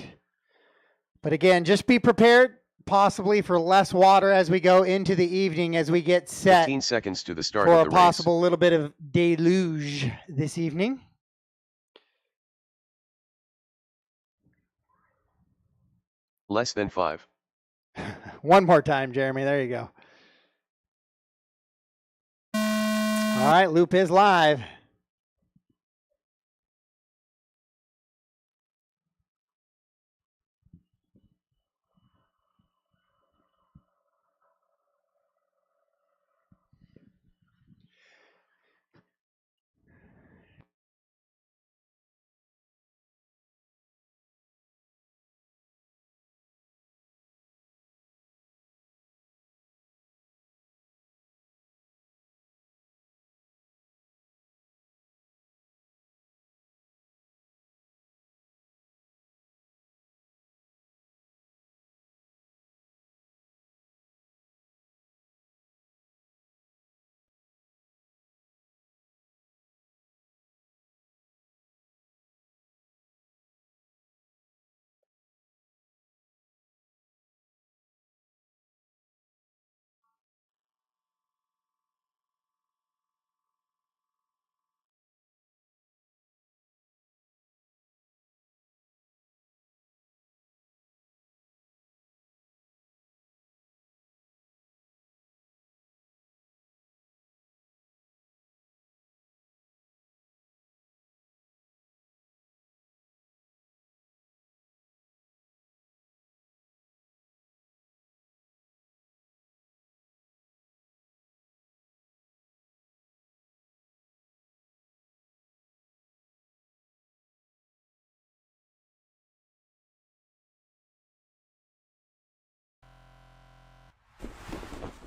But again, just be prepared possibly for less water as we go into the evening as we get set 15 seconds to the start for of a the possible little bit of deluge this evening. race. Less than 5. One more time, Jeremy. There you go. All right, loop is live.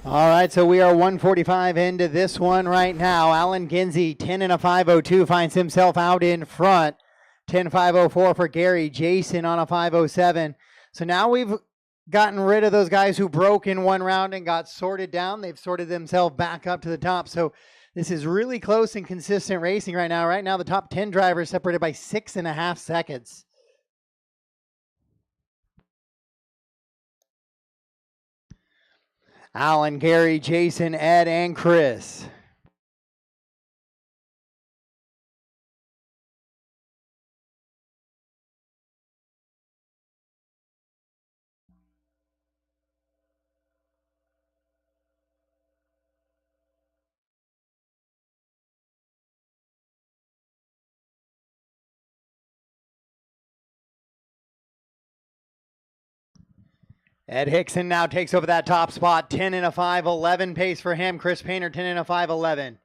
All right, so we are 145 into this one right now. Alan Ginsey, 10 and a 502, finds himself out in front. 10.504 for Gary. Jason on a 507. So now we've gotten rid of those guys who broke in one round and got sorted down. They've sorted themselves back up to the top. So this is really close and consistent racing right now. Right now, the top 10 drivers separated by 6.5 seconds. Alan, Gary, Jason, Ed, and Chris. Ed Hickson now takes over that top spot. 10 and a 5.11 pace for him. Chris Painter, 10 and a 5.11.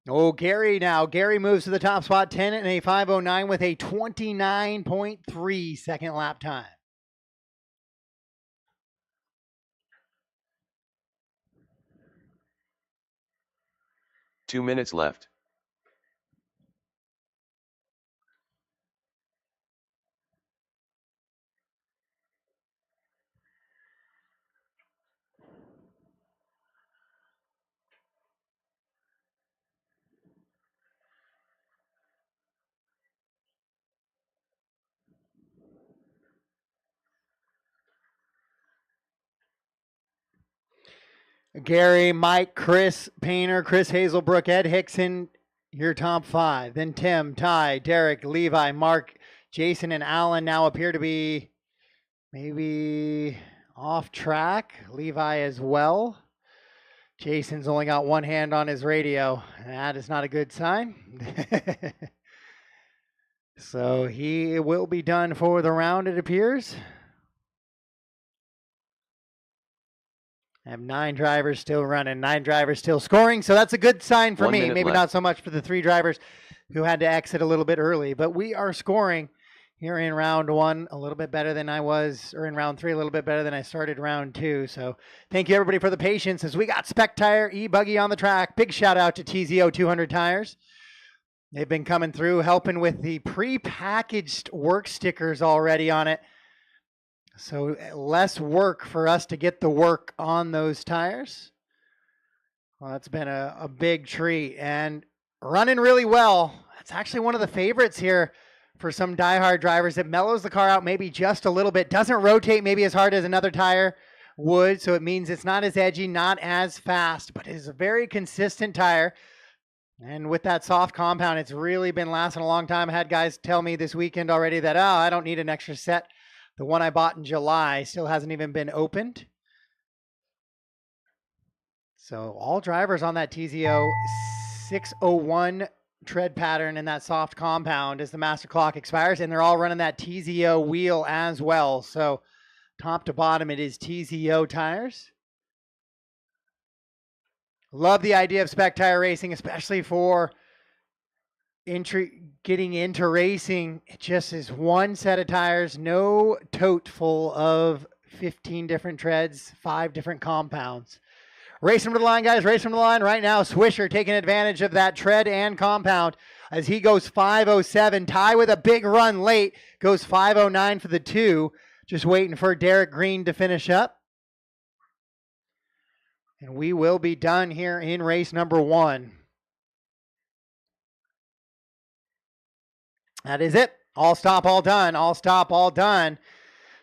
Oh, Gary now. Gary moves to the top spot. 10 and a 5.09 with a 29.3 second lap time. Two minutes left. Gary, Mike, Chris Painter, Chris Hazelbrook, Ed Hickson, your top five. Then Tim, Ty, Derek, Levi, Mark, Jason, and Alan now appear to be maybe off track. Levi as well. Jason's only got one hand on his radio. That is not a good sign. So he will be done for the round, it appears. I have 9 drivers still running, 9 drivers still scoring. So that's a good sign for me. Maybe not so much for the 3 drivers who had to exit a little bit early, but we are scoring here in round 1 a little bit better than I was, or in round 3 a little bit better than I started round 2. So thank you everybody for the patience as we got Spec Tire E-buggy on the track. Big shout out to TZO 200 Tires. They've been coming through helping with the pre-packaged WERC stickers already on it. So less work for us to get the work on those tires. Well, that's been a big treat and running really well. It's actually one of the favorites here for some DieHard drivers. It mellows the car out maybe just a little bit. Doesn't rotate maybe as hard as another tire would. So it means it's not as edgy, not as fast, but it is a very consistent tire. And with that soft compound, it's really been lasting a long time. I had guys tell me this weekend already that, oh, I don't need an extra set. The one I bought in July still hasn't even been opened. So all drivers on that TZO 6:01 tread pattern in that soft compound as the master clock expires, and they're all running that TZO wheel as well. So top to bottom, it is TZO tires. Love the idea of Spec Tire racing, especially for getting into racing. It just is one set of tires, no tote full of 15 different treads, 5 different compounds. Race him to the line, guys. Race him to the line right now. Swisher taking advantage of that tread and compound as he goes 5:07. Ty with a big run late. Goes 5:09 for the 2. Just waiting for Derek Green to finish up. And we will be done here in race number 1. That is it. All stop, all done. All stop, all done.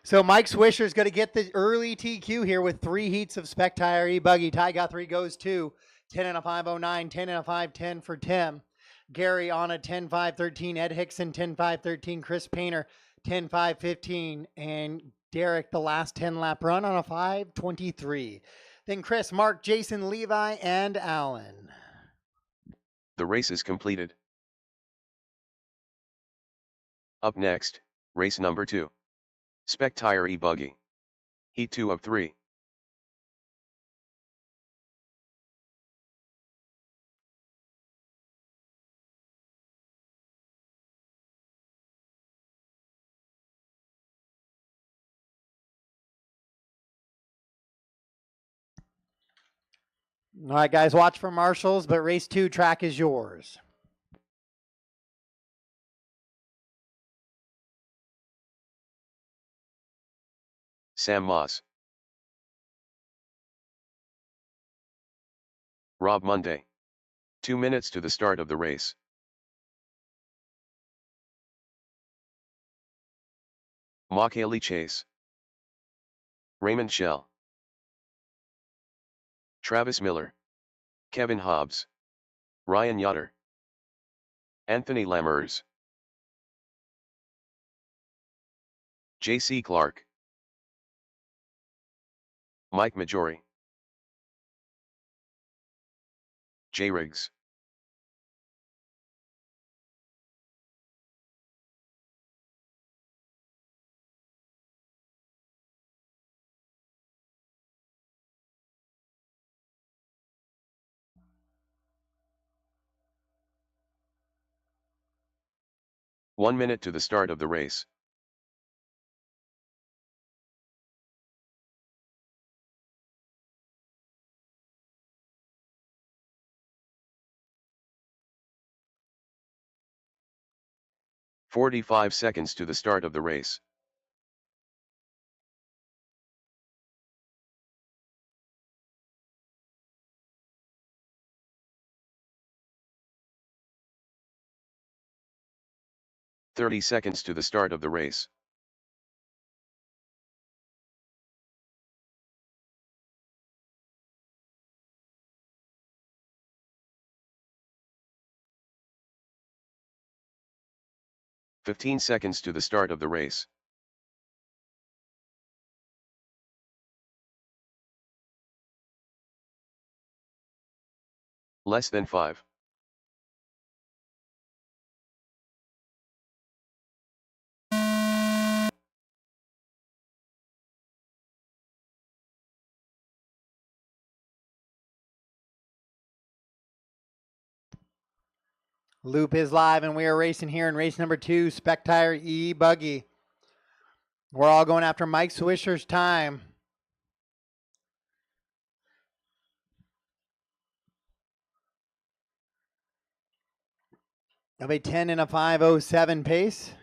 So Mike Swisher is going to get the early TQ here with 3 heats of Spec Tire E-buggy. Ty Guthrie goes 2, 10 and a 5:09, 10 and a 5:10 for Tim. Gary on a 10.5.13. Ed Hickson 10.5.13. Chris Painter 10.5.15. And Derek the last 10 lap run on a 5:23. Then Chris, Mark, Jason, Levi, and Alan. The race is completed. Up next, race number 2. Spec Tire E-buggy. Heat 2 of 3. All right, guys, watch for marshals, but race 2 track is yours. Sam Moss. Rob Monday. 2 minutes to the start of the race. Mock Haley Chase. Raymond Shell. Travis Miller. Kevin Hobbs. Ryan Yoder. Anthony Lammers. J.C. Clark. Mike Majori. J. Riggs. One minute to the start of the race. "45 seconds to the start of the race. "30 seconds to the start of the race. "15 seconds to the start of the race. Less than 5. Loop is live, and we are racing here in race number 2, Spec Tire E-buggy. We're all going after Mike Swisher's time. Of a 10 and a 5:07 pace.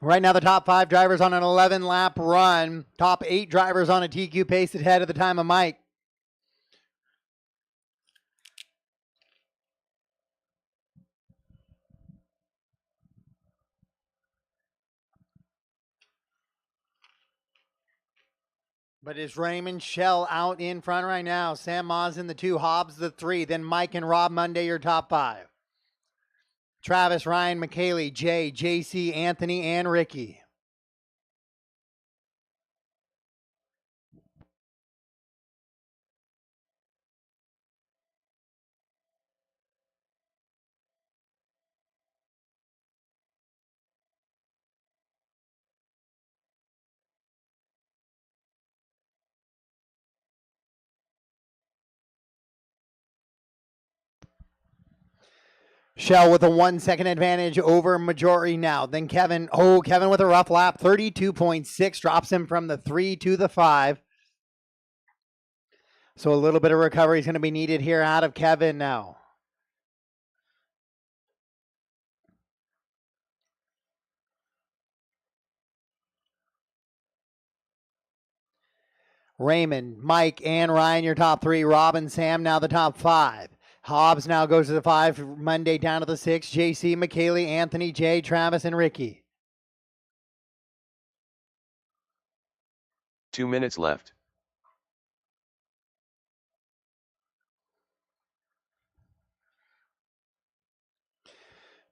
Right now, the top 5 drivers on an 11-lap run. Top 8 drivers on a TQ pace ahead of the time of Mike. But is Raymond Shell out in front right now? Sam Moss in the 2, Hobbs the 3, then Mike and Rob Monday, your top 5. Travis, Ryan, McKaylee, Jay, JC, Anthony, and Ricky. Shell with a 1 second advantage over Majority now. Then Kevin. Oh, Kevin with a rough lap. 32.6 drops him from the 3 to the 5. So a little bit of recovery is going to be needed here out of Kevin now. Raymond, Mike, and Ryan, your top 3. Rob and Sam now the top 5. Hobbs now goes to the 5. Monday down to the 6. JC, McKaylee, Anthony, Jay, Travis, and Ricky. 2 minutes left.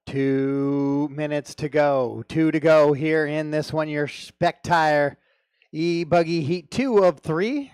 Two minutes to go. 2 to go here in this one. Your Spec Tire E-buggy heat 2 of 3.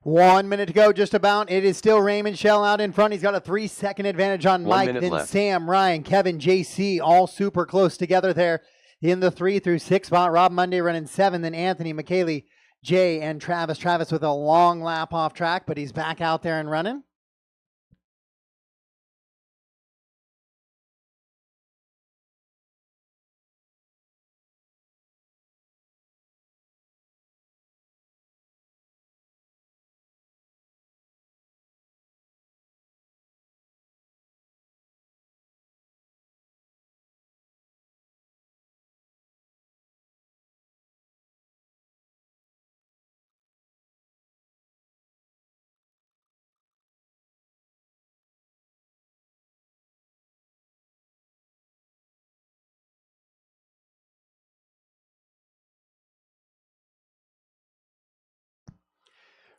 One minute to go, just about. It is still Raymond Shell out in front. He's got a 3 second advantage on 1 Mike. minute Then left. Sam, Ryan, Kevin, JC, all super close together there in the 3 through 6 spot. Rob Monday running 7. Then Anthony, McKaylee, Jay, and Travis. Travis with a long lap off track, but he's back out there and running.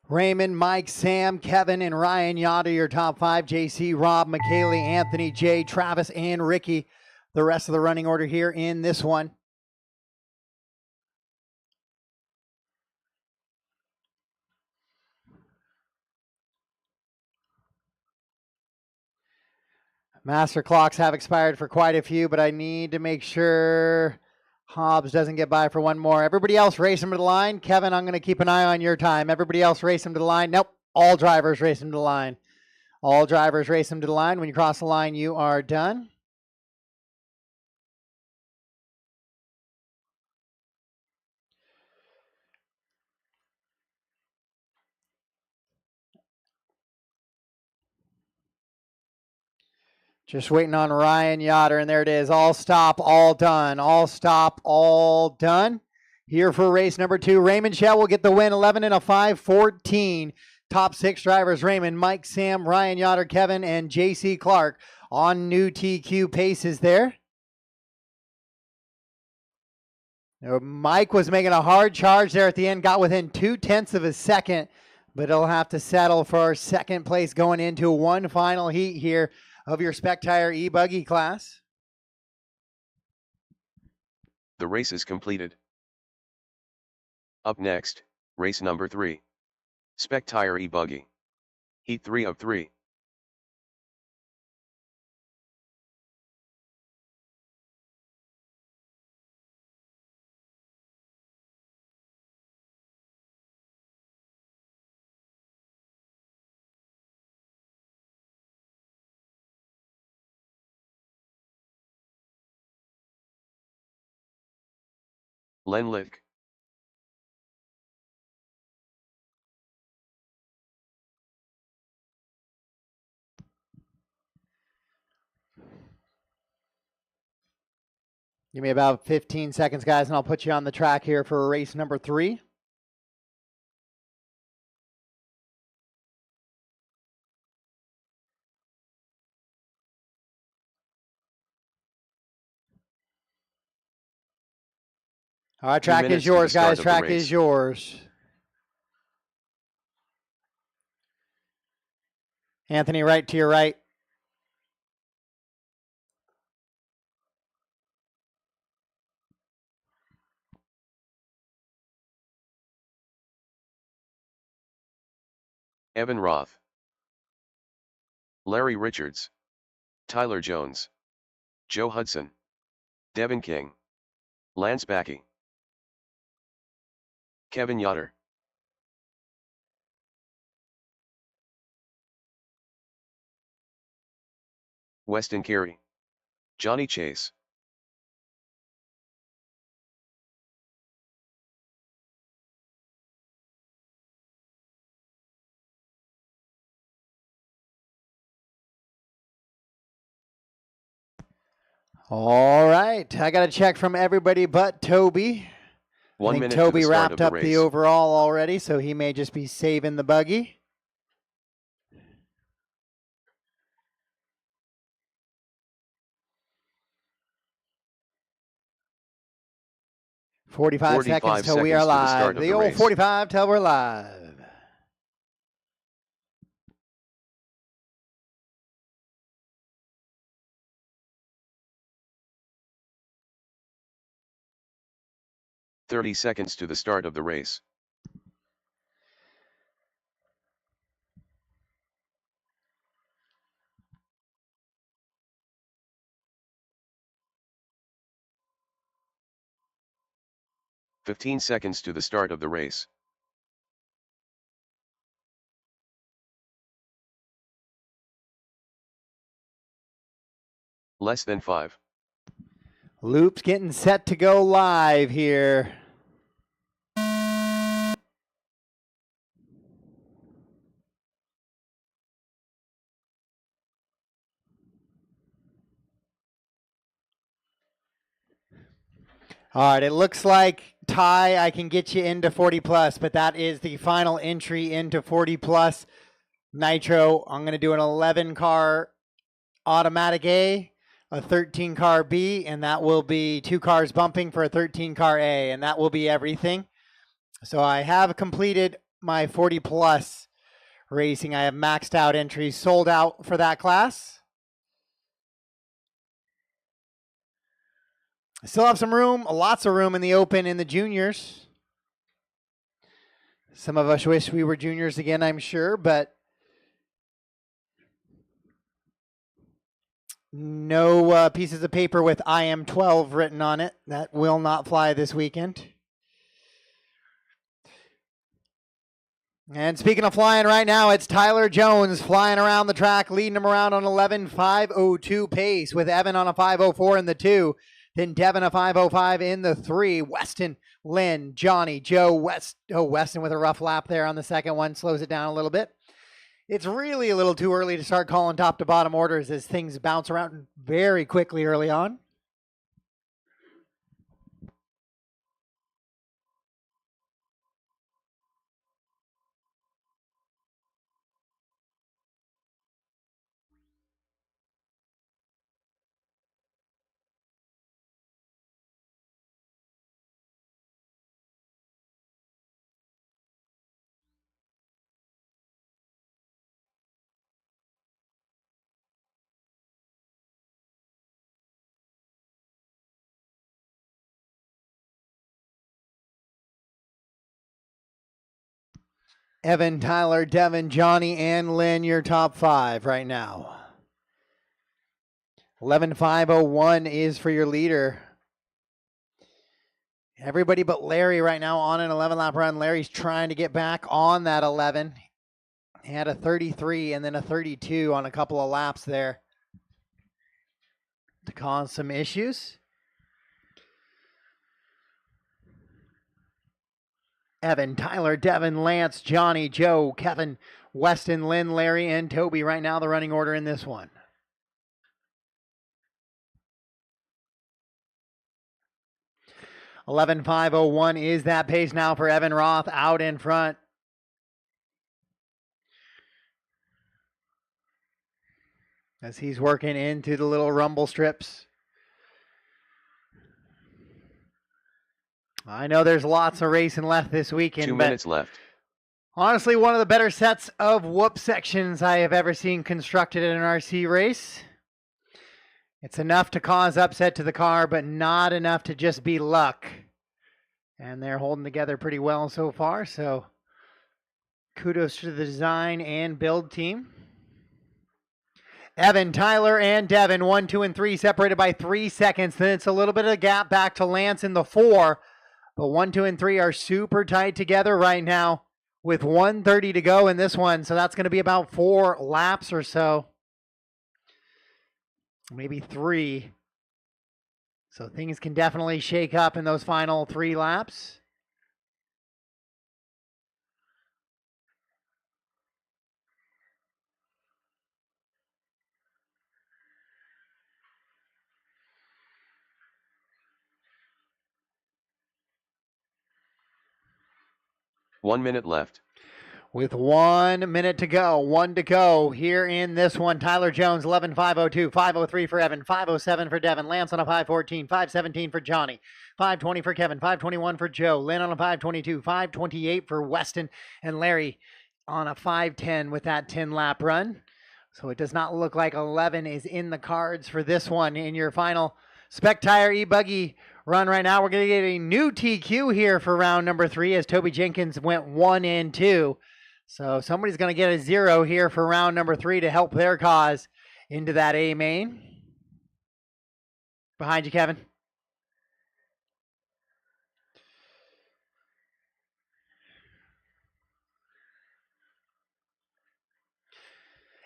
Raymond, Mike, Sam, Kevin, and Ryan Yoder, your top 5. JC, Rob, McKaylee, Anthony, Jay, Travis, and Ricky. The rest of the running order here in this one. Master clocks have expired for quite a few, but I need to make sure Hobbs doesn't get by for one more. Everybody else race him to the line. Kevin, I'm going to keep an eye on your time. Everybody else race him to the line. Nope. All drivers race him to the line. All drivers race him to the line. When you cross the line, you are done. Just waiting on Ryan Yoder, and there it is. All stop, all done. All stop, all done. Here for race number 2, Raymond Shell will get the win, 11 and a 5:14. Top 6 drivers, Raymond, Mike, Sam, Ryan Yoder, Kevin, and JC Clark on new TQ paces there. Now, Mike was making a hard charge there at the end, got within 0.2 of a second, but he'll have to settle for second place going into one final heat here of your Spec Tire E-buggy class. The race is completed. Up next, race number 3. Spec Tire E-buggy. Heat 3 of 3. Len Lick. Give me about 15 seconds, guys, and I'll put you on the track here for race number 3. All right, 2 track minutes is to the yours, start guys. of the Track race. is yours. Anthony, right to your right. Evan Roth. Larry Richards. Tyler Jones. Joe Hudson. Devin King. Lance Backey. Kevin Yoder. Weston Carey. Johnny Chase. All right. I got a check from everybody but Toby. 1 I think minute Toby to the start wrapped of the up race. the overall already, so he may just be saving the buggy. Forty-five 45 seconds till we are seconds to the live. start of The the old race. 45 till we're live. .30 seconds to the start of the race. .15 seconds to the start of the race. Less than 5. Loop's getting set to go live here. All right, it looks like Ty, I can get you into 40 plus, but that is the final entry into 40 plus. Nitro, I'm going to do an 11 car automatic A, a 13 car B, and that will be 2 cars bumping for a 13 car A, and that will be everything. So I have completed my 40 plus racing. I have maxed out entries, sold out for that class. I still have some room, lots of room in the open in the juniors. Some of us wish we were juniors again, I'm sure, but no pieces of paper with I am 12 written on it. That will not fly this weekend. And speaking of flying right now, it's Tyler Jones flying around the track, leading him around on 11.502 pace with Evan on a 504 in the 2. Then Devin a 505 in the 3. Weston, Lynn, Johnny, Joe, Weston with a rough lap there on the second one. Slows it down a little bit. It's really a little too early to start calling top to bottom orders as things bounce around very quickly early on. Evan, Tyler, Devin, Johnny, and Lynn, your top 5 right now. 11,501 is for your leader. Everybody but Larry right now on an 11-lap run. Larry's trying to get back on that 11. He had a 33 and then a 32 on a couple of laps there to cause some issues. Evan, Tyler, Devin, Lance, Johnny, Joe, Kevin, Weston, Lynn, Larry, and Toby right now the running order in this one. $11,501 is that pace now for Evan Roth out in front. As he's working into the little rumble strips. I know there's lots of racing left this weekend. 2 minutes left. Honestly, one of the better sets of whoop sections I have ever seen constructed in an RC race. It's enough to cause upset to the car, but not enough to just be luck. And they're holding together pretty well so far, so kudos to the design and build team. Evan, Tyler, and Devin, 1, 2, and 3, separated by 3 seconds. Then it's a little bit of a gap back to Lance in the 4. But 1, 2, and 3 are super tight together right now with 1:30 to go in this one. So that's going to be about 4 laps or so. Maybe 3. So things can definitely shake up in those final 3 laps. One minute left. With 1 minute to go, 1 to go here in this one. Tyler Jones, 11,502, 503 for Evan, 507 for Devin, Lance on a 514, 517 for Johnny, 520 for Kevin, 521 for Joe, Lynn on a 522, 528 for Weston, and Larry on a 510 with that 10-lap run. So it does not look like 11 is in the cards for this one in your final Spec Tire E-buggy run right now. We're going to get a new TQ here for round number 3 as Toby Jenkins went 1 and 2. So somebody's going to get a 0 here for round number 3 to help their cause into that A main. Behind you, Kevin.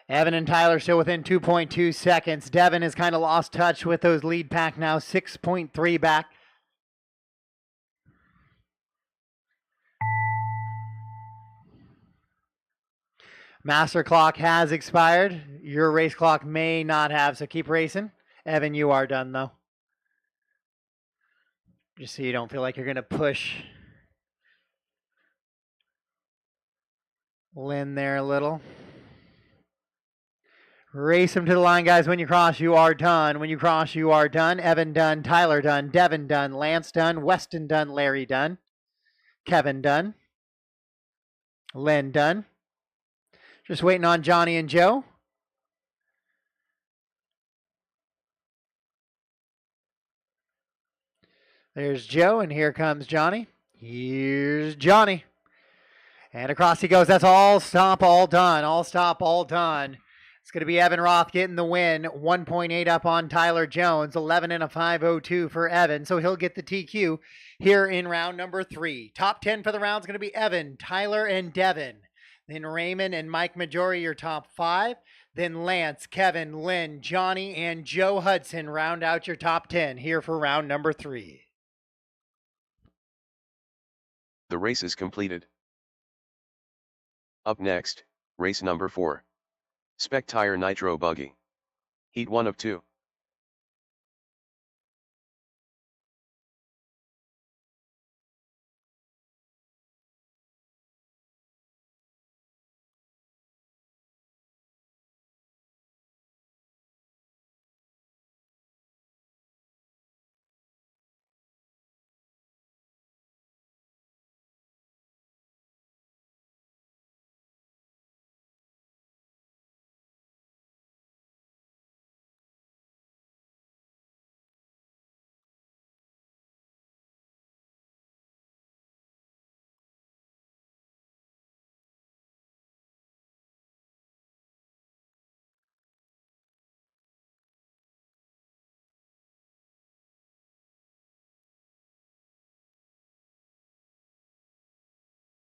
Evan and Tyler still within 2.2 seconds. Devin has kind of lost touch with those lead pack now, 6.3 back. Master clock has expired. Your race clock may not have, so keep racing. Evan, you are done, though. Just so you don't feel like you're going to push Lynn there a little. Race him to the line, guys. When you cross, you are done. When you cross, you are done. Evan done. Tyler done. Devin done. Lance done. Weston done. Larry done. Kevin done. Lynn done. Just waiting on Johnny and Joe. There's Joe, and here comes Johnny. Here's Johnny. And across he goes. That's all stop, all done. All stop, all done. It's going to be Evan Roth getting the win. 1.8 up on Tyler Jones. 11 and a 502 for Evan. So he'll get the TQ here in round number 3. Top 10 for the round is going to be Evan, Tyler, and Devin. Then Raymond and Mike Majori, your top 5. Then Lance, Kevin, Lynn, Johnny, and Joe Hudson round out your top 10 here for round number 3. The race is completed. Up next, race number 4. Spec Tire Nitro Buggy. Heat 1 of 2.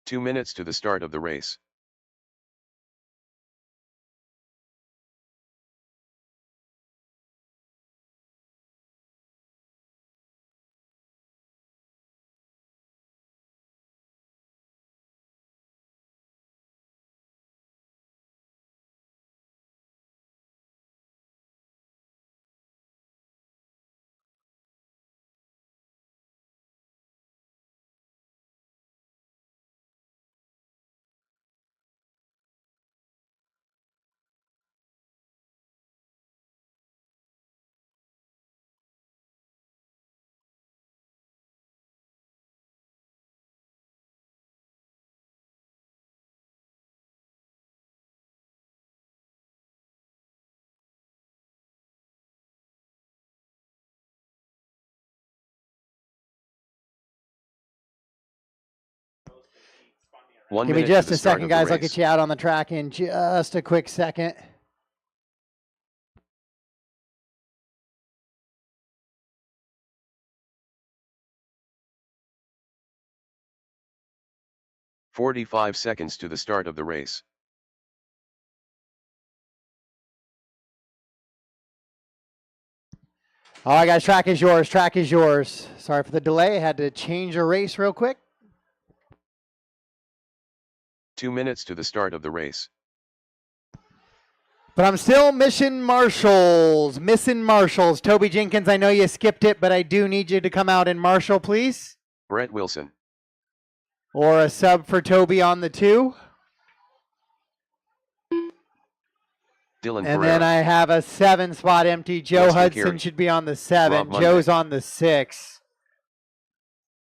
2 minutes to the start of the race. Give me just a second, guys. I'll get you out on the track in just a quick second. "45 seconds to the start of the race. All right, guys, track is yours. Track is yours. Sorry for the delay. I had to change a race real quick. 2 minutes to the start of the race. But I'm still missing marshals. Toby Jenkins, I know you skipped it, but I do need you to come out and marshal, please. Brett Wilson. Or a sub for Toby on the 2. Dylan And Pereira. then I have a 7 spot empty. Joe Weston Hudson Carey. should be on the 7. Rob Joe's Monday. on the 6.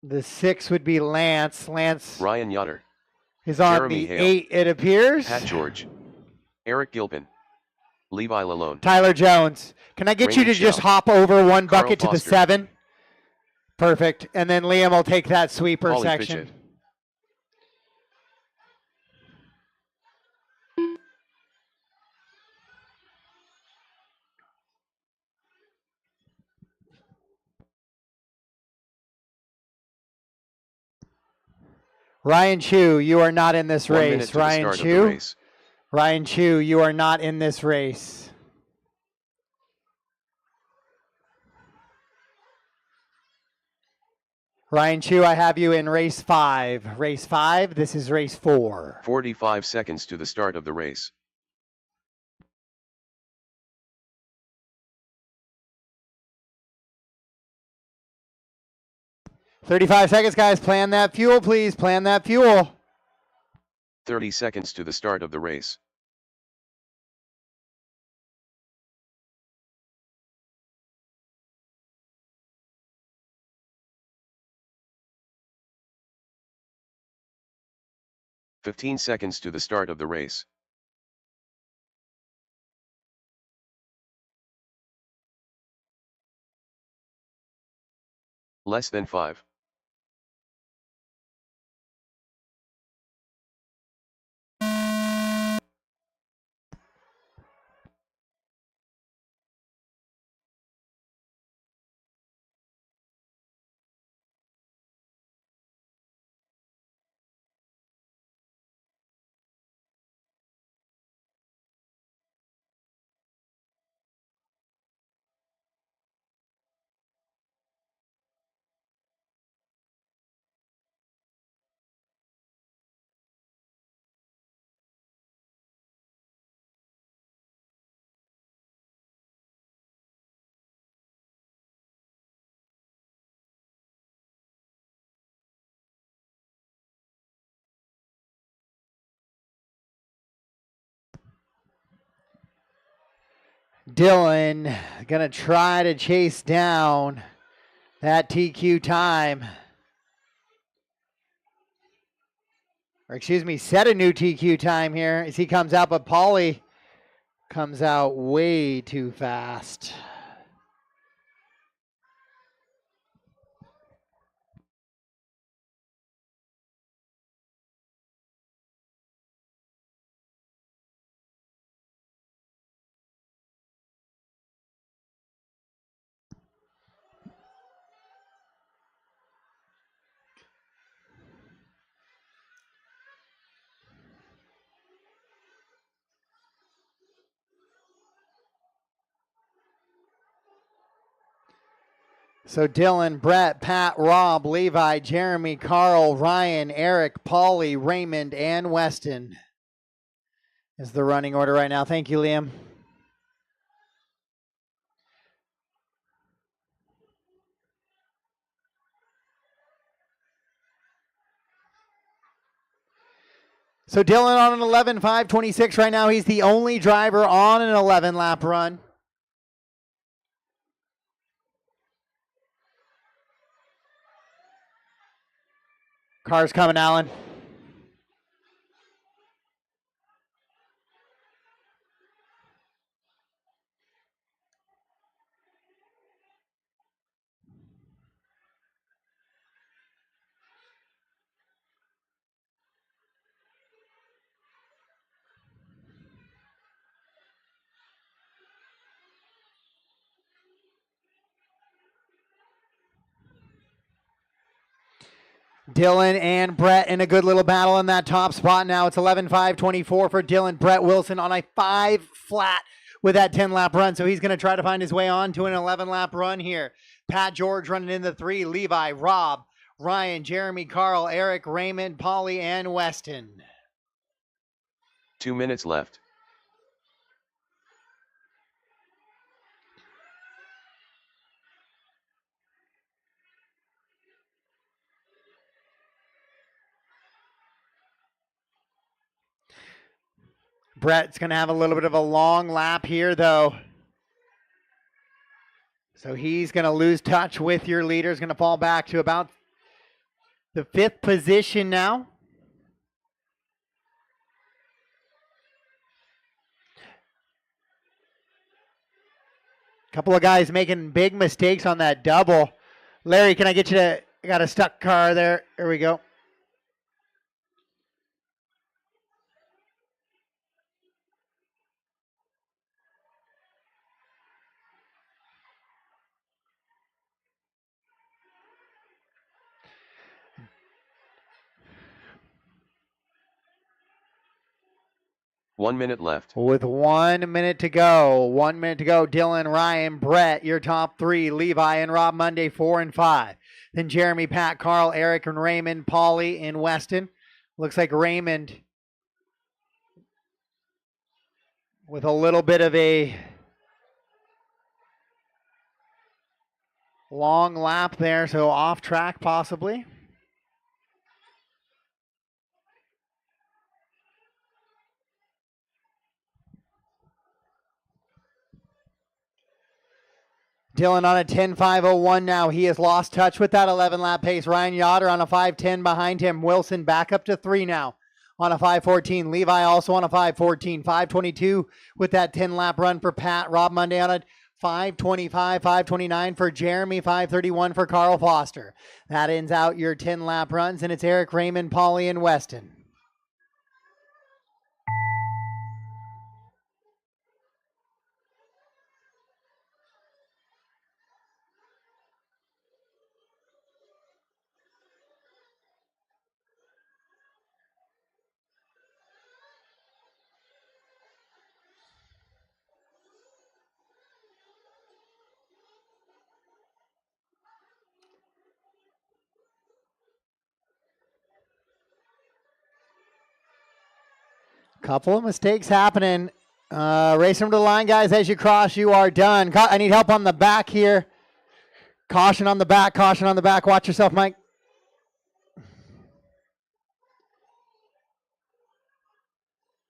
The 6 would be Lance. Lance Ryan Yotter. is on Jeremy the Hale. 8, it appears. Pat George. Eric Gilpin. Levi Lalone. Tyler Jones. Can I get you Raymond to just Shell. hop over one Carl bucket to the Foster. 7? Perfect. And then Liam will take that sweeper Paulie section. Fitchett. Ryan Chu, you are not in this 1 minute race. to the Ryan start of the Chu. race. Ryan Chu, you are not in this race. Ryan Chu, I have you in race 5. Race 5, this is race 4. 45 seconds to the start of the race. $35 seconds, guys. Plan that fuel, please. Plan that fuel. 30 seconds to the start of the race. "15 seconds to the start of the race. Less than 5. Dylan going to try to chase down that TQ time. Or excuse me, set a new TQ time here as he comes out, but Paulie comes out way too fast. So Dylan, Brett, Pat, Rob, Levi, Jeremy, Carl, Ryan, Eric, Paulie, Raymond, and Weston is the running order right now. Thank you, Liam. So Dylan on an 11.526 right now. He's the only driver on an 11-lap run. Car's coming, Alan. Dylan and Brett in a good little battle in that top spot now. It's 11.524 for Dylan. Brett Wilson on a 5 flat with that 10-lap run. So he's going to try to find his way on to an 11-lap run here. Pat George running in the 3. Levi, Rob, Ryan, Jeremy, Carl, Eric, Raymond, Paulie, and Weston. 2 minutes left. Brett's going to have a little bit of a long lap here, though. So he's going to lose touch with your leader. He's going to fall back to about the 5th position now. Couple of guys making big mistakes on that double. Larry, can I get you to, I got a stuck car there. Here we go. One minute left. With 1 minute to go. 1 minute to go. Dylan, Ryan, Brett, your top 3. Levi and Rob Monday, 4 and 5. Then Jeremy, Pat, Carl, Eric, and Raymond, Paulie, and Weston. Looks like Raymond with a little bit of a long lap there, so off track possibly. Dylan on a 10.501 now. He has lost touch with that 11-lap pace. Ryan Yoder on a 5.10 behind him. Wilson back up to 3 now on a 5.14. Levi also on a 5.14. 5.22 with that 10-lap run for Pat. Rob Monday on a 5.25, 5.29 for Jeremy, 5.31 for Carl Foster. That ends out your 10-lap runs, and it's Eric, Raymond, Paulie, and Weston. Couple of mistakes happening. Race them to the line, guys. As you cross, you are done. I need help on the back here. Caution on the back. Caution on the back. Watch yourself, Mike.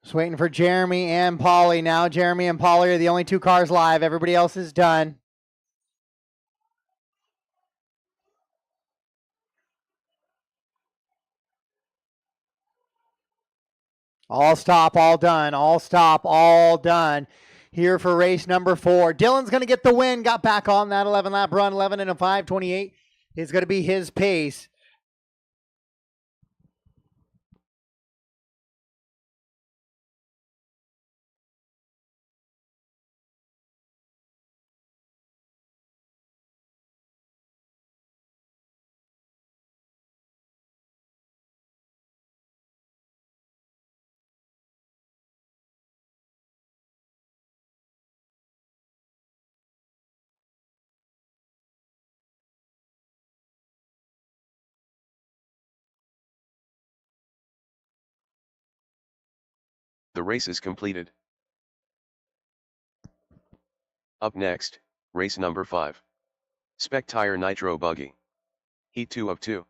Just waiting for Jeremy and Paulie now. Jeremy and Paulie are the only 2 cars live. Everybody else is done. All stop, all done. All stop, all done. Here for race number 4. Dylan's going to get the win. Got back on that 11-lap run. 11 and a 5.28 is going to be his pace. The race is completed. Up next, race number 5. Spec Tire Nitro Buggy. Heat 2 of 2.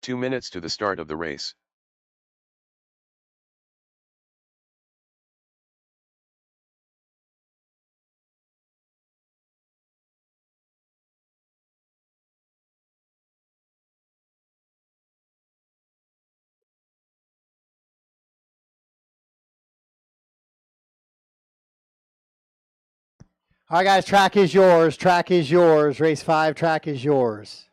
Two minutes to the start of the race. All right, guys, track is yours. Track is yours. Race 5, track is yours.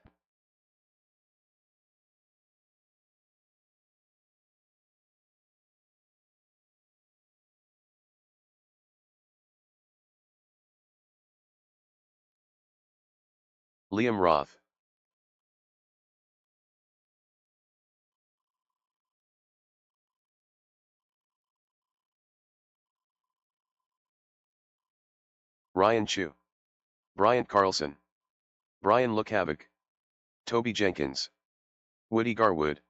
Liam Roth. Ryan Chu. Bryant Carlson. Brian Lookhavik. Toby Jenkins. Woody Garwood.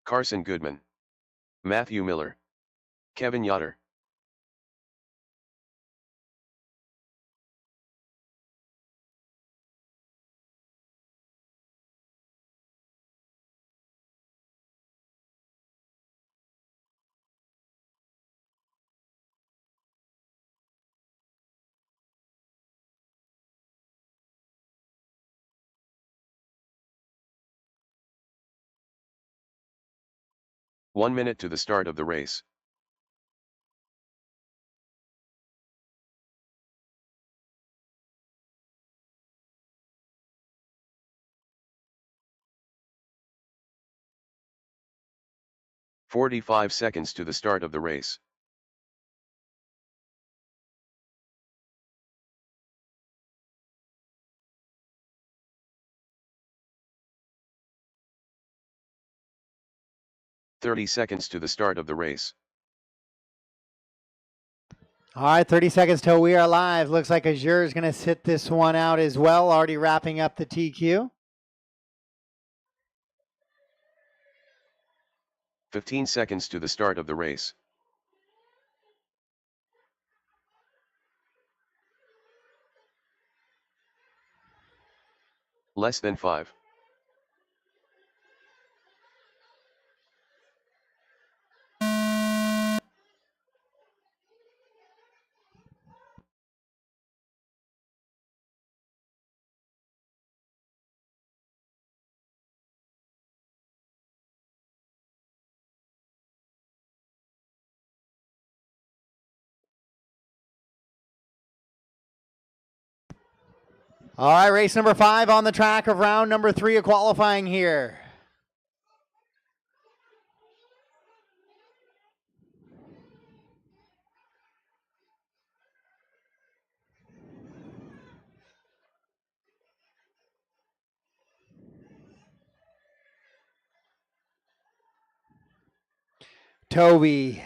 Carson Goodman. Matthew Miller. Kevin Yotter. One minute to the start of the race. "45 seconds to the start of the race. "30 seconds to the start of the race. All right, 30 seconds till we are live. Looks like Azure is going to sit this one out as well, already wrapping up the TQ. 15 seconds to the start of the race. Less than 5. All right, race number 5 on the track of round number 3 of qualifying here. Toby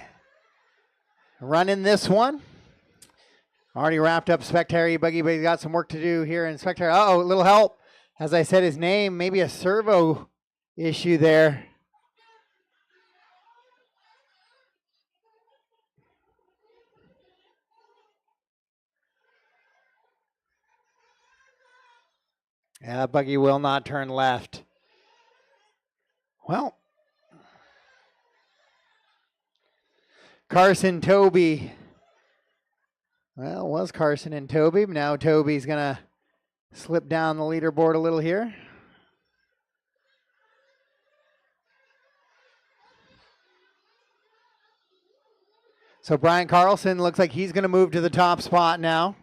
running this one. Already wrapped up Spec Tire E-buggy, but he's got some work to do here in Spec Tire. Uh-oh, a little help. As I said his name, maybe a servo issue there. Yeah, that buggy will not turn left. Well, Carson, Toby. Well, it was Carson and Toby. Now Toby's going to slip down the leaderboard a little here. So Brian Carlson looks like he's going to move to the top spot now.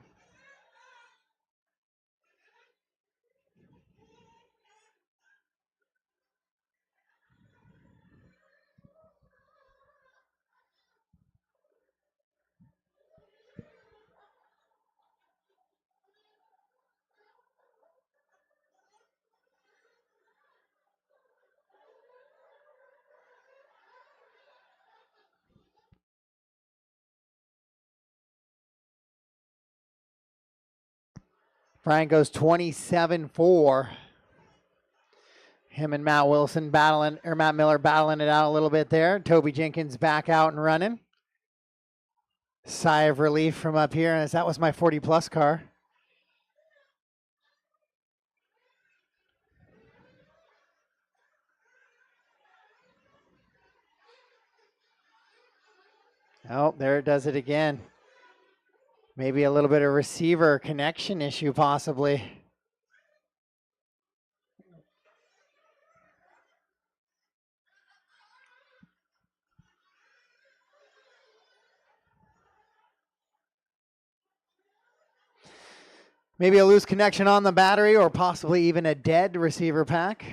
Brian goes 27-4. Him and Matt Wilson battling, or Matt Miller battling it out a little bit there. Toby Jenkins back out and running. Sigh of relief from up here, as that was my 40-plus car. Oh, there it does it again. Maybe a little bit of receiver connection issue, possibly. Maybe a loose connection on the battery, or possibly even a dead receiver pack.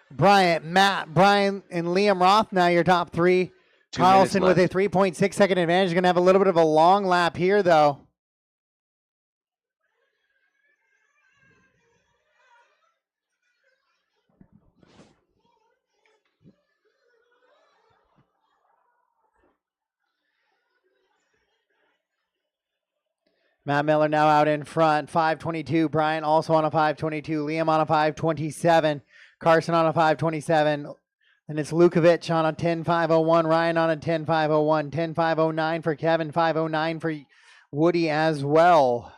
Bryant, Matt, Brian, and Liam Roth now your top three. Carlson with a 3.6 second advantage. Going to have a little bit of a long lap here, though. Matt Miller now out in front, 5:22. Brian also on a 5:22. Liam on a 5:27. Carson on a 5:27. And it's Lukovic on a 10.501. Ryan on a 10.501. 10.509 for Kevin. 5:09 for Woody as well.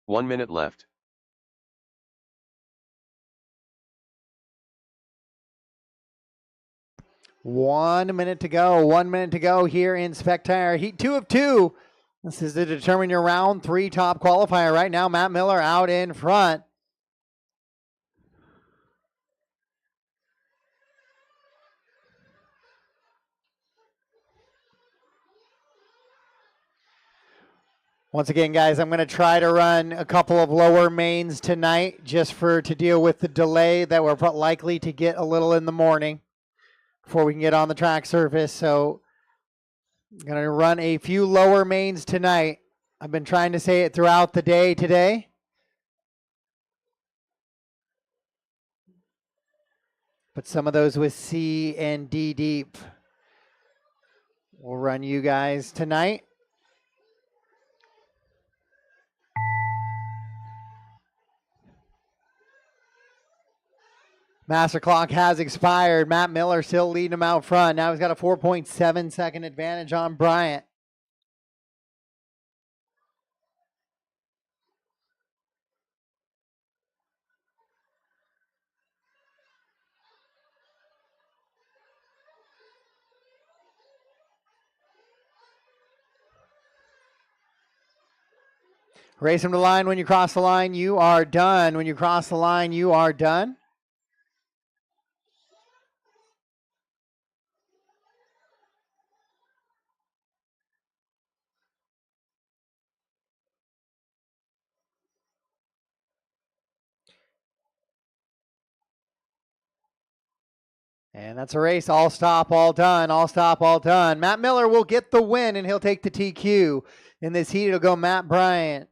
One minute left. One minute to go. 1 minute to go here in Spec Tire. Heat 2 of 2. This is to determine your round 3 top qualifier. Right now, Matt Miller out in front. Once again, guys, I'm going to try to run a couple of lower mains tonight just to deal with the delay that we're likely to get a little in the morning before we can get on the track surface. So I'm going to run a few lower mains tonight. I've been trying to say it throughout the day today. But some of those with C and D deep will run you guys tonight. Master clock has expired. Matt Miller still leading him out front. Now he's got a 4.7 second advantage on Bryant. Race him to the line. When you cross the line, you are done. When you cross the line, you are done. And that's a race. All stop, all done. All stop, all done. Matt Miller will get the win, and he'll take the TQ. In this heat, it'll go Matt Bryant,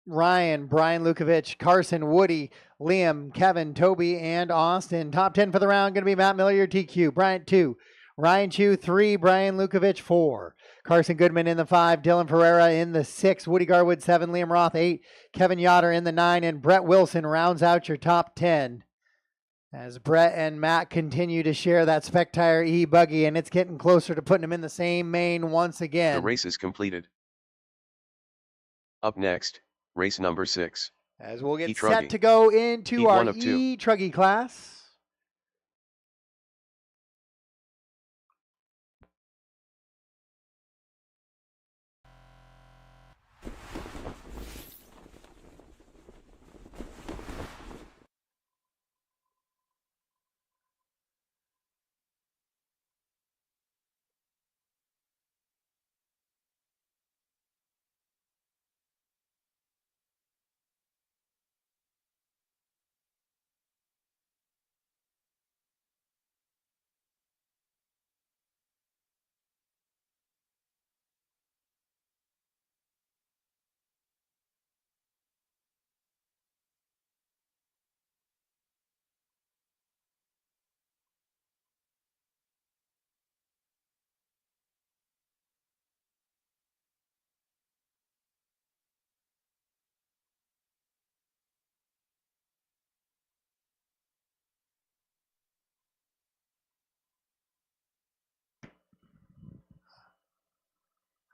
Ryan, Brian Lukovic, Carson, Woody, Liam, Kevin, Toby, and Austin. Top 10 for the round going to be Matt Miller, your TQ. Bryant 2, Ryan Chu 3, Brian Lukovic 4. Carson Goodman in the 5, Dylan Ferreira in the 6, Woody Garwood 7, Liam Roth 8, Kevin Yoder in the 9, and Brett Wilson rounds out your top 10. As Brett and Matt continue to share that Spec Tire E-buggy, and it's getting closer to putting them in the same main once again. The race is completed. Up next, race number 6. As we'll get E-truggy. set to go into Heat our 1 of 2. E-truggy class.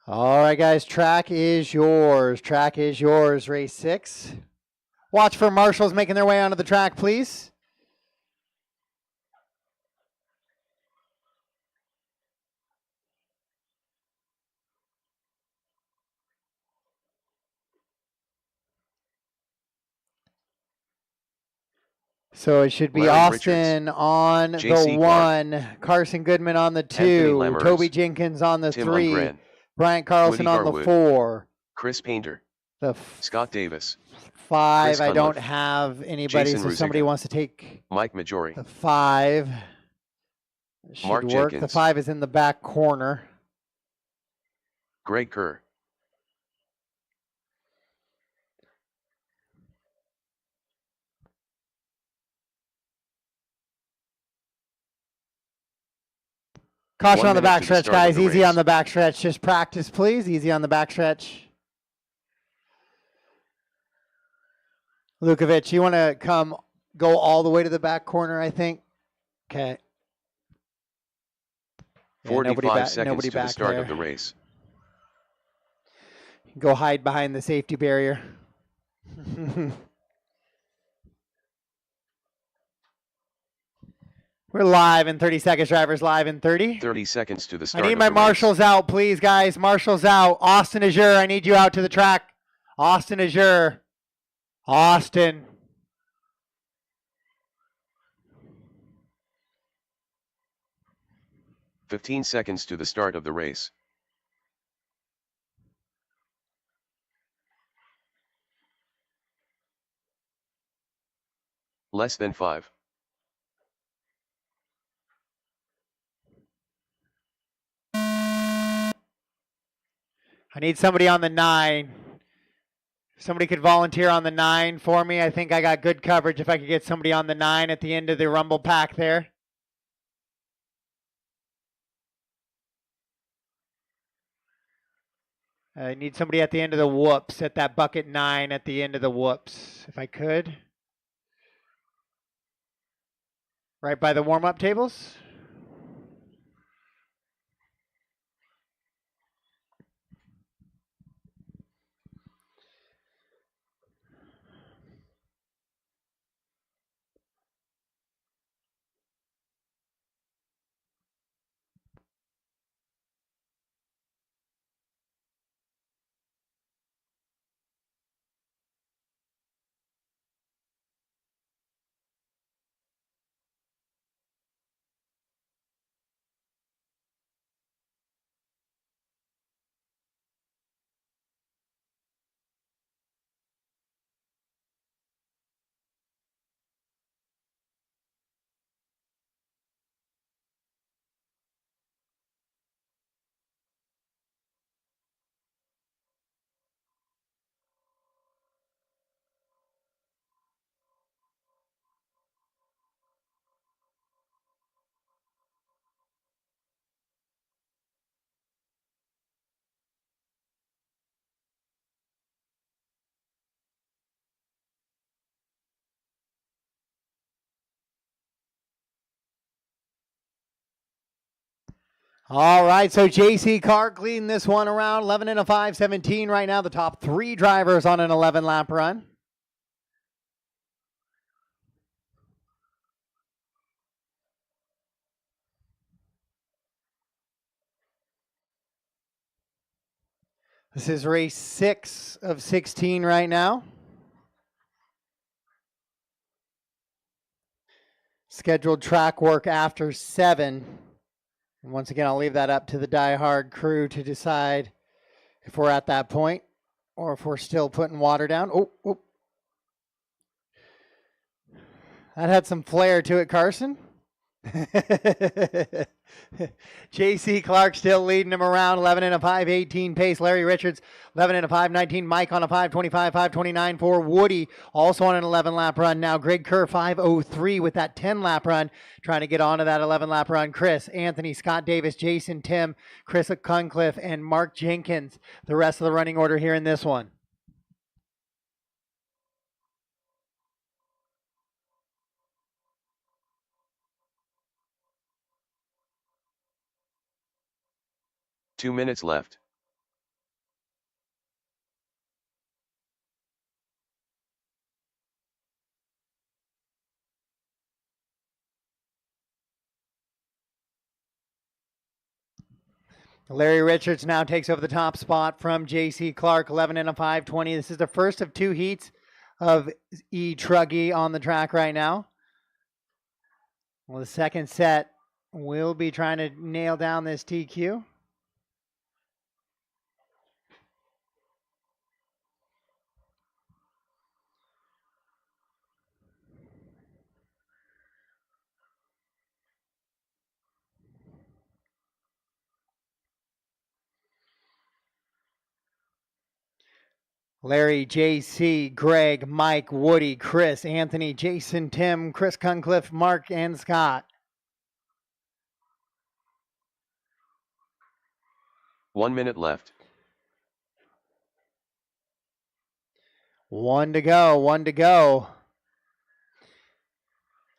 All right, guys, track is yours. Track is yours, race 6. Watch for marshals making their way onto the track, please. So it should be Larry Austin Richards, on J.C. the Clark, 1, Carson Goodman on the Anthony 2, Lammers, Toby Jenkins on the Tim 3, Ungren, Bryant Carlson Woody on the Garwood, 4, Chris Painter, the Scott Davis, 5. Chris I don't Cunliffe, have anybody, Jason so somebody Ruziga, wants to take Mike Majori, the 5. Should Mark work. The Jenkins, 5 is in the back corner. Greg Kerr, Caution 1 on the minute to the backstretch, start of guys. the Easy race. on the backstretch. Just practice, please. Easy on the backstretch. Lukovic, you want to go all the way to the back corner, I think? Okay. Yeah, 45 seconds nobody to the back start there. of the race. Go hide behind the safety barrier. We're live in 30 seconds, drivers live in 30. 30 seconds to the I start need of my the marshals out, please, guys. Marshals out. Austin Azure, I need you out to the track. Austin Azure. Austin. race. 15 seconds to the start of the race. Less than 5. I need somebody on the 9. If somebody could volunteer on the 9 for me. I think I got good coverage if I could get somebody on the 9 at the end of the rumble pack there. I need somebody at the end of the whoops, at that bucket 9 at the end of the whoops, if I could. Right by the warm-up tables. All right, so JC Clark leading this one around 11 and a 5:17 right now. The top 3 drivers on an 11-lap run. This is race 6 of 16 right now. Scheduled track work after 7. And once again, I'll leave that up to the DieHard crew to decide if we're at that point or if we're still putting water down. Oh. That had some flair to it, Carson. JC Clark still leading him around 11 and a 5:18 pace. Larry Richards 11 and a 5:19. Mike on a 5:25, 5:29 for Woody, also on an 11-lap run now. Greg Kerr 5:03 with that 10-lap run, trying to get onto that 11-lap run. Chris, Anthony, Scott Davis, Jason, Tim, Chris Cunliffe, and Mark Jenkins. The rest of the running order here in this one. Two minutes left. Larry Richards now takes over the top spot from JC Clark, 11 and a 5:20. This is the first of 2 heats of E-Truggy on the track right now. Well, the second set will be trying to nail down this TQ. Larry, JC, Greg, Mike, Woody, Chris, Anthony, Jason, Tim, Chris Cunliffe, Mark, and Scott. 1 minute left. 1 to go.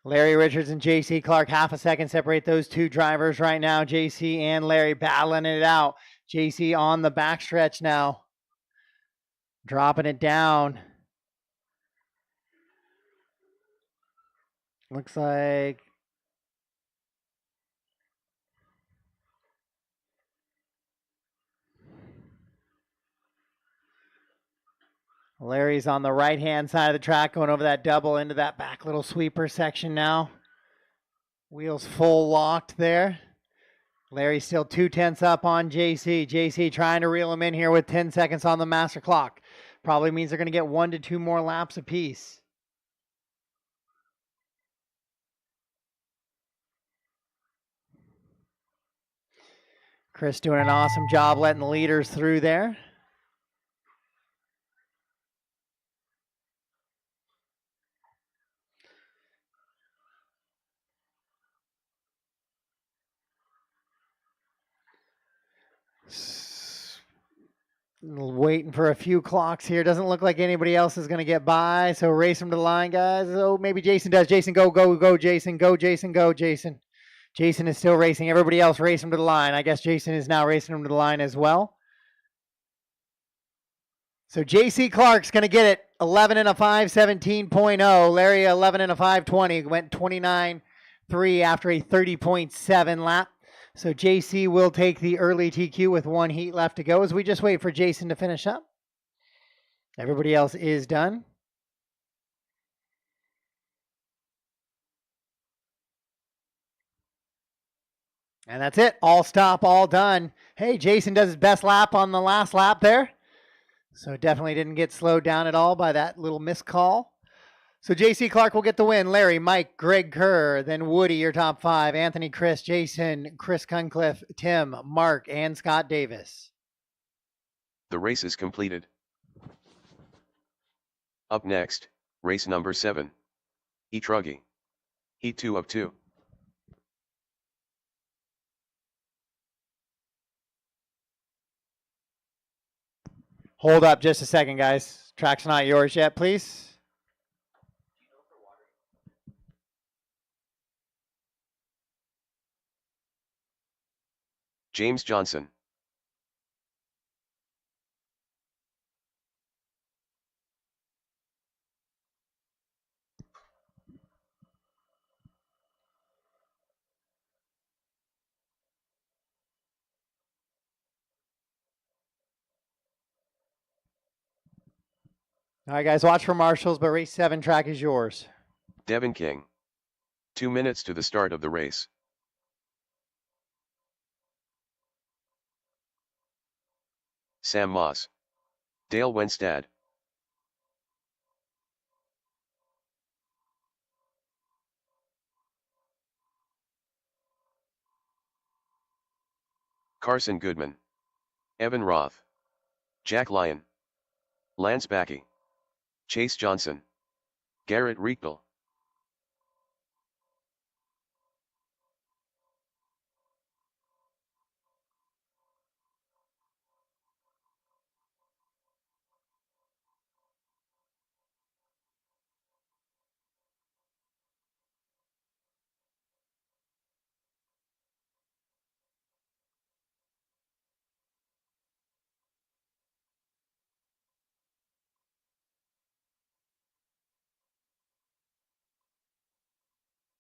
Larry Richards and JC Clark, half a second separate those 2 drivers right now. JC and Larry battling it out. JC on the backstretch now. Dropping it down. Looks like Larry's on the right-hand side of the track, going over that double into that back little sweeper section now. Wheels full locked there. Larry still 2/10 up on JC. JC trying to reel him in here with 10 seconds on the master clock. Probably means they're going to get 1 to 2 more laps apiece. Chris doing an awesome job letting the leaders through there. Waiting for a few clocks here. Doesn't look like anybody else is going to get by. So race them to the line, guys. Oh, maybe Jason does. Jason, go, Jason. Go, Jason, go, Jason. Jason is still racing. Everybody else race him to the line. I guess Jason is now racing him to the line as well. So JC Clark's going to get it. 11 and a 5:17.0. Larry 11 and a 5:20. Went 29.3 after a 30.7 lap. So JC will take the early TQ with 1 heat left to go as we just wait for Jason to finish up. Everybody else is done. And that's it. All stop, all done. Hey, Jason does his best lap on the last lap there. So definitely didn't get slowed down at all by that little missed call. So JC Clark will get the win. Larry, Mike, Greg Kerr, then Woody, your top 5. Anthony, Chris, Jason, Chris Cunliffe, Tim, Mark, and Scott Davis. The race is completed. Up next, race number 7. E-Truggy. Heat 2 of 2. Hold up just a second, guys. Track's not yours yet, please. James Johnson. All right, guys, watch for marshals, but race 7 track is yours. Devin King. 2 minutes to the start of the race. Sam Moss. Dale Wenstad. Carson Goodman. Evan Roth. Jack Lyon. Lance Backey. Chase Johnson. Garrett Riechel.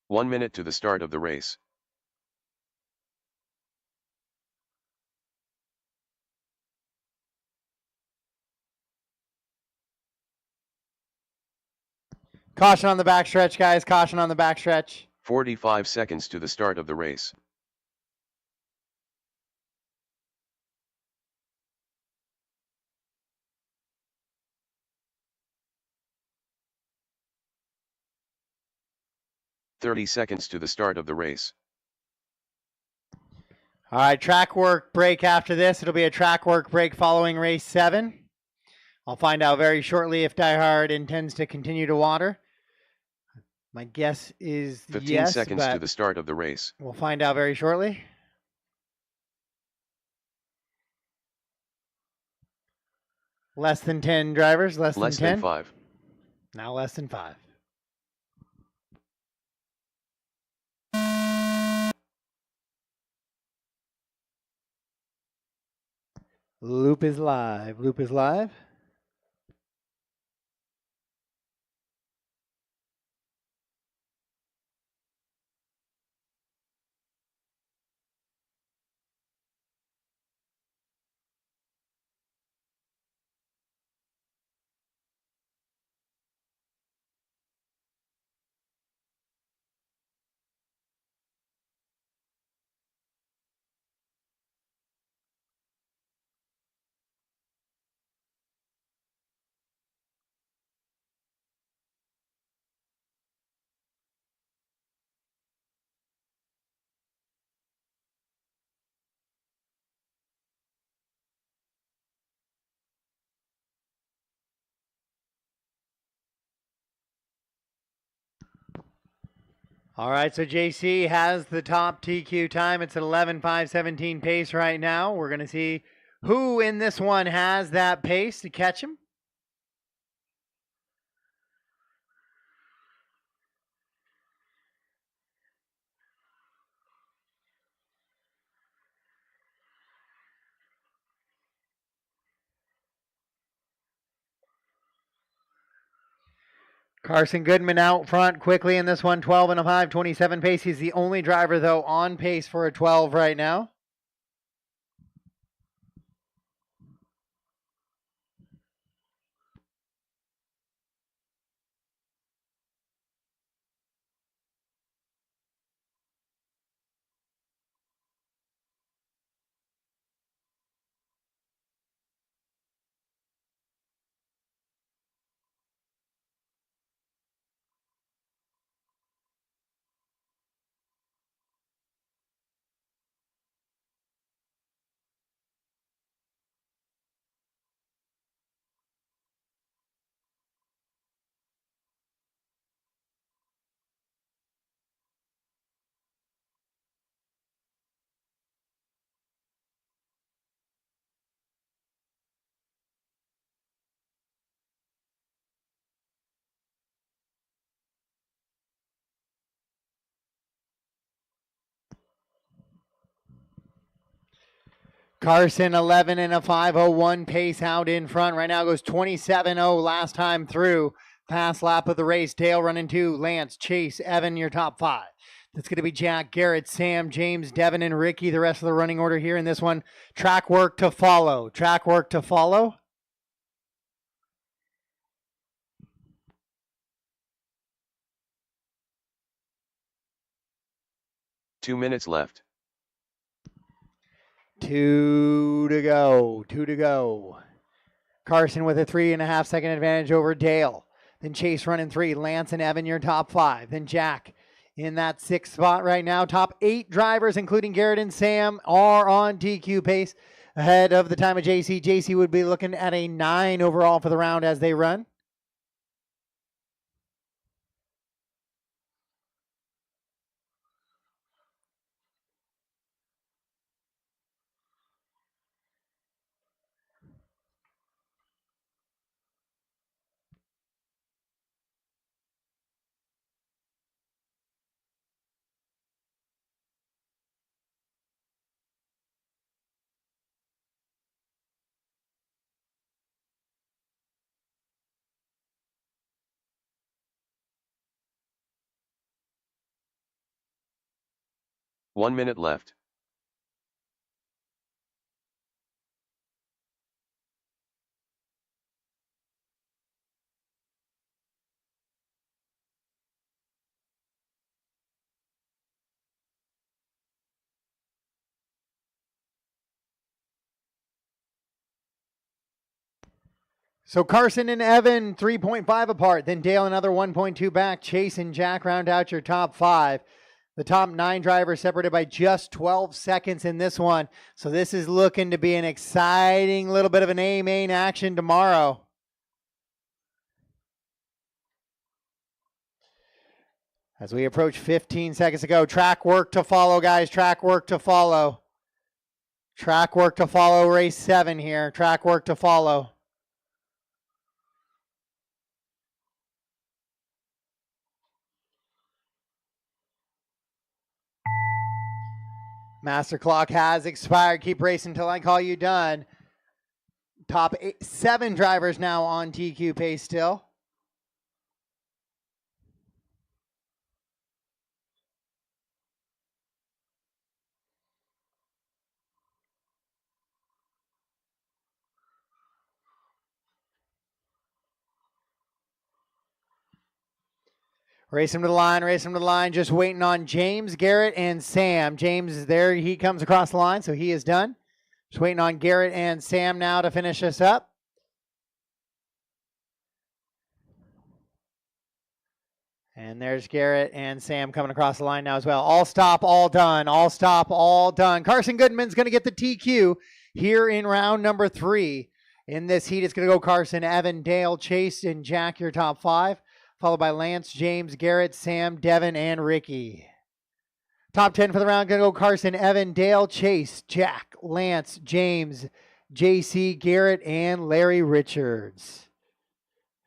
One minute to the start of the race. Caution on the backstretch, guys. Caution on the backstretch. 45 seconds to the start of the race. $30 to the start of the race. All right, track work break after this. It'll be a track work break following race 7. I'll find out very shortly if DieHard intends to continue to water. My guess is 15 yes, seconds but to the start of the race. we'll find out very shortly. Less than 10 drivers, less Less than 10. than 5. Now less than 5. Loop is live. Loop is live. All right, so JC has the top TQ time. It's at 11:5:17 pace right now. We're going to see who in this one has that pace to catch him. Carson Goodman out front quickly in this one, 12 and a 5:27 pace. He's the only driver, though, on pace for a 12 right now. Carson 11 and a 5:01 pace out in front. Right now goes 27:0 last time through. Past lap of the race. Dale running 2. Lance, Chase, Evan, your top 5. That's going to be Jack, Garrett, Sam, James, Devin, and Ricky. The rest of the running order here in this one. Track work to follow. Track work to follow. Two minutes left. 2 to go. 2 to go. Carson with a 3.5 second advantage over Dale. Then Chase running 3. Lance and Evan, your top 5. Then Jack in that 6th spot right now. Top 8 drivers, including Garrett and Sam, are on DQ pace ahead of the time of JC. JC would be looking at a 9 overall for the round as they run. One minute left. So Carson and Evan, 3.5 apart. Then Dale, another 1.2 back. Chase and Jack round out your top 5. The top 9 drivers separated by just 12 seconds in this one. So this is looking to be an exciting little bit of an A main action tomorrow. As we approach 15 seconds to go. Track work to follow, guys. Track work to follow. Track work to follow. Race 7 here. Track work to follow. Master clock has expired. Keep racing until I call you done. Top 7 drivers now on TQ pace still. Race him to the line, race him to the line. Just waiting on James, Garrett, and Sam. James is there. He comes across the line, so he is done. Just waiting on Garrett and Sam now to finish us up. And there's Garrett and Sam coming across the line now as well. All stop, all done. All stop, all done. Carson Goodman's going to get the TQ here in round number 3. In this heat, it's going to go Carson, Evan, Dale, Chase, and Jack, your top 5. Followed by Lance, James, Garrett, Sam, Devin, and Ricky. Top 10 for the round, going to go Carson, Evan, Dale, Chase, Jack, Lance, James, JC, Garrett, and Larry Richards.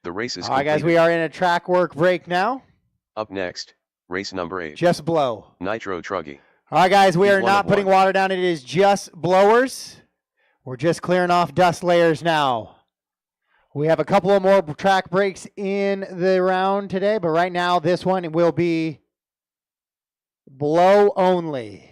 The race is All right, guys, we are in a track work break now. Up next, race number 8. Just blow. Nitro Truggy. All right, guys, we Heat are 1 not of putting 1. water down. It is just blowers. We're just clearing off dust layers now. We have a couple of more track breaks in the round today, but right now this one will be blow only.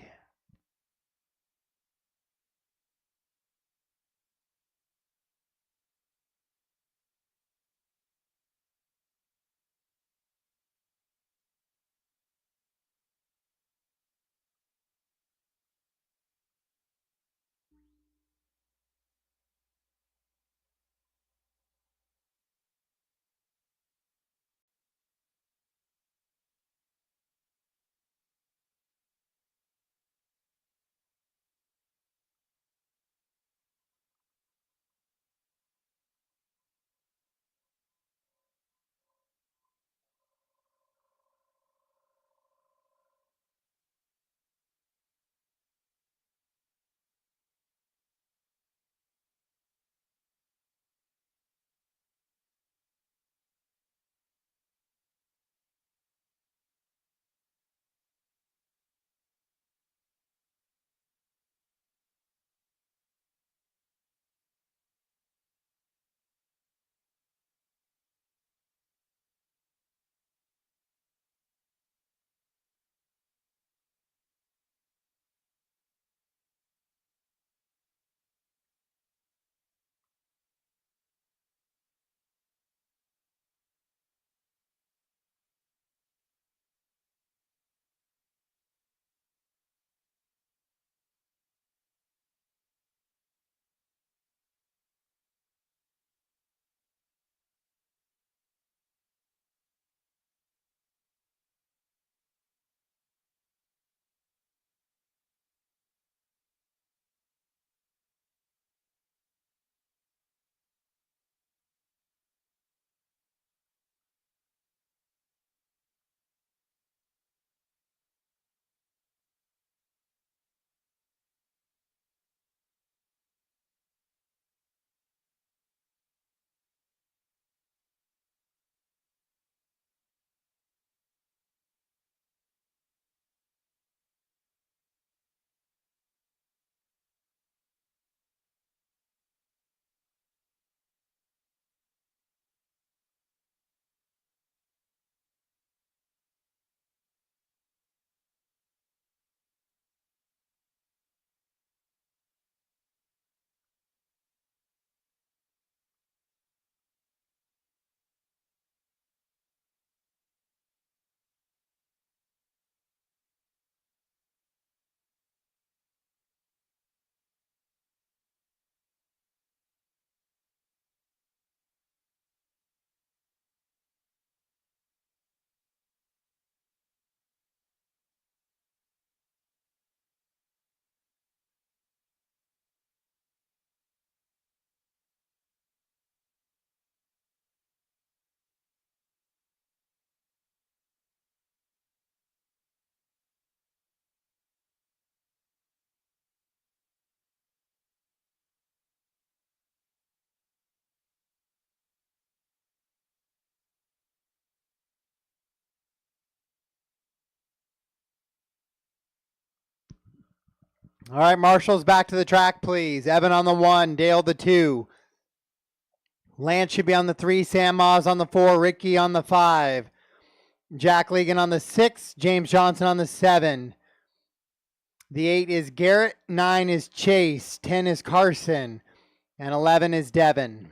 All right, marshals back to the track, please. Evan on the 1, Dale the 2. Lance should be on the 3, Sam Moz on the 4, Ricky on the 5. Jack Legan on the 6, James Johnson on the 7. The 8 is Garrett, 9 is Chase, 10 is Carson, and 11 is Devin.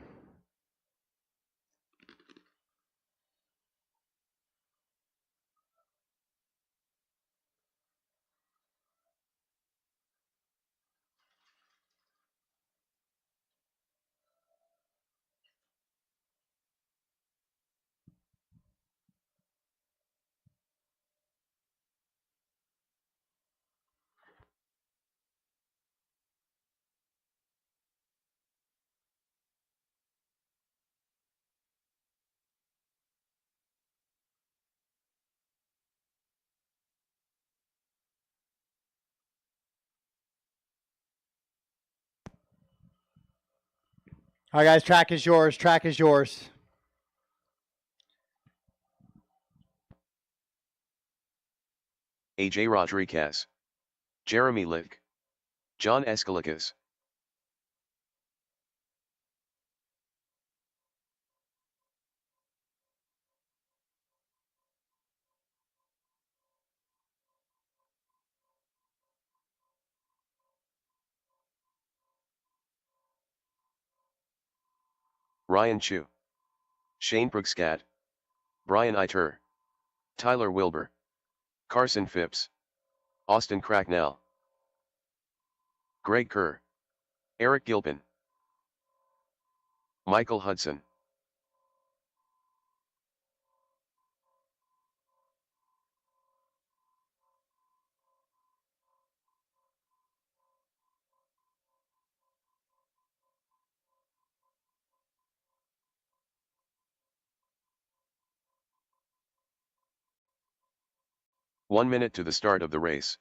All right, guys, track is yours. Track is yours. AJ Rodriguez. Jeremy Lick. John Escalicas. Ryan Chu. Shane Brookscat. Brian Iter. Tyler Wilbur. Carson Phipps. Austin Cracknell. Greg Kerr. Eric Gilpin. Michael Hudson. One minute to the start of the race.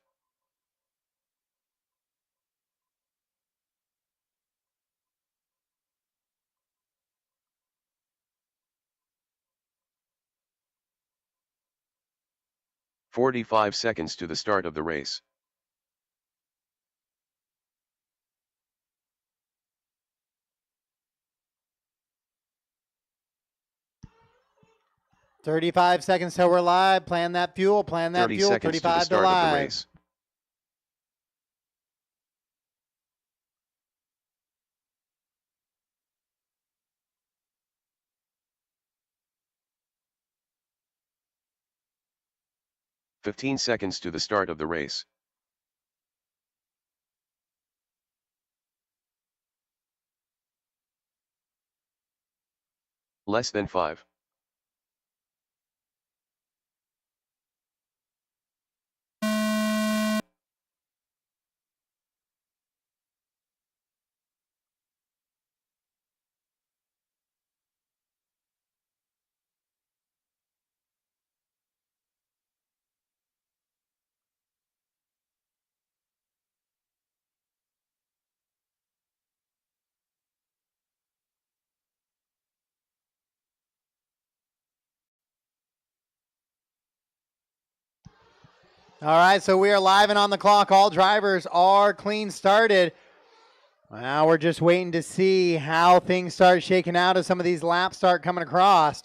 "45 seconds to the start of the race. "35 seconds till we're live. Plan that fuel. Plan that 30 fuel. seconds to the 35 to start of the live. race. "15 seconds to the start of the race. Less than 5. All right, so we are live and on the clock. All drivers are clean started. Now we're just waiting to see how things start shaking out as some of these laps start coming across.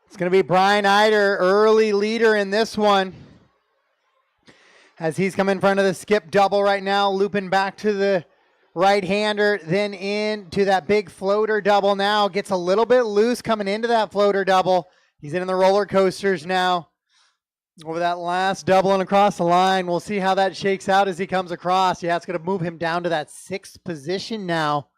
It's going to be Brian Eider, early leader in this one. As he's come in front of the skip double right now, looping back to the right-hander, then into that big floater double now. Gets a little bit loose coming into that floater double. He's in the roller coasters now. Over that last double and across the line. We'll see how that shakes out as he comes across. Yeah, it's going to move him down to that 6th position now.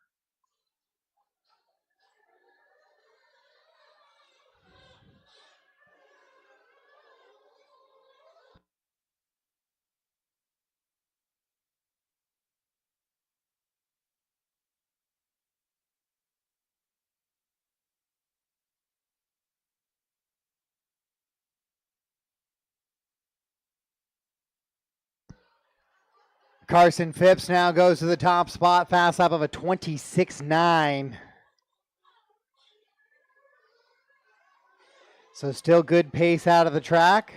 Carson Phipps now goes to the top spot, fast lap of a 26.9. So still good pace out of the track.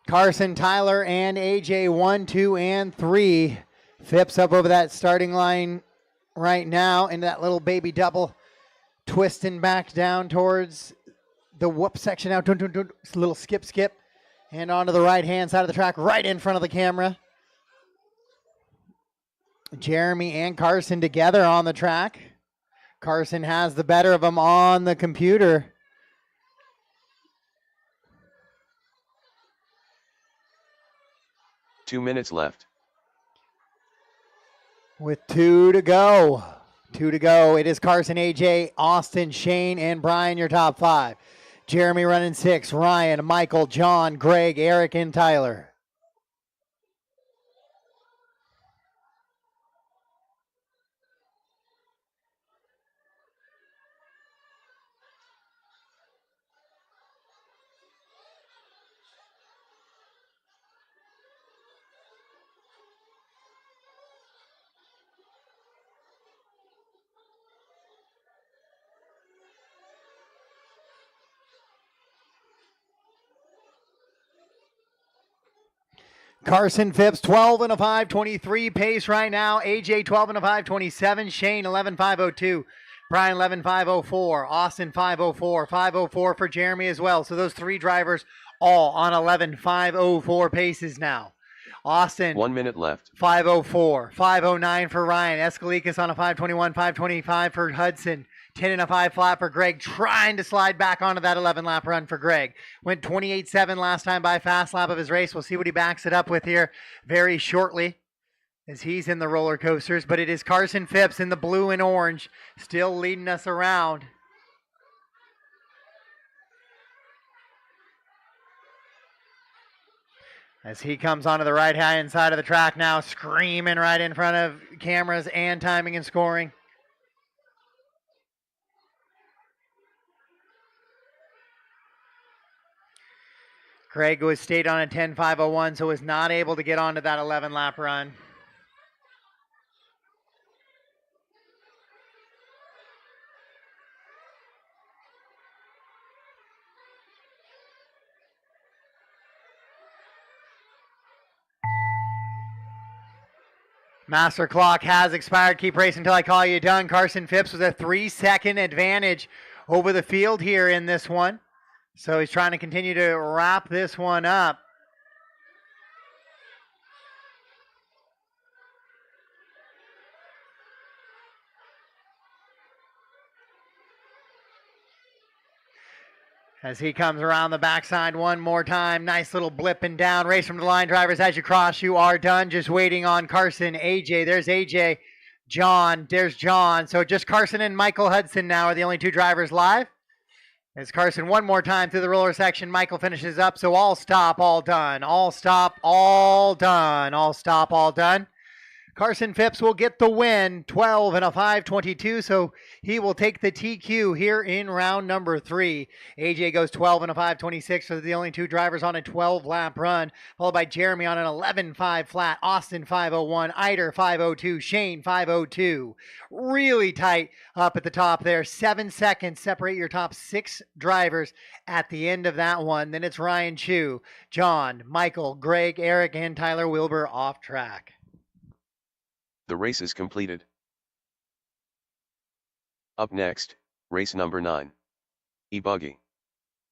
Carson, Tyler, and AJ 1, 2, and 3. Phipps up over that starting line right now in that little baby double, twisting back down towards the whoop section now. Just a little skip, and onto the right-hand side of the track, right in front of the camera. Jeremy and Carson together on the track. Carson has the better of them on the computer. Two minutes left. With 2 to go. 2 to go. It is Carson, AJ, Austin, Shane, and Brian, your top 5. Jeremy running 6. Ryan, Michael, John, Greg, Eric, and Tyler. Carson Phipps, 12 and a 5:23 pace right now. AJ 12 and a 5:27. Shane 11.502. Brian 11.504. Austin 504. 504 for Jeremy as well. So those 3 drivers all on 11.504 paces now. Austin 1 minute left. 504. 509 for Ryan. Escalikas on a 521. 525 for Hudson. 10 and a 5 flat for Greg, trying to slide back onto that 11 lap run for Greg. Went 28.7 last time by fast lap of his race. We'll see what he backs it up with here very shortly as he's in the roller coasters. But it is Carson Phipps in the blue and orange still leading us around. As he comes onto the right-hand side of the track now, screaming right in front of cameras and timing and scoring. Craig was stayed on a 10.501, so was not able to get onto that 11 lap run. Master clock has expired. Keep racing until I call you done. Carson Phipps with a 3-second advantage over the field here in this one. So he's trying to continue to wrap this one up. As he comes around the backside one more time. Nice little blip and down. Race from the line, drivers. As you cross, you are done. Just waiting on Carson, AJ. There's AJ. John. There's John. So just Carson and Michael Hudson now are the only 2 drivers live. As Carson one more time through the roller section, Michael finishes up. So all stop, all done. All stop, all done. All stop, all done. Carson Phipps will get the win, 12 and a 5:22, so he will take the TQ here in round number 3. AJ goes 12 and a 5:26, so they're the only 2 drivers on a 12-lap run, followed by Jeremy on an 11.5 flat, Austin 501, Eider 502, Shane 502. Really tight up at the top there. 7 seconds separate your top 6 drivers at the end of that one. Then it's Ryan Chu, John, Michael, Greg, Eric, and Tyler Wilbur off track. The race is completed. Up next, race number 9. E-buggy.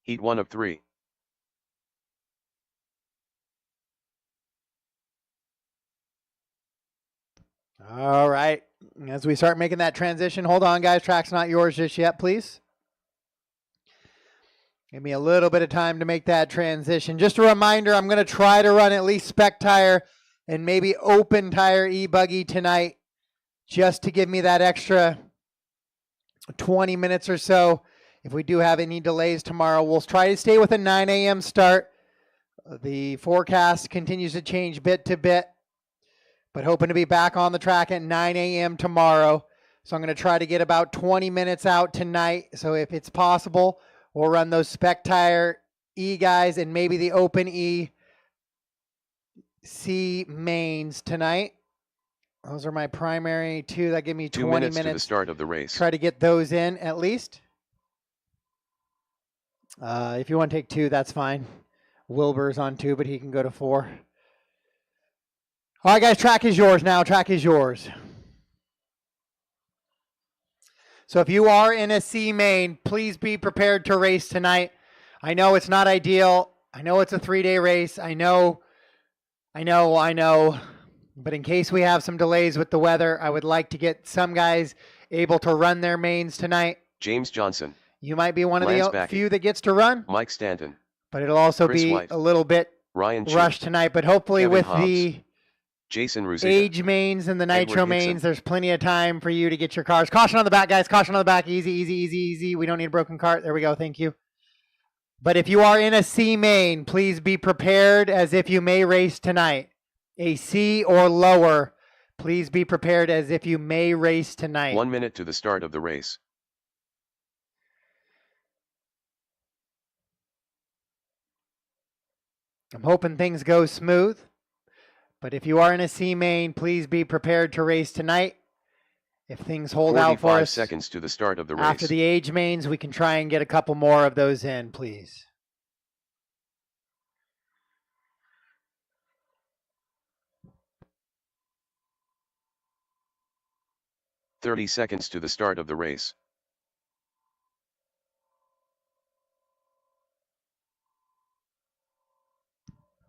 Heat 1 of 3. All right. As we start making that transition, hold on, guys. Track's not yours just yet, please. Give me a little bit of time to make that transition. Just a reminder, I'm going to try to run at least Spec Tire and maybe Open Tire E-buggy tonight just to give me that extra 20 minutes or so. If we do have any delays tomorrow, we'll try to stay with a 9 a.m. start. The forecast continues to change bit to bit, but hoping to be back on the track at 9 a.m. tomorrow. So I'm going to try to get about 20 minutes out tonight. So if it's possible, we'll run those Spec Tire E guys and maybe the Open E C mains tonight. Those are my primary two. That give me 2 20 minutes minutes to the start of the race. Try to get those in at least. If you want to take 2, that's fine. Wilbur's on 2, but he can go to 4. All right, guys, track is yours now. Track is yours. So if you are in a C main, please be prepared to race tonight. I know it's not ideal. I know it's a 3-day race. I know. But in case we have some delays with the weather, I would like to get some guys able to run their mains tonight. James Johnson. You might be one of Lance the Backey. few that gets to run. Mike Stanton. But it'll also Chris be White. a little bit Ryan Chu. rushed tonight. But hopefully Kevin with Hobbs. the Jason Ruziga. age mains and the Nitro Edward Hickson. mains, there's plenty of time for you to get your cars. Caution on the back, guys. Caution on the back. Easy, easy, easy, easy. We don't need a broken cart. There we go. Thank you. But if you are in a C main, please be prepared as if you may race tonight. A C or lower, please be prepared as if you may race tonight. 1 minute to the start of the race. I'm hoping things go smooth. But if you are in a C main, please be prepared to race tonight. If things hold out for 45 us seconds to the start of the race. after the age mains, we can try and get a couple more of those in, please. "30 seconds to the start of the race.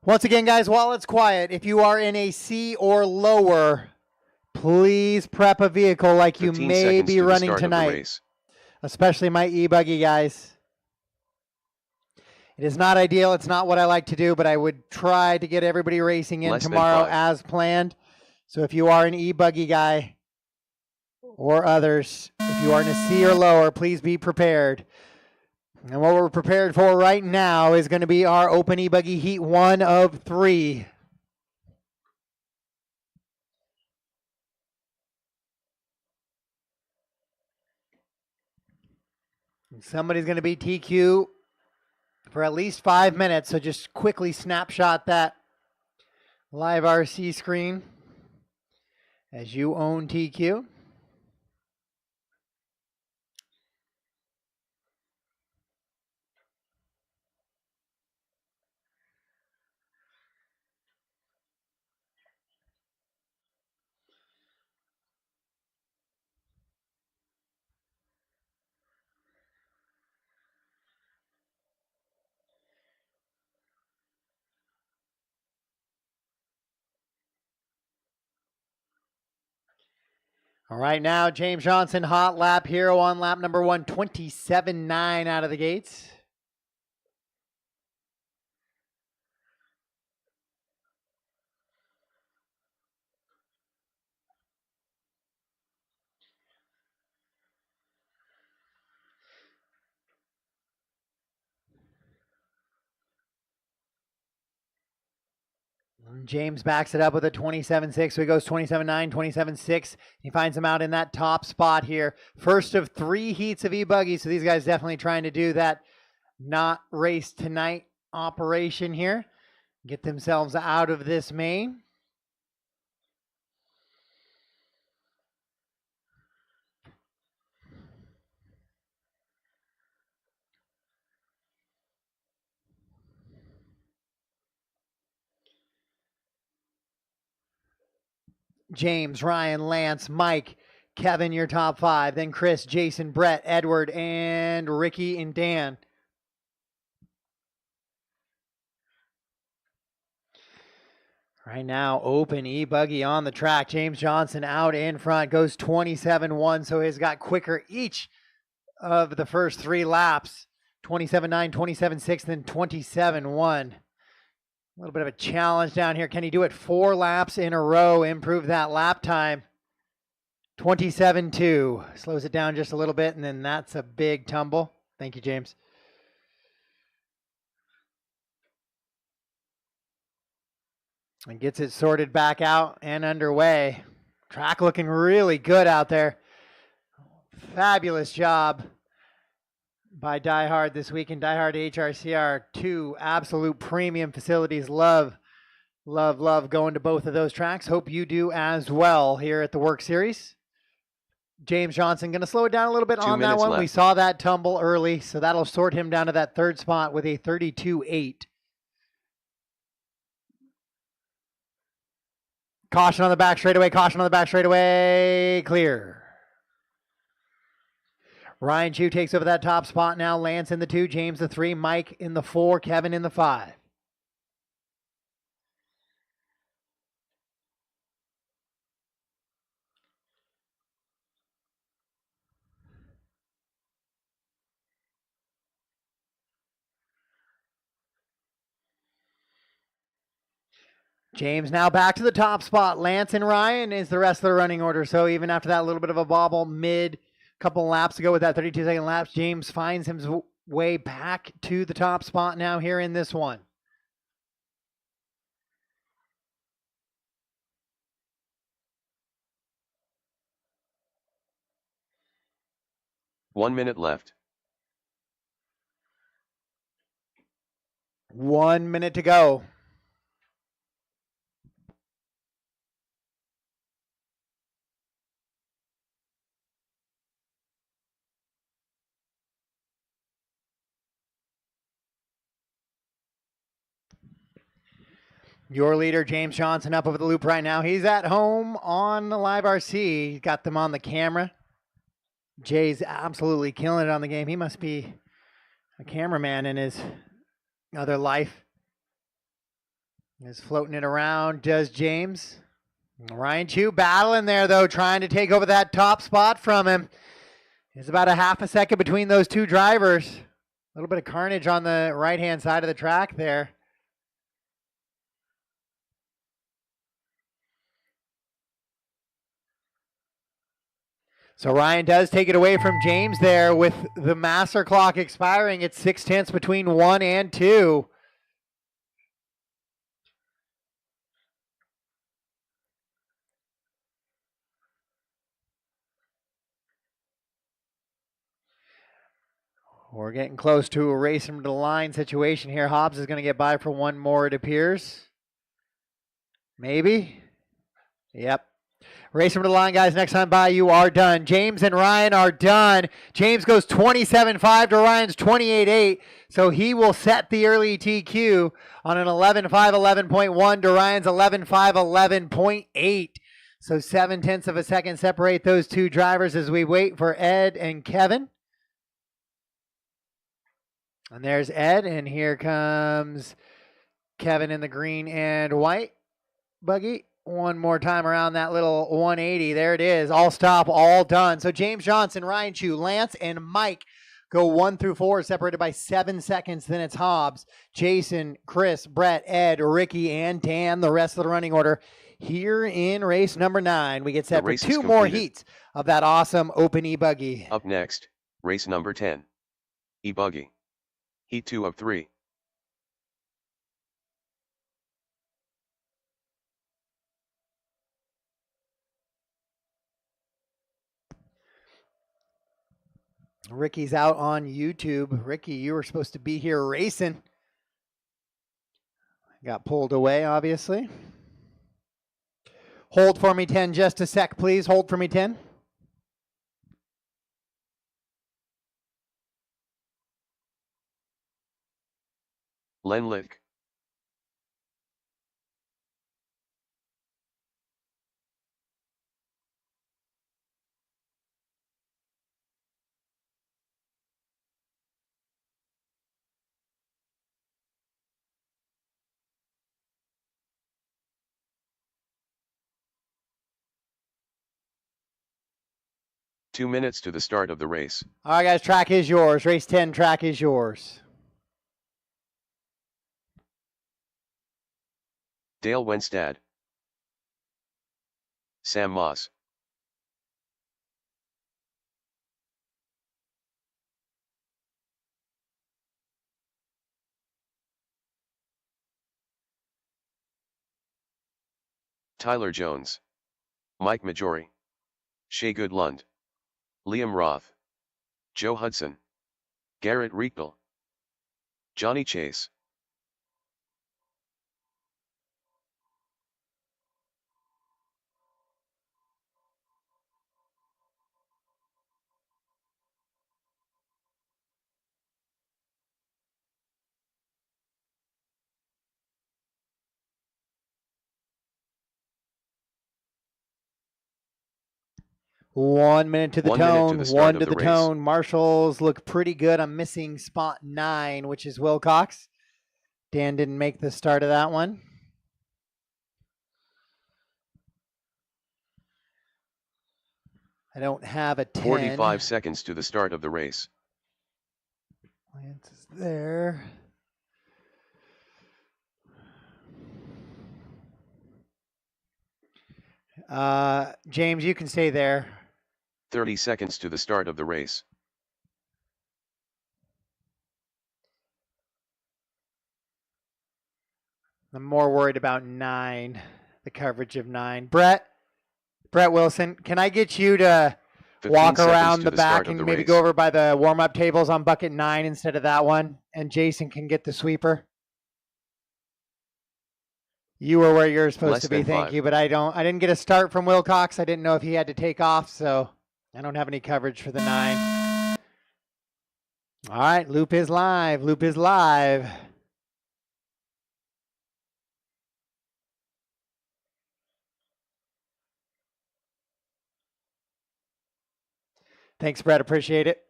Once again, guys, while it's quiet, if you are in a C or lower, please prep a vehicle like you 15 may seconds be to the running start of the tonight, race. especially my e-buggy, guys. It is not ideal. It's not what I like to do, but I would try to get everybody racing in Less than tomorrow 5. as planned. So if you are an e-buggy guy or others, if you are in a C or lower, please be prepared. And what we're prepared for right now is going to be our Open E-buggy Heat 1 of 3. And somebody's going to be TQ for at least 5 minutes, so just quickly snapshot that live RC screen as you own TQ. All right, now James Johnson, hot lap hero on lap number 1, 27.9 out of the gates. James backs it up with a 27.6, so he goes 27.9, 27.6. He finds him out in that top spot here. First of 3 heats of e-buggy, so these guys definitely trying to do that not race tonight operation here. Get themselves out of this main. James, Ryan, Lance, Mike, Kevin, your top 5. Then Chris, Jason, Brett, Edward, and Ricky and Dan. Right now, Open E-buggy on the track. James Johnson out in front, goes 27.1, so he's got quicker each of the first 3 laps. 27.9, 27.6, then 27.1. A little bit of a challenge down here. Can he do it 4 laps in a row, improve that lap time? 27.2. Slows it down just a little bit, and then that's a big tumble. Thank you, James. And gets it sorted back out and underway. Track looking really good out there. Fabulous job by DieHard this week. And DieHard HRC are two absolute premium facilities. Love going to both of those tracks. Hope you do as well here at the WERC Series. James Johnson going to slow it down a little bit on that one. Left. We saw that tumble early, so that'll sort him down to that third spot with a 32.8. Caution on the back straightaway. Caution on the back straightaway. Clear. Ryan Chu takes over that top spot now. Lance in the 2, James the 3, Mike in the 4, Kevin in the 5. James now back to the top spot. Lance and Ryan is the rest of the running order. So even after that little bit of a bobble couple laps ago with that 32-second lapse, James finds his way back to the top spot now here in this one. One minute left. 1 minute to go. Your leader, James Johnson, up over the loop right now. He's at home on the live RC. He's got them on the camera. Jay's absolutely killing it on the game. He must be a cameraman in his other life. He's floating it around, does James. Ryan Chu battling there, though, trying to take over that top spot from him. There's about a half a second between those two drivers. A little bit of carnage on the right-hand side of the track there. So Ryan does take it away from James there with the master clock expiring at 0.6 between 1 and 2. We're getting close to a race from the line situation here. Hobbs is going to get by for one more, it appears. Maybe. Yep. Race from the line, guys. Next time by, you are done. James and Ryan are done. James goes 27.5 to Ryan's 28.8. So he will set the early TQ on an 11.5, 11.1 to Ryan's 11.5, 11.8. So 0.7 of a second separate those two drivers as we wait for Ed and Kevin. And there's Ed, and here comes Kevin in the green and white buggy. One more time around that little 180. There it is. All stop, all done. So James Johnson, Ryan Chu, Lance, and Mike go 1 through 4, separated by 7 seconds. Then it's Hobbs, Jason, Chris, Brett, Ed, Ricky, and Dan, the rest of the running order. Here in race number 9, we get set for 2 more heats of that awesome open e-buggy. Up next, race number 10. E-buggy. Heat 2 of 3. Ricky's out on YouTube. Ricky, you were supposed to be here racing. Got pulled away, obviously. Hold for me 10 just a sec, please. Hold for me 10. Lenlick. Two minutes to the start of the race. All right, guys, track is yours. Race 10, track is yours. Dale Wenstad. Sam Moss. Tyler Jones, Mike Majori, Shea Goodlund, Liam Roth, Joe Hudson, Garrett Riechel, Johnny Chase. One minute to the 1 minute to tone, the start one of to the the race. tone. Marshals look pretty good. I'm missing spot 9, which is Wilcox. Dan didn't make the start of that one. I don't have a 10. 45 seconds to the start of the race. Lance is there. James, you can stay there. 30 seconds to the start of the race. I'm more worried about 9, the coverage of 9. Brett Wilson, can I get you to 15 walk seconds around to the the back start of and the maybe race. go over by the warm-up tables on bucket 9 instead of that one? And Jason can get the sweeper. You were where you're supposed Less to be, than thank 5. you. But I didn't get a start from Wilcox. I didn't know if he had to take off, so I don't have any coverage for the 9. All right, loop is live. Loop is live. Thanks, Brett. Appreciate it.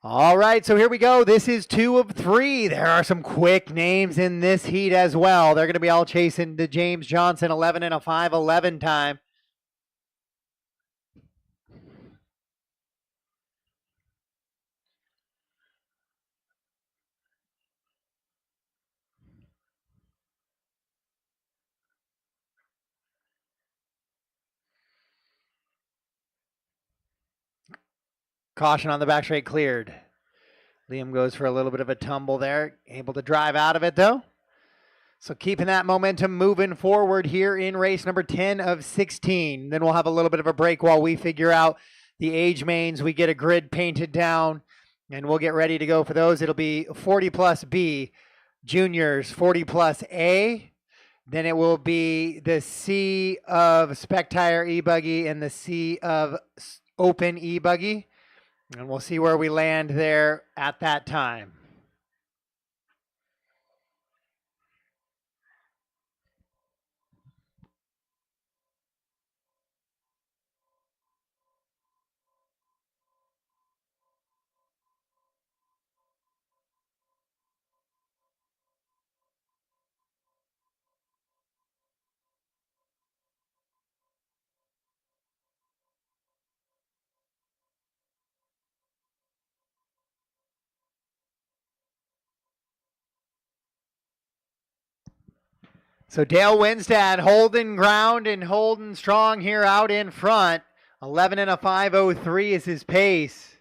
All right, so here we go. This is 2 of 3. There are some quick names in this heat as well. They're going to be all chasing the James Johnson 11 and a 5:11 time. Caution on the back straight cleared. Liam goes for a little bit of a tumble there. Able to drive out of it, though. So keeping that momentum moving forward here in race number 10 of 16. Then we'll have a little bit of a break while we figure out the age mains. We get a grid painted down, and we'll get ready to go for those. It'll be 40 plus B, juniors 40 plus A. Then it will be the C of Spec Tire E-buggy and the C of Open E-buggy. And we'll see where we land there at that time. So Dale Winstad holding ground and holding strong here out in front. 11 and a 5:03 is his pace.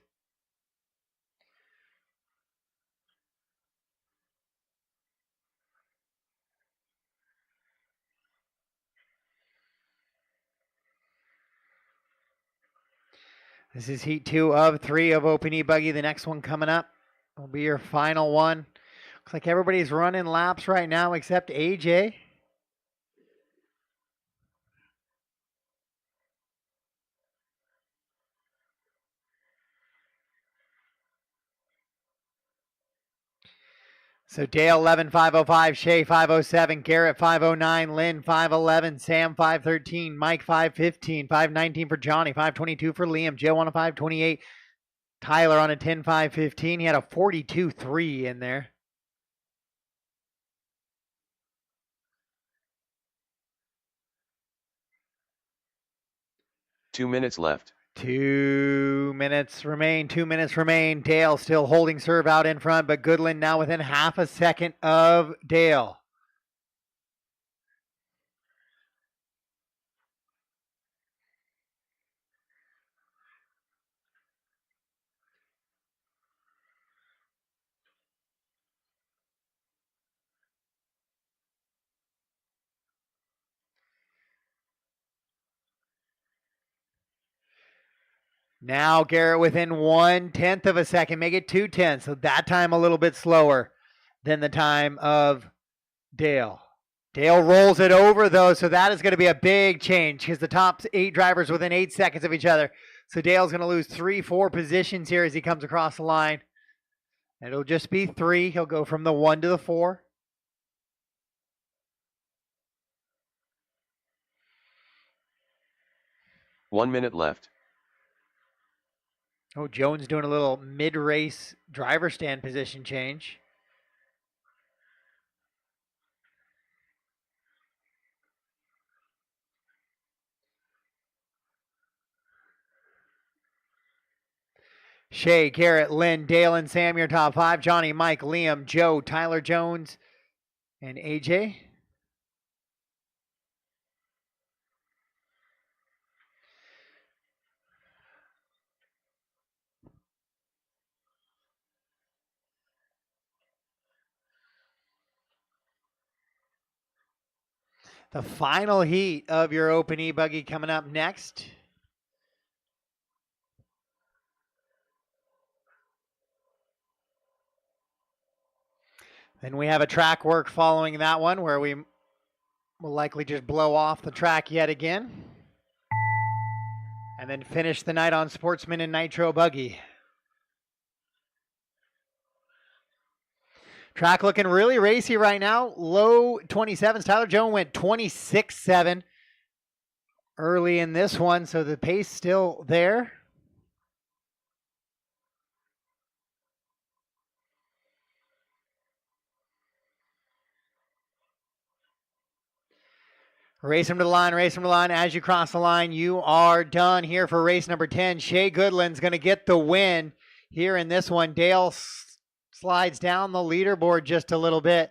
This is heat 2 of 3 of Open E-buggy. The next one coming up will be your final one. Looks like everybody's running laps right now except AJ. So Dale 11.505, Shea 507, Garrett 509, Lynn 511, Sam 513, Mike 515, 519 for Johnny, 522 for Liam, Joe on a 528, Tyler on a 10.515. He had a 42.3 in there. Two minutes left. 2 minutes remain. 2 minutes remain. Dale still holding serve out in front, but Goodland now within half a second of Dale. Now Garrett within 1/10 of a second, make it 2/10. So that time a little bit slower than the time of Dale. Dale rolls it over though, so that is going to be a big change because the top 8 drivers within 8 seconds of each other. So Dale's going to lose 3-4 positions here as he comes across the line. It'll just be 3. He'll go from the 1 to the 4. One minute left. Oh, Jones doing a little mid-race driver stand position change. Shea, Garrett, Lynn, Dale, and Sam, your top 5. Johnny, Mike, Liam, Joe, Tyler Jones, and AJ. The final heat of your open e-buggy coming up next. Then we have a track work following that one where we will likely just blow off the track yet again. And then finish the night on Sportsman and Nitro buggy. Track looking really racy right now. Low 27s. Tyler Jones went 26.7 early in this one, so the pace still there. Race him to the line, race him to the line. As you cross the line, you are done here for race number 10. Shea Goodland's going to get the win here in this one. Dale slides down the leaderboard just a little bit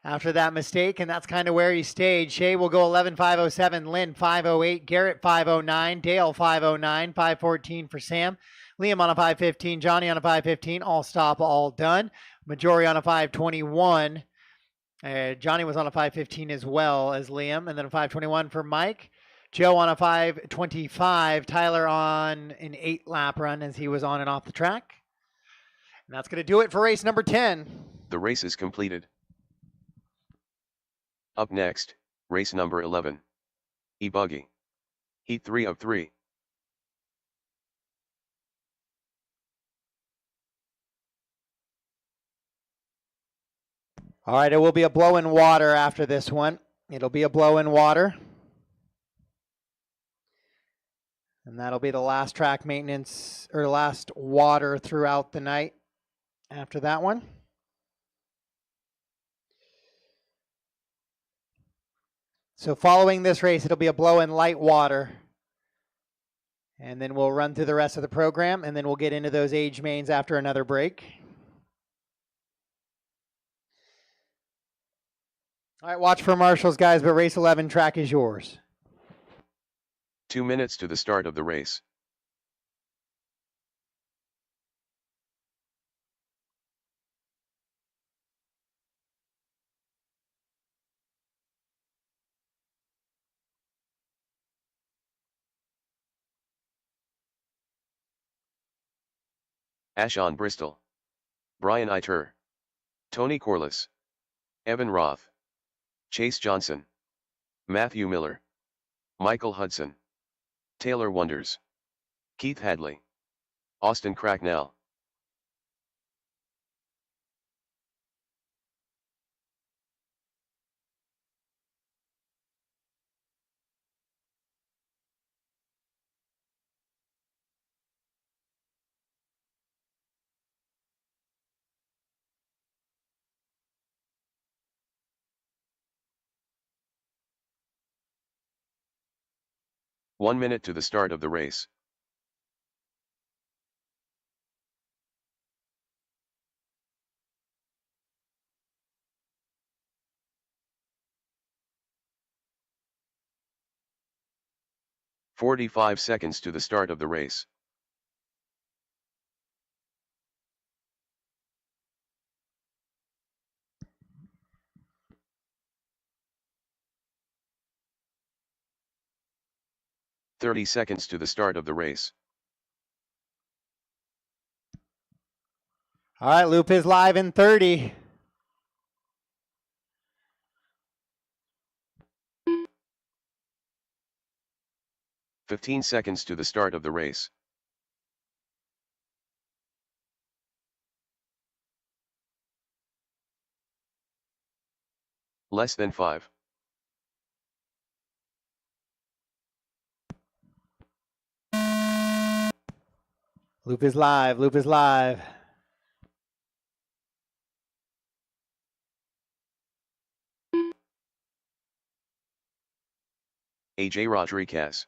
after that mistake, and that's kind of where he stayed. Shea will go 11.507, Lynn 5.08, Garrett 5.09, Dale 5.09, 5.14 for Sam, Liam on a 5.15, Johnny on a 5.15, all stop, all done. Majori on a 5.21. Johnny was on a 5.15 as well as Liam, and then a 5.21 for Mike. Joe on a 5.25, Tyler on an 8-lap run as he was on and off the track. And that's going to do it for race number 10. The race is completed. Up next, race number 11. E-buggy. Heat 3 of 3. All right, it will be a blow in water after this one. It'll be a blow in water. And that'll be the last track maintenance, or last water throughout the night after that one. So following this race, it'll be a blow in light water. And then we'll run through the rest of the program, and then we'll get into those age mains after another break. All right, watch for marshals, guys, but race 11 track is yours. 2 minutes to the start of the race. Ashon Bristol. Brian Iter. Tony Corliss. Evan Roth. Chase Johnson. Matthew Miller. Michael Hudson. Taylor Wonders. Keith Hadley. Austin Cracknell. One minute to the start of the race. "45 seconds to the start of the race. "30 seconds to the start of the race. All right, loop is live in 30. "15 seconds to the start of the race. Less than 5. Loop is live, loop is live. AJ Rodriguez.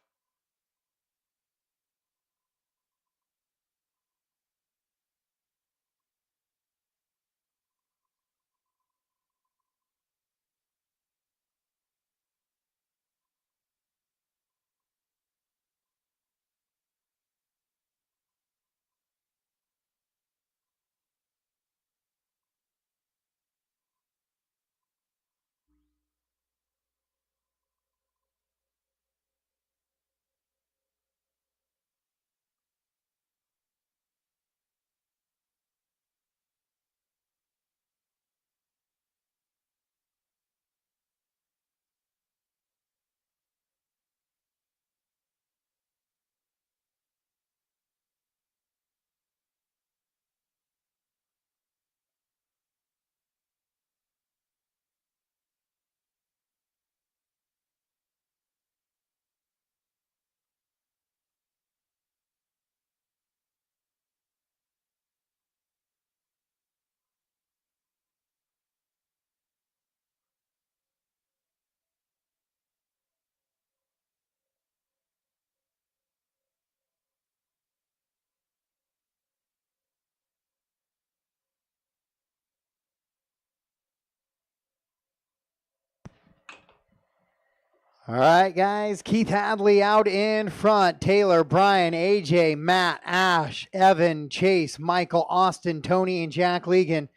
All right, guys. Keith Hadley out in front. Taylor, Brian, AJ, Matt, Ash, Evan, Chase, Michael, Austin, Tony, and Jack Legan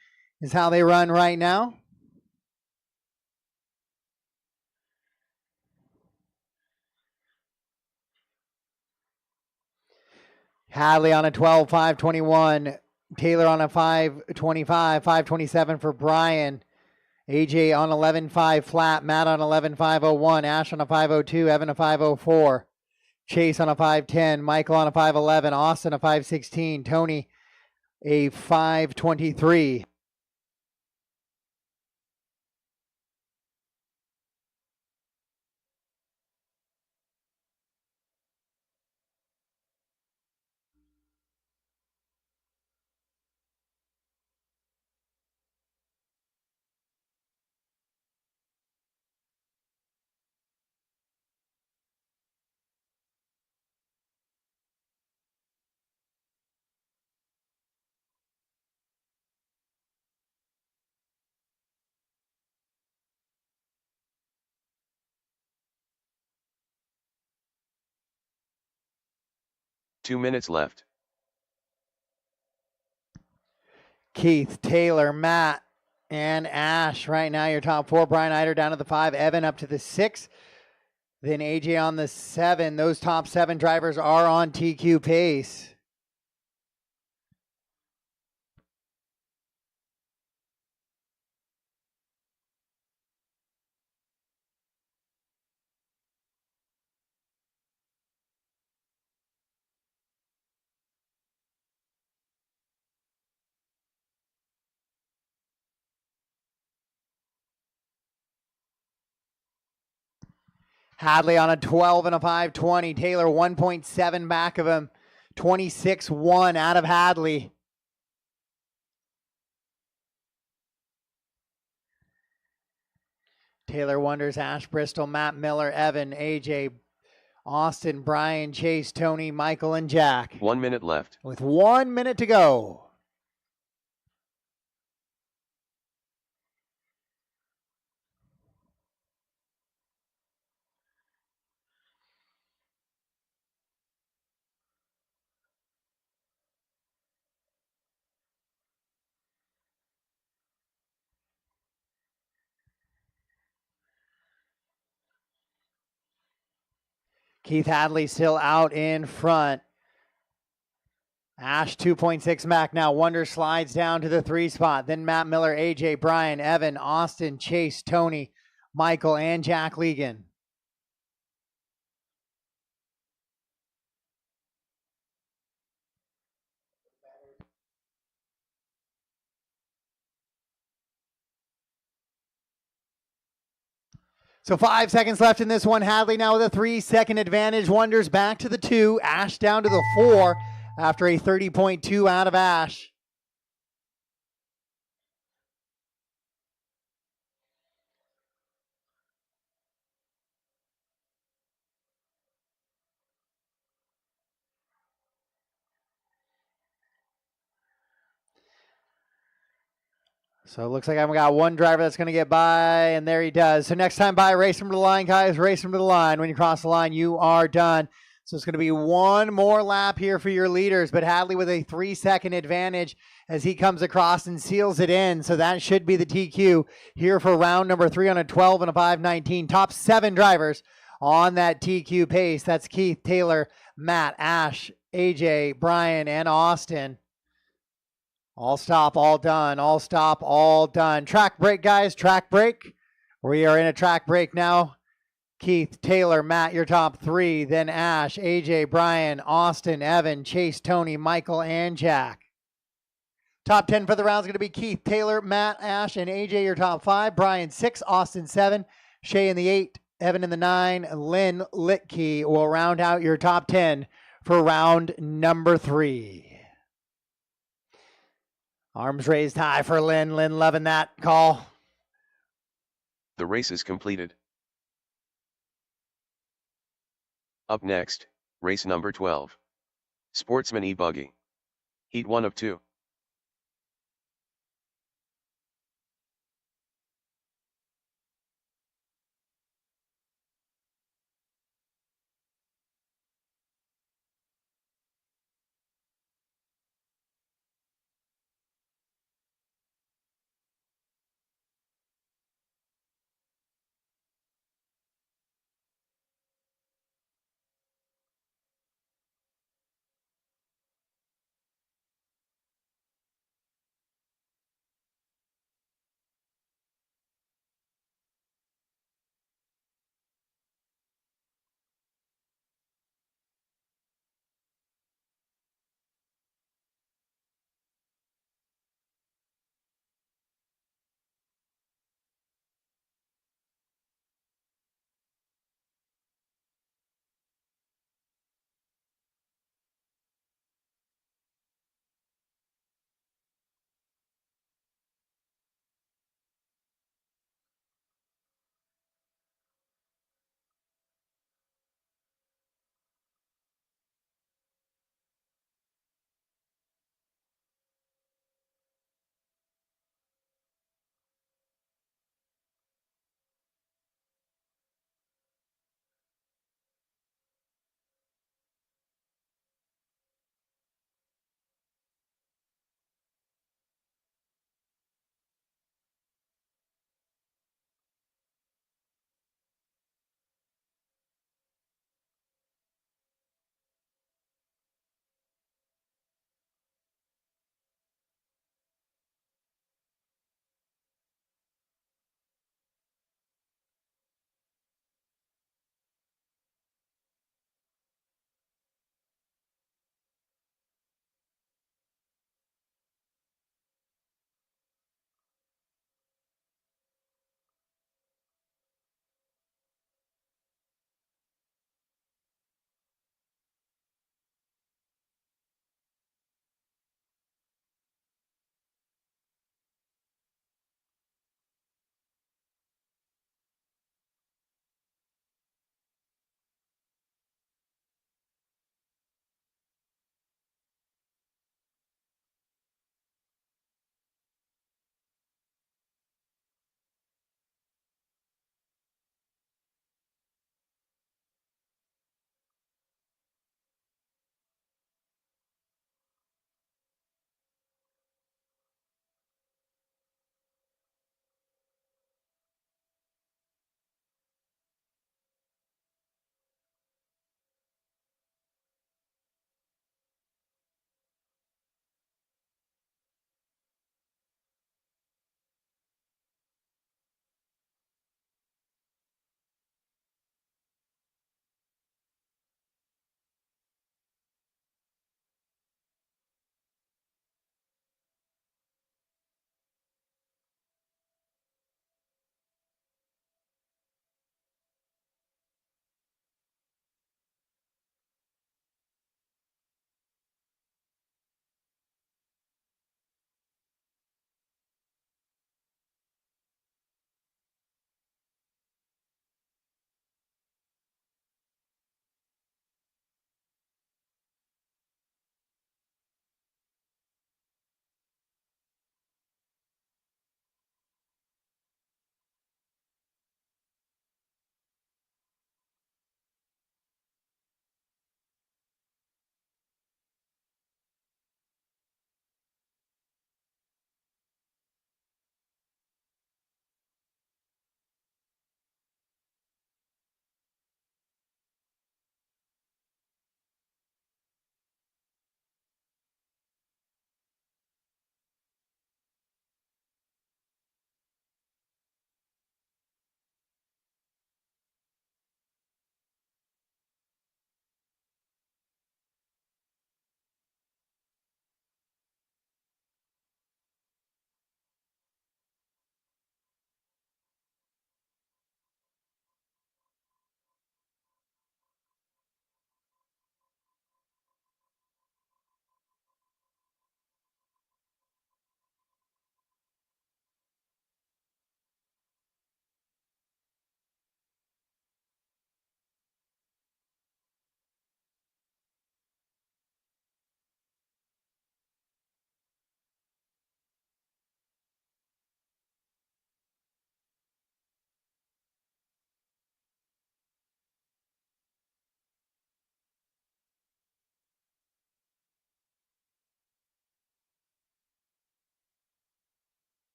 is how they run right now. Hadley on a 12, 521. Taylor on a 525, 527 for Brian. AJ on 11.5 flat. Matt on 11.501. Ash on a 502. Evan a 504. Chase on a 510. Michael on a 511. Austin a 516. Tony a 523. Two minutes left. Keith, Taylor, Matt, and Ash right now your top four. Brian Eider down to the 5. Evan up to the 6. Then AJ on the 7. Those top 7 drivers are on TQ pace. Hadley on a 12 and a 520. Taylor 1.7 back of him. 26-1 out of Hadley. Taylor Wonders, Ash Bristol, Matt Miller, Evan, AJ, Austin, Brian, Chase, Tony, Michael, and Jack. 1 minute left. With 1 minute to go. Keith Hadley still out in front. Ash 2.6 back now. Wonder slides down to the 3 spot. Then Matt Miller, AJ, Brian, Evan, Austin, Chase, Tony, Michael, and Jack Legan. So 5 seconds left in this one. Hadley now with a 3-second advantage. Wonders back to the 2. Ash down to the 4 after a 30.2 out of Ash. So it looks like I've got one driver that's going to get by, and there he does. So next time by, race him to the line, guys. Race him to the line. When you cross the line, you are done. So it's going to be one more lap here for your leaders, but Hadley with a 3-second advantage as he comes across and seals it in. So that should be the TQ here for round number 3 on a 12 and a 5:19. Top 7 drivers on that TQ pace. That's Keith, Taylor, Matt, Ash, AJ, Brian, and Austin. All stop, all done. All stop, all done. Track break, guys. Track break. We are in a track break now. Keith, Taylor, Matt, your top 3. Then Ash, AJ, Brian, Austin, Evan, Chase, Tony, Michael, and Jack. Top 10 for the round is going to be Keith, Taylor, Matt, Ash, and AJ, your top 5. Brian, 6. Austin, 7. Shay in the 8. Evan in the 9. Lynn Litke will round out your top 10 for round number 3. Arms raised high for Lynn. Lynn loving that call. The race is completed. Up next, race number 12. Sportsman E-buggy. Heat 1 of 2.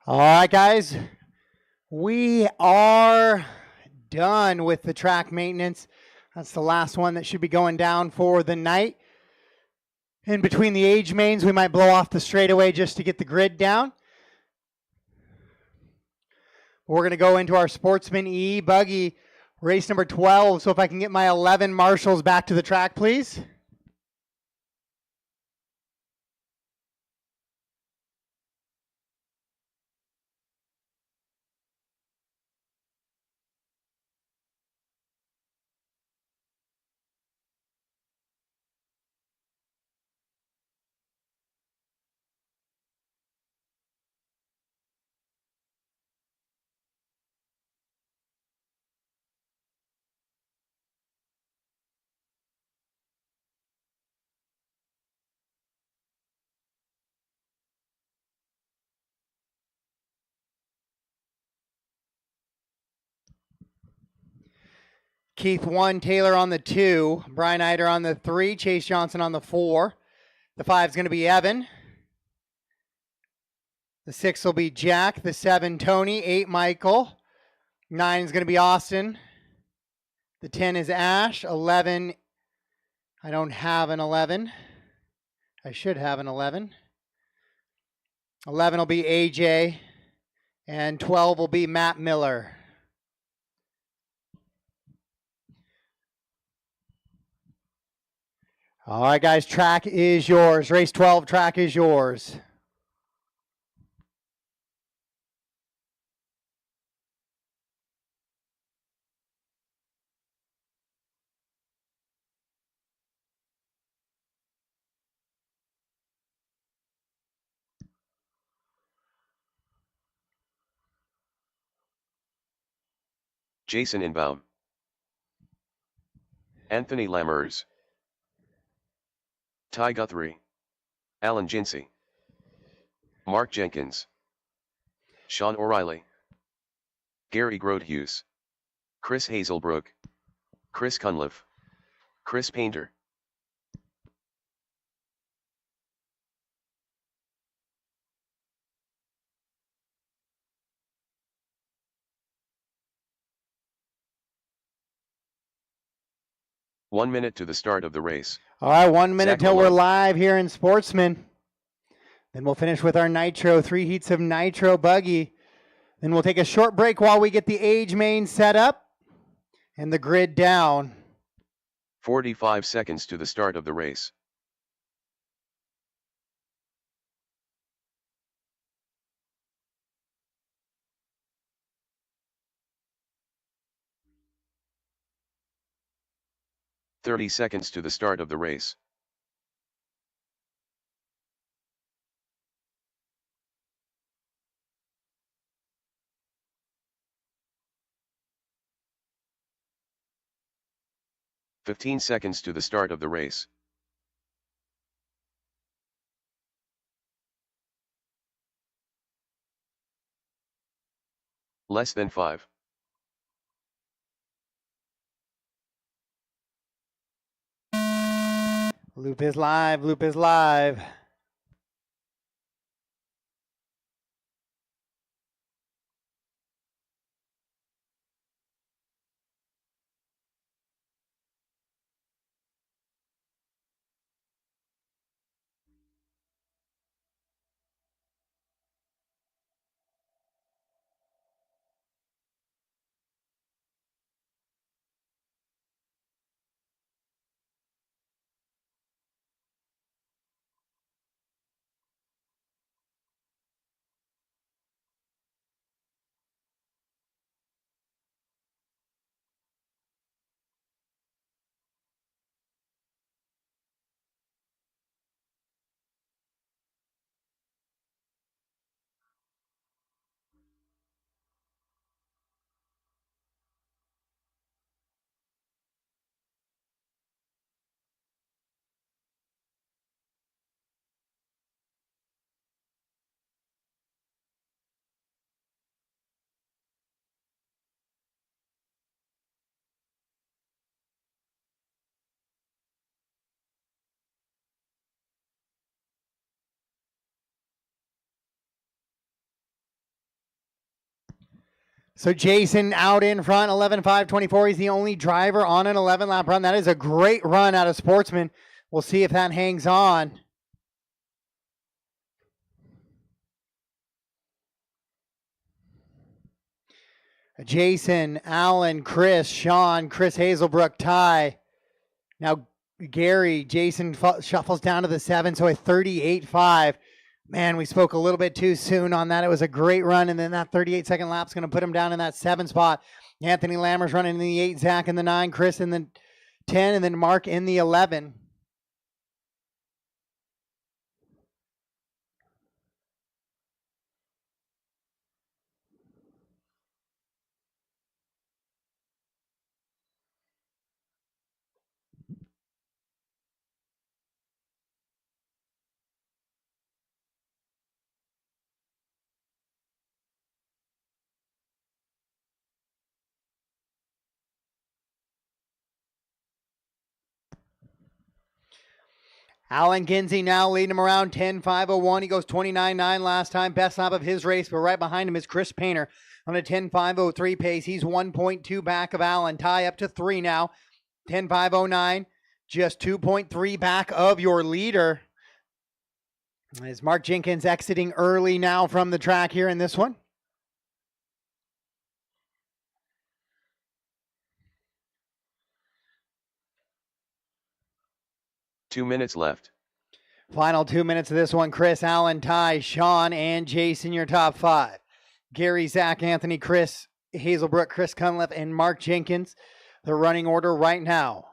All right, guys. We are done with the track maintenance. That's the last one that should be going down for the night. In between the age mains, we might blow off the straightaway just to get the grid down. We're going to go into our Sportsman E-buggy race number 12. So if I can get my 11 marshals back to the track, please. Keith 1, Taylor on the 2, Brian Eider on the 3, Chase Johnson on the 4. The 5 is going to be Evan. The 6 will be Jack. The 7, Tony. 8, Michael. 9 is going to be Austin. The 10 is Ash. 11, I don't have an 11. I should have an 11. 11 will be AJ. And 12 will be Matt Miller. All right, guys, track is yours. Race 12, track is yours. Jason Inbaum, Anthony Lammers, Ty Guthrie, Alan Jinsey, Mark Jenkins, Sean O'Reilly, Gary Grodhuse, Chris Hazelbrook, Chris Cunliffe, Chris Painter. One minute to the start of the race. All right, 1 minute Zach till we're Malone. live here in Sportsman. Then we'll finish with our Nitro, 3 heats of Nitro buggy. Then we'll take a short break while we get the age main set up and the grid down. 45 seconds to the start of the race. "30 seconds to the start of the race. "15 seconds to the start of the race. Less than 5. Loop is live, loop is live. So Jason out in front, 11.5.24. He's the only driver on an 11-lap run. That is a great run out of Sportsman. We'll see if that hangs on. Jason, Alan, Chris, Sean, Chris Hazelbrook, Ty. Now Gary, Jason shuffles down to the 7, so a 38.5. Man, we spoke a little bit too soon on that. It was a great run, and then that 38-second lap's going to put him down in that 7 spot. Anthony Lammer's running in the 8, Zach in the 9, Chris in the 10, and then Mark in the 11. Alan Ginsey now leading him around 10.501. He goes 29.9 last time. Best lap of his race, but right behind him is Chris Painter on a 10.503 pace. He's 1.2 back of Alan. Ty up to 3 now. 10.509. Just 2.3 back of your leader. As Mark Jenkins exiting early now from the track here in this one. Two minutes left. Final 2 minutes of this one. Chris, Alan, Ty, Sean, and Jason, your top 5. Gary, Zach, Anthony, Chris, Hazelbrook, Chris Cunliffe, and Mark Jenkins. The running order right now.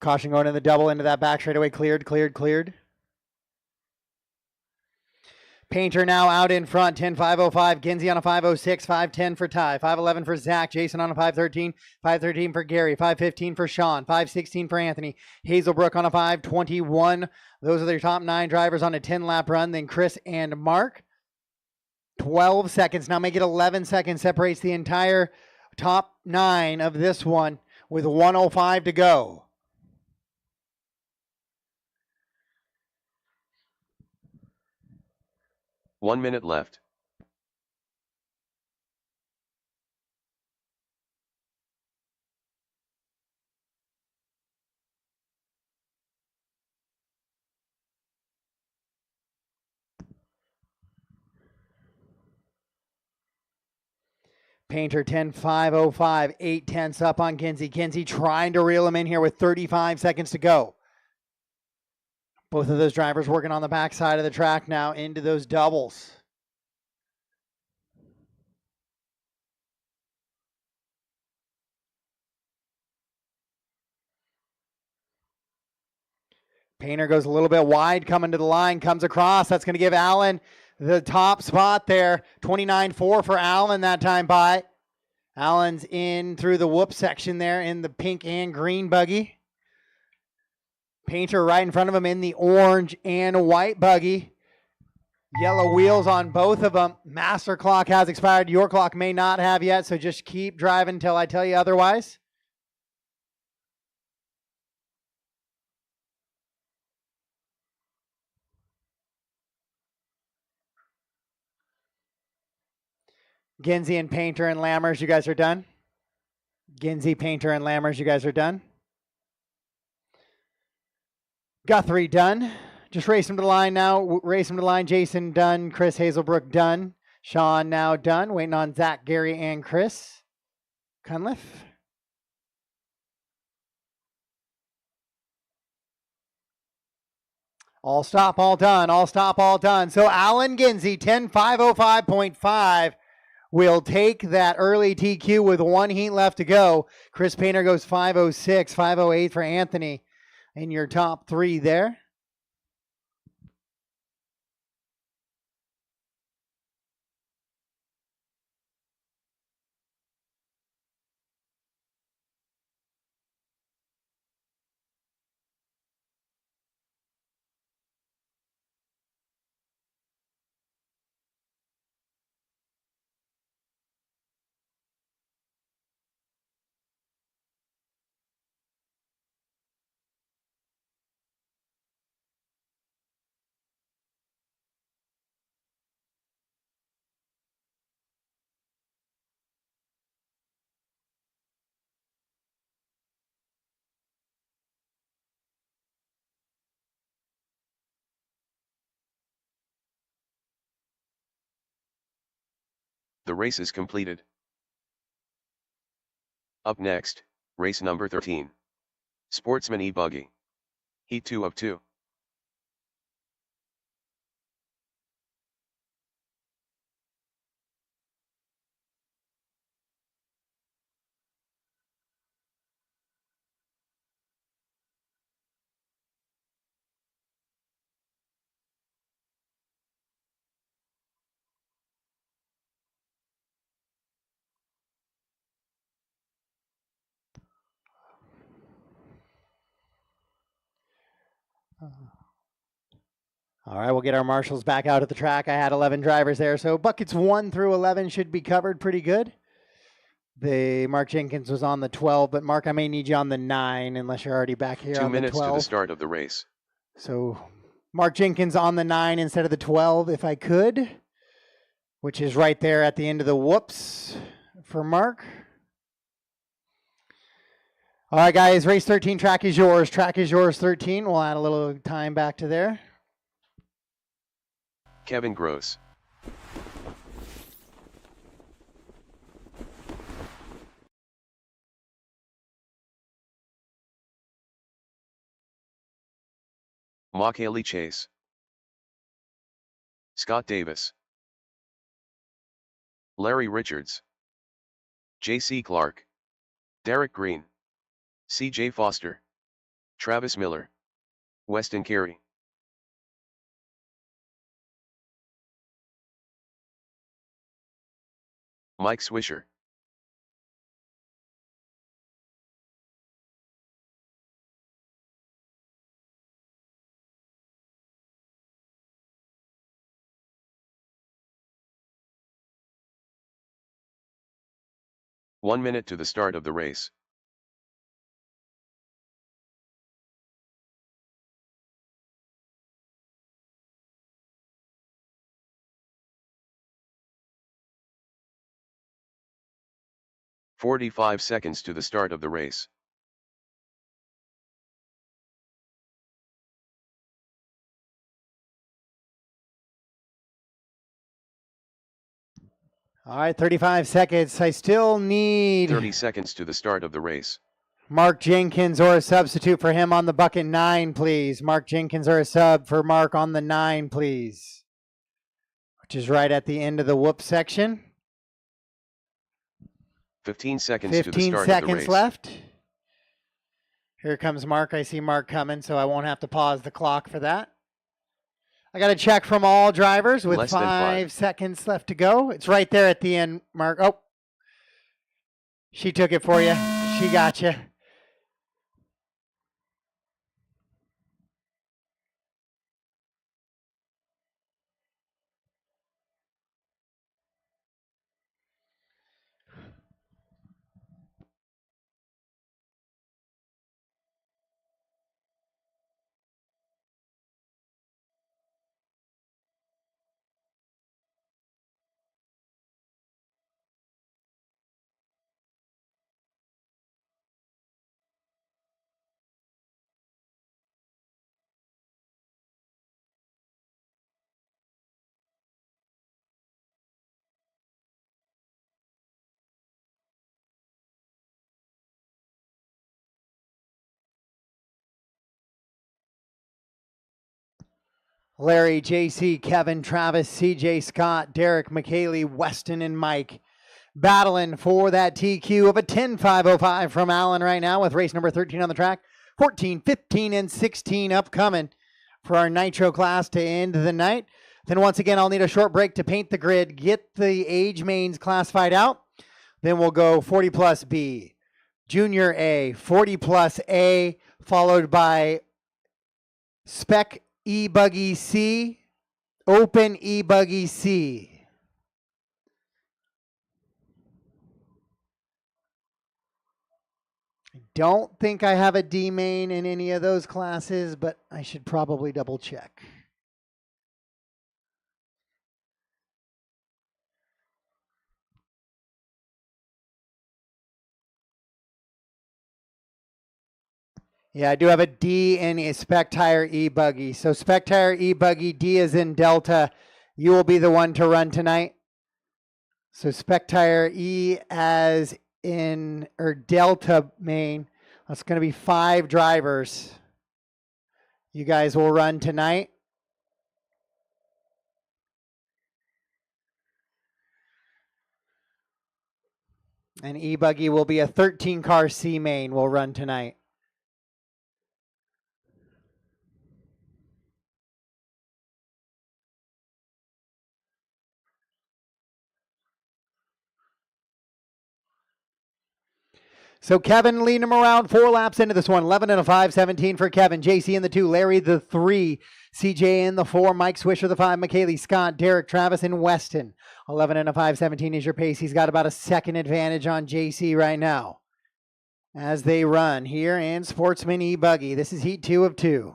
Caution going in the double into that back straightaway. Cleared, cleared, cleared. Painter now out in front, 10.505. Ginsey on a 5.06, 5.10 for Ty, 5.11 for Zach. Jason on a 5.13, 5.13 for Gary, 5.15 for Sean, 5.16 for Anthony. Hazelbrook on a 5.21. Those are their top 9 drivers on a 10-lap run. Then Chris and Mark. 12 seconds. Now make it 11 seconds. Separates the entire top 9 of this one with 1:05 to go. One minute left. Painter 10.505, 8/10 up on Ginsey. Ginsey trying to reel him in here with 35 seconds to go. Both of those drivers working on the backside of the track now into those doubles. Painter goes a little bit wide coming to the line, comes across. That's going to give Allen the top spot there. 29.4 for Allen that time by. Allen's in through the whoop section there in the pink and green buggy. Painter right in front of him in the orange and white buggy. Yellow wheels on both of them. Master clock has expired. Your clock may not have yet, so just keep driving until I tell you otherwise. Ginsey and Painter and Lammers, you guys are done? Ginsey, Painter, and Lammers, you guys are done? Guthrie done. Just race him to the line now. Race him to the line. Jason done. Chris Hazelbrook done. Sean now done. Waiting on Zach, Gary, and Chris Cunliffe. All stop, all done. All stop, all done. So Alan Ginsey, 10.505.5. will take that early TQ with 1 heat left to go. Chris Painter goes 5.06, 5.08 for Anthony in your top 3 there. The race is completed. Up next, race number 13. Sportsman E-buggy. Heat 2 of 2. All right, we'll get our marshals back out at the track. I had 11 drivers there, so buckets 1 through 11 should be covered pretty good. Mark Jenkins was on the 12, but Mark, I may need you on the 9 unless you're already back here 2 on the 12. 2 minutes to the start of the race. So Mark Jenkins on the 9 instead of the 12 if I could, which is right there at the end of the whoops for Mark. All right, guys, race 13, track is yours. Track is yours, 13. We'll add a little time back to there. Kevin Gross. Mock Haley Chase. Scott Davis. Larry Richards. J.C. Clark. Derek Green. C.J. Foster. Travis Miller. Weston Carey. Mike Swisher. One minute to the start of the race. "45 seconds to the start of the race. All right, 35 seconds. I still need 30 seconds to the start of the race. Mark Jenkins or a substitute for him on the bucket 9, please. Mark Jenkins or a sub for Mark on the 9, please. Which is right at the end of the whoop section. 15 seconds to the 15 start of the seconds race. left. Here comes Mark. I see Mark coming, so I won't have to pause the clock for that. I got a check from all drivers with Less than 5 seconds left to go. It's right there at the end, Mark. Oh, she took it for you. She got you. Larry, JC, Kevin, Travis, CJ, Scott, Derek, McKaylee, Weston, and Mike battling for that TQ of a 10.505 from Allen right now with race number 13 on the track. 14, 15, and 16 upcoming for our Nitro class to end the night. Then once again, I'll need a short break to paint the grid, get the age mains classified out. Then we'll go 40 plus B, Junior A, 40 plus A, followed by Spec E-buggy C, Open E-buggy C. I don't think I have a D main in any of those classes, but I should probably double check. Yeah, I do have a D in a Spec Tire E-buggy. So Spec Tire E-buggy, D is in Delta. You will be the one to run tonight. So Spec Tire E as in, or Delta main. That's going to be 5 drivers. You guys will run tonight. And E-buggy will be a 13-car C main will run tonight. So Kevin leading him around 4 laps into this one. 11 and a 5:17 for Kevin. JC in the 2, Larry the 3, CJ in the 4, Mike Swisher the 5, McKaylee, Scott, Derek, Travis, and Weston. 11 and a 5:17 is your pace. He's got about a second advantage on JC right now as they run here in Sportsman E-buggy. This is heat 2 of 2.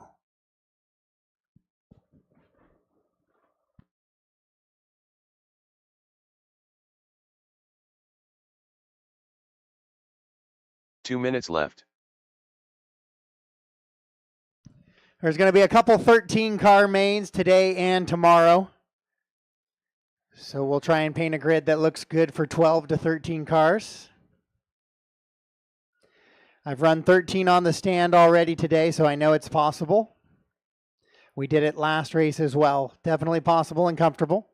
Two minutes left. There's going to be a couple 13-car mains today and tomorrow. So we'll try and paint a grid that looks good for 12 to 13 cars. I've run 13 on the stand already today, so I know it's possible. We did it last race as well. Definitely possible and comfortable.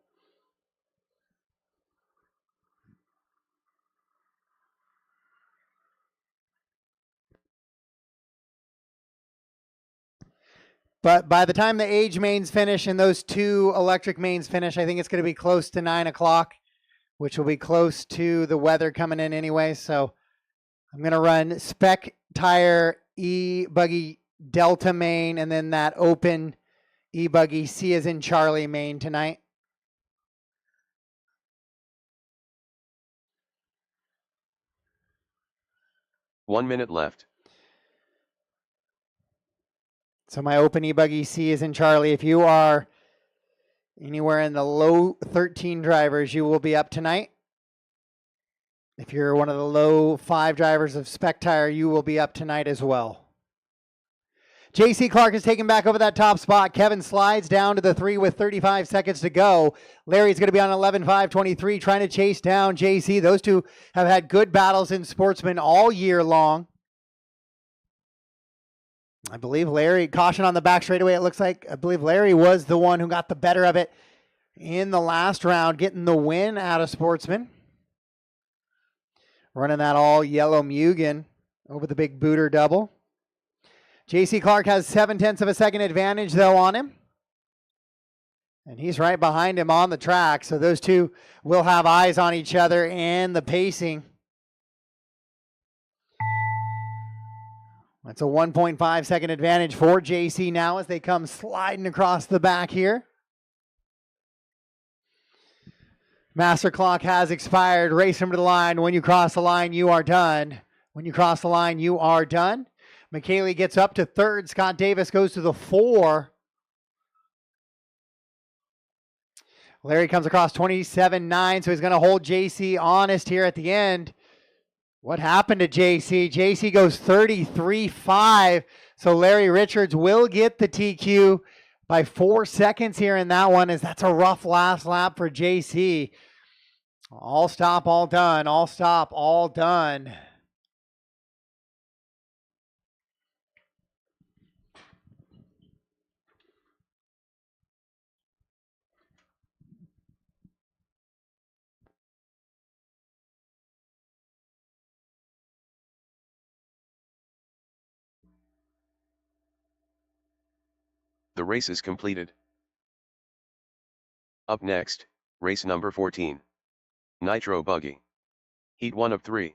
But by the time the age mains finish and those 2 electric mains finish, I think it's going to be close to 9 o'clock, which will be close to the weather coming in anyway. So I'm going to run Spec Tire E-buggy Delta main and then that open E-buggy C as in Charlie main tonight. One minute left. So my open E-buggy C is in Charlie. If you are anywhere in the low 13 drivers, you will be up tonight. If you're one of the low 5 drivers of Spec Tire, you will be up tonight as well. JC Clark is taken back over that top spot. Kevin slides down to the 3 with 35 seconds to go. Larry's going to be on 11.523 trying to chase down JC. Those two have had good battles in Sportsman all year long. I believe Larry, caution on the back straightaway, it looks like. I believe Larry was the one who got the better of it in the last round, getting the win out of Sportsman. Running that all yellow Mugen over the big booter double. JC Clark has 0.7 of a second advantage, though, on him. And he's right behind him on the track, so those two will have eyes on each other and the pacing. That's a 1.5 second advantage for JC now as they come sliding across the back here. Master clock has expired. Race him to the line. When you cross the line, you are done. When you cross the line, you are done. McKaylee gets up to 3rd. Scott Davis goes to the 4. Larry comes across 27.9, so he's going to hold JC honest here at the end. What happened to JC? JC goes 33.5, so Larry Richards will get the TQ by 4 seconds here in that one, as that's a rough last lap for JC. All stop, all done. All stop, all done. The race is completed. Up next, race number 14. Nitro Buggy. Heat 1 of 3.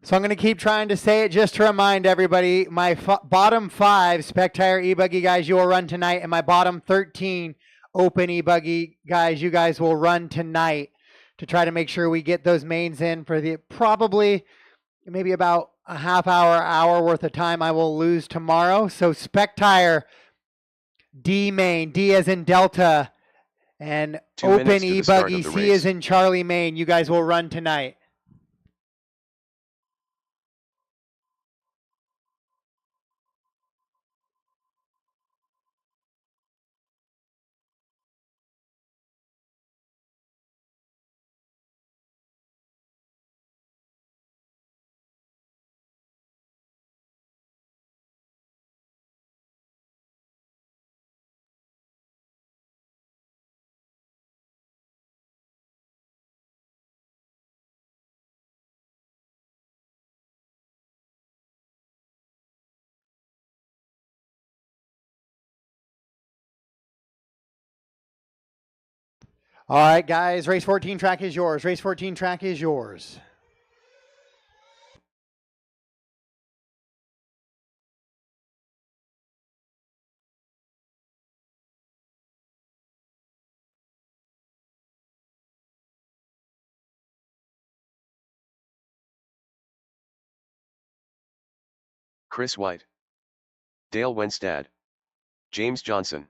So I'm going to keep trying to say it just to remind everybody, my bottom 5 Spec Tire E-buggy guys, you will run tonight, and my bottom 13 open E-buggy guys, you guys will run tonight. to try to make sure we get those mains in for the probably maybe about a half hour worth of time I will lose tomorrow. So Spec Tire D main, D as in Delta, and Open E-buggy, C as in Charlie main. You guys will run tonight. All right, guys, race 14 track is yours. Race 14 track is yours. Chris White, Dale Wenstad, James Johnson.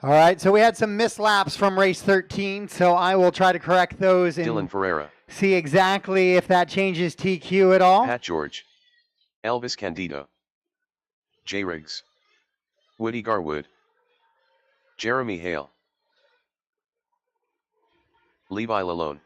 All right, so we had some mislaps from race 13, so I will try to correct those and Dylan Ferreira, see exactly if that changes TQ at all. Pat George, Elvis Candido, Jay Riggs, Woody Garwood, Jeremy Hale, Levi Lalone.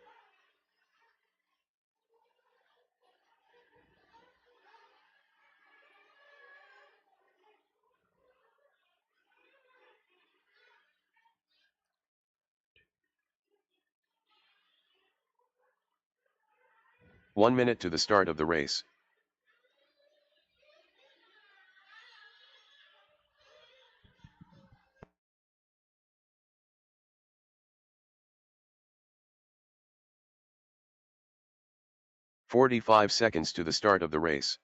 One minute to the start of the race. "45 seconds to the start of the race.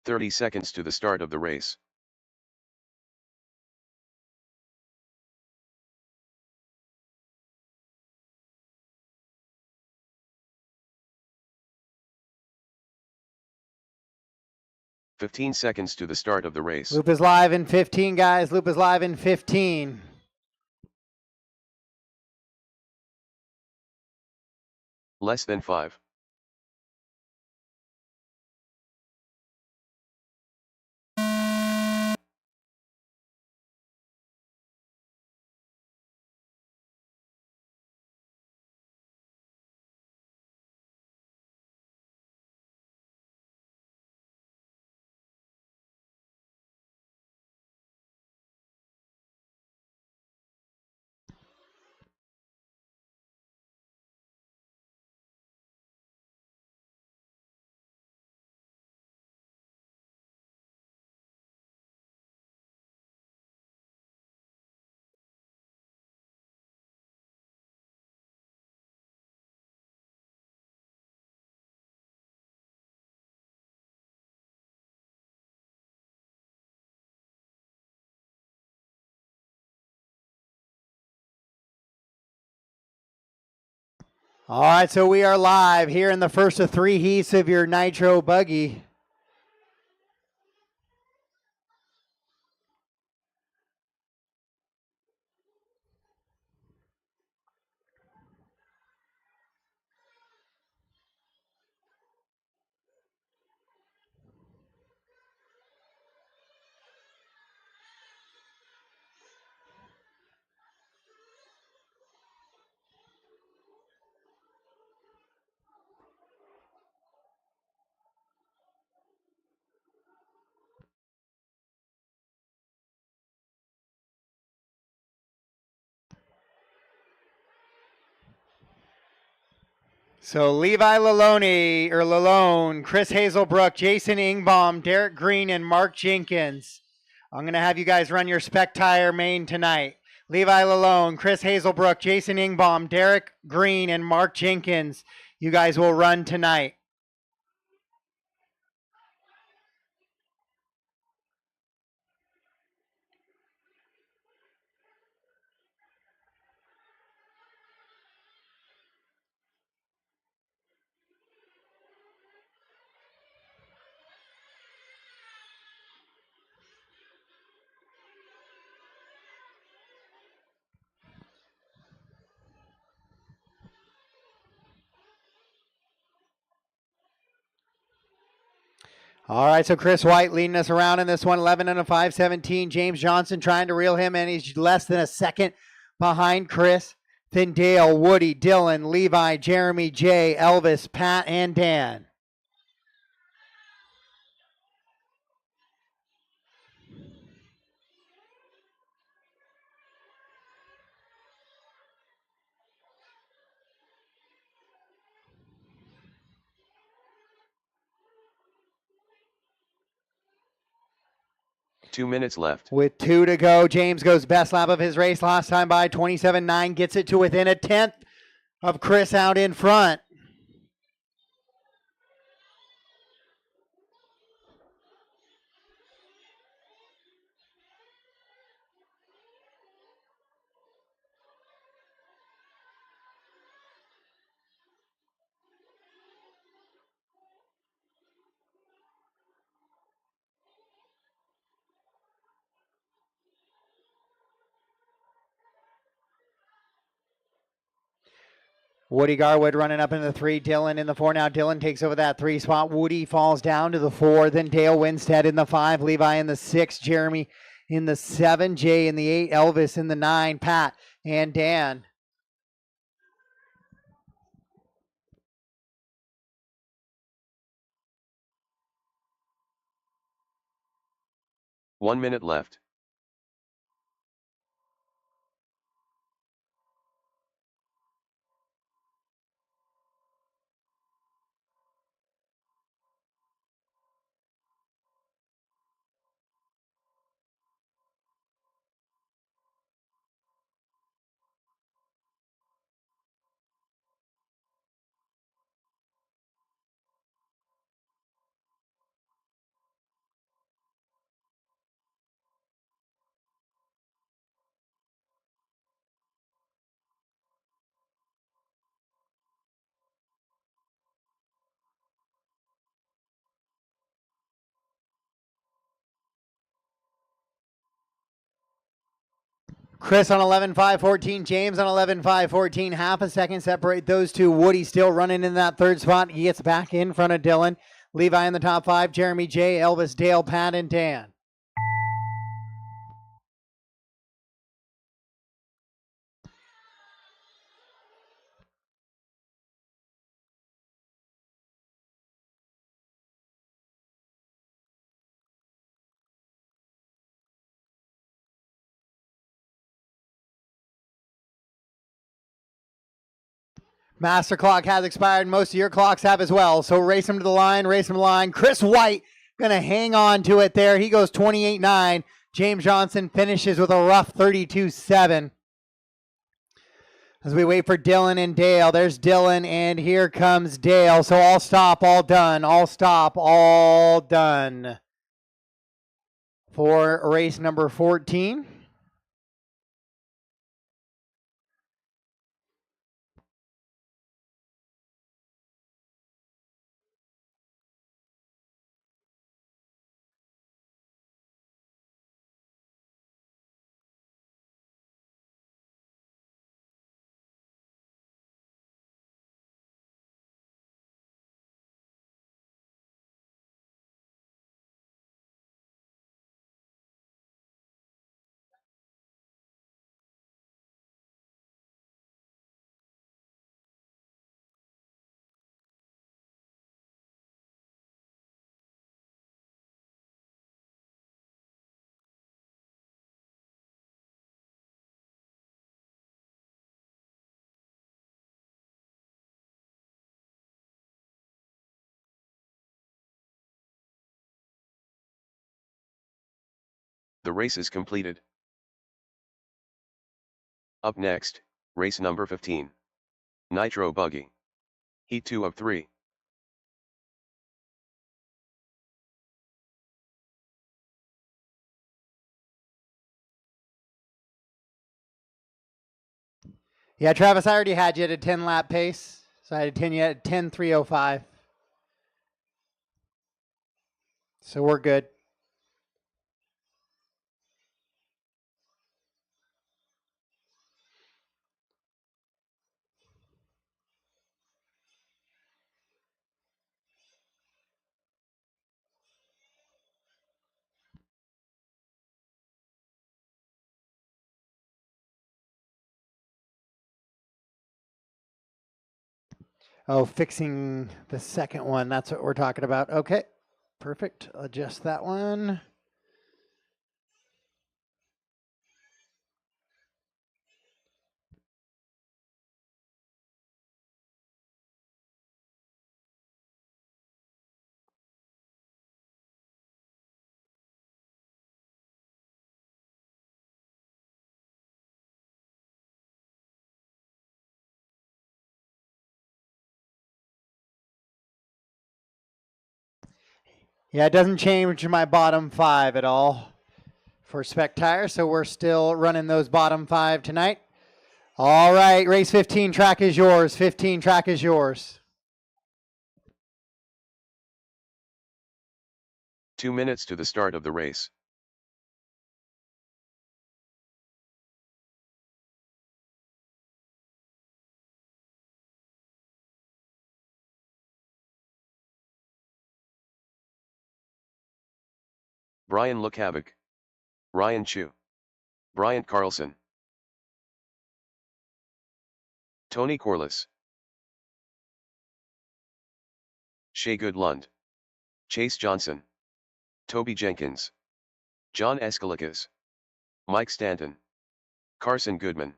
"30 seconds to the start of the race. "15 seconds to the start of the race. Loop is live in 15, guys. Loop is live in 15. Less than 5. All right, so we are live here in the first of 3 heats of your Nitro buggy. So Levi Lalone, Chris Hazelbrook, Jason Ingbaum, Derek Green, and Mark Jenkins. I'm going to have you guys run your Spec Tire main tonight. Levi Lalone, Chris Hazelbrook, Jason Ingbaum, Derek Green, and Mark Jenkins. you guys will run tonight. All right, so Chris White leading us around in this one, 11 and a 5:17. James Johnson trying to reel him in. He's less than a second behind Chris. Then Dale, Woody, Dylan, Levi, Jeremy, Jay, Elvis, Pat, and Dan. Two minutes left. With 2 to go, James goes best lap of his race last time by 27.9, gets it to within a tenth of Chris out in front. Woody Garwood running up in the 3, Dylan in the 4 now. Dylan takes over that 3 spot. Woody falls down to the 4, then Dale Winstead in the 5, Levi in the 6, Jeremy in the 7, Jay in the 8, Elvis in the 9, Pat and Dan. One minute left. Chris on 11.5.14, James on 11.5.14, half a second separate those two. Woody still running in that 3rd spot. He gets back in front of Dylan. Levi in the top 5, Jeremy, Jay, Elvis, Dale, Pat, and Dan. Master clock has expired. Most of your clocks have as well. So race him to the line, race him to the line. Chris White going to hang on to it there. He goes 28.9. James Johnson finishes with a rough 32.7. As we wait for Dylan and Dale, there's Dylan and here comes Dale. So all stop, all done. All stop, all done. For race number 14. The race is completed. Up next, race number 15. Nitro Buggy. Heat 2 of 3. Yeah, Travis, I already had you at a 10 lap pace. So I had 10 you at 10:3:05. So we're good. Oh, fixing the second one. That's what we're talking about. Okay, perfect. Adjust that one. Yeah, it doesn't change my bottom 5 at all for Spec Tire, so we're still running those bottom 5 tonight. All right, race 15 track is yours. 15 track is yours. 2 minutes to the start of the race. Brian Lukavik. Ryan Chu. Bryant Carlson. Tony Corliss. Shea Goodlund. Chase Johnson. Toby Jenkins. John Escalikas. Mike Stanton. Carson Goodman.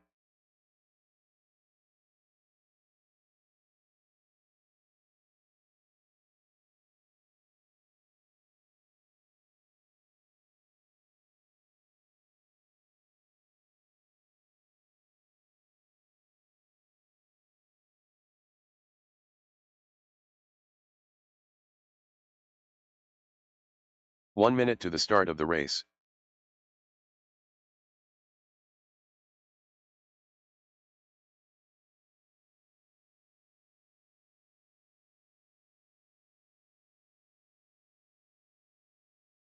One minute to the start of the race.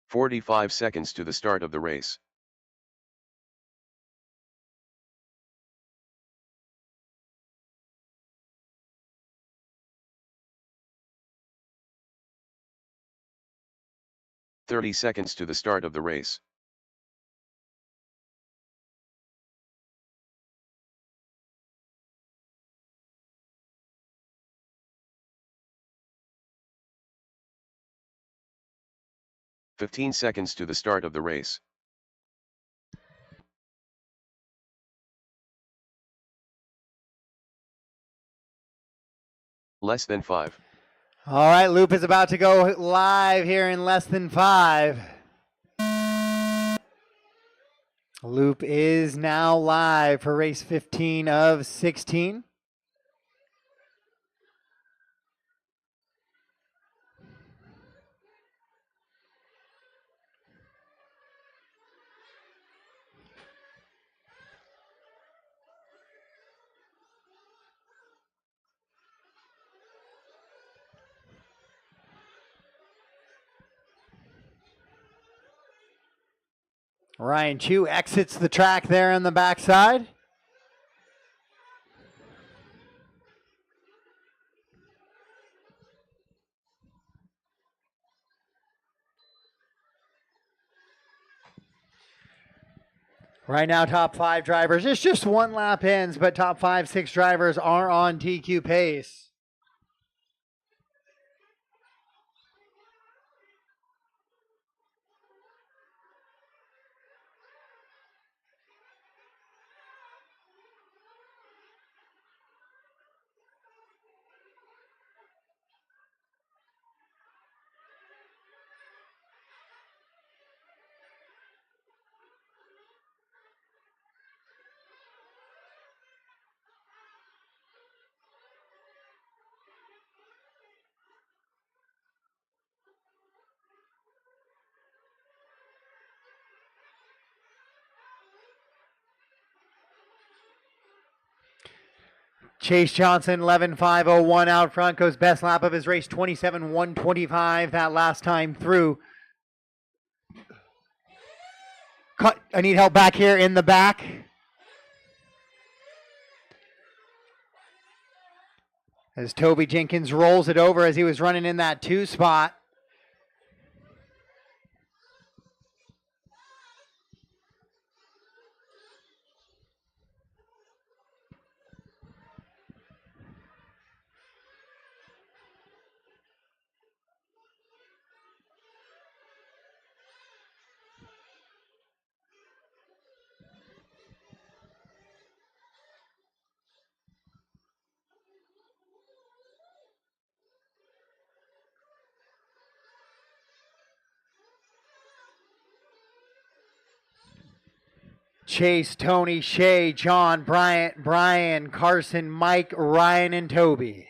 "45 seconds to the start of the race. "30 seconds to the start of the race. "15 seconds to the start of the race. Less than 5. All right, Loop is about to go live here in less than 5. Loop is now live for race 15 of 16. Ryan Chu exits the track there on the backside. Right now, top 5 drivers. It's just one lap ends, but top 5, 6 drivers are on TQ pace. Chase Johnson, 11.501 out front, goes best lap of his race, 27.125 that last time through. Cut. I need help back here in the back. As Toby Jenkins rolls it over as he was running in that 2 spot. Chase, Tony, Shay, John, Bryant, Brian, Carson, Mike, Ryan, and Toby.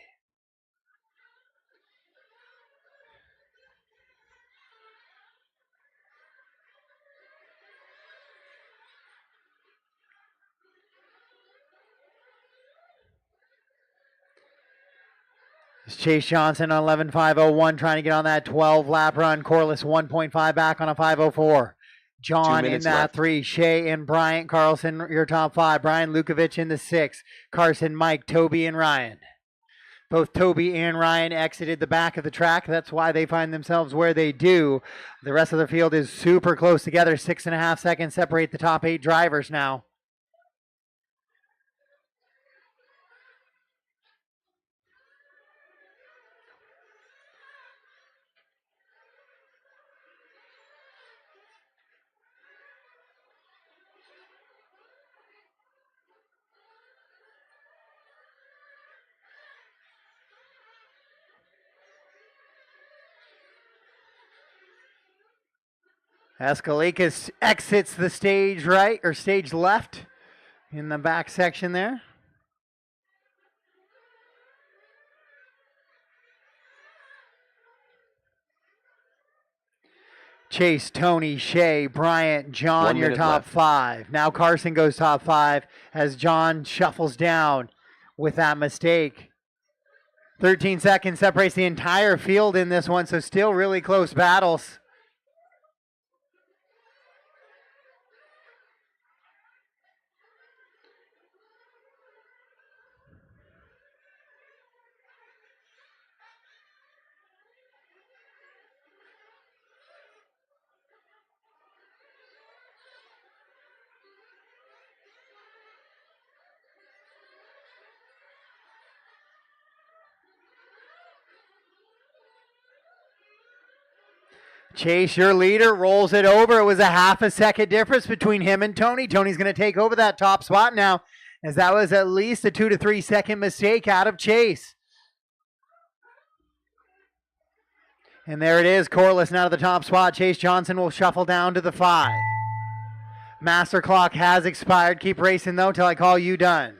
It's Chase Johnson on 11.501 trying to get on that 12 lap run. Corliss 1.5 back on a 5.04. John in that left. 3. Shay and Bryant Carlson, your top 5. Brian Lukovic in the 6. Carson, Mike, Toby, and Ryan. Both Toby and Ryan exited the back of the track. That's why they find themselves where they do. The rest of the field is super close together. 6.5 seconds separate the top 8 drivers now. Escalikas exits the stage right, or stage left in the back section there. Chase, Tony, Shay, Bryant, John, your top 5. Now Carson goes top 5 as John shuffles down with that mistake. 13 seconds separates the entire field in this one, so still really close battles. Chase, your leader, rolls it over. It was a half a second difference between him and Tony. Tony's going to take over that top spot now, as that was at least a 2 to 3 second mistake out of Chase. And there it is, Corliss now to the top spot. Chase Johnson will shuffle down to the 5. Master clock has expired. Keep racing, though, till I call you done.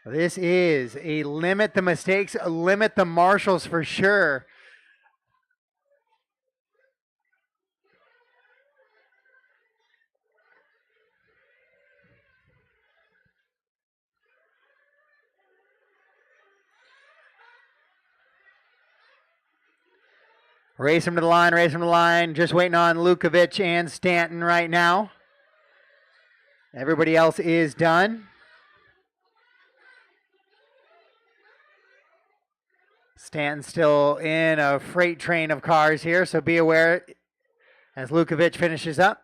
This is a limit the mistakes, limit the marshals for sure. Race him to the line, race him to the line. Just waiting on Lukovic and Stanton right now. Everybody else is done. Stanton's still in a freight train of cars here, so be aware as Lukovic finishes up.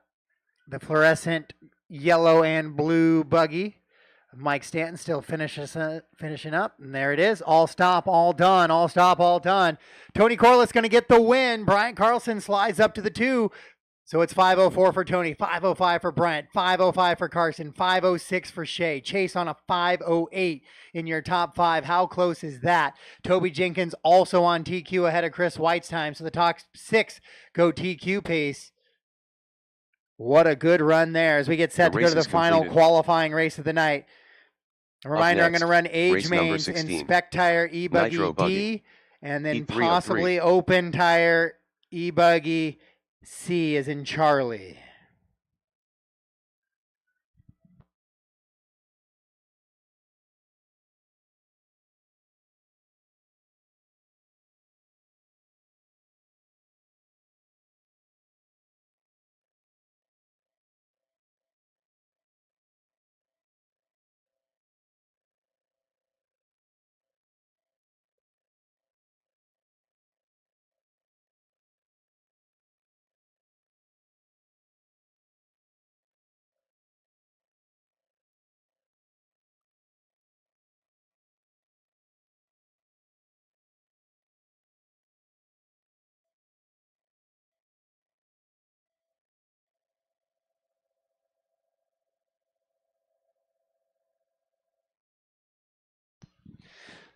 The fluorescent yellow and blue buggy. Mike Stanton still finishing up, and there it is. All stop, all done. All stop, all done. Tony Corliss going to get the win. Brian Carlson slides up to the 2. So it's 5.04 for Tony, 5.05 for Brent, 5.05 for Carson, 5.06 for Shay. Chase on a 5.08 in your top 5. How close is that? Toby Jenkins also on TQ ahead of Chris White's time. So the top 6 go TQ pace. What a good run there as we get set to go to the final qualifying race of the night. A reminder, I'm going to run age mains in Spec Tire E-buggy D, and then possibly open tire E-buggy C as in Charlie.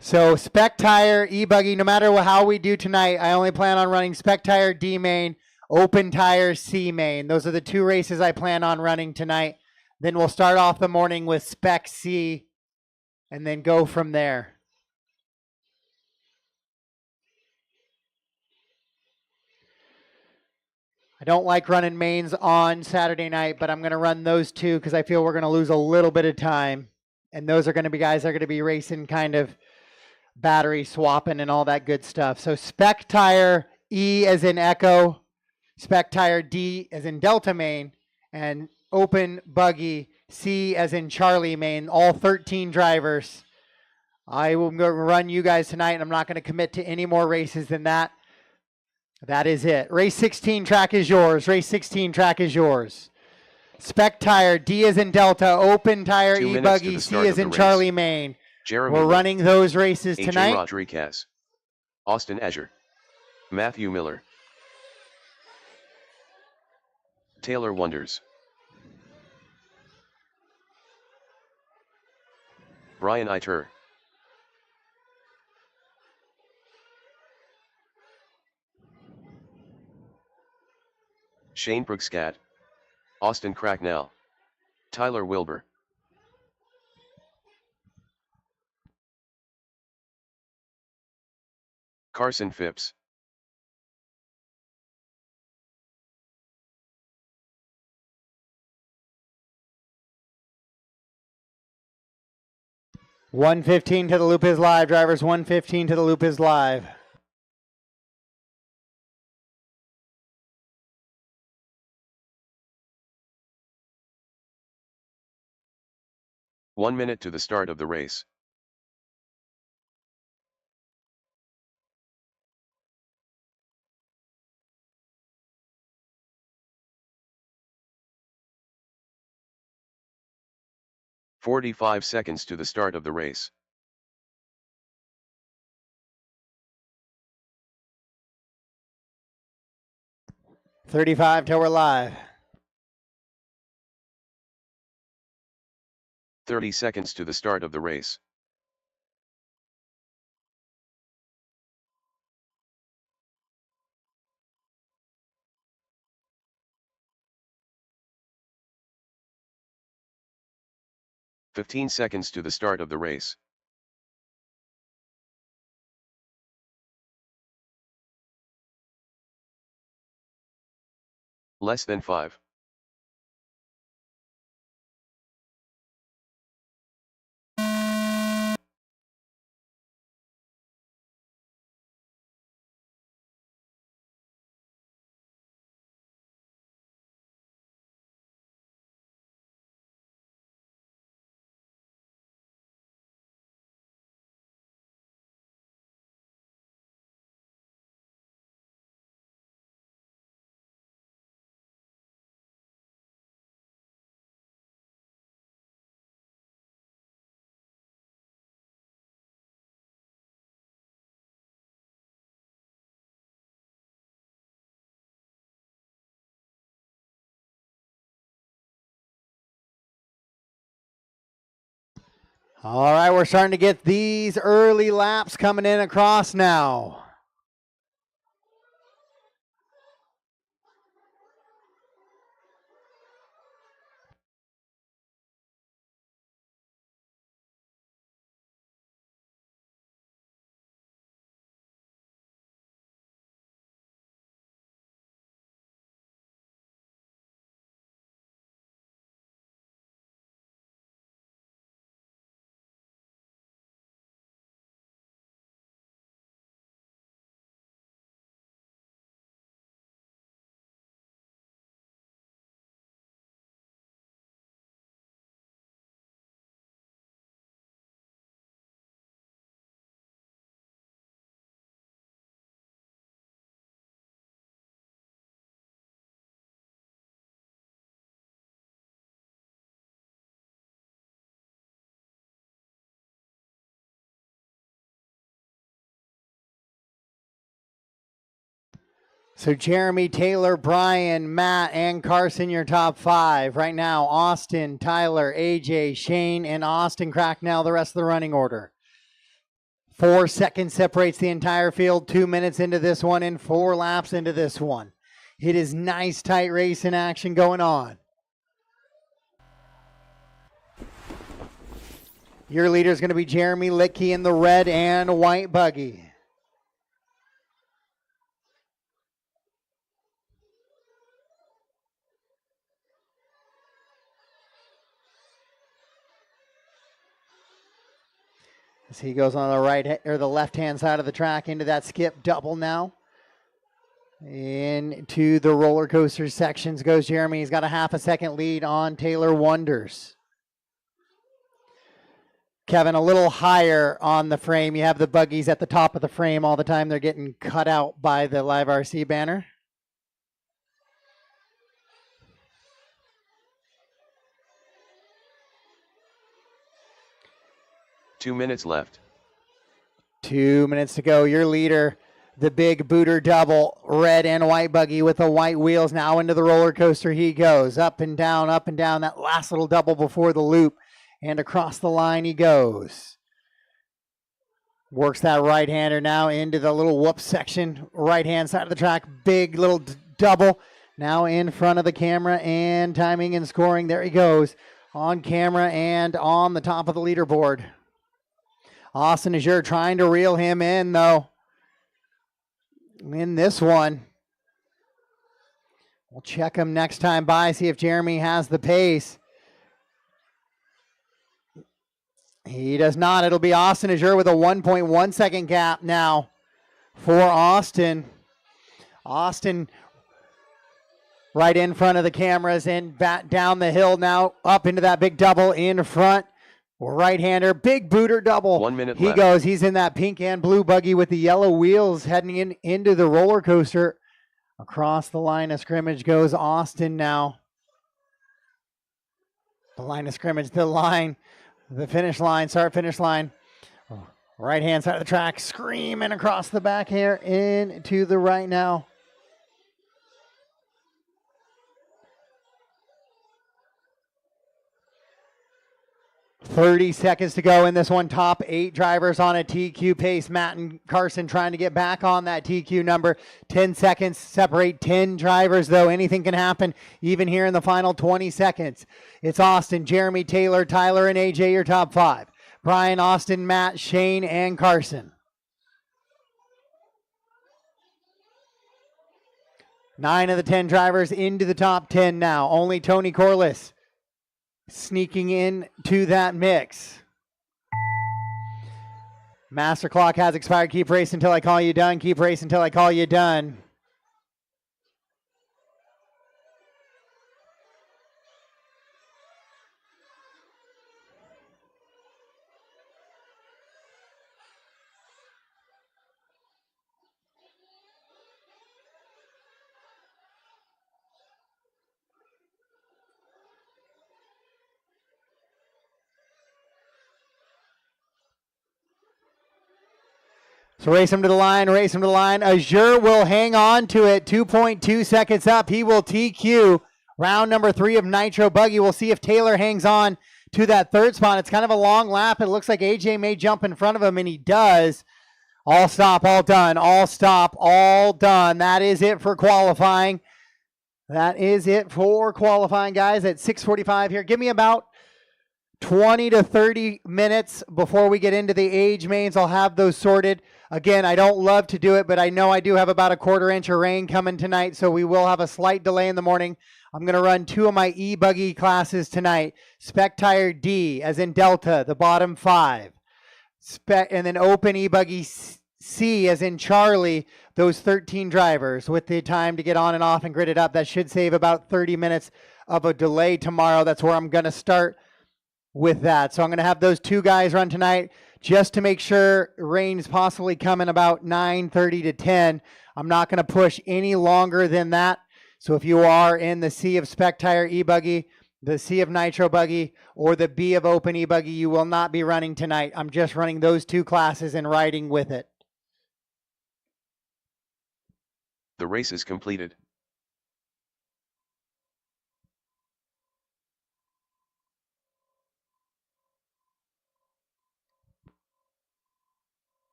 So Spec Tire E-buggy, no matter how we do tonight, I only plan on running Spec Tire D main, Open Tire C main. Those are the two races I plan on running tonight. Then we'll start off the morning with Spec C and then go from there. I don't like running mains on Saturday night, but I'm going to run those two because I feel we're going to lose a little bit of time. And those are going to be guys that are going to be racing kind of battery swapping and all that good stuff. So Spec Tire E as in Echo, Spec Tire D as in Delta main, and Open Buggy C as in Charlie main, all 13 drivers. I will run you guys tonight, and I'm not going to commit to any more races than that. That is it. Race 16 track is yours. Race 16 track is yours. Spec Tire, D as in Delta, Open Tire E-buggy, C as in Charlie main. Jeremy We're running those races tonight. AJ Rodriguez, Austin Azure, Matthew Miller, Taylor Wonders, Brian Iter, Shane Brookscat, Austin Cracknell, Tyler Wilbur, Carson Phipps, $115 to the loop is live, drivers. $115 to the loop is live. One minute to the start of the race. "45 seconds to the start of the race. $35 till we're live. 30 seconds to the start of the race. "15 seconds to the start of the race. Less than 5. All right, we're starting to get these early laps coming in across now. So Jeremy, Taylor, Brian, Matt, and Carson, your top 5. Right now, Austin, Tyler, AJ, Shane, and Austin Cracknell, the rest of the running order. 4 seconds separates the entire field. 2 minutes into this one and 4 laps into this one. It is nice, tight racing action going on. Your leader is going to be Jeremy Litkey in the red and white buggy. As he goes on the right or the left-hand side of the track into that skip double now. Into the roller coaster sections goes Jeremy. He's got a half a second lead on Taylor Wonders. Kevin, a little higher on the frame. You have the buggies at the top of the frame all the time. They're getting cut out by the Live RC banner. Two minutes left. 2 minutes to go. Your leader, the big booter double, red and white buggy with the white wheels. Now into the roller coaster he goes. Up and down, up and down. That last little double before the loop. And across the line he goes. Works that right-hander now into the little whoop section. Right-hand side of the track. Big little double. Now in front of the camera and timing and scoring. There he goes. On camera and on the top of the leaderboard. Austin Azure trying to reel him in, though. In this one. We'll check him next time by, see if Jeremy has the pace. He does not. It'll be Austin Azure with a 1.1 second gap now for Austin. Austin right in front of the cameras and back down the hill now, up into that big double in front. Right-hander, big booter double. 1 minute he left. goes. He's in that pink and blue buggy with the yellow wheels heading into the roller coaster. Across the line of scrimmage goes Austin now. The line of scrimmage, the line, the finish line, start-finish line. Right-hand side of the track, screaming across the back here into the right now. .30 seconds to go in this one. Top 8 drivers on a TQ pace. Matt and Carson trying to get back on that TQ number. 10 seconds separate 10 drivers, though. Anything can happen even here in the final 20 seconds. It's Austin, Jeremy, Taylor, Tyler, and AJ, your top 5. Brian, Austin, Matt, Shane, and Carson. 9 of the 10 drivers into the top 10 now. Only Tony Corliss sneaking in to that mix. Master clock has expired. Keep racing until I call you done. Keep racing until I call you done. So race him to the line, race him to the line. Azure will hang on to it. 2.2 seconds up. He will TQ round number 3 of Nitro Buggy. We'll see if Taylor hangs on to that third spot. It's kind of a long lap. It looks like AJ may jump in front of him, and he does. All stop, all done. All stop, all done. That is it for qualifying. That is it for qualifying, guys, at 6:45 here. Give me about 20 to 30 minutes before we get into the age mains. I'll have those sorted. Again, I don't love to do it, but I know I do have about a 1/4 inch of rain coming tonight, so we will have a slight delay in the morning. I'm going to run 2 of my e-buggy classes tonight. Spec Tire D, as in Delta, the bottom 5. And then Open e-buggy C, as in Charlie, those 13 drivers with the time to get on and off and grid it up. That should save about 30 minutes of a delay tomorrow. That's where I'm going to start with that. So I'm going to have those 2 guys run tonight just to make sure rain's possibly coming about 9:30 to 10. I'm not going to push any longer than that. So if you are in the C of Spec Tire E-buggy, the C of Nitro Buggy, or the B of Open E-buggy, you will not be running tonight. I'm just running those 2 classes and riding with it. The race is completed.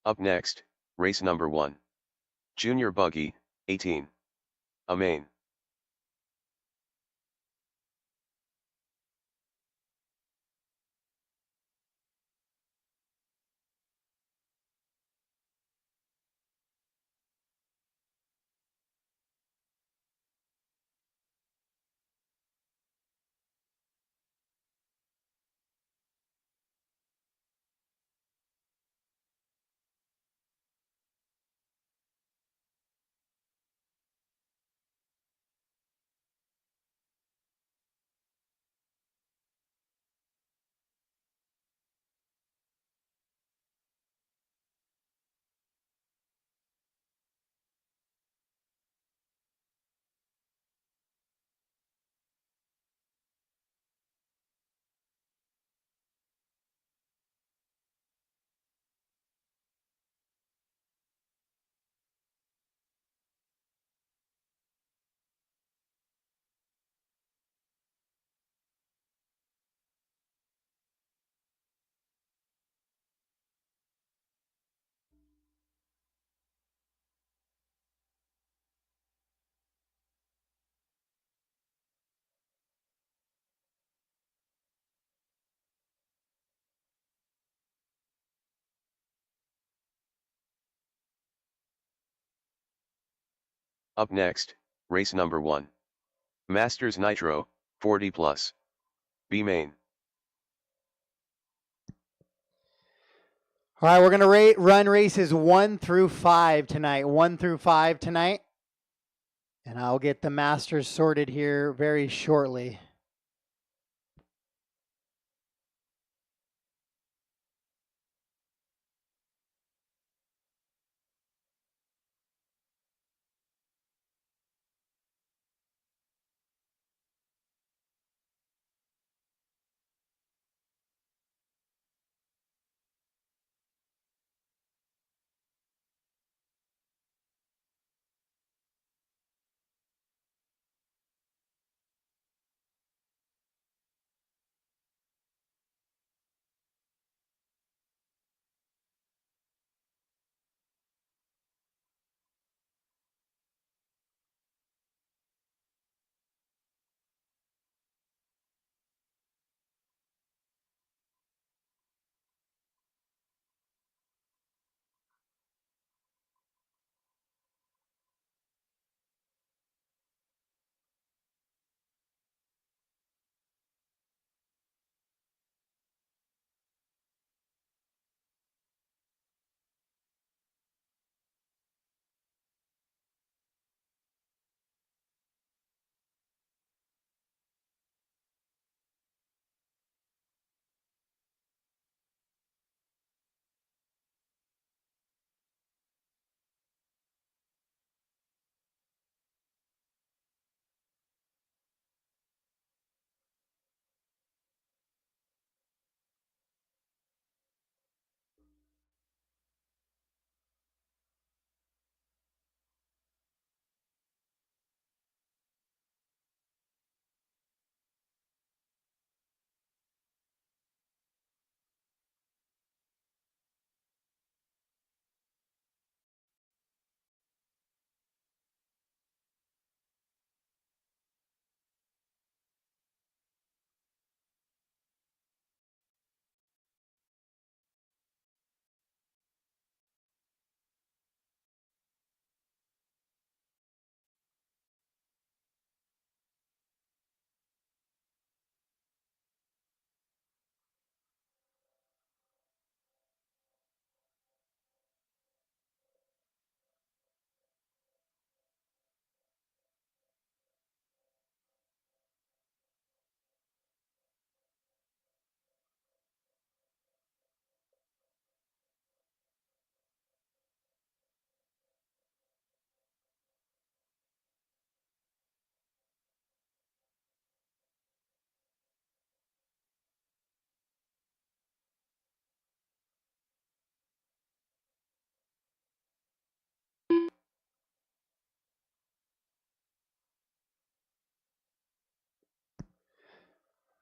Up next, race number 1. Junior Buggy, 18. A main. Up next, race number 1. Masters Nitro, 40 plus. B main. All right, we're going to run races 1 through 5 tonight. 1 through 5 tonight. And I'll get the Masters sorted here very shortly.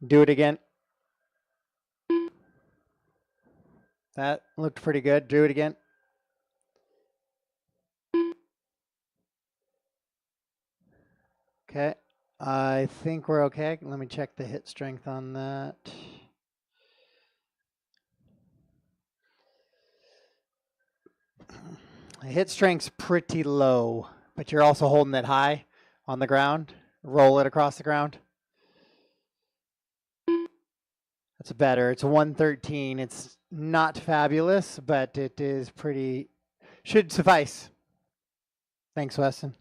Do it again. That looked pretty good. Do it again. Okay. I think we're okay. Let me check the hit strength on that. The hit strength's pretty low, but you're also holding it high on the ground. Roll it across the ground. That's better. It's a 113. It's not fabulous, but it is pretty, should suffice. Thanks, Weston.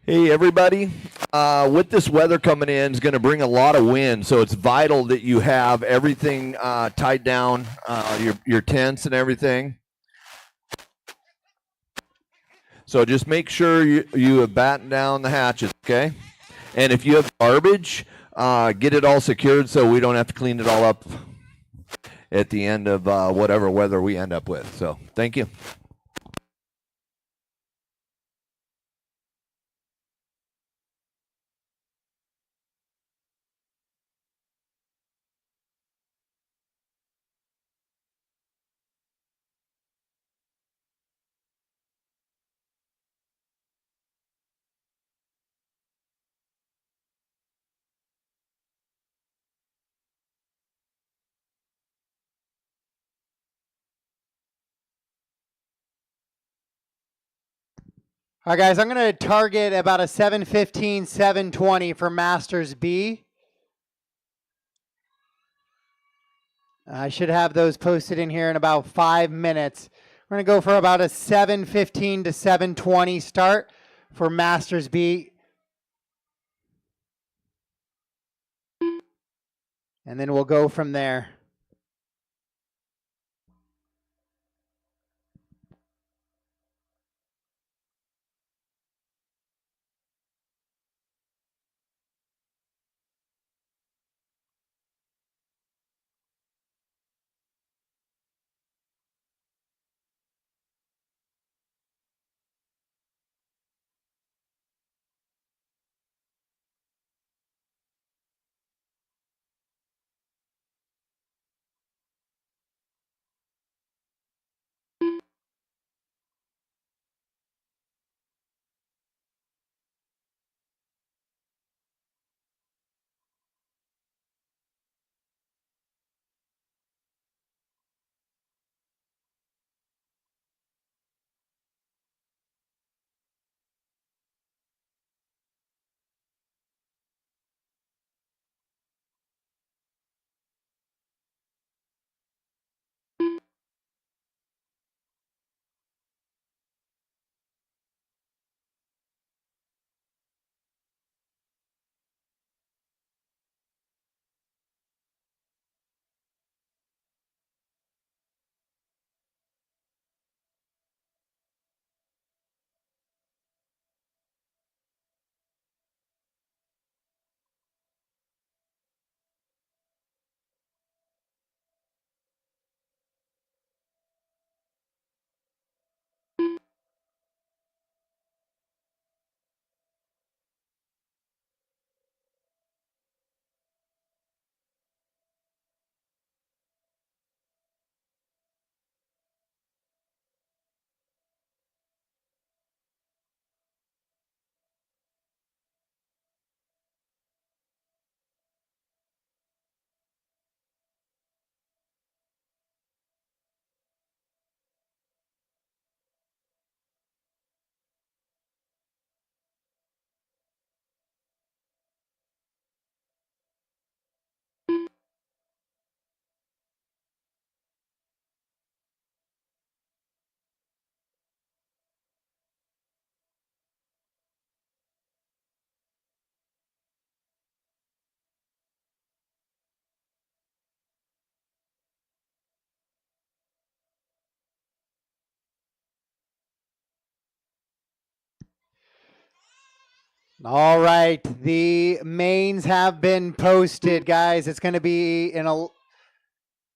Hey, everybody. With this weather coming in, is going to bring a lot of wind, so it's vital that you have everything tied down, your tents and everything. So just make sure you have battened down the hatches, okay? And if you have garbage, get it all secured so we don't have to clean it all up at the end of whatever weather we end up with. So thank you. All right, guys, I'm going to target about a 715, 720 for Masters B. I should have those posted in here in about 5 minutes. We're going to go for about a 715 to 720 start for Masters B. And then we'll go from there. All right, the mains have been posted, guys. It's going to be in a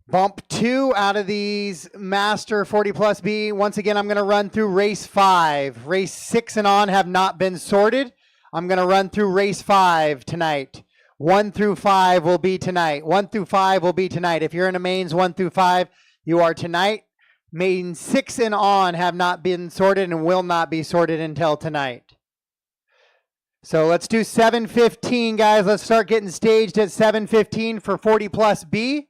bump 2 out of these Master 40 plus B. Once again, I'm going to run through race 5. Race 6 and on have not been sorted. I'm going to run through race 5 tonight. 1 through 5 will be tonight. 1 through 5 will be tonight. If you're in a mains 1 through 5, you are tonight. Main 6 and on have not been sorted and will not be sorted until tonight. So let's do 7:15, guys. Let's start getting staged at 7:15 for 40 plus B.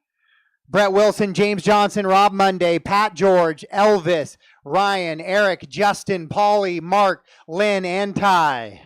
Brett Wilson, James Johnson, Rob Monday, Pat George, Elvis, Ryan, Eric, Justin, Paulie, Mark, Lynn, and Ty.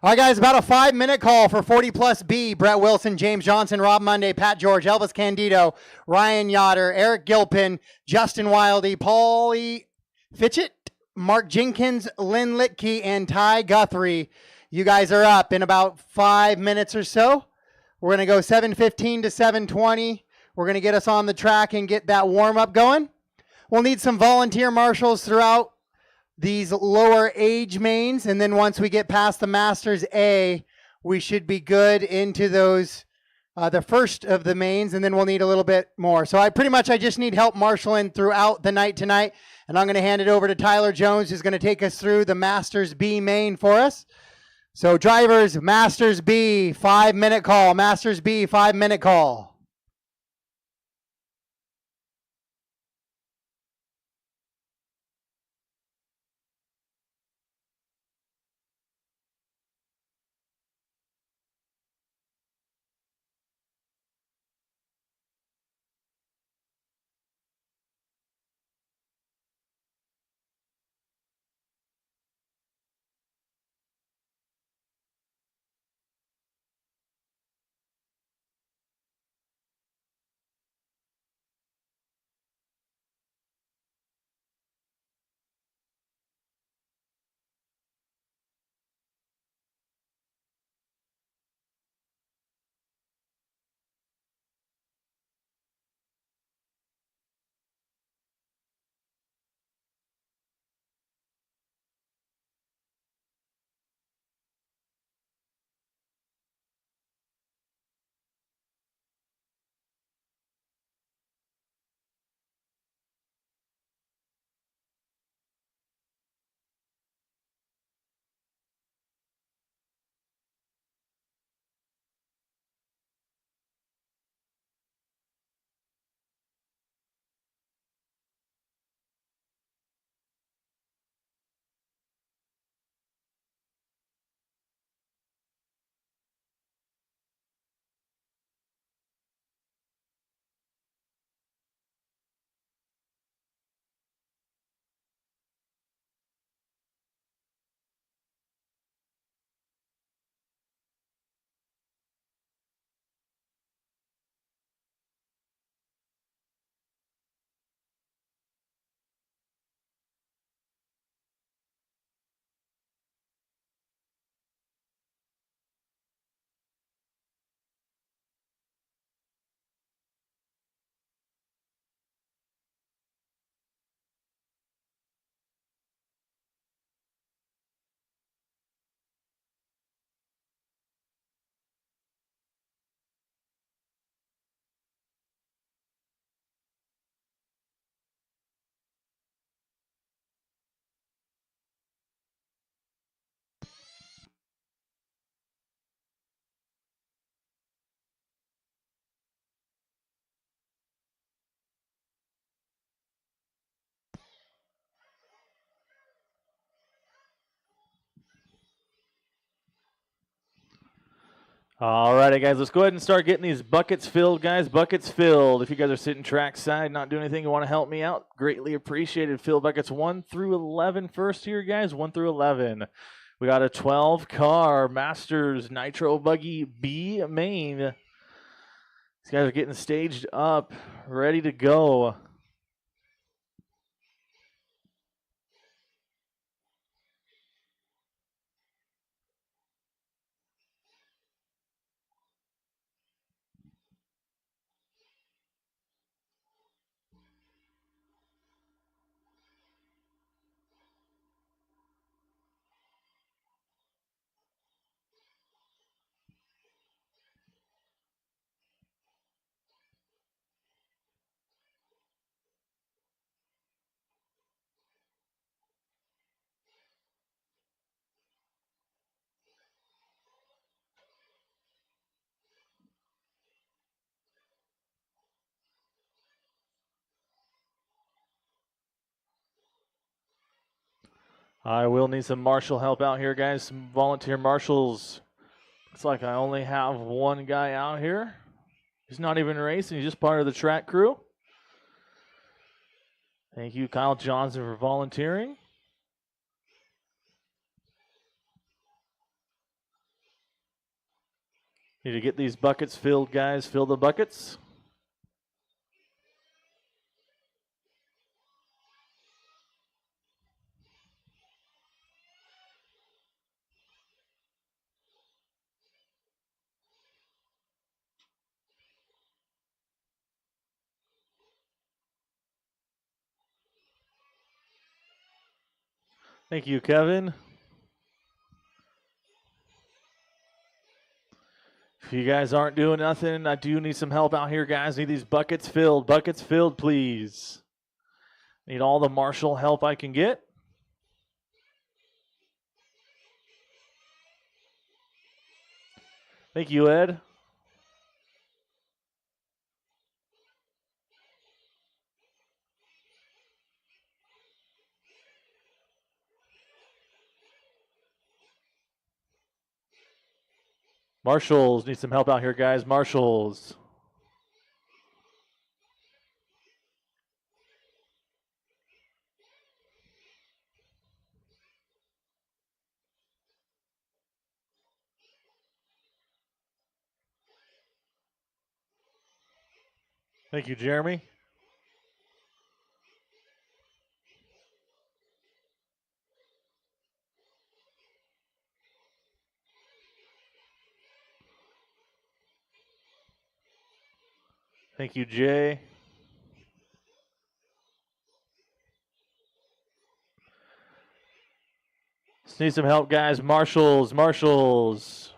All right, guys, about a 5-minute call for 40 plus B. Brett Wilson, James Johnson, Rob Monday, Pat George, Elvis Candido, Ryan Yoder, Eric Gilpin, Justin Wilde, Paulie Fitchett, Mark Jenkins, Lynn Litke, and Ty Guthrie. You guys are up in about 5 minutes or so. We're going to go 7:15 to 7:20. We're going to get us on the track and get that warm-up going. We'll need some volunteer marshals throughout these lower age mains, and then once we get past the Masters A, we should be good into those the first of the mains, and then we'll need a little bit more. So I just need help marshaling throughout the night tonight, and I'm going to hand it over to Tyler Jones, who's going to take us through the Masters B main for us. So drivers, Masters B, 5-minute call. Masters B, 5-minute call. All righty, guys, let's go ahead and start getting these buckets filled, guys. Buckets filled. If you guys are sitting trackside, not doing anything, you want to help me out, greatly appreciated. Fill buckets 1 through 11 first here, guys. 1 through 11. We got a 12-car Masters Nitro Buggy B main. These guys are getting staged up, ready to go. I will need some marshal help out here, guys. Some volunteer marshals. Looks like I only have one guy out here. He's not even racing. He's just part of the track crew. Thank you, Kyle Johnson, for volunteering. Need to get these buckets filled, guys. Fill the buckets. Thank you, Kevin. If you guys aren't doing nothing, I do need some help out here, guys. Need these buckets filled. Buckets filled, please. Need all the Marshall help I can get. Thank you, Ed. Marshalls, need some help out here, guys. Marshalls. Thank you, Jeremy. Thank you, Jay. Just need some help, guys. Marshalls, Marshalls.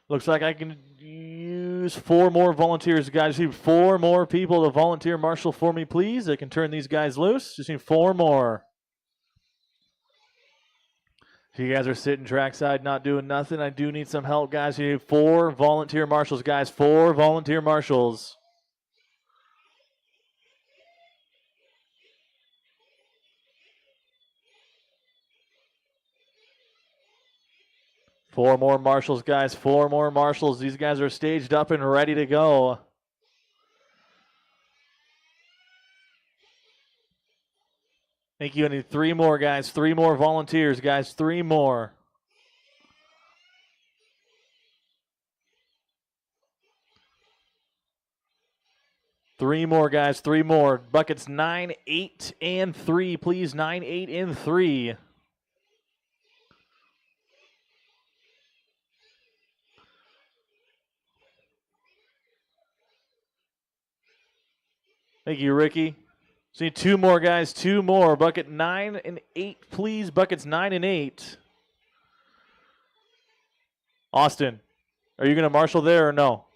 Looks like I can use 4 more volunteers, guys. Need 4 more people to volunteer Marshall for me, please. I can turn these guys loose. Just need 4 more. If you guys are sitting trackside not doing nothing, I do need some help, guys. You need 4 volunteer marshals, guys. 4 volunteer marshals. Four more marshals, guys. 4 more marshals. These guys are staged up and ready to go. Thank you. I need 3 more, guys. 3 more volunteers, guys. 3 more. Three more, guys. 3 more. Buckets 9, 8, and 3, please. 9, 8, and 3. Thank you, Ricky. So need 2 more, guys. 2 more. Bucket 9 and 8, please. Buckets 9 and 8. Austin, are you going to marshal there or no? All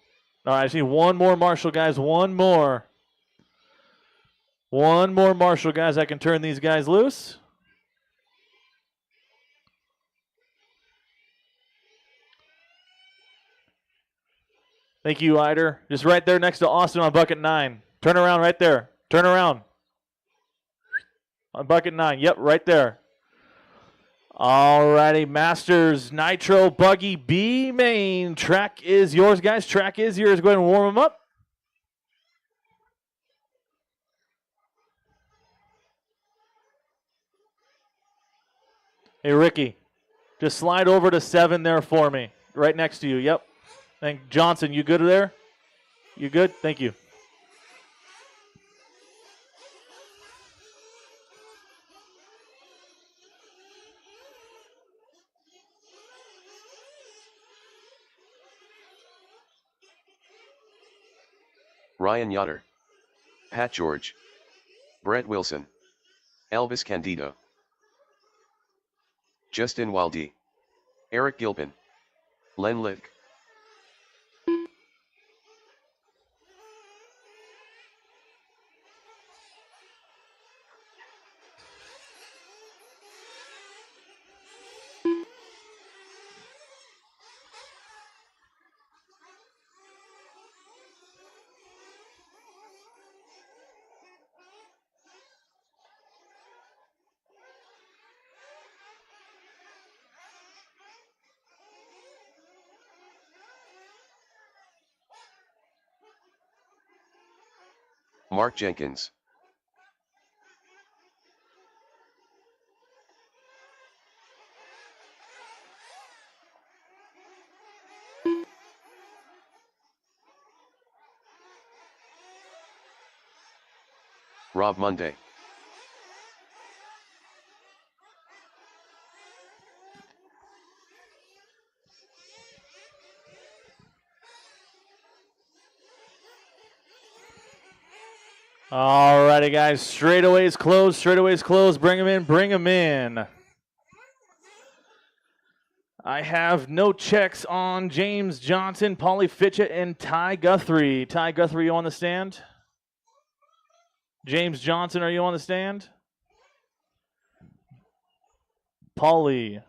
right, I just need 1 more marshal, guys. 1 more. 1 more marshal, guys. I can turn these guys loose. Thank you, Eider. Just right there next to Austin on bucket 9. Turn around right there. Turn around. On bucket 9. Yep, right there. Alrighty, Masters Nitro Buggy B main. Track is yours, guys. Track is yours. Go ahead and warm them up. Hey, Ricky, just slide over to 7 there for me. Right next to you. Yep. And Johnson, you good there? You good? Thank you. Ryan Yoder, Pat George, Brett Wilson, Elvis Candido, Justin Wilde, Eric Gilpin, Len Lick. Mark Jenkins, Rob Monday. Alrighty, guys. Straightaways closed. Straightaways closed. Bring them in. Bring them in. I have no checks on James Johnson, Paulie Fitchett, and Ty Guthrie. Ty Guthrie, are you on the stand? James Johnson, are you on the stand? Paulie.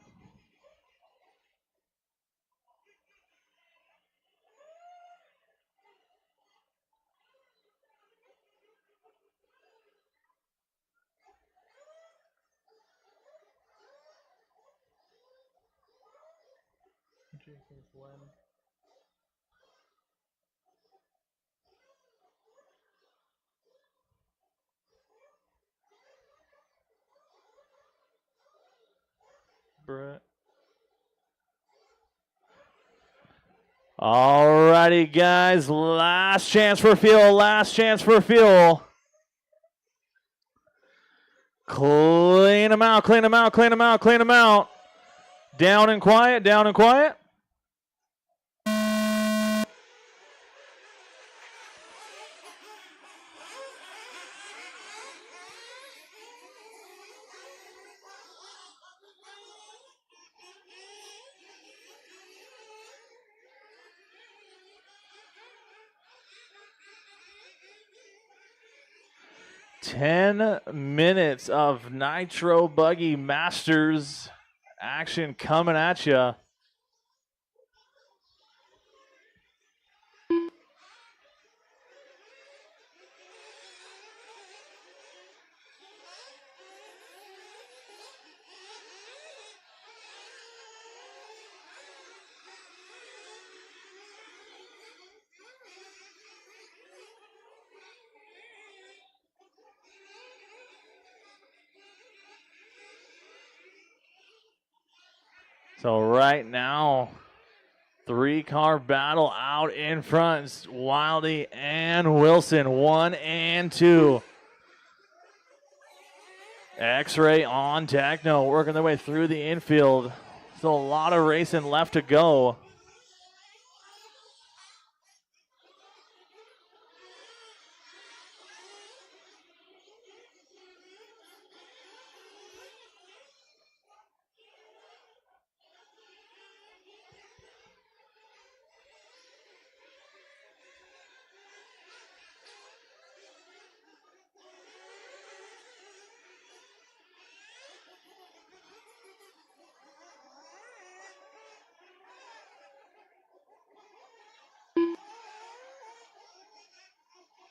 Brett. Alrighty, guys. Last chance for fuel. Last chance for fuel. Clean them out. Clean them out. Clean them out. Clean them out. Down and quiet. Down and quiet. Ten minutes of Nitro Buggy Masters action coming at you. So right now, 3-car battle out in front. It's Wilde and Wilson, 1 and 2. X-Ray on Techno, working their way through the infield. Still a lot of racing left to go.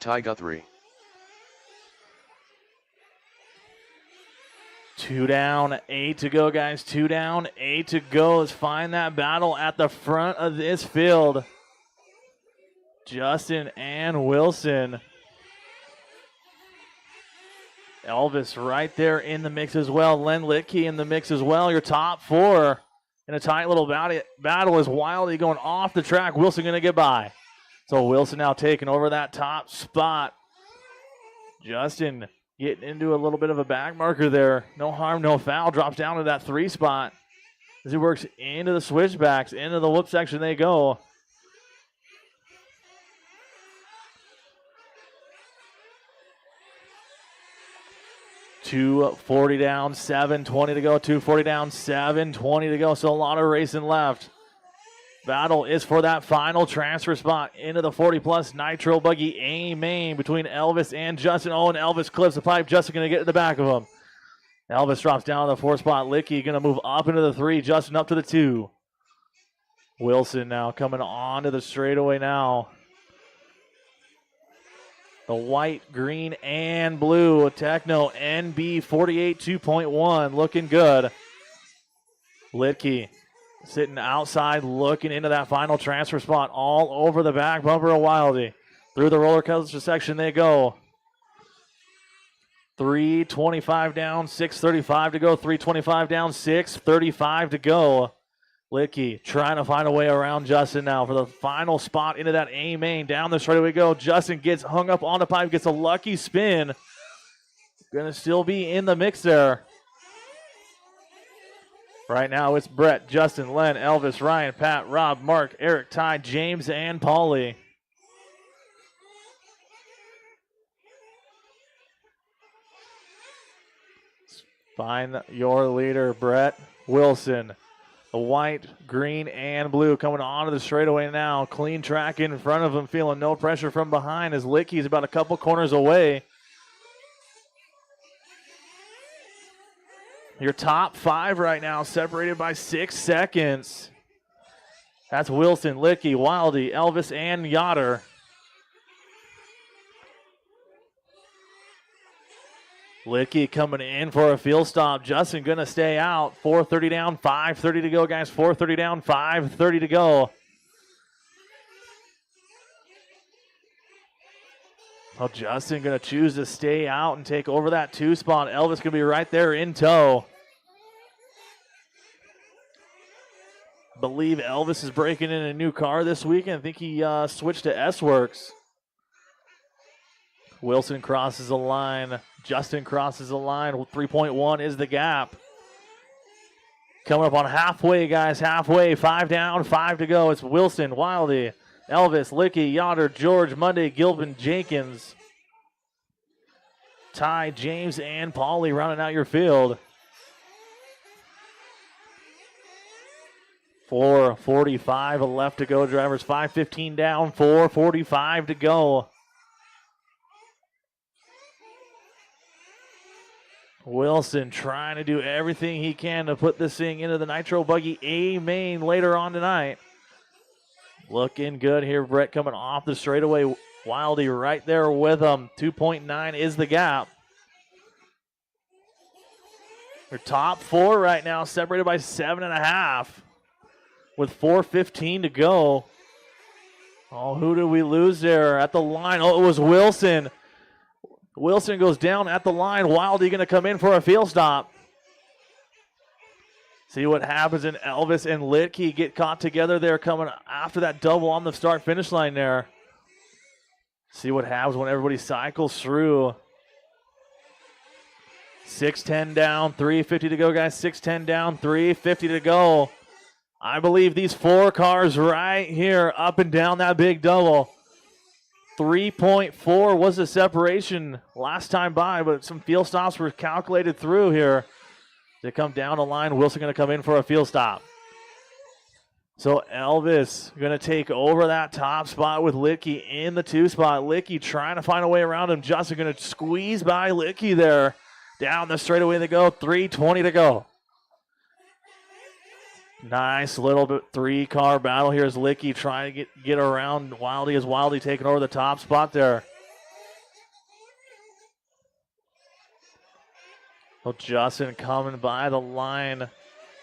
Ty Guthrie. 2 down, 8 to go, guys. 2 down, 8 to go. Let's find that battle at the front of this field. Justin and Wilson. Elvis right there in the mix as well. Len Litke in the mix as well. Your top 4 in a tight little battle is Wilde going off the track. Wilson going to get by. So Wilson now taking over that top spot. Justin getting into a little bit of a back marker there. No harm, no foul. Drops down to that 3 spot. As he works into the switchbacks, into the whoop section they go. $240 down, 7:20 to go. $240 down, 7:20 to go. So a lot of racing left. Battle is for that final transfer spot into the 40-plus Nitro Buggy A-main between Elvis and Justin. Oh, and Elvis clips the pipe. Justin going to get to the back of him. Elvis drops down to the 4 spot. Licky going to move up into the 3. Justin up to the 2. Wilson now coming on to the straightaway now. The white, green, and blue Techno NB 48 2.1 looking good. Litke sitting outside looking into that final transfer spot all over the back bumper of Wilde. Through the roller coaster section they go. 3:25 down, 6:35 to go. 3:25 down, 6:35 to go. Litke trying to find a way around Justin now for the final spot into that A main. Down the straightaway we go. Justin gets hung up on the pipe, gets a lucky spin. going to still be in the mix there. Right now it's Brett, Justin, Len, Elvis, Ryan, Pat, Rob, Mark, Eric, Ty, James, and Paulie. Find your leader, Brett Wilson. The white, green, and blue coming onto the straightaway now. Clean track in front of him, feeling no pressure from behind as Licky's about a couple corners away. Your top 5 right now separated by 6 seconds. That's Wilson, Licky, Wilde, Elvis, and Yoder. Licky coming in for a field stop. Justin going to stay out. 4:30 down, 5:30 to go, guys. 4:30 down, 5:30 to go. Well, Justin going to choose to stay out and take over that 2 spot. Elvis going to be right there in tow. Believe Elvis is breaking in a new car this weekend. I think he switched to S-Works. Wilson crosses the line. Justin crosses the line. 3.1 is the gap. Coming up on halfway, guys. Halfway. 5 down, 5 to go. It's Wilson, Wilde, Elvis, Licky, Yoder, George, Monday, Gilpin, Jenkins, Ty, James, and Paulie rounding out your field. 4:45 left to go, drivers. 5:15 down, 4:45 to go. Wilson trying to do everything he can to put this thing into the Nitro Buggy A main later on tonight. Looking good here. Brett coming off the straightaway. Wilde right there with him. 2.9 is the gap. Your top 4 right now separated by 7.5 with 4:15 to go. Oh, who did we lose there at the line? Oh, it was Wilson. Wilson goes down at the line. Wilde going to come in for a field stop. See what happens, and Elvis and Licky get caught together there coming after that double on the start-finish line there. See what happens when everybody cycles through. 6:10 down, 3:50 to go, guys. 6:10 down, 3:50 to go. I believe these 4 cars right here up and down that big double. 3.4 was the separation last time by, but some field stops were calculated through here. They come down the line. Wilson going to come in for a field stop. So Elvis going to take over that top spot with Licky in the 2 spot. Licky trying to find a way around him. Justin going to squeeze by Licky there. Down the straightaway they go. 3:20 to go. Nice little bit 3-car battle here as Licky trying to get around Wilde as Wilde taking over the top spot there. Well, Justin coming by the line.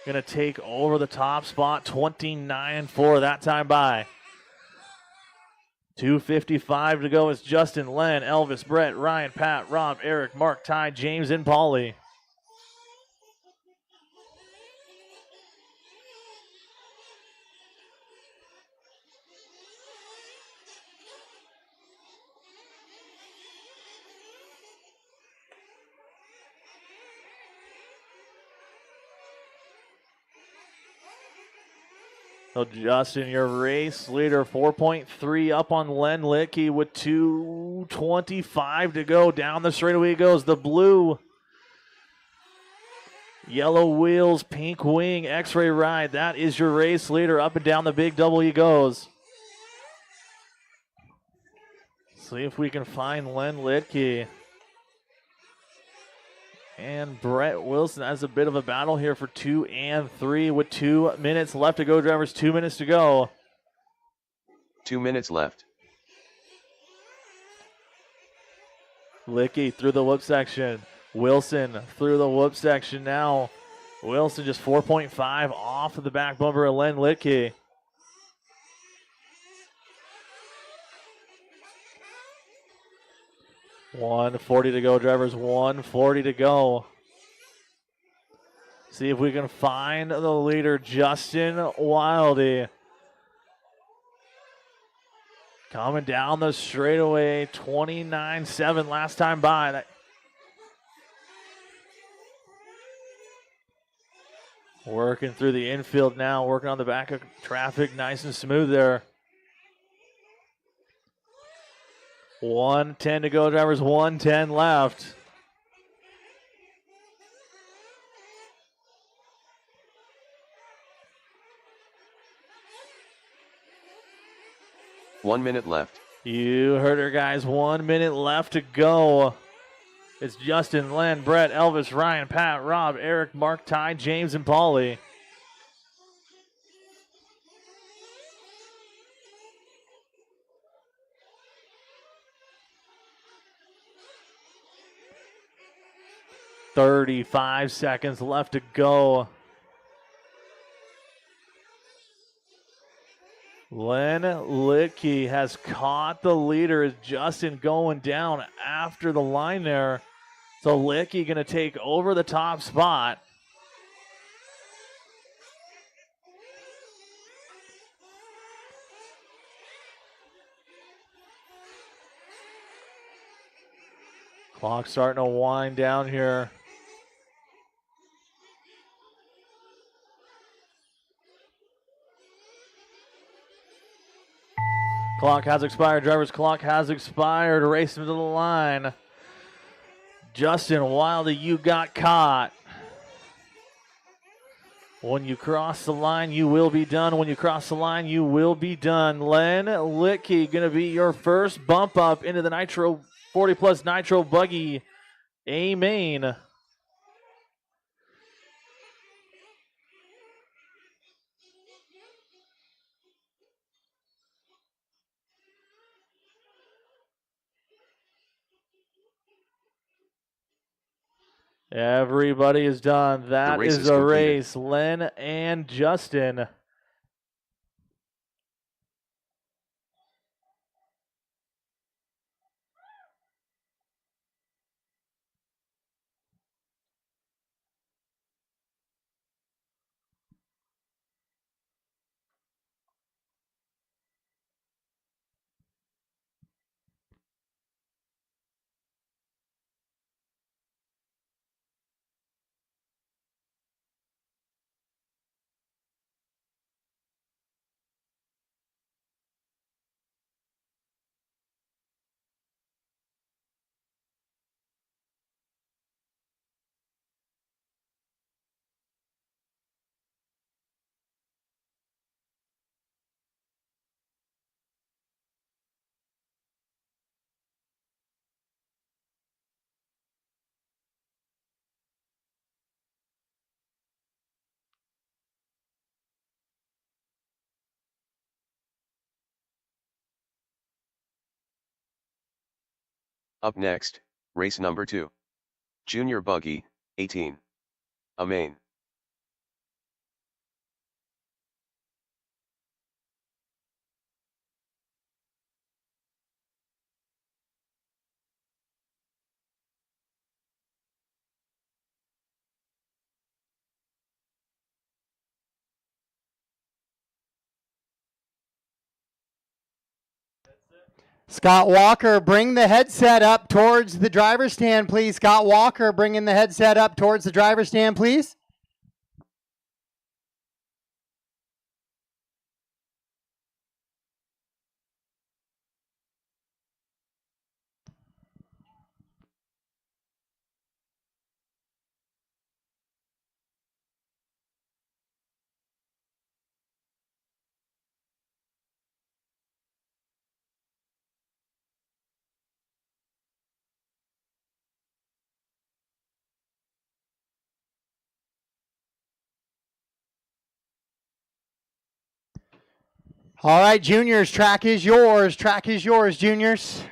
Going to take over the top spot. 29-4 that time by. 2:55 to go. It's Justin, Len, Elvis, Brett, Ryan, Pat, Rob, Eric, Mark, Ty, James, and Paulie. So Justin, your race leader, 4.3 up on Len Licky with 2:25 to go. Down the straightaway goes the blue. Yellow wheels, pink wing, X-ray ride. That is your race leader. Up and down the big double he goes. See if we can find Len Licky. And Brett Wilson has a bit of a battle here for 2 and 3 with 2 minutes left to go, drivers. 2 minutes to go. 2 minutes left. Licky through the whoop section. Wilson through the whoop section now. Wilson just 4.5 off of the back bumper of Len Licky. $140 to go, drivers. $140 to go. See if we can find the leader, Justin Wilde. Coming down the straightaway, 29.7 last time by. Working through the infield now, working on the back of traffic, nice and smooth there. 1:10 to go, drivers, 1:10 left. One minute left. You heard her, guys. 1 minute left to go. It's Justin, Len, Brett, Elvis, Ryan, Pat, Rob, Eric, Mark, Ty, James, and Paulie. "35 seconds left to go." Len Litke has caught the leader as Justin going down after the line there. So Litke going to take over the top spot. Clock starting to wind down here. Clock has expired, drivers. Clock has expired. Racing to the line. Justin Wilde, you got caught. When you cross the line, you will be done. When you cross the line, you will be done. Len Litke going to be your first bump up into the Nitro 40 plus Nitro buggy A main. Everybody is done. That race is is a completed. race. Len and Justin. Up next, race number 2. Junior Buggy, 18. A main. Scott Walker, bring the headset up towards the driver's stand, please. Scott Walker, bringing the headset up towards the driver's stand, please. All right, juniors, track is yours. Track is yours, juniors.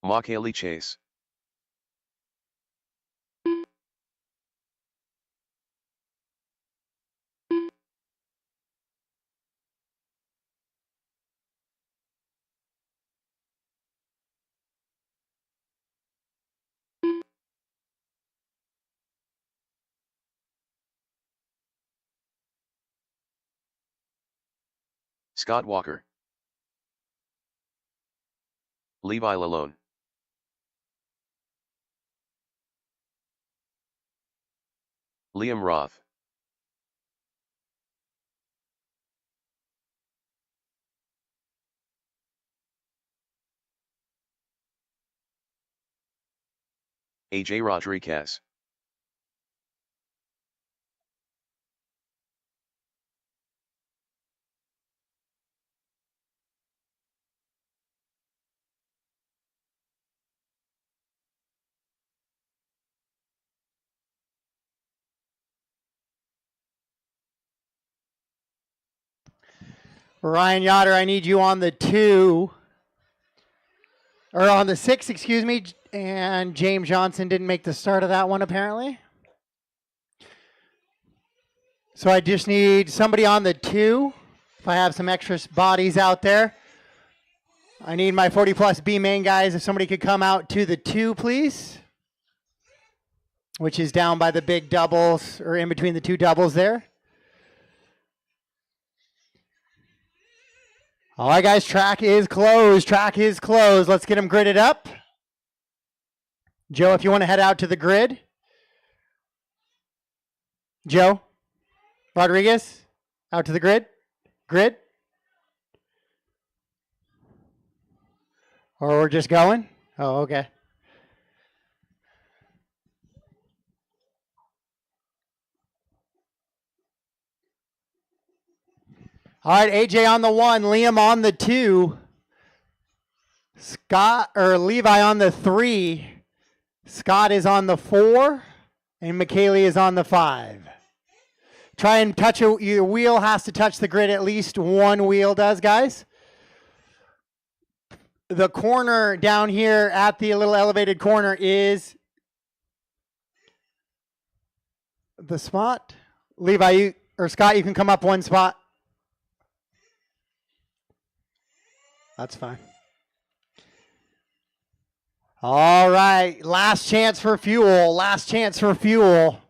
Mock Haley Chase. Scott Walker, Levi Lalone, Liam Roth, AJ Rodriguez, Ryan Yoder, I need you on the 2. Or on the 6, excuse me. And James Johnson didn't make the start of that one, apparently. So I just need somebody on the 2. If I have some extra bodies out there. I need my 40 plus B main guys. If somebody could come out to the 2, please. Which is down by the big doubles, or in between the 2 doubles there. All right, guys, track is closed. Track is closed. Let's get them gridded up. Joe, if you want to head out to the grid. Joe Rodriguez, out to the grid. Grid. Or we're just going? Oh, okay. All right, AJ on the 1, Liam on the 2, Scott or Levi on the 3, Scott is on the 4, and McKaylee is on the 5. Try and touch your wheel has to touch the grid. At least one wheel does, guys. The corner down here at the little elevated corner is the spot. Levi or Scott, you can come up one spot. That's fine. All right, last chance for fuel. Last chance for fuel.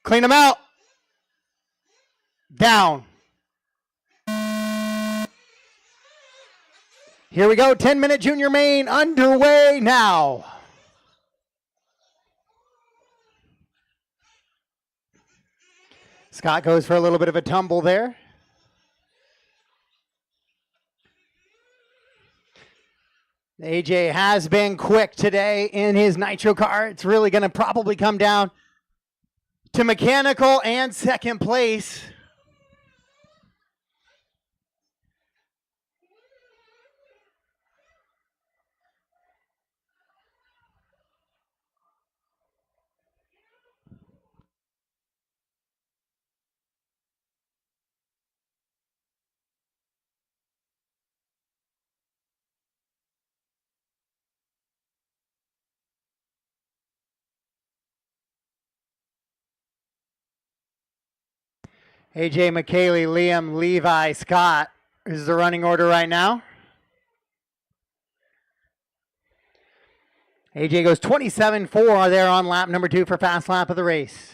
Clean them out. Down. Here we go. 10-minute junior main underway now. Scott goes for a little bit of a tumble there. AJ has been quick today in his Nitro car. It's really going to probably come down to mechanical and second place. AJ, McKaylee, Liam, Levi, Scott is the running order right now. AJ goes 27.4 there on lap number 2 for fast lap of the race.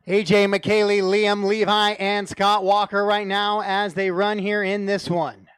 AJ, McKaylee, Liam, Levi, and Scott Walker right now as they run here in this one.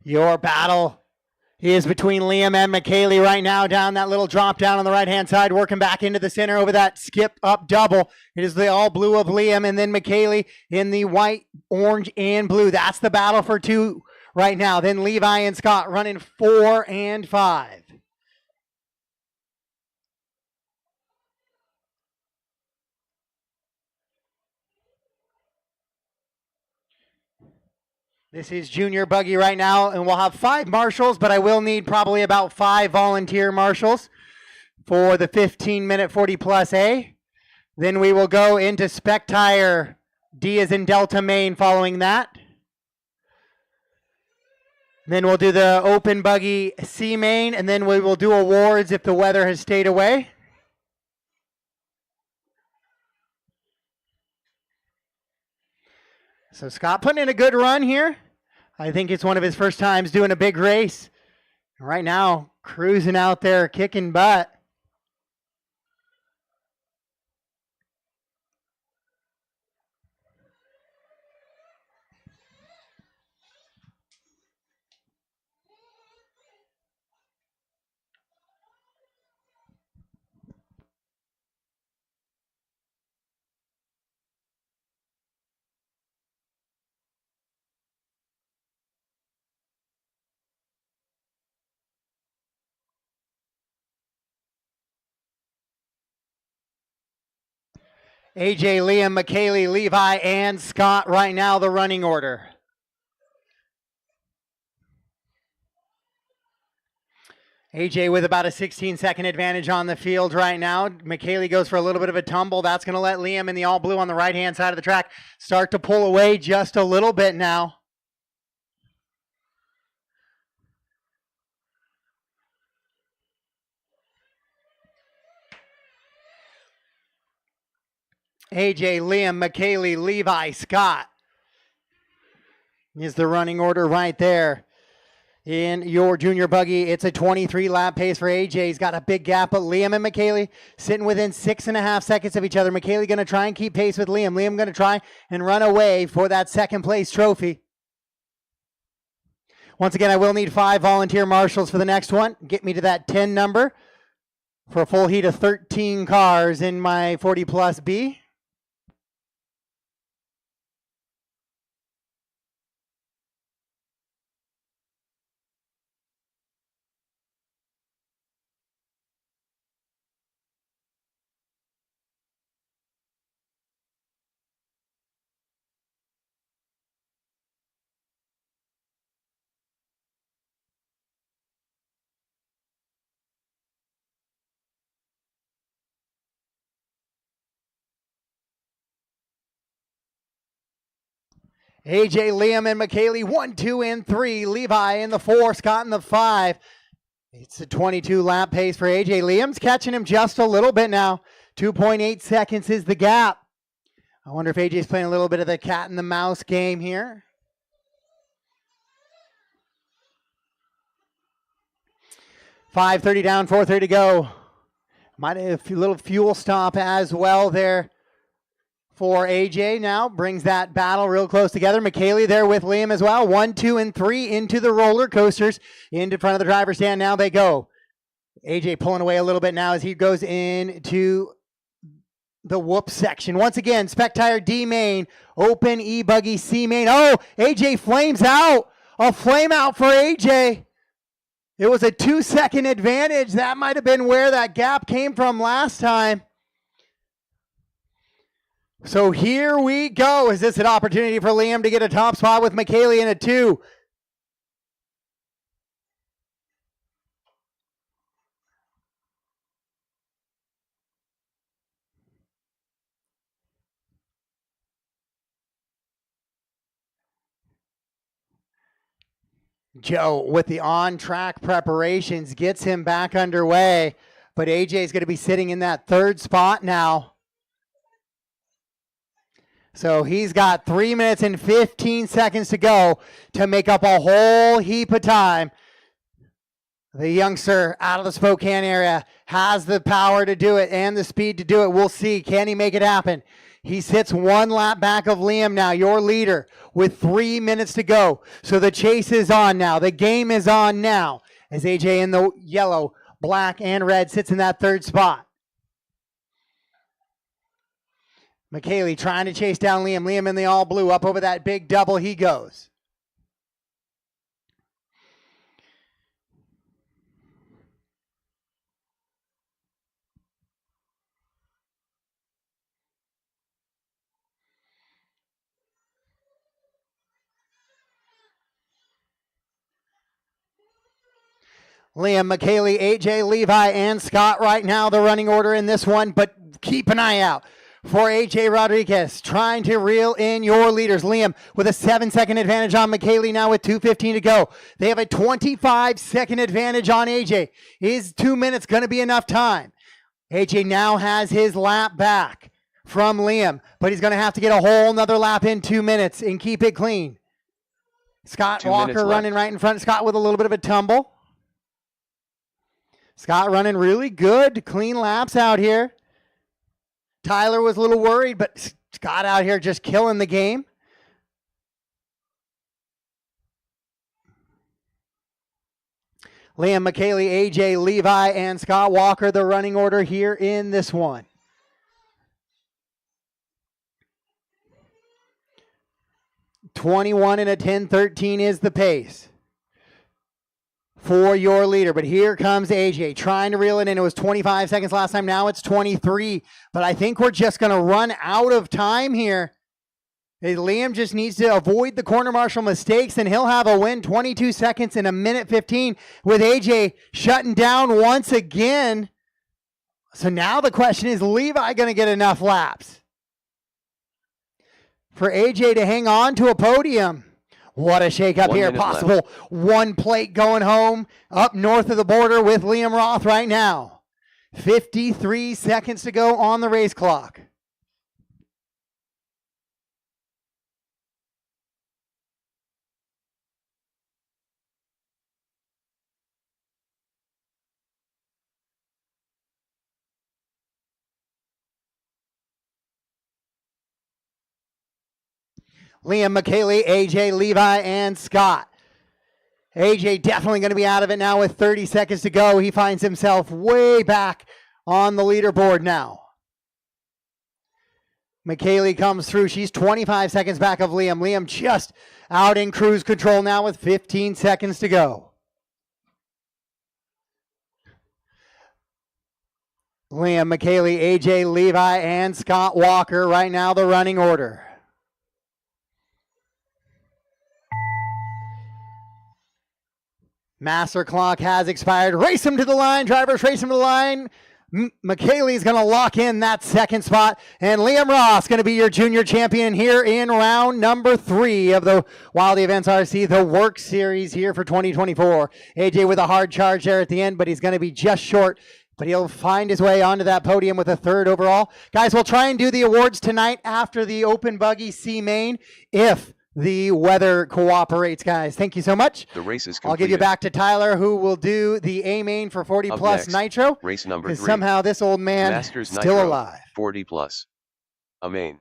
Your battle is between Liam and McKaylee right now down that little drop down on the right-hand side, working back into the center over that skip up double. It is the all blue of Liam and then McKaylee in the white, orange, and blue. That's the battle for 2 right now. Then Levi and Scott running 4 and 5. This is junior buggy right now, and we'll have 5 marshals, but I will need probably about 5 volunteer marshals for the 15-minute 40 plus A. Then we will go into Spec Tire D as in Delta main following that. Then we'll do the open buggy C main, and then we will do awards if the weather has stayed away. So Scott putting in a good run here. I think it's one of his first times doing a big race. Right now, cruising out there, kicking butt. AJ, Liam, McKaylee, Levi, and Scott right now the running order. AJ with about a 16-second advantage on the field right now. McKaylee goes for a little bit of a tumble. That's going to let Liam in the all blue on the right-hand side of the track start to pull away just a little bit now. AJ, Liam, McKaylee, Levi, Scott is the running order right there. In your junior buggy, it's a 23 lap pace for AJ. He's got a big gap, but Liam and McKaylee sitting within 6.5 seconds of each other. McKaylee going to try and keep pace with Liam. Liam going to try and run away for that second place trophy. Once again, I will need 5 volunteer marshals for the next one. Get me to that 10 number for a full heat of 13 cars in my 40 plus B. AJ, Liam, and McKaylee, 1, 2, and 3. Levi in the 4, Scott in the 5. It's a 22 lap pace for AJ. Liam's catching him just a little bit now. 2.8 seconds is the gap. I wonder if AJ's playing a little bit of the cat and the mouse game here. .530 down, 4:30 to go. Might have a little fuel stop as well there for AJ now. Brings that battle real close together. McKaylee there with Liam as well. 1, 2, and 3 into the roller coasters. Into front of the driver's stand. Now they go. AJ pulling away a little bit now as he goes into the whoop section. Once again, Spec Tire D main, open E-buggy C main. Oh, AJ flames out. A flame out for AJ. It was a 2-second advantage. That might have been where that gap came from last time. So here we go. Is this an opportunity for Liam to get a top spot with McKaylee in a 2? Joe with the on-track preparations gets him back underway, but AJ is going to be sitting in that 3rd spot now. So he's got 3 minutes and 15 seconds to go to make up a whole heap of time. The youngster out of the Spokane area has the power to do it and the speed to do it. We'll see. Can he make it happen? He sits 1 lap back of Liam now, your leader, with 3 minutes to go. So the chase is on now. The game is on now as AJ in the yellow, black, and red sits in that 3rd spot. McKaylee trying to chase down Liam. Liam in the all blue. Up over that big double he goes. Liam, McKaylee, AJ, Levi, and Scott right now, the running order in this one, but keep an eye out for AJ Rodriguez trying to reel in your leaders. Liam with a 7-second advantage on McKaylee now with 2:15 to go. They have a 25-second advantage on AJ. Is 2 minutes going to be enough time? AJ now has his lap back from Liam, but he's going to have to get a whole nother lap in 2 minutes and keep it clean. Scott 2 minutes Walker running left. right in front. Scott with a little bit of a tumble. Scott running really good, clean laps out here. Tyler was a little worried, but Scott out here just killing the game. Liam, McKaylee, AJ, Levi, and Scott Walker, the running order here in this one. .21 and a 10:13 is the pace for your leader. But here comes AJ trying to reel it in. It was 25 seconds last time. Now it's 23. But I think we're just going to run out of time here. Liam just needs to avoid the corner marshal mistakes, and he'll have a win. 22 seconds in a minute 15 with AJ shutting down once again. So now the question is, Levi going to get enough laps for AJ to hang on to a podium? What a shakeup 1 here. minute Possible left. one plate going home up north of the border with Liam Roth right now. 53 seconds to go on the race clock. Liam, McKaylee, AJ, Levi, and Scott. AJ definitely going to be out of it now with 30 seconds to go. He finds himself way back on the leaderboard now. McKaylee comes through. She's 25 seconds back of Liam. Liam just out in cruise control now with 15 seconds to go. Liam, McKaylee, AJ, Levi, and Scott Walker right now the running order. Master clock has expired. Race him to the line. Drivers race him to the line. McKaylee's going to lock in that second spot. And Liam Ross going to be your junior champion here in round number 3 of the Wilde Events RC, the WERC Series here for 2024. AJ with a hard charge there at the end, but he's going to be just short. But he'll find his way onto that podium with a 3rd overall. Guys, we'll try and do the awards tonight after the Open Buggy C Main if the weather cooperates, guys. Thank you so much. The race is completed. I'll give you back to Tyler, who will do the A main for 40 Up plus next, Nitro. Race number 3. Somehow this old man Masters still Nitro, alive. 40 plus. A main.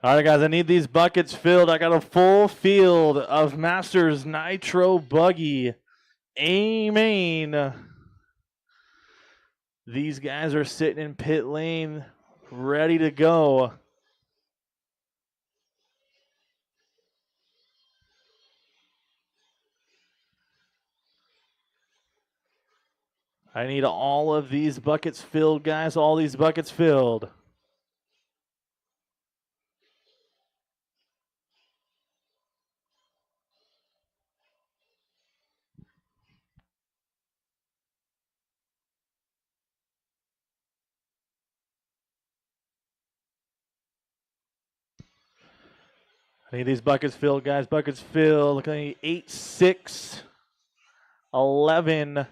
All right, guys, I need these buckets filled. I got a full field of Masters Nitro Buggy A-Main. These guys are sitting in pit lane, ready to go. I need all of these buckets filled, guys, all these buckets filled. I need these buckets filled, guys. Buckets filled. Look, I need 8, 6, 11.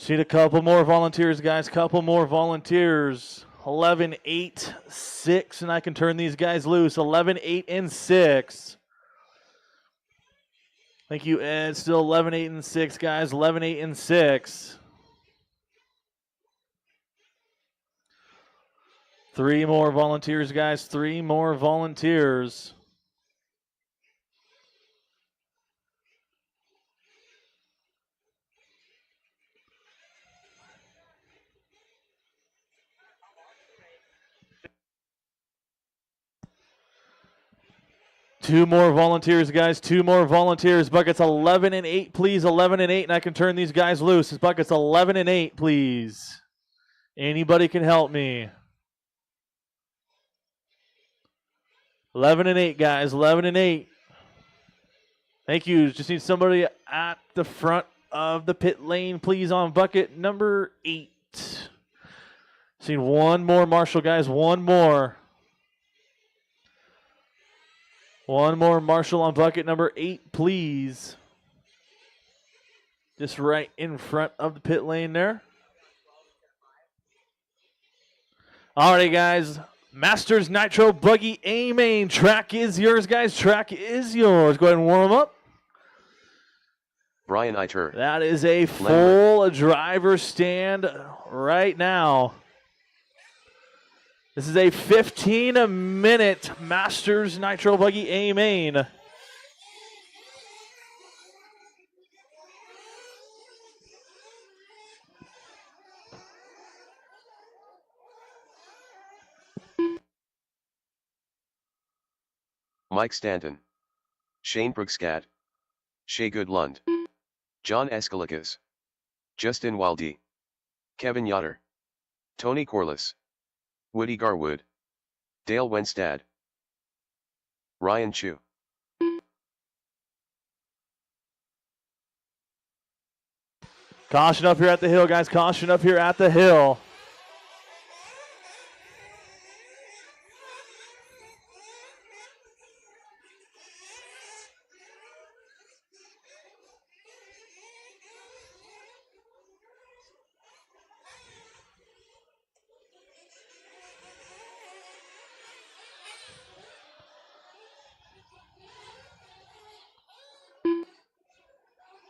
Just need a couple more volunteers, guys. Couple more volunteers. 11, 8, 6, and I can turn these guys loose. 11, 8, and 6. Thank you, Ed. Still 11, 8, and 6, guys. 11, 8, and 6. 3 more volunteers, guys. 3 more volunteers. Two more volunteers, guys. 2 more volunteers. Buckets 11 and 8, please. 11 and 8, and I can turn these guys loose. It's buckets 11 and 8, please. Anybody can help me. 11 and 8, guys. 11 and 8. Thank you. Just need somebody at the front of the pit lane, please, on bucket number 8. Just need one more, Marshall, guys. One more. One more, Marshall, on bucket number 8, please. Just right in front of the pit lane there. Alrighty, guys. Masters Nitro Buggy A-Main. Track is yours, guys. Track is yours. Go ahead and warm up. Brian Iter. That is a full driver stand right now. This is a 15-minute Masters Nitro Buggy A-Main. Mike Stanton. Shane Brookscat. Shea Goodlund. John Escalikas. Justin Wilde. Kevin Yotter. Tony Corliss. Woody Garwood. Dale Wenstad. Ryan Chu. Caution up here at the hill, guys. Caution up here at the hill.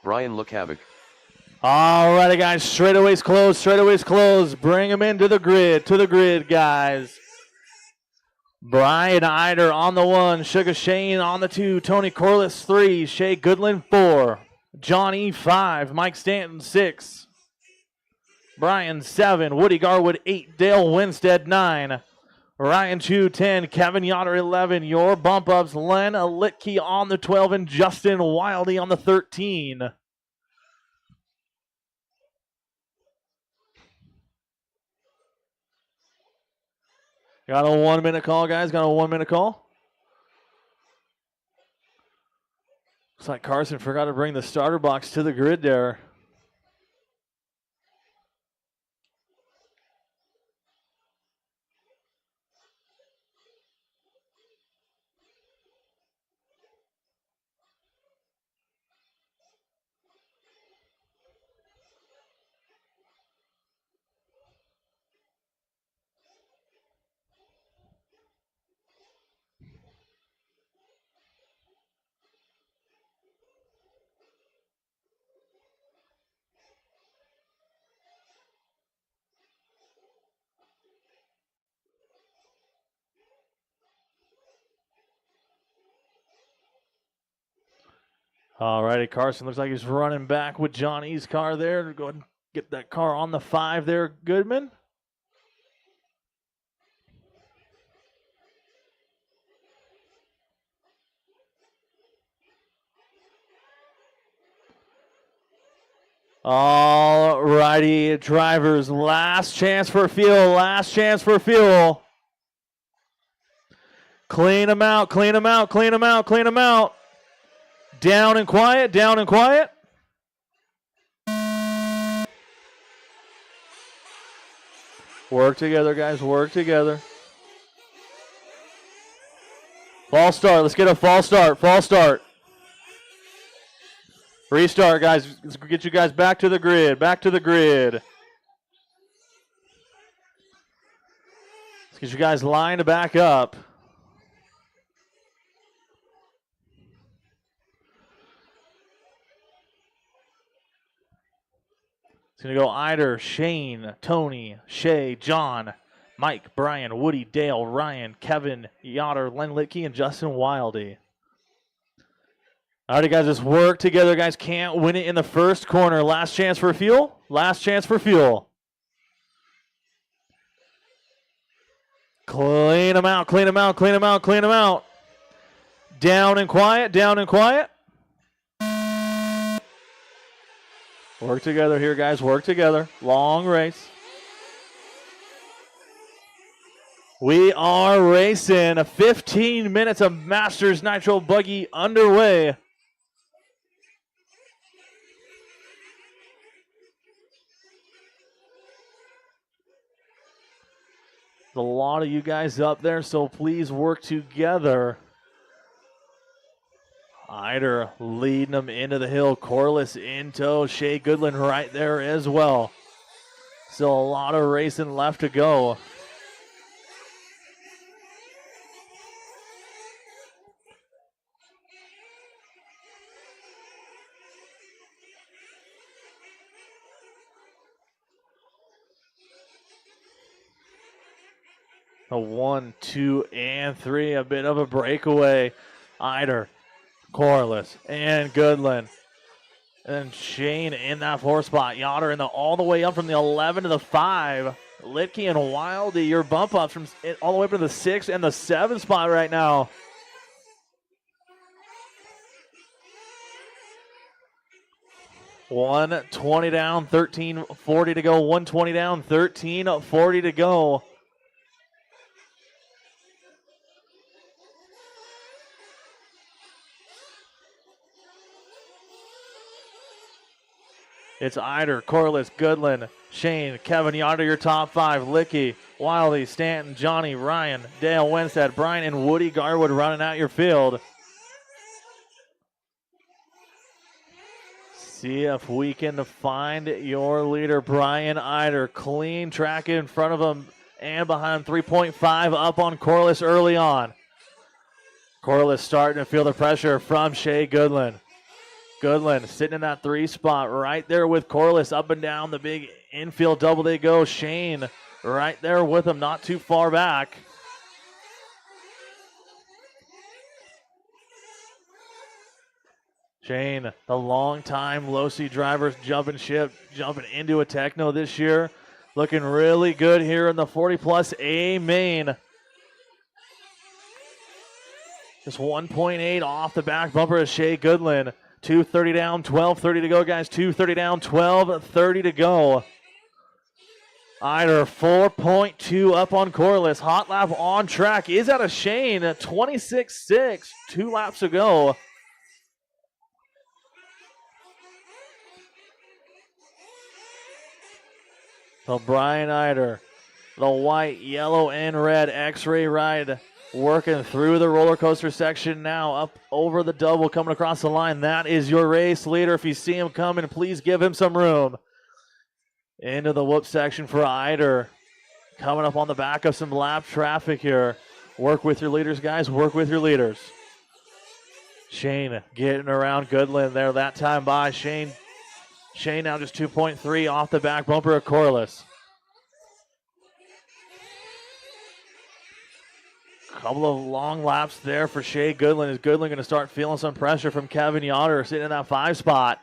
Brian Look Havoc. All righty, guys. Straightaways closed. Straightaways closed. Bring them into the grid. To the grid, guys. Brian Eider on the 1. Sugar Shane on the 2. Tony Corliss 3. Shea Goodland 4. John E 5. Mike Stanton 6. Brian 7. Woody Garwood 8. Dale Winstead 9. Ryan Chu 10. Kevin Yotter 11. Your bump ups. Len Litke on the 12. And Justin Wilde on the 13. Got a 1-minute call, guys. Got a 1-minute call. Looks like Carson forgot to bring the starter box to the grid there. All righty, Carson looks like he's running back with Johnny's car there. Go ahead and get that car on the 5 there, Goodman. All righty, drivers, last chance for fuel, last chance for fuel. Clean them out, clean them out, clean them out, clean them out. Down and quiet, down and quiet. Work together, guys, work together. False start, let's get a false start, false start. Restart, guys. Let's get you guys back to the grid. Back to the grid. Let's get you guys lined back up. It's going to go Eider, Shane, Tony, Shay, John, Mike, Brian, Woody, Dale, Ryan, Kevin, Yoder, Len Litke, and Justin Wilde. All right, guys, let's work together. Guys, can't win it in the first corner. Last chance for fuel. Last chance for fuel. Clean them out, clean them out, clean them out, clean them out. Down and quiet, down and quiet. Work together here, guys. Work together. Long race. We are racing. 15 minutes of Masters Nitro Buggy underway. There's a lot of you guys up there, so please work together. Eider leading them into the hill. Corliss in tow. Shea Goodland right there as well. Still a lot of racing left to go. A 1, 2, and 3. A bit of a breakaway. Eider, Corliss, and Goodland. And Shane in that 4 spot. Yoder all the way up from the 11 to the 5. Litke and Wilde, your bump ups from all the way up to the 6 and the 7 spot right now. $120 down, $13.40 to go. $120 down, $13.40 to go. It's Eider, Corliss, Goodland, Shane, Kevin Yoder, your top 5. Litke, Wiley, Stanton, Johnny, Ryan, Dale, Winstead, Brian, and Woody Garwood running out your field. See if we can find your leader, Brian Eider. Clean track in front of him and behind him. 3.5 up on Corliss early on. Corliss starting to feel the pressure from Shea Goodland. Goodland sitting in that 3 spot right there with Corliss up and down the big infield double they go. Shane right there with him, not too far back. Shane, the long-time low-C drivers jumping ship, jumping into a techno this year. Looking really good here in the 40-plus A main. Just 1.8 off the back bumper of Shea Goodland. 2:30 down, 12:30 to go, guys. 2:30 down, 12:30 to go. Eider 4.2 up on Corliss. Hot lap on track is out of Shane at 26.6. 2 laps to go. So Brian Eider, the white, yellow, and red X-ray ride. Working through the roller coaster section now, up over the double, coming across the line. That is your race leader. If you see him coming, please give him some room. Into the whoop section for Eider. Coming up on the back of some lap traffic here. Work with your leaders, guys. Work with your leaders. Shane getting around Goodland there that time by. Shane now just 2.3 off the back bumper of Corliss. Couple of long laps there for Shea Goodland. Is Goodland going to start feeling some pressure from Kevin Yoder sitting in that 5 spot?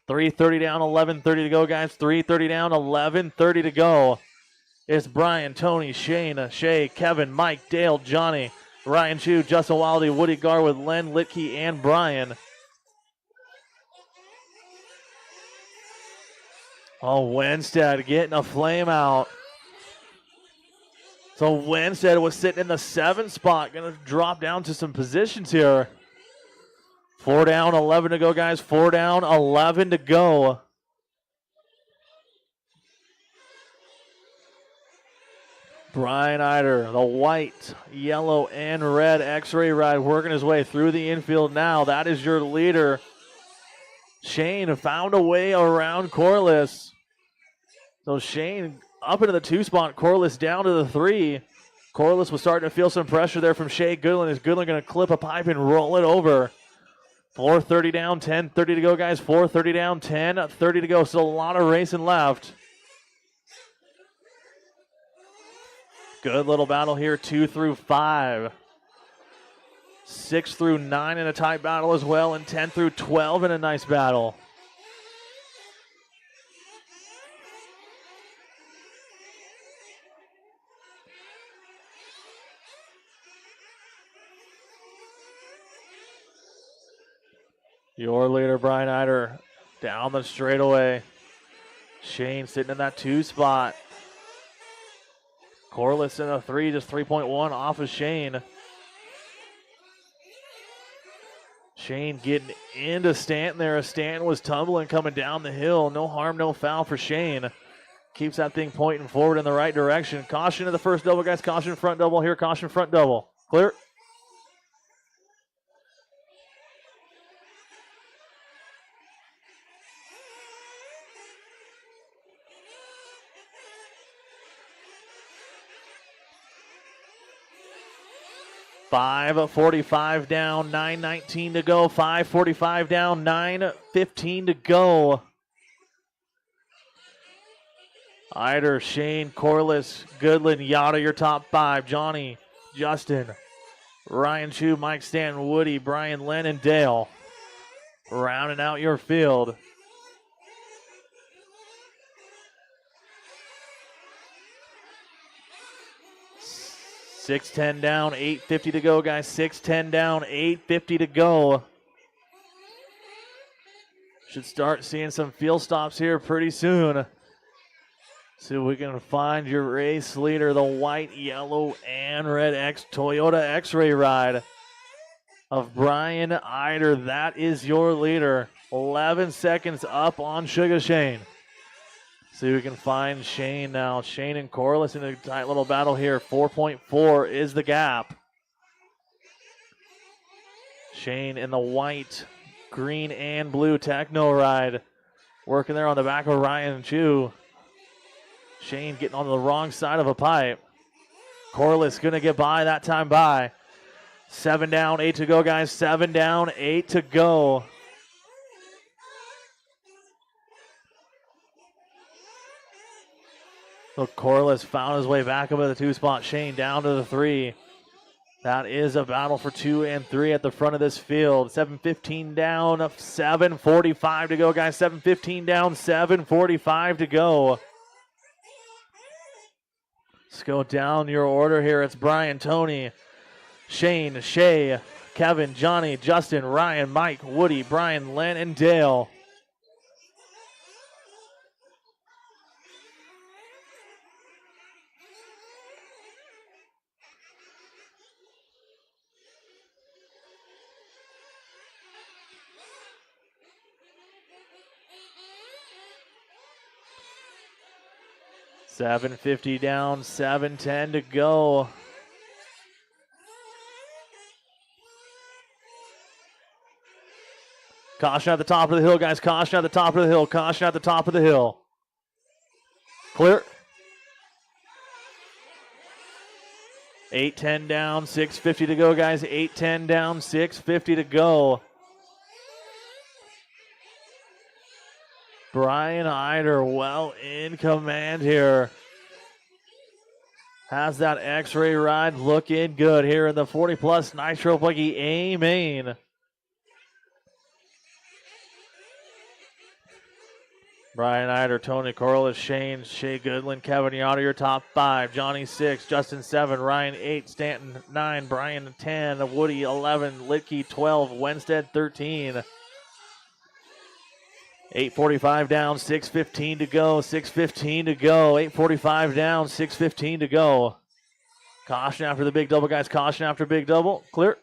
3:30 down, 11:30 to go, guys. 3:30 down, 11:30 to go. It's Brian, Tony, Shane, Shay, Kevin, Mike, Dale, Johnny, Ryan Chu, Justin Wilde, Woody Garwood, Len Litke, and Brian. Oh, Winstead getting a flame out. So Winstead was sitting in the 7 spot. Going to drop down to some positions here. 4 down, 11 to go, guys. 4 down, 11 to go. Brian Eider, the white, yellow, and red X-ray ride, working his way through the infield now. That is your leader. Shane found a way around Corliss. So Shane up into the 2 spot, Corliss down to the 3. Corliss was starting to feel some pressure there from Shea Goodland. Is Goodland going to clip a pipe and roll it over? 4:30 down, 10:30 to go, guys. 4:30 down, 10:30 to go. Still a lot of racing left. Good little battle here, 2 through 5. 6 through 9 in a tight battle as well, and 10 through 12 in a nice battle. Your leader, Brian Eider, down the straightaway. Shane sitting in that 2 spot. Corliss in a 3, just 3.1 off of Shane. Shane getting into Stanton there. Stanton was tumbling coming down the hill. No harm, no foul for Shane. Keeps that thing pointing forward in the right direction. Caution to the first double, guys. Caution front double here. Caution front double. Clear. .45 down, 9:19 to go. 5:45 down, 9:15 to go. Eider, Shane, Corliss, Goodland, Yada, your top 5. Johnny, Justin, Ryan Chu, Mike Stanton, Woody, Brian, Len, and Dale. Rounding out your field. .610 down, 8:50 to go, guys. 6:10 down, 8:50 to go. Should start seeing some field stops here pretty soon. See if we can find your race leader, the white, yellow, and red Toyota X-Ray ride of Brian Eider. That is your leader. 11 seconds up on Sugar Shane. See if we can find Shane now. Shane and Corliss in a tight little battle here. 4.4 is the gap. Shane in the white, green, and blue Techno ride. Working there on the back of Ryan Chu. Shane getting on the wrong side of a pipe. Corliss going to get by that time by. 7 down, 8 to go, guys. 7 down, 8 to go. So Corliss found his way back up to the 2 spot. Shane down to the 3. That is a battle for 2 and 3 at the front of this field. 7:15 down, 7:45 to go, guys. 7:15 down, 7:45 to go. Let's go down your order here. It's Brian, Tony, Shane, Shay, Kevin, Johnny, Justin, Ryan, Mike, Woody, Brian, Len, and Dale. $7.50 down, $7.10 to go. Caution at the top of the hill, guys. Caution at the top of the hill. Caution at the top of the hill. Clear. 8:10 down, 6:50 to go, guys. 8:10 down, 6:50 to go. Brian Eider well in command here. Has that X-ray ride looking good here in the 40-plus Nitro buggy A main. Brian Eider, Tony Corliss, Shane, Shea Goodland, Kevin Yoder, your top 5. Johnny 6, Justin 7, Ryan 8, Stanton 9, Brian 10, Woody 11, Litke 12, Wenstead 13. 8:45 down, 6:15 to go, 6:15 to go, 8:45 down, 6:15 to go. Caution after the big double, guys. Caution after big double. Clear.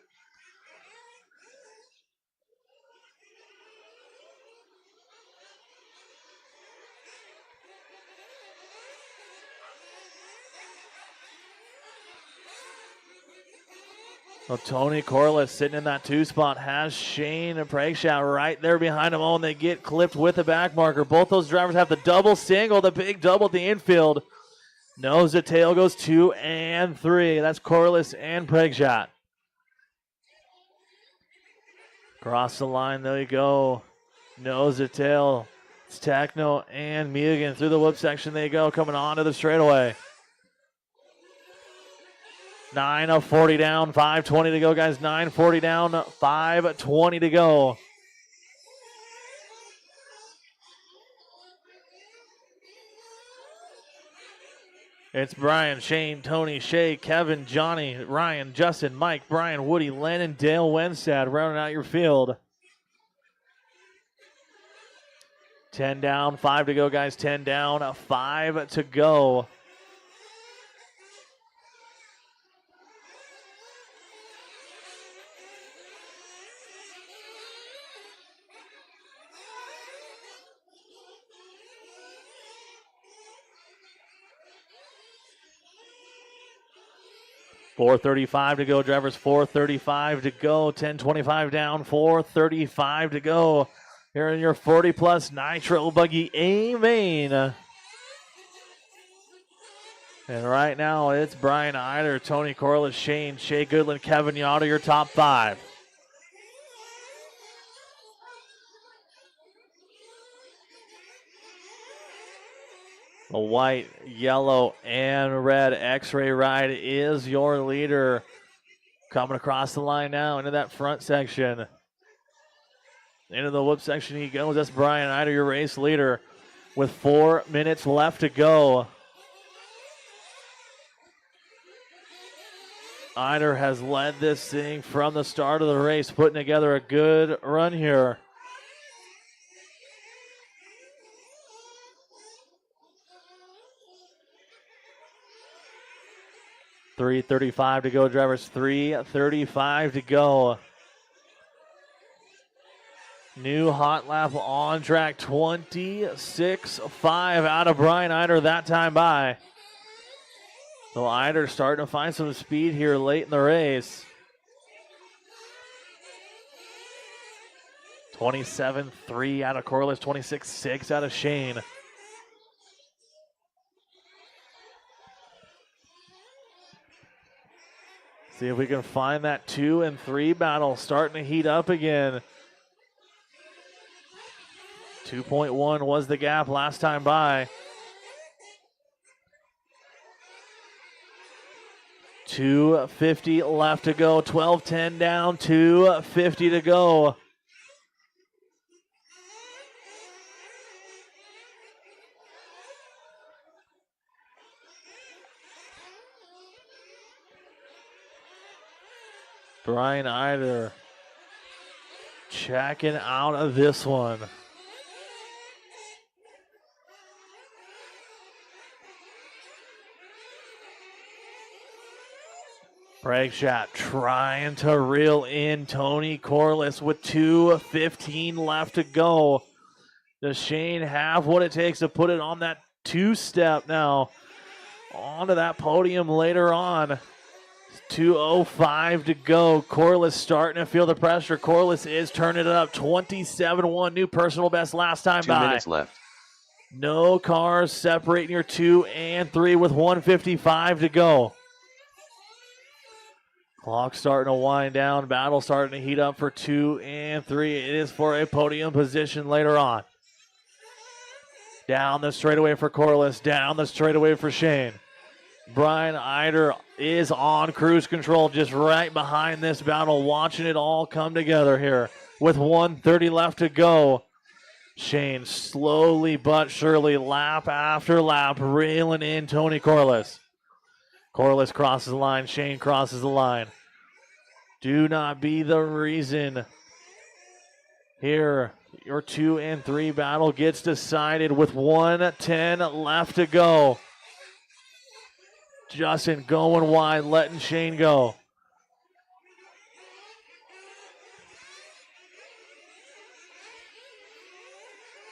So Tony Corliss sitting in that 2 spot has Shane and Pragshaw right there behind him. Oh, and they get clipped with the back marker. Both those drivers have the double single, the big double at the infield. Nose to tail goes 2 and 3. That's Corliss and Pragshaw. Across the line, there you go. Nose to tail. It's Techno and Megan through the whoop section. They go, coming onto the straightaway. 9:40 down, 5:20 to go, guys. 9:40 down, 5:20 to go. It's Brian, Shane, Tony, Shay, Kevin, Johnny, Ryan, Justin, Mike, Brian, Woody, Len, and Dale Wenstad rounding out your field. 10 down, 5 to go, guys. 10 down, 5 to go. .435 to go, drivers. 4:35 to go. 10:25 down. 4:35 to go. Here in your 40-plus Nitro Buggy A main. And right now it's Brian Eider, Tony Corliss, Shane, Shay Goodland, Kevin Yoder, your top 5. The white, yellow, and red X-Ray ride is your leader. Coming across the line now into that front section. Into the whoop section he goes. That's Brian Eider, your race leader, with 4 minutes left to go. Eider has led this thing from the start of the race, putting together a good run here. .335 to go, drivers. 3:35 to go. New hot lap on track. 26.5 out of Brian Eider that time by. So Eider starting to find some speed here late in the race. 27.3 out of Corliss. 26.6 out of Shane. See if we can find that 2 and 3 battle starting to heat up again. 2.1 was the gap last time by. 2:50 left to go. 12:10 down. 2:50 to go. Brian Eider checking out of this one. Pragshaw trying to reel in Tony Corliss with 2:15 left to go. Does Shane have what it takes to put it on that 2-step now? Onto that podium later on. 2:05 to go. Corliss starting to feel the pressure. Corliss is turning it up. 27.1, new personal best last time 2 by. minutes left. No cars separating your 2 and 3 with 1:55 to go. Clock starting to wind down. Battle starting to heat up for 2 and 3. It is for a podium position later on. Down the straightaway for Corliss. Down the straightaway for Shane. Brian Eider is on cruise control just right behind this battle, watching it all come together here with 1:30 left to go. Shane slowly but surely, lap after lap, reeling in Tony Corliss. Corliss crosses the line. Shane crosses the line. Do not be the reason. Here, your 2 and 3 battle gets decided with 1:10 left to go. Justin going wide, letting Shane go.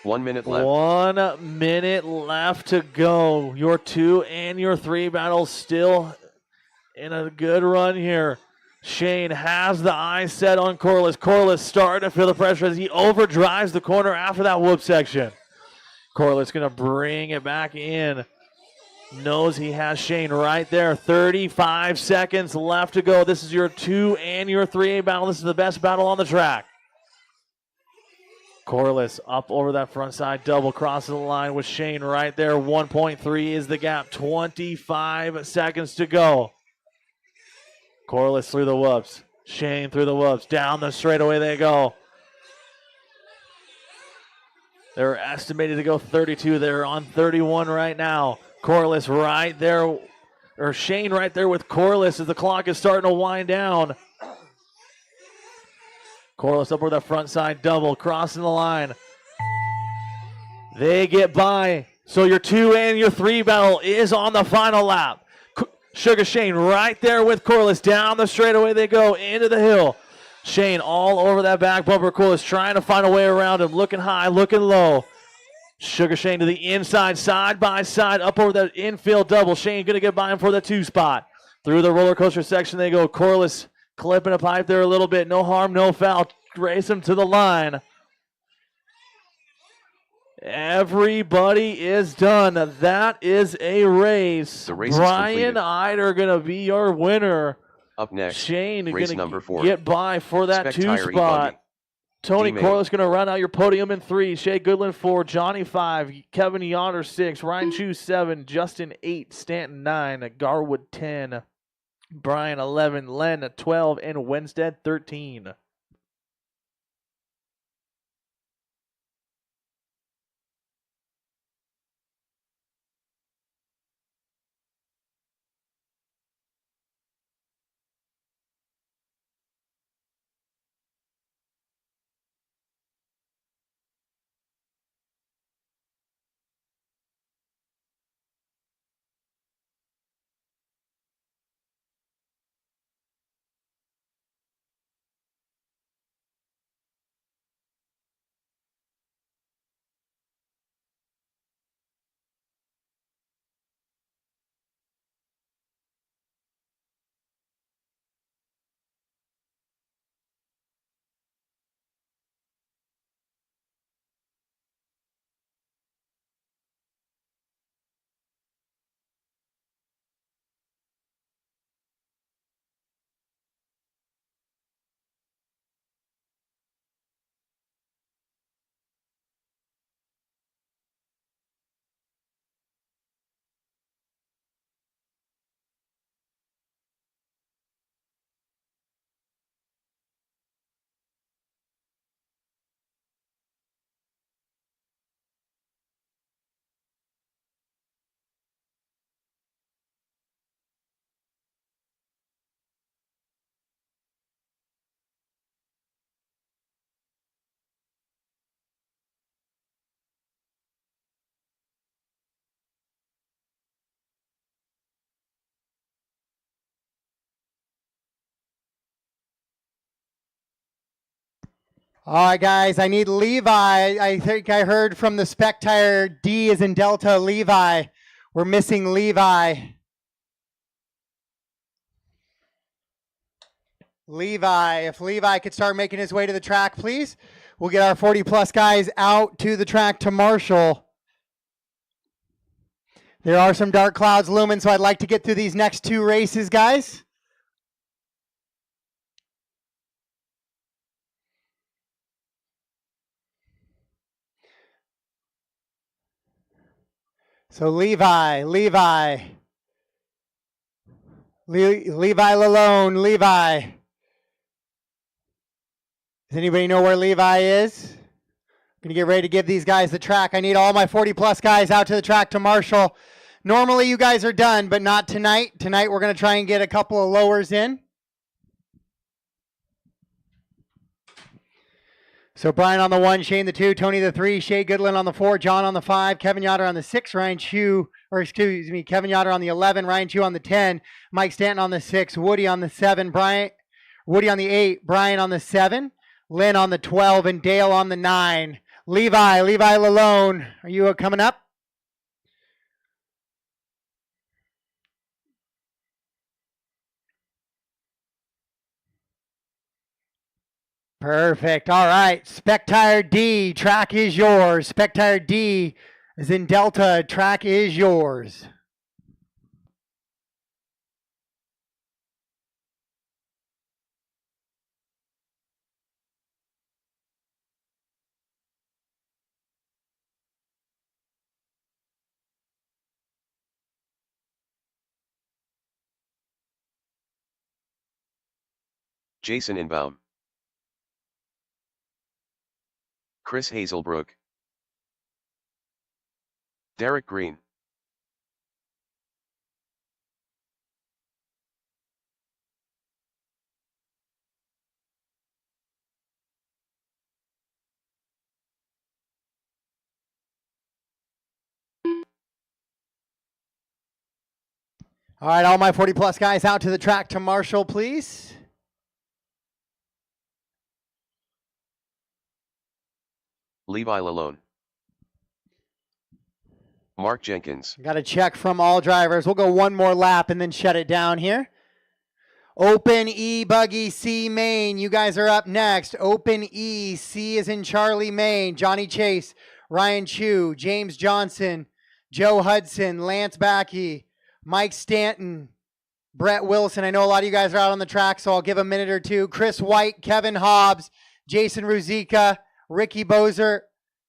One minute left. 1 minute left to go. Your 2 and your 3 battles still in a good run here. Shane has the eyes set on Corliss. Corliss starting to feel the pressure as he overdrives the corner after that whoop section. Corliss going to bring it back in. Knows he has Shane right there. 35 seconds left to go. This is your 2 and your 3A battle. This is the best battle on the track. Corliss up over that front side double, crossing the line with Shane right there. 1.3 is the gap. 25 seconds to go. Corliss through the whoops. Shane through the whoops. Down the straightaway they go. They're estimated to go 32. They're on 31 right now. Corliss right there, or Shane right there with Corliss as the clock is starting to wind down. Corliss up over the front side double, crossing the line. They get by. So your 2 and your 3 battle is on the final lap. Sugar Shane right there with Corliss. Down the straightaway they go into the hill. Shane all over that back bumper. Corliss trying to find a way around him. Looking high, looking low. Sugar Shane to the inside, side by side, up over that infield double. Shane going to get by him for the 2 spot. Through the roller coaster section they go. Corliss clipping a pipe there a little bit. No harm, no foul. Race him to the line. Everybody is done. That is a race. The race is Brian completed. Eider going to be your winner. Up next, Shane race going number to 4. get by for that Spec 2 Tire spot. E-buggy. Tony D-main. Corliss going to run out your podium in 3. Shea Goodland 4. Johnny 5. Kevin Yoder 6. Ryan Chu 7. Justin 8. Stanton 9. Garwood 10. Brian 11. Len 12. And Winstead 13. All right, guys, I need Levi. I think I heard from the Spec Tire D is in Delta, Levi. We're missing Levi. Levi, if Levi could start making his way to the track, please. We'll get our 40-plus guys out to the track to Marshall. There are some dark clouds looming, so I'd like to get through these next 2 races, guys. So Levi Lalone, Levi. Does anybody know where Levi is? I'm going to get ready to give these guys the track. I need all my 40-plus guys out to the track to Marshall. Normally you guys are done, but not tonight. Tonight we're going to try and get a couple of lowers in. So Brian on the 1, Shane the 2, Tony the 3, Shea Goodland on the 4, John on the 5, Kevin Yoder on the 6, Kevin Yoder on the 11, Ryan Chu on the 10, Mike Stanton on the 6, Woody on the 7, Woody on the 8, Brian on the 7, Lynn on the 12, and Dale on the 9. Levi Lalone, are you coming up? Perfect. All right. Spec Tire D, track is yours. Spec Tire D is in Delta, track is yours. Jason Inbaum, Chris Hazelbrook, Derek Green, All right, all my 40 plus guys out to the track to Marshall, please. Levi Lalone, Mark Jenkins, Got a check from all drivers. We'll go one more lap and then shut it down here. Open E-buggy C Main. You guys are up next. Open E. C is in Charlie Main. Johnny Chase, Ryan Chu, James Johnson, Joe Hudson, Lance Backey, Mike Stanton, Brett Wilson. I know a lot of you guys are out on the track, so I'll give a minute or two. Chris White, Kevin Hobbs, Jason Ruzicka, Ricky Bozer,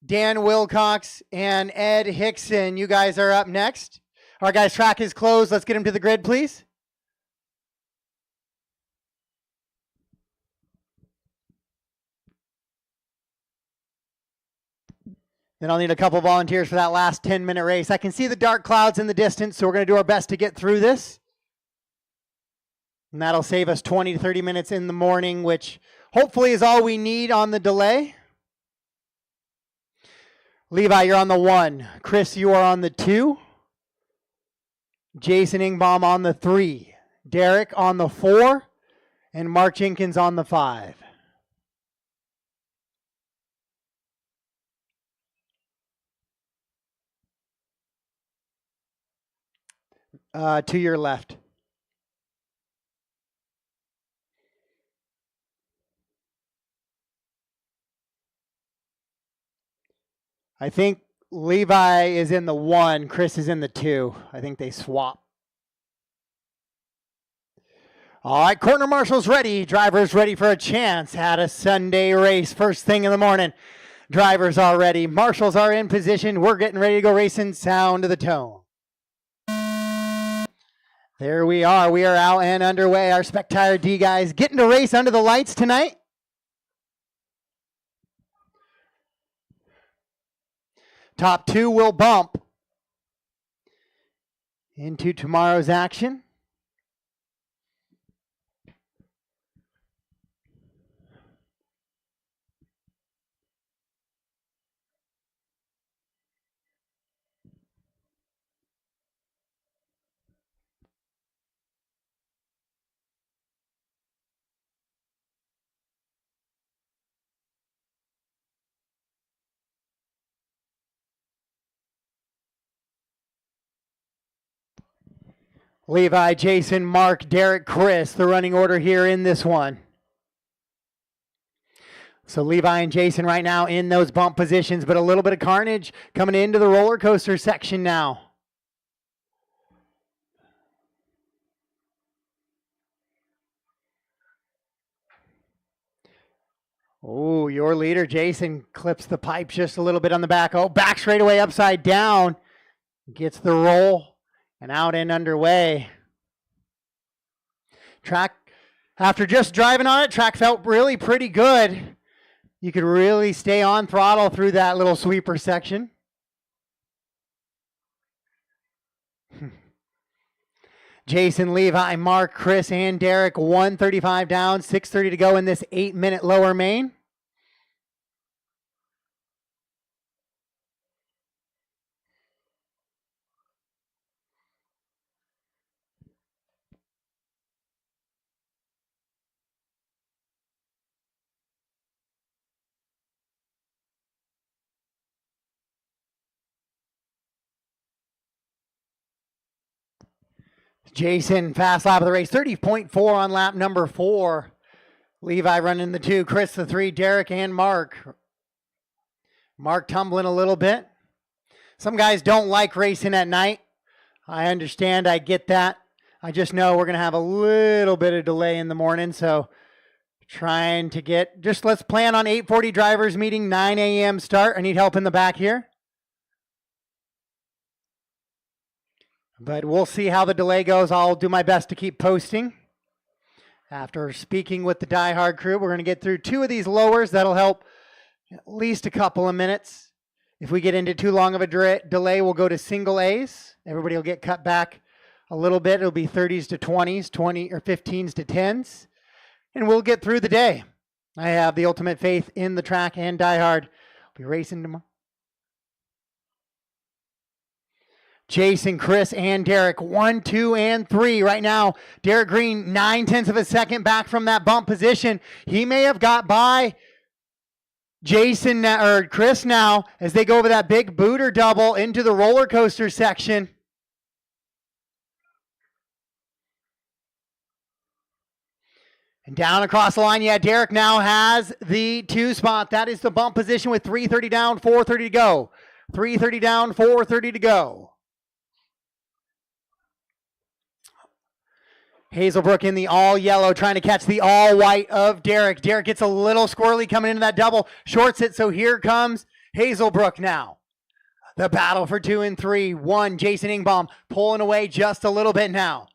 Dan Wilcox, and Ed Hickson. You guys are up next. All right, guys, track is closed. Let's get him to the grid, please. Then I'll need a couple volunteers for that last 10-minute race. I can see the dark clouds in the distance, so we're going to do our best to get through this. And that'll save us 20 to 30 minutes in the morning, which hopefully is all we need on the delay. Levi, you're on the 1. Chris, you are on the 2. Jason Ingbaum on the 3. Derek on the 4. And Mark Jenkins on the 5. To your left. I think Levi is in the 1, Chris is in the 2. I think they swap. All right, corner marshals ready. Drivers ready for a chance at a Sunday race. First thing in the morning. Drivers are ready. Marshals are in position. We're getting ready to go racing. Sound of the tone. There we are. We are out and underway. Our Spec Tire D guys getting to race under the lights tonight. Top 2 will bump into tomorrow's action. Levi, Jason, Mark, Derek, Chris, the running order here in this one. So Levi and Jason right now in those bump positions, but a little bit of carnage coming into the roller coaster section now. Oh, your leader, Jason, clips the pipe just a little bit on the back. Oh, back straightaway upside down. Gets the roll and out and underway. Track, after just driving on it, track felt really pretty good. You could really stay on throttle through that little sweeper section. Jason, Levi, Mark, Chris, and Derek, 135 down, 6:30 to go in this 8-minute lower main. Jason, fast lap of the race, 30.4 on lap number 4. Levi running the 2, Chris the 3, Derek and Mark. Mark tumbling a little bit. Some guys don't like racing at night. I understand, I get that. I just know we're going to have a little bit of delay in the morning, so trying to get, just let's plan on 8:40 drivers meeting, 9 a.m. start. I need help in the back here. But we'll see how the delay goes. I'll do my best to keep posting. After speaking with the DieHard crew, we're going to get through 2 of these lowers. That'll help at least a couple of minutes. If we get into too long of a delay, we'll go to single A's. Everybody will get cut back a little bit. It'll be 30s to 20s, 20 or 15s to 10s. And we'll get through the day. I have the ultimate faith in the track and DieHard. I'll be racing tomorrow. Jason, Chris, and Derek, 1, 2, and 3 right now. Derek Green, 9/10 of a second back from that bump position. He may have got by Jason or Chris now as they go over that big booter double into the roller coaster section. And down across the line, yeah, Derek now has the 2 spot. That is the bump position with 3:30 down, 4:30 to go. 3:30 down, 4:30 to go. Hazelbrook in the all yellow, trying to catch the all white of Derek. Derek gets a little squirrely coming into that double, shorts it, so here comes Hazelbrook now. The battle for 2 and 3. 1, Jason Ingbaum pulling away just a little bit now.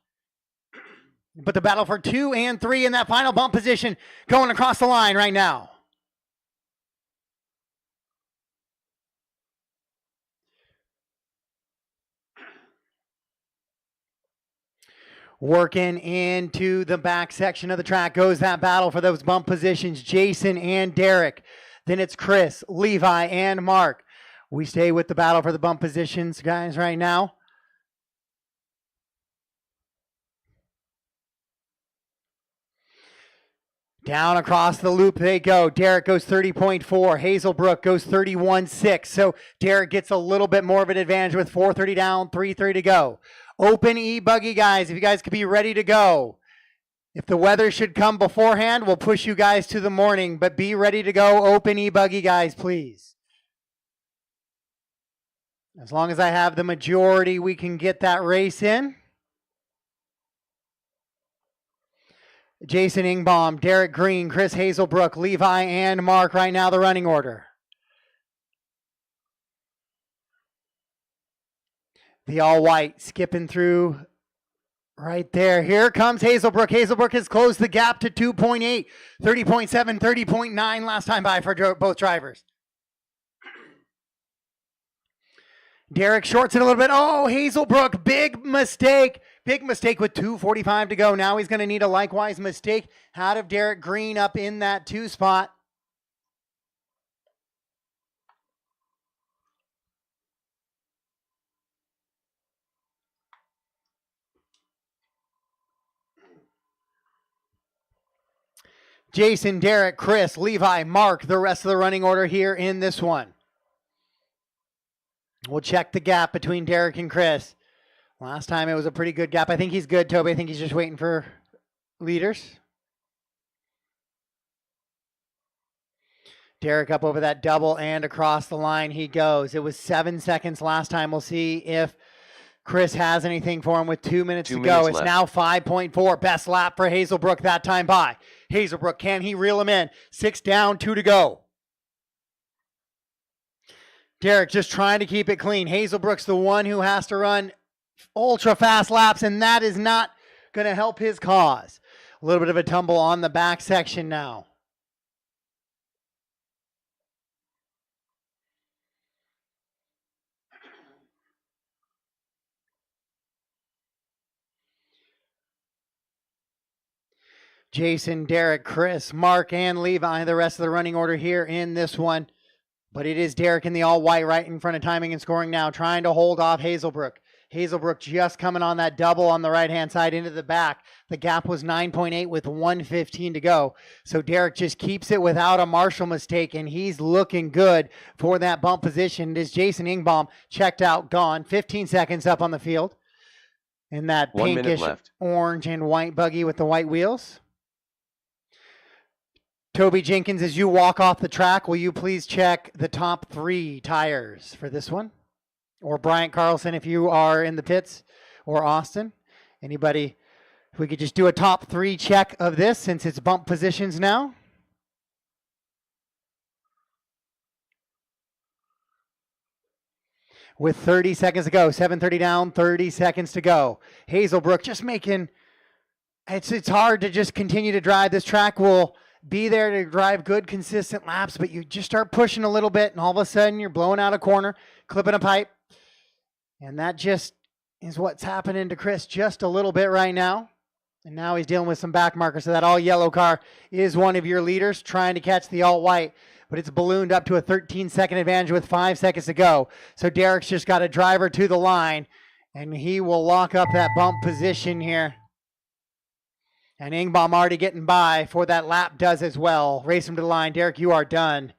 But the battle for 2 and 3 in that final bump position going across the line right now. Working into the back section of the track goes that battle for those bump positions, Jason and Derek. Then it's Chris, Levi, and Mark. We stay with the battle for the bump positions, guys, right now. Down across the loop they go. Derek goes 30.4. Hazelbrook goes 31.6. So Derek gets a little bit more of an advantage with 4:30 down, 3:30 to go. Open E-buggy, guys, if you guys could be ready to go. If the weather should come beforehand, we'll push you guys to the morning, but be ready to go. Open E-buggy, guys, please. As long as I have the majority, we can get that race in. Jason Ingbaum, Derek Green, Chris Hazelbrook, Levi, and Mark right now, the running order. The all-white skipping through right there. Here comes Hazelbrook. Hazelbrook has closed the gap to 2.8, 30.7, 30.9 last time by for both drivers. Derek shorts it a little bit. Oh, Hazelbrook, big mistake. Big mistake with 2:45 to go. Now he's going to need a likewise mistake out of Derek Green up in that 2 spot. Jason, Derek, Chris, Levi, Mark, the rest of the running order here in this one. We'll check the gap between Derek and Chris. Last time it was a pretty good gap. I think he's good, Toby. I think he's just waiting for leaders. Derek up over that double and across the line he goes. It was 7 seconds last time. We'll see if Chris has anything for him with 2 minutes to go. It's now 5.4. Best lap for Hazelbrook that time by. Hazelbrook, can he reel him in? 6 down, 2 to go. Derek just trying to keep it clean. Hazelbrook's the one who has to run ultra fast laps, and that is not going to help his cause. A little bit of a tumble on the back section now. Jason, Derek, Chris, Mark, and Levi, the rest of the running order here in this one. But it is Derek in the all-white right in front of timing and scoring now, trying to hold off Hazelbrook. Hazelbrook just coming on that double on the right-hand side into the back. The gap was 9.8 with 1:15 to go. So Derek just keeps it without a Marshall mistake, and he's looking good for that bump position. It is Jason Ingbaum checked out, gone. 15 seconds up on the field. In that pinkish orange and white buggy with the white wheels. Toby Jenkins, as you walk off the track, will you please check the top 3 tires for this one? Or Bryant Carlson, if you are in the pits, or Austin. Anybody, if we could just do a top 3 check of this since it's bump positions now. With 30 seconds to go, 7:30 down, 30 seconds to go. Hazelbrook just making, it's hard to just continue to drive. This track will be there to drive good, consistent laps, but you just start pushing a little bit, and all of a sudden you're blowing out a corner, clipping a pipe. And that just is what's happening to Chris just a little bit right now. And now he's dealing with some back markers. So that all yellow car is one of your leaders trying to catch the all white, but it's ballooned up to a 13-second advantage with 5 seconds to go. So Derek's just got a driver to the line, and he will lock up that bump position here. And Ingbaum already getting by for that lap does as well. Race him to the line. Derek, you are done.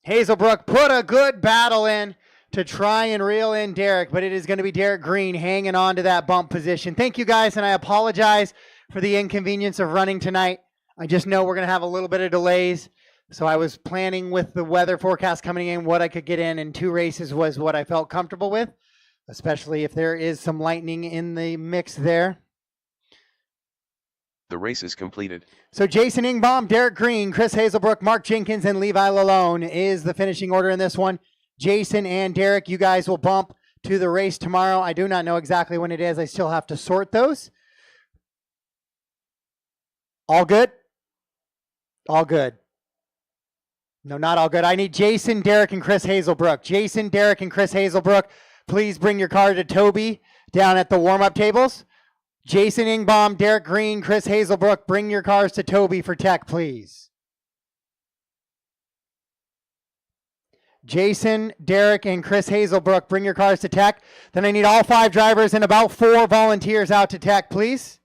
Hazelbrook put a good battle in to try and reel in Derek, but it is going to be Derek Green hanging on to that bump position. Thank you guys, and I apologize for the inconvenience of running tonight. I just know we're going to have a little bit of delays, so I was planning with the weather forecast coming in what I could get in, and 2 races was what I felt comfortable with, especially if there is some lightning in the mix there. The race is completed. So Jason Ingbaum, Derek Green, Chris Hazelbrook, Mark Jenkins, and Levi Lalone is the finishing order in this one. Jason and Derek, you guys will bump to the race tomorrow. I do not know exactly when it is. I still have to sort those. All good? All good. No, not all good. I need Jason, Derek, and Chris Hazelbrook. Jason, Derek, and Chris Hazelbrook, please bring your car to Toby down at the warm-up tables. Jason Ingbaum, Derek Green, Chris Hazelbrook, bring your cars to Toby for tech, please. Jason, Derek, and Chris Hazelbrook, bring your cars to tech. Then I need all 5 drivers and about 4 volunteers out to tech, please.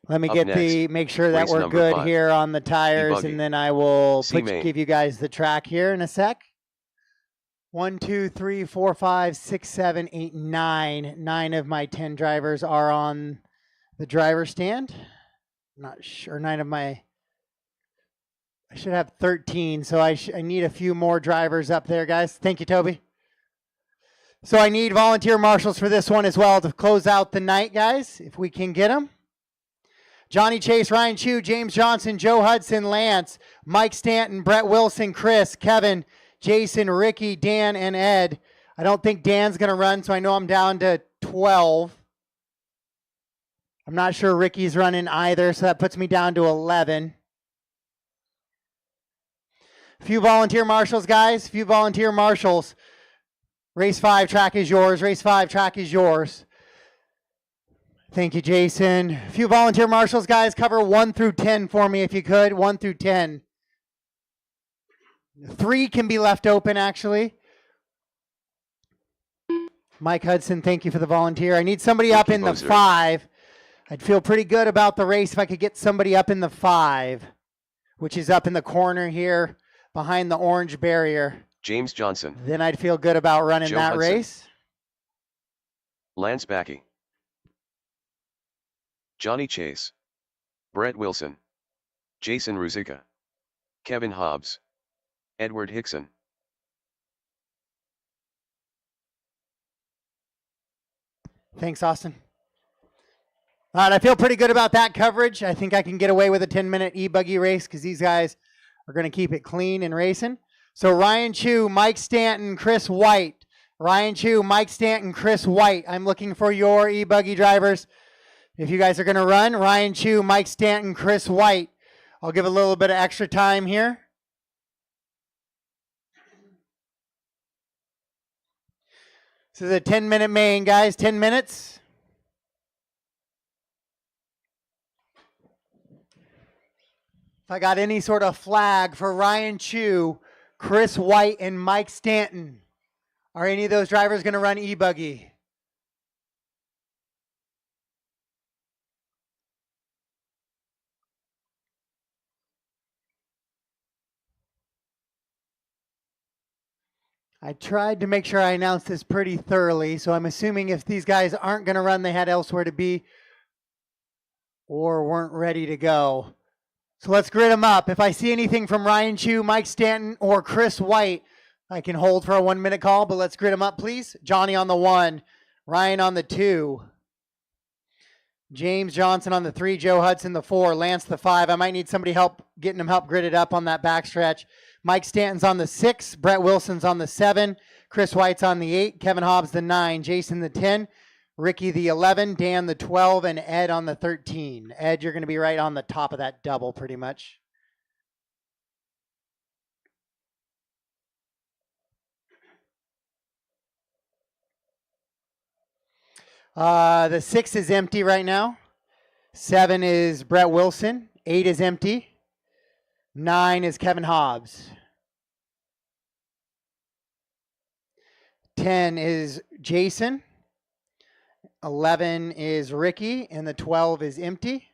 Let me Up get next, make sure that race we're number good 5, here on the tires, E-buggy. and then I will C-main. give you guys the track here in a sec. 1, 2, 3, 4, 5, 6, 7, 8, 9. 9 of my 10 drivers are on the driver stand. Not sure. 9 of my. I should have 13, so I need a few more drivers up there, guys. Thank you, Toby. So I need volunteer marshals for this one as well to close out the night, guys, if we can get them. Johnny Chase, Ryan Chu, James Johnson, Joe Hudson, Lance, Mike Stanton, Brett Wilson, Chris, Kevin, Jason, Ricky, Dan, and Ed. I don't think Dan's going to run, so I know I'm down to 12. I'm not sure Ricky's running either, so that puts me down to 11. A few volunteer marshals, guys. A few volunteer marshals. Race 5, track is yours. Race 5, track is yours. Thank you, Jason. A few volunteer marshals, guys. Cover 1 through 10 for me if you could. 1 through 10. 3 can be left open, actually. Mike Hudson, thank you for the volunteer. I need somebody up in the 5. I'd feel pretty good about the race if I could get somebody up in the 5, which is up in the corner here behind the orange barrier. James Johnson. Then I'd feel good about running Joe that Hudson. race. Lance Backey. Johnny Chase. Brett Wilson. Jason Ruzicka. Kevin Hobbs. Edward Hickson. Thanks, Austin. All right, I feel pretty good about that coverage. I think I can get away with a 10-minute e-buggy race because these guys are going to keep it clean and racing. So Ryan Chu, Mike Stanton, Chris White. Ryan Chu, Mike Stanton, Chris White. I'm looking for your e-buggy drivers. If you guys are going to run, Ryan Chu, Mike Stanton, Chris White. I'll give a little bit of extra time here. This is a 10-minute main, guys. 10 minutes. If I got any sort of flag for Ryan Chu, Chris White, and Mike Stanton, are any of those drivers going to run e-buggy? I tried to make sure I announced this pretty thoroughly, so I'm assuming if these guys aren't going to run, they had elsewhere to be or weren't ready to go. So let's grid them up. If I see anything from Ryan Chu, Mike Stanton, or Chris White, I can hold for a 1 minute call, but let's grid them up, please. Johnny on the 1, Ryan on the 2, James Johnson on the 3, Joe Hudson the 4, Lance the 5. I might need somebody getting them help gridded up on that backstretch. Mike Stanton's on the 6, Brett Wilson's on the 7, Chris White's on the 8, Kevin Hobbs the 9, Jason the 10, Ricky the 11, Dan the 12, and Ed on the 13. Ed, you're going to be right on the top of that double pretty much. The 6 is empty right now. 7 is Brett Wilson. 8 is empty. 9 is Kevin Hobbs. 10 is Jason. 11 is Ricky, and the 12 is empty.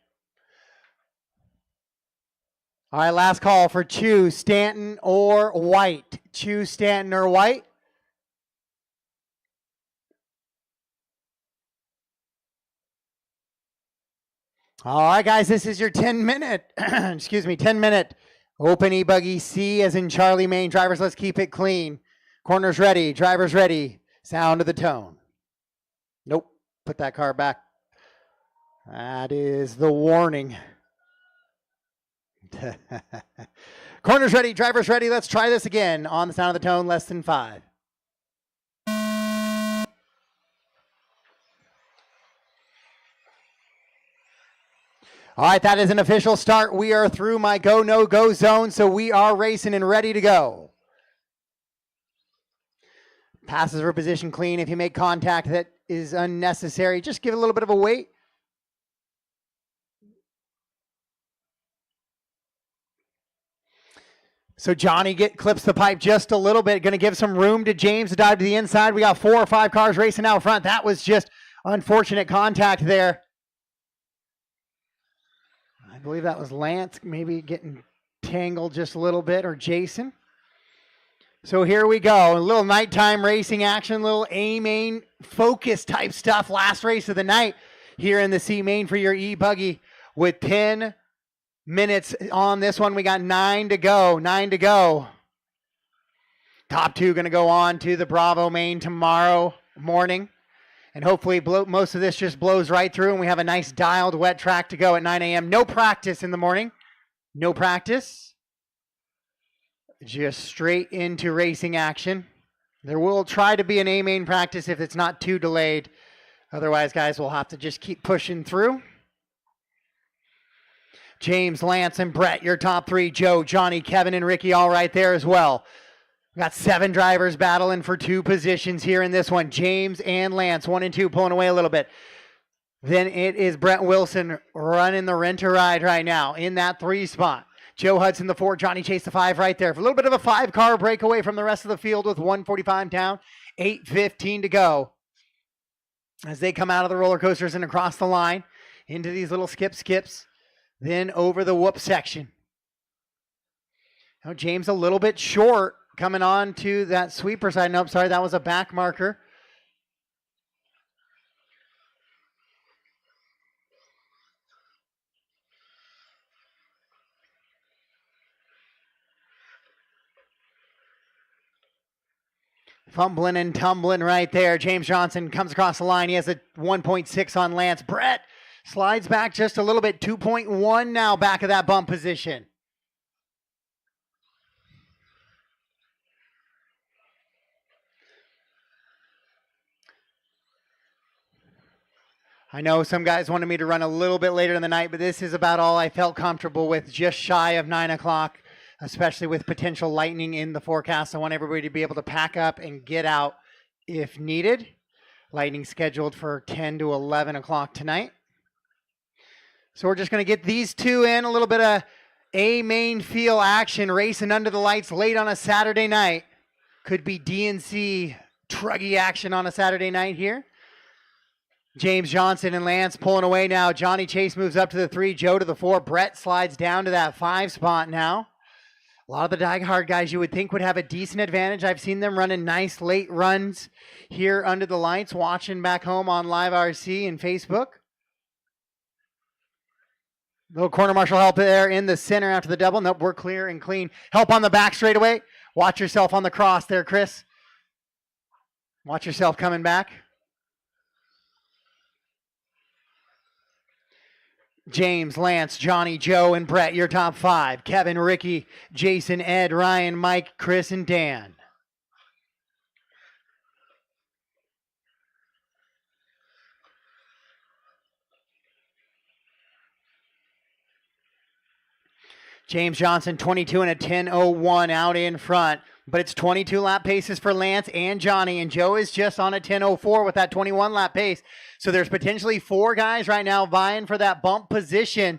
All right, last call for Chu, Stanton, or White. Chu, Stanton, or White. All right, guys, this is your 10-minute, 10-minute open e-buggy. C as in Charlie, Maine. Drivers, let's keep it clean. Corners ready, drivers ready. Sound of the tone. Nope, put that car back. That is the warning. Corners ready, drivers ready. Let's try this again. On the sound of the tone, less than 5. All right, that is an official start. We are through my go, no go zone, so we are racing and ready to go. Passes for position clean. If you make contact that is unnecessary, just give it a little bit of a wait. So Johnny clips the pipe just a little bit. Going to give some room to James to dive to the inside. We got 4 or 5 cars racing out front. That was just unfortunate contact there. I believe that was Lance maybe getting tangled just a little bit, or Jason. So here we go. A little nighttime racing action, a little A-main focus type stuff. Last race of the night here in the C-main for your e-buggy with 10 minutes on this one. We got 9 to go. 9 to go. Top 2 going to go on to the Bravo main tomorrow morning. And hopefully most of this just blows right through and we have a nice dialed wet track to go at 9 a.m. No practice in the morning. No practice. Just straight into racing action. There will try to be an A-main practice if it's not too delayed. Otherwise, guys, we'll have to just keep pushing through. James, Lance, and Brett, your top 3. Joe, Johnny, Kevin, and Ricky all right there as well. We got 7 drivers battling for 2 positions here in this one. James and Lance, 1 and 2, pulling away a little bit. Then it is Brett Wilson running the rent-a-ride right now in that 3 spot. Joe Hudson the 4, Johnny Chase the 5 right there. For a little bit of a 5-car breakaway from the rest of the field with 1:45 down, 8:15 to go. As they come out of the roller coasters and across the line into these little skips, then over the whoop section. Now James a little bit short coming on to that sweeper side. Nope, sorry, that was a back marker. Fumbling and tumbling right there. James Johnson comes across the line. He has a 1.6 on Lance. Brett slides back just a little bit. 2.1 now back of that bump position. I know some guys wanted me to run a little bit later in the night, but this is about all I felt comfortable with, just shy of 9 o'clock, especially with potential lightning in the forecast. I want everybody to be able to pack up and get out if needed. Lightning scheduled for 10 to 11 o'clock tonight. So we're just going to get these 2 in, a little bit of A-main feel action, racing under the lights late on a Saturday night. Could be DNC truggy action on a Saturday night here. James Johnson and Lance pulling away now. Johnny Chase moves up to the 3, Joe to the 4. Brett slides down to that 5 spot now. A lot of the DieHard guys you would think would have a decent advantage. I've seen them running nice late runs here under the lights, watching back home on Live RC and Facebook. Little corner marshal help there in the center after the double. Nope, we're clear and clean. Help on the back straightaway. Watch yourself on the cross there, Chris. Watch yourself coming back. James, Lance, Johnny, Joe, and Brett, your top 5. Kevin, Ricky, Jason, Ed, Ryan, Mike, Chris, and Dan. James Johnson, 22 and a 10:01 out in front. But it's 22 lap paces for Lance and Johnny, and Joe is just on a 10:04 with that 21 lap pace. So there's potentially 4 guys right now vying for that bump position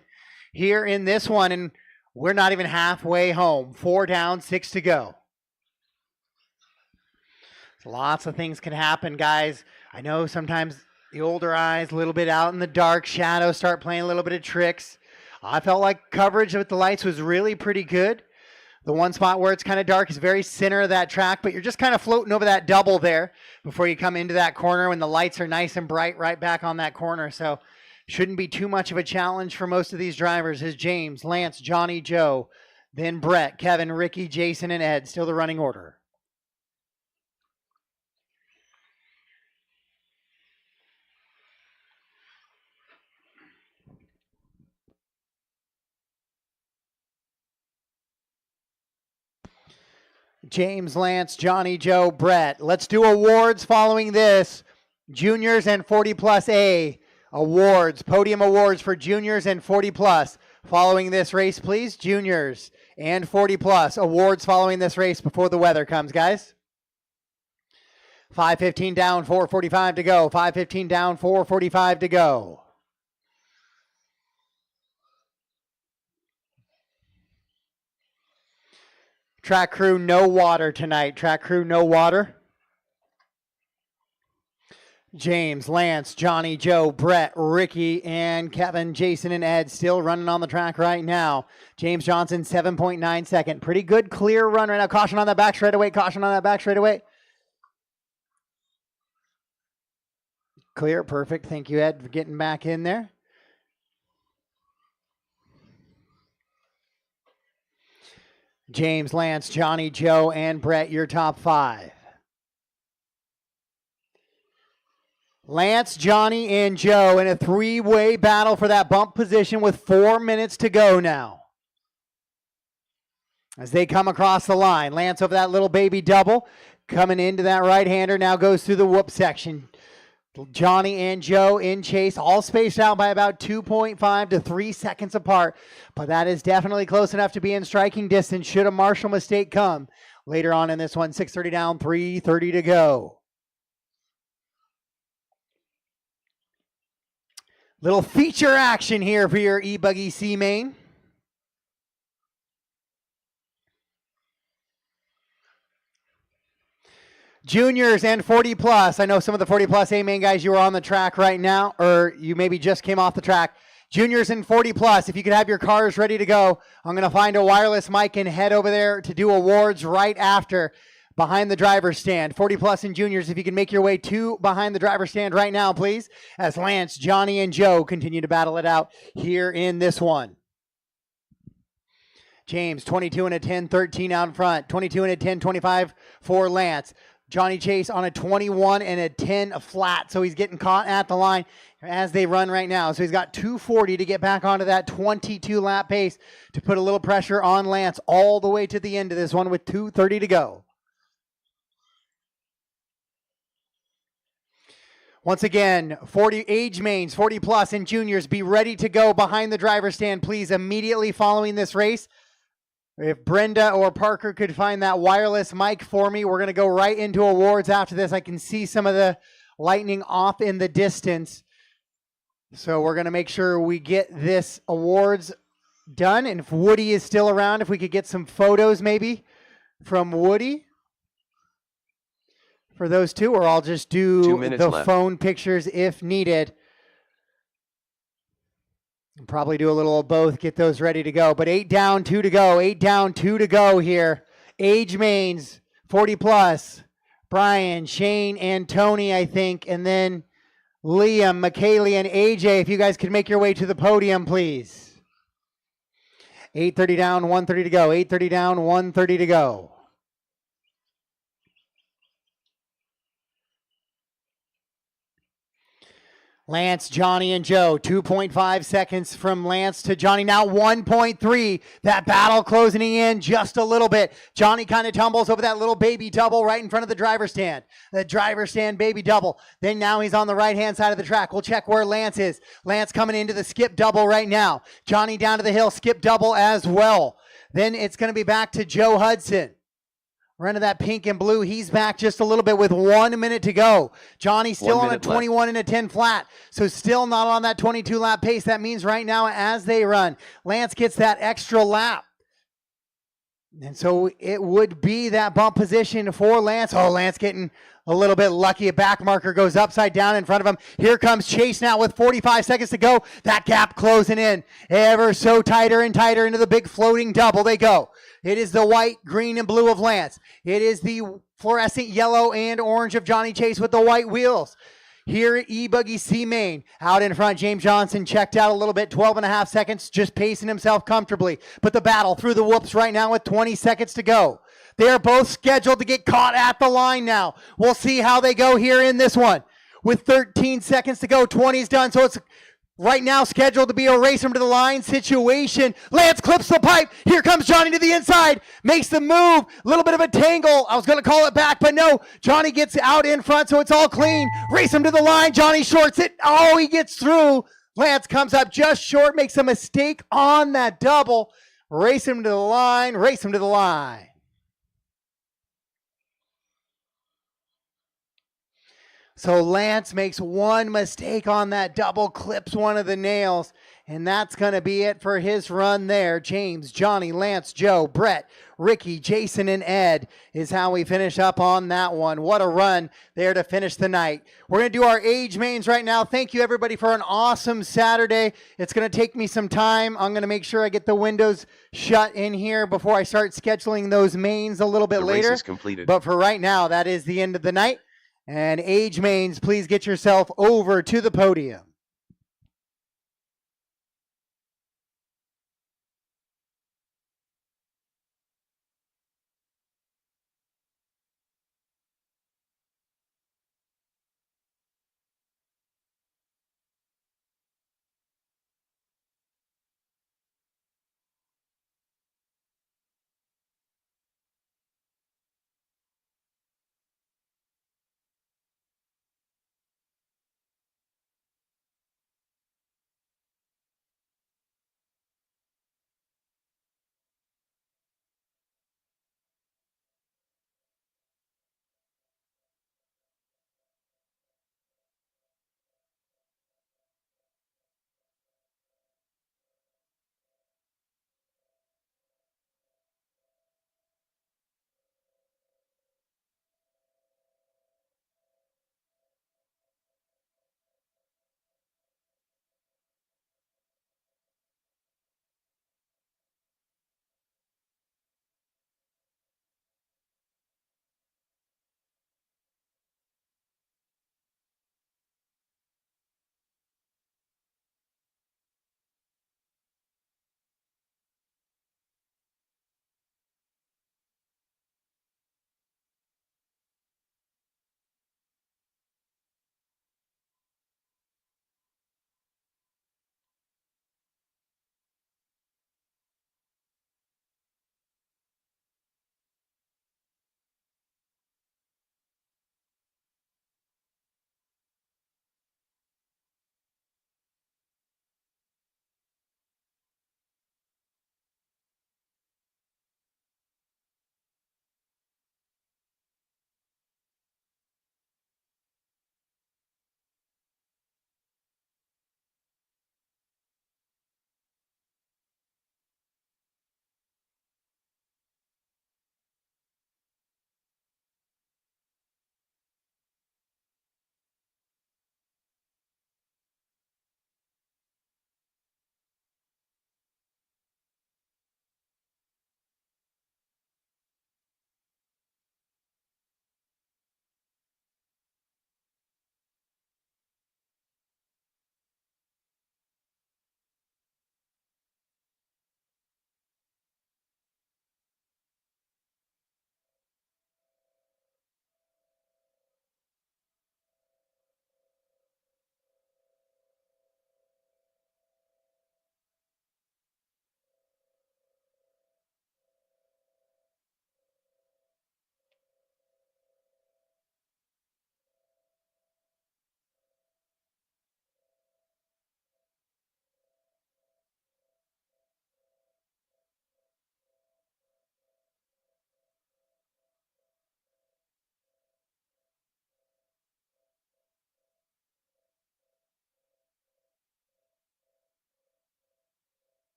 here in this one, and we're not even halfway home. 4 down, 6 to go. So lots of things can happen, guys. I know sometimes the older eyes, a little bit out in the dark, shadows start playing a little bit of tricks. I felt like coverage with the lights was really pretty good. The one spot where it's kind of dark is very center of that track, but you're just kind of floating over that double there before you come into that corner when the lights are nice and bright right back on that corner. So shouldn't be too much of a challenge for most of these drivers. Is James, Lance, Johnny, Joe, then Brett, Kevin, Ricky, Jason, and Ed, still the running order. James, Lance, Johnny, Joe, Brett. Let's do awards following this. Juniors and 40 plus A. Awards, podium awards for juniors and 40 plus. Following this race, please. Juniors and 40 plus. Awards following this race before the weather comes, guys. 5:15 down, 4:45 to go. 5:15 down, 4:45 to go. Track crew, no water tonight. Track crew, no water. James, Lance, Johnny, Joe, Brett, Ricky, and Kevin, Jason, and Ed still running on the track right now. James Johnson, 7.9 second. Pretty good, clear run right now. Caution on that back straightaway. Caution on that back straightaway. Clear, perfect. Thank you, Ed, for getting back in there. James, Lance, Johnny, Joe, and Brett, your top 5. Lance, Johnny, and Joe in a 3-way battle for that bump position with 4 minutes to go now. As they come across the line, Lance over that little baby double, coming into that right-hander, now goes through the whoop section. Johnny and Joe in chase, all spaced out by about 2.5 to 3 seconds apart. But that is definitely close enough to be in striking distance should a marshal mistake come. Later on in this one, 6:30 down, 3:30 to go. Little feature action here for your E-buggy C main. Juniors and 40 plus. I know some of the 40 plus A main guys, you are on the track right now, or you maybe just came off the track. Juniors and 40 plus, if you could have your cars ready to go, I'm going to find a wireless mic and head over there to do awards right after behind the driver's stand. 40 plus and juniors, if you can make your way to behind the driver's stand right now, please, as Lance, Johnny, and Joe continue to battle it out here in this one. James, 22 and a 10-13 out in front. 22 and a 10-25 for Lance. Johnny Chase on a 21 and a 10 flat, so he's getting caught at the line as they run right now. So he's got 240 to get back onto that 22 lap pace to put a little pressure on Lance all the way to the end of this one with 2:30 to go. Once again, 40 age mains, 40 plus and juniors, be ready to go behind the driver's stand, please, immediately following this race. If Brenda or Parker could find that wireless mic for me, we're going to go right into awards after this. I can see some of the lightning off in the distance. So we're going to make sure we get this awards done. And if Woody is still around, if we could get some photos maybe from Woody for those two, or I'll just do the left. phone pictures if needed. Probably do a little of both, get those ready to go. But 8 down, 2 to go. 8 down, 2 to go here. Age mains, 40 plus. Brian, Shane, and Tony, I think. And then Liam, McKaylee, and AJ, if you guys could make your way to the podium, please. 8:30 down, 1:30 to go. 8:30 down, 1:30 to go. Lance, Johnny, and Joe. 2.5 seconds from Lance to Johnny. Now 1.3. That battle closing in just a little bit. Johnny kind of tumbles over that little baby double right in front of the driver's stand. The driver's stand baby double. Then now he's on the right-hand side of the track. We'll check where Lance is. Lance coming into the skip double right now. Johnny down to the hill, skip double as well. Then it's going to be back to Joe Hudson. Running that pink and blue. He's back just a little bit with 1 minute to go. Johnny still on a 21 and a 10 flat. So still not on that 22 lap pace. That means right now as they run, Lance gets that extra lap. And so it would be that bump position for Lance. Oh, Lance getting a little bit lucky. A back marker goes upside down in front of him. Here comes Chase now with 45 seconds to go. That gap closing in ever so tighter and tighter into the big floating double they go. It is the white, green, and blue of Lance. It is the fluorescent yellow and orange of Johnny Chase with the white wheels. Here at E-buggy C main. Out in front, James Johnson checked out a little bit, 12 and a half seconds, just pacing himself comfortably. But the battle through the whoops right now with 20 seconds to go. They are both scheduled to get caught at the line now. We'll see how they go here in this one. With 13 seconds to go, 20 is done, so it's right now scheduled to be a race him to the line situation. Lance clips the pipe. Here comes Johnny to the inside. Makes the move. A little bit of a tangle. I was going to call it back, but no. Johnny gets out in front, so it's all clean. Race him to the line. Johnny shorts it. Oh, he gets through. Lance comes up just short. Makes a mistake on that double. Race him to the line. Race him to the line. So Lance makes one mistake on that double, clips one of the nails, and that's going to be it for his run there. James, Johnny, Lance, Joe, Brett, Ricky, Jason, and Ed is how we finish up on that one. What a run there to finish the night. We're going to do our age mains right now. Thank you, everybody, for an awesome Saturday. It's going to take me some time. I'm going to make sure I get the windows shut in here before I start scheduling those mains a little bit later. The race is completed. But for right now, that is the end of the night. And age mains, please get yourself over to the podium.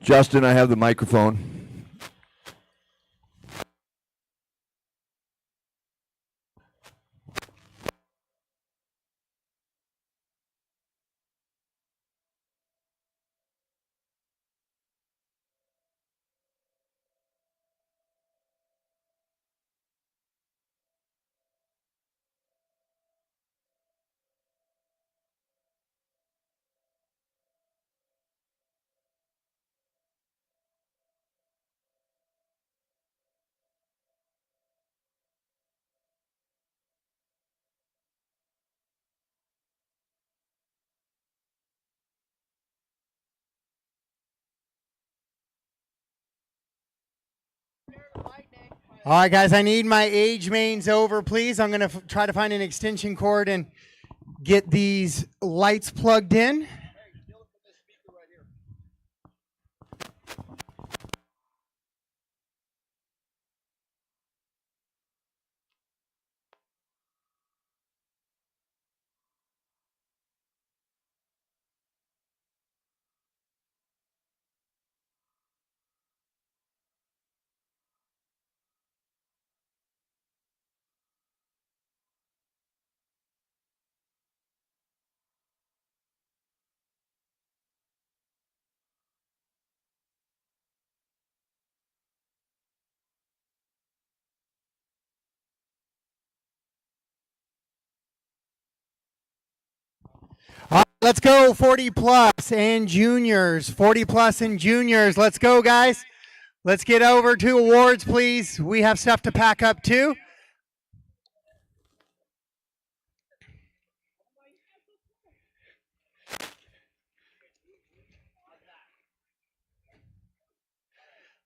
Justin, I have the microphone. All right, guys, I need my age mains over, please. I'm going to try to find an extension cord and get these lights plugged in. All right, let's go 40 plus and juniors. 40 plus and juniors. Let's go, guys. Let's get over to awards, please. We have stuff to pack up too.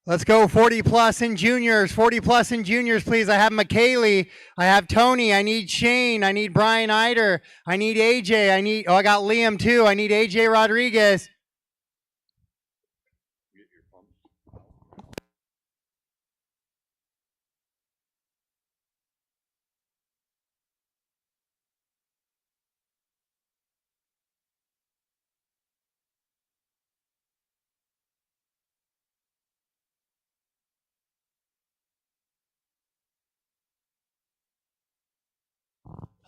Let's go 40 plus and juniors. 40 plus and juniors, please. I have McKaylee. I have Tony. I need Shane. I need Brian Eider. I need AJ. I got Liam too. I need AJ Rodriguez.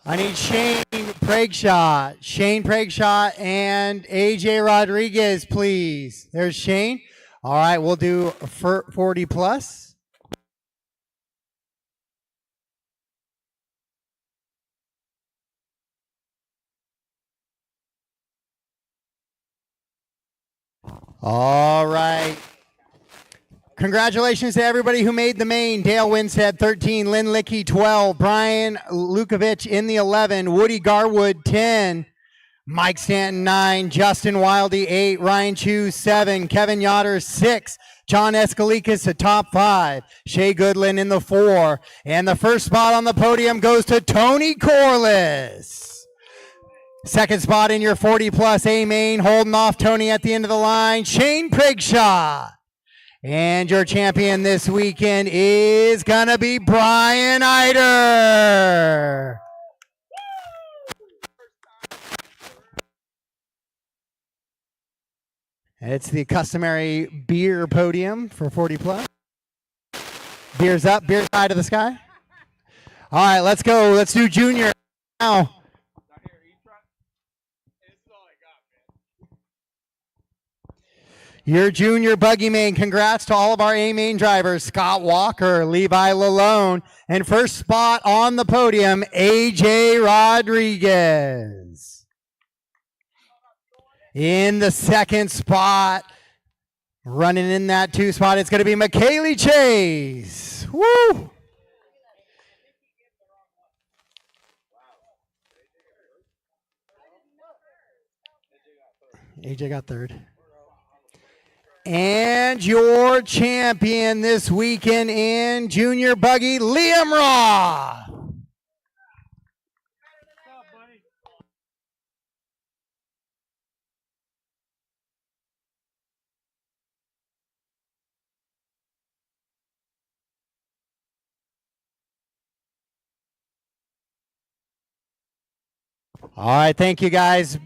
I need Shane Pragshaw. Shane Pragshaw and AJ Rodriguez, please. There's Shane. All right, we'll do 40 plus. All right. Congratulations to everybody who made the main. Dale Winstead, 13. Lynn Lickey, 12. Brian Lukovich in the 11. Woody Garwood, 10. Mike Stanton, 9. Justin Wilde, 8. Ryan Chu, 7. Kevin Yoder, 6. John Escalikas, the top 5. Shea Goodland in the 4. And the first spot on the podium goes to Tony Corliss. Second spot in your 40 plus A main, holding off Tony at the end of the line, Shane Pragshaw. And your champion this weekend is going to be Brian Eider. It's the customary beer podium for 40 plus. Beers up, beer high to the sky. All right, let's go. Let's do junior now. Your junior buggy main. Congrats to all of our A main drivers, Scott Walker, Levi Lalone, and first spot on the podium, AJ Rodriguez. In the second spot, running in that 2 spot, it's going to be McKaylee Chase. Woo! AJ got 3rd. And your champion this weekend in junior buggy, Liam Raw. All right, thank you guys.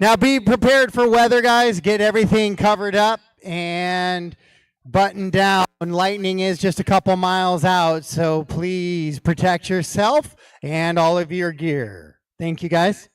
Now be prepared for weather, guys. Get everything covered up. and button down. Lightning is just a couple miles out, so please protect yourself and all of your gear. Thank you, guys.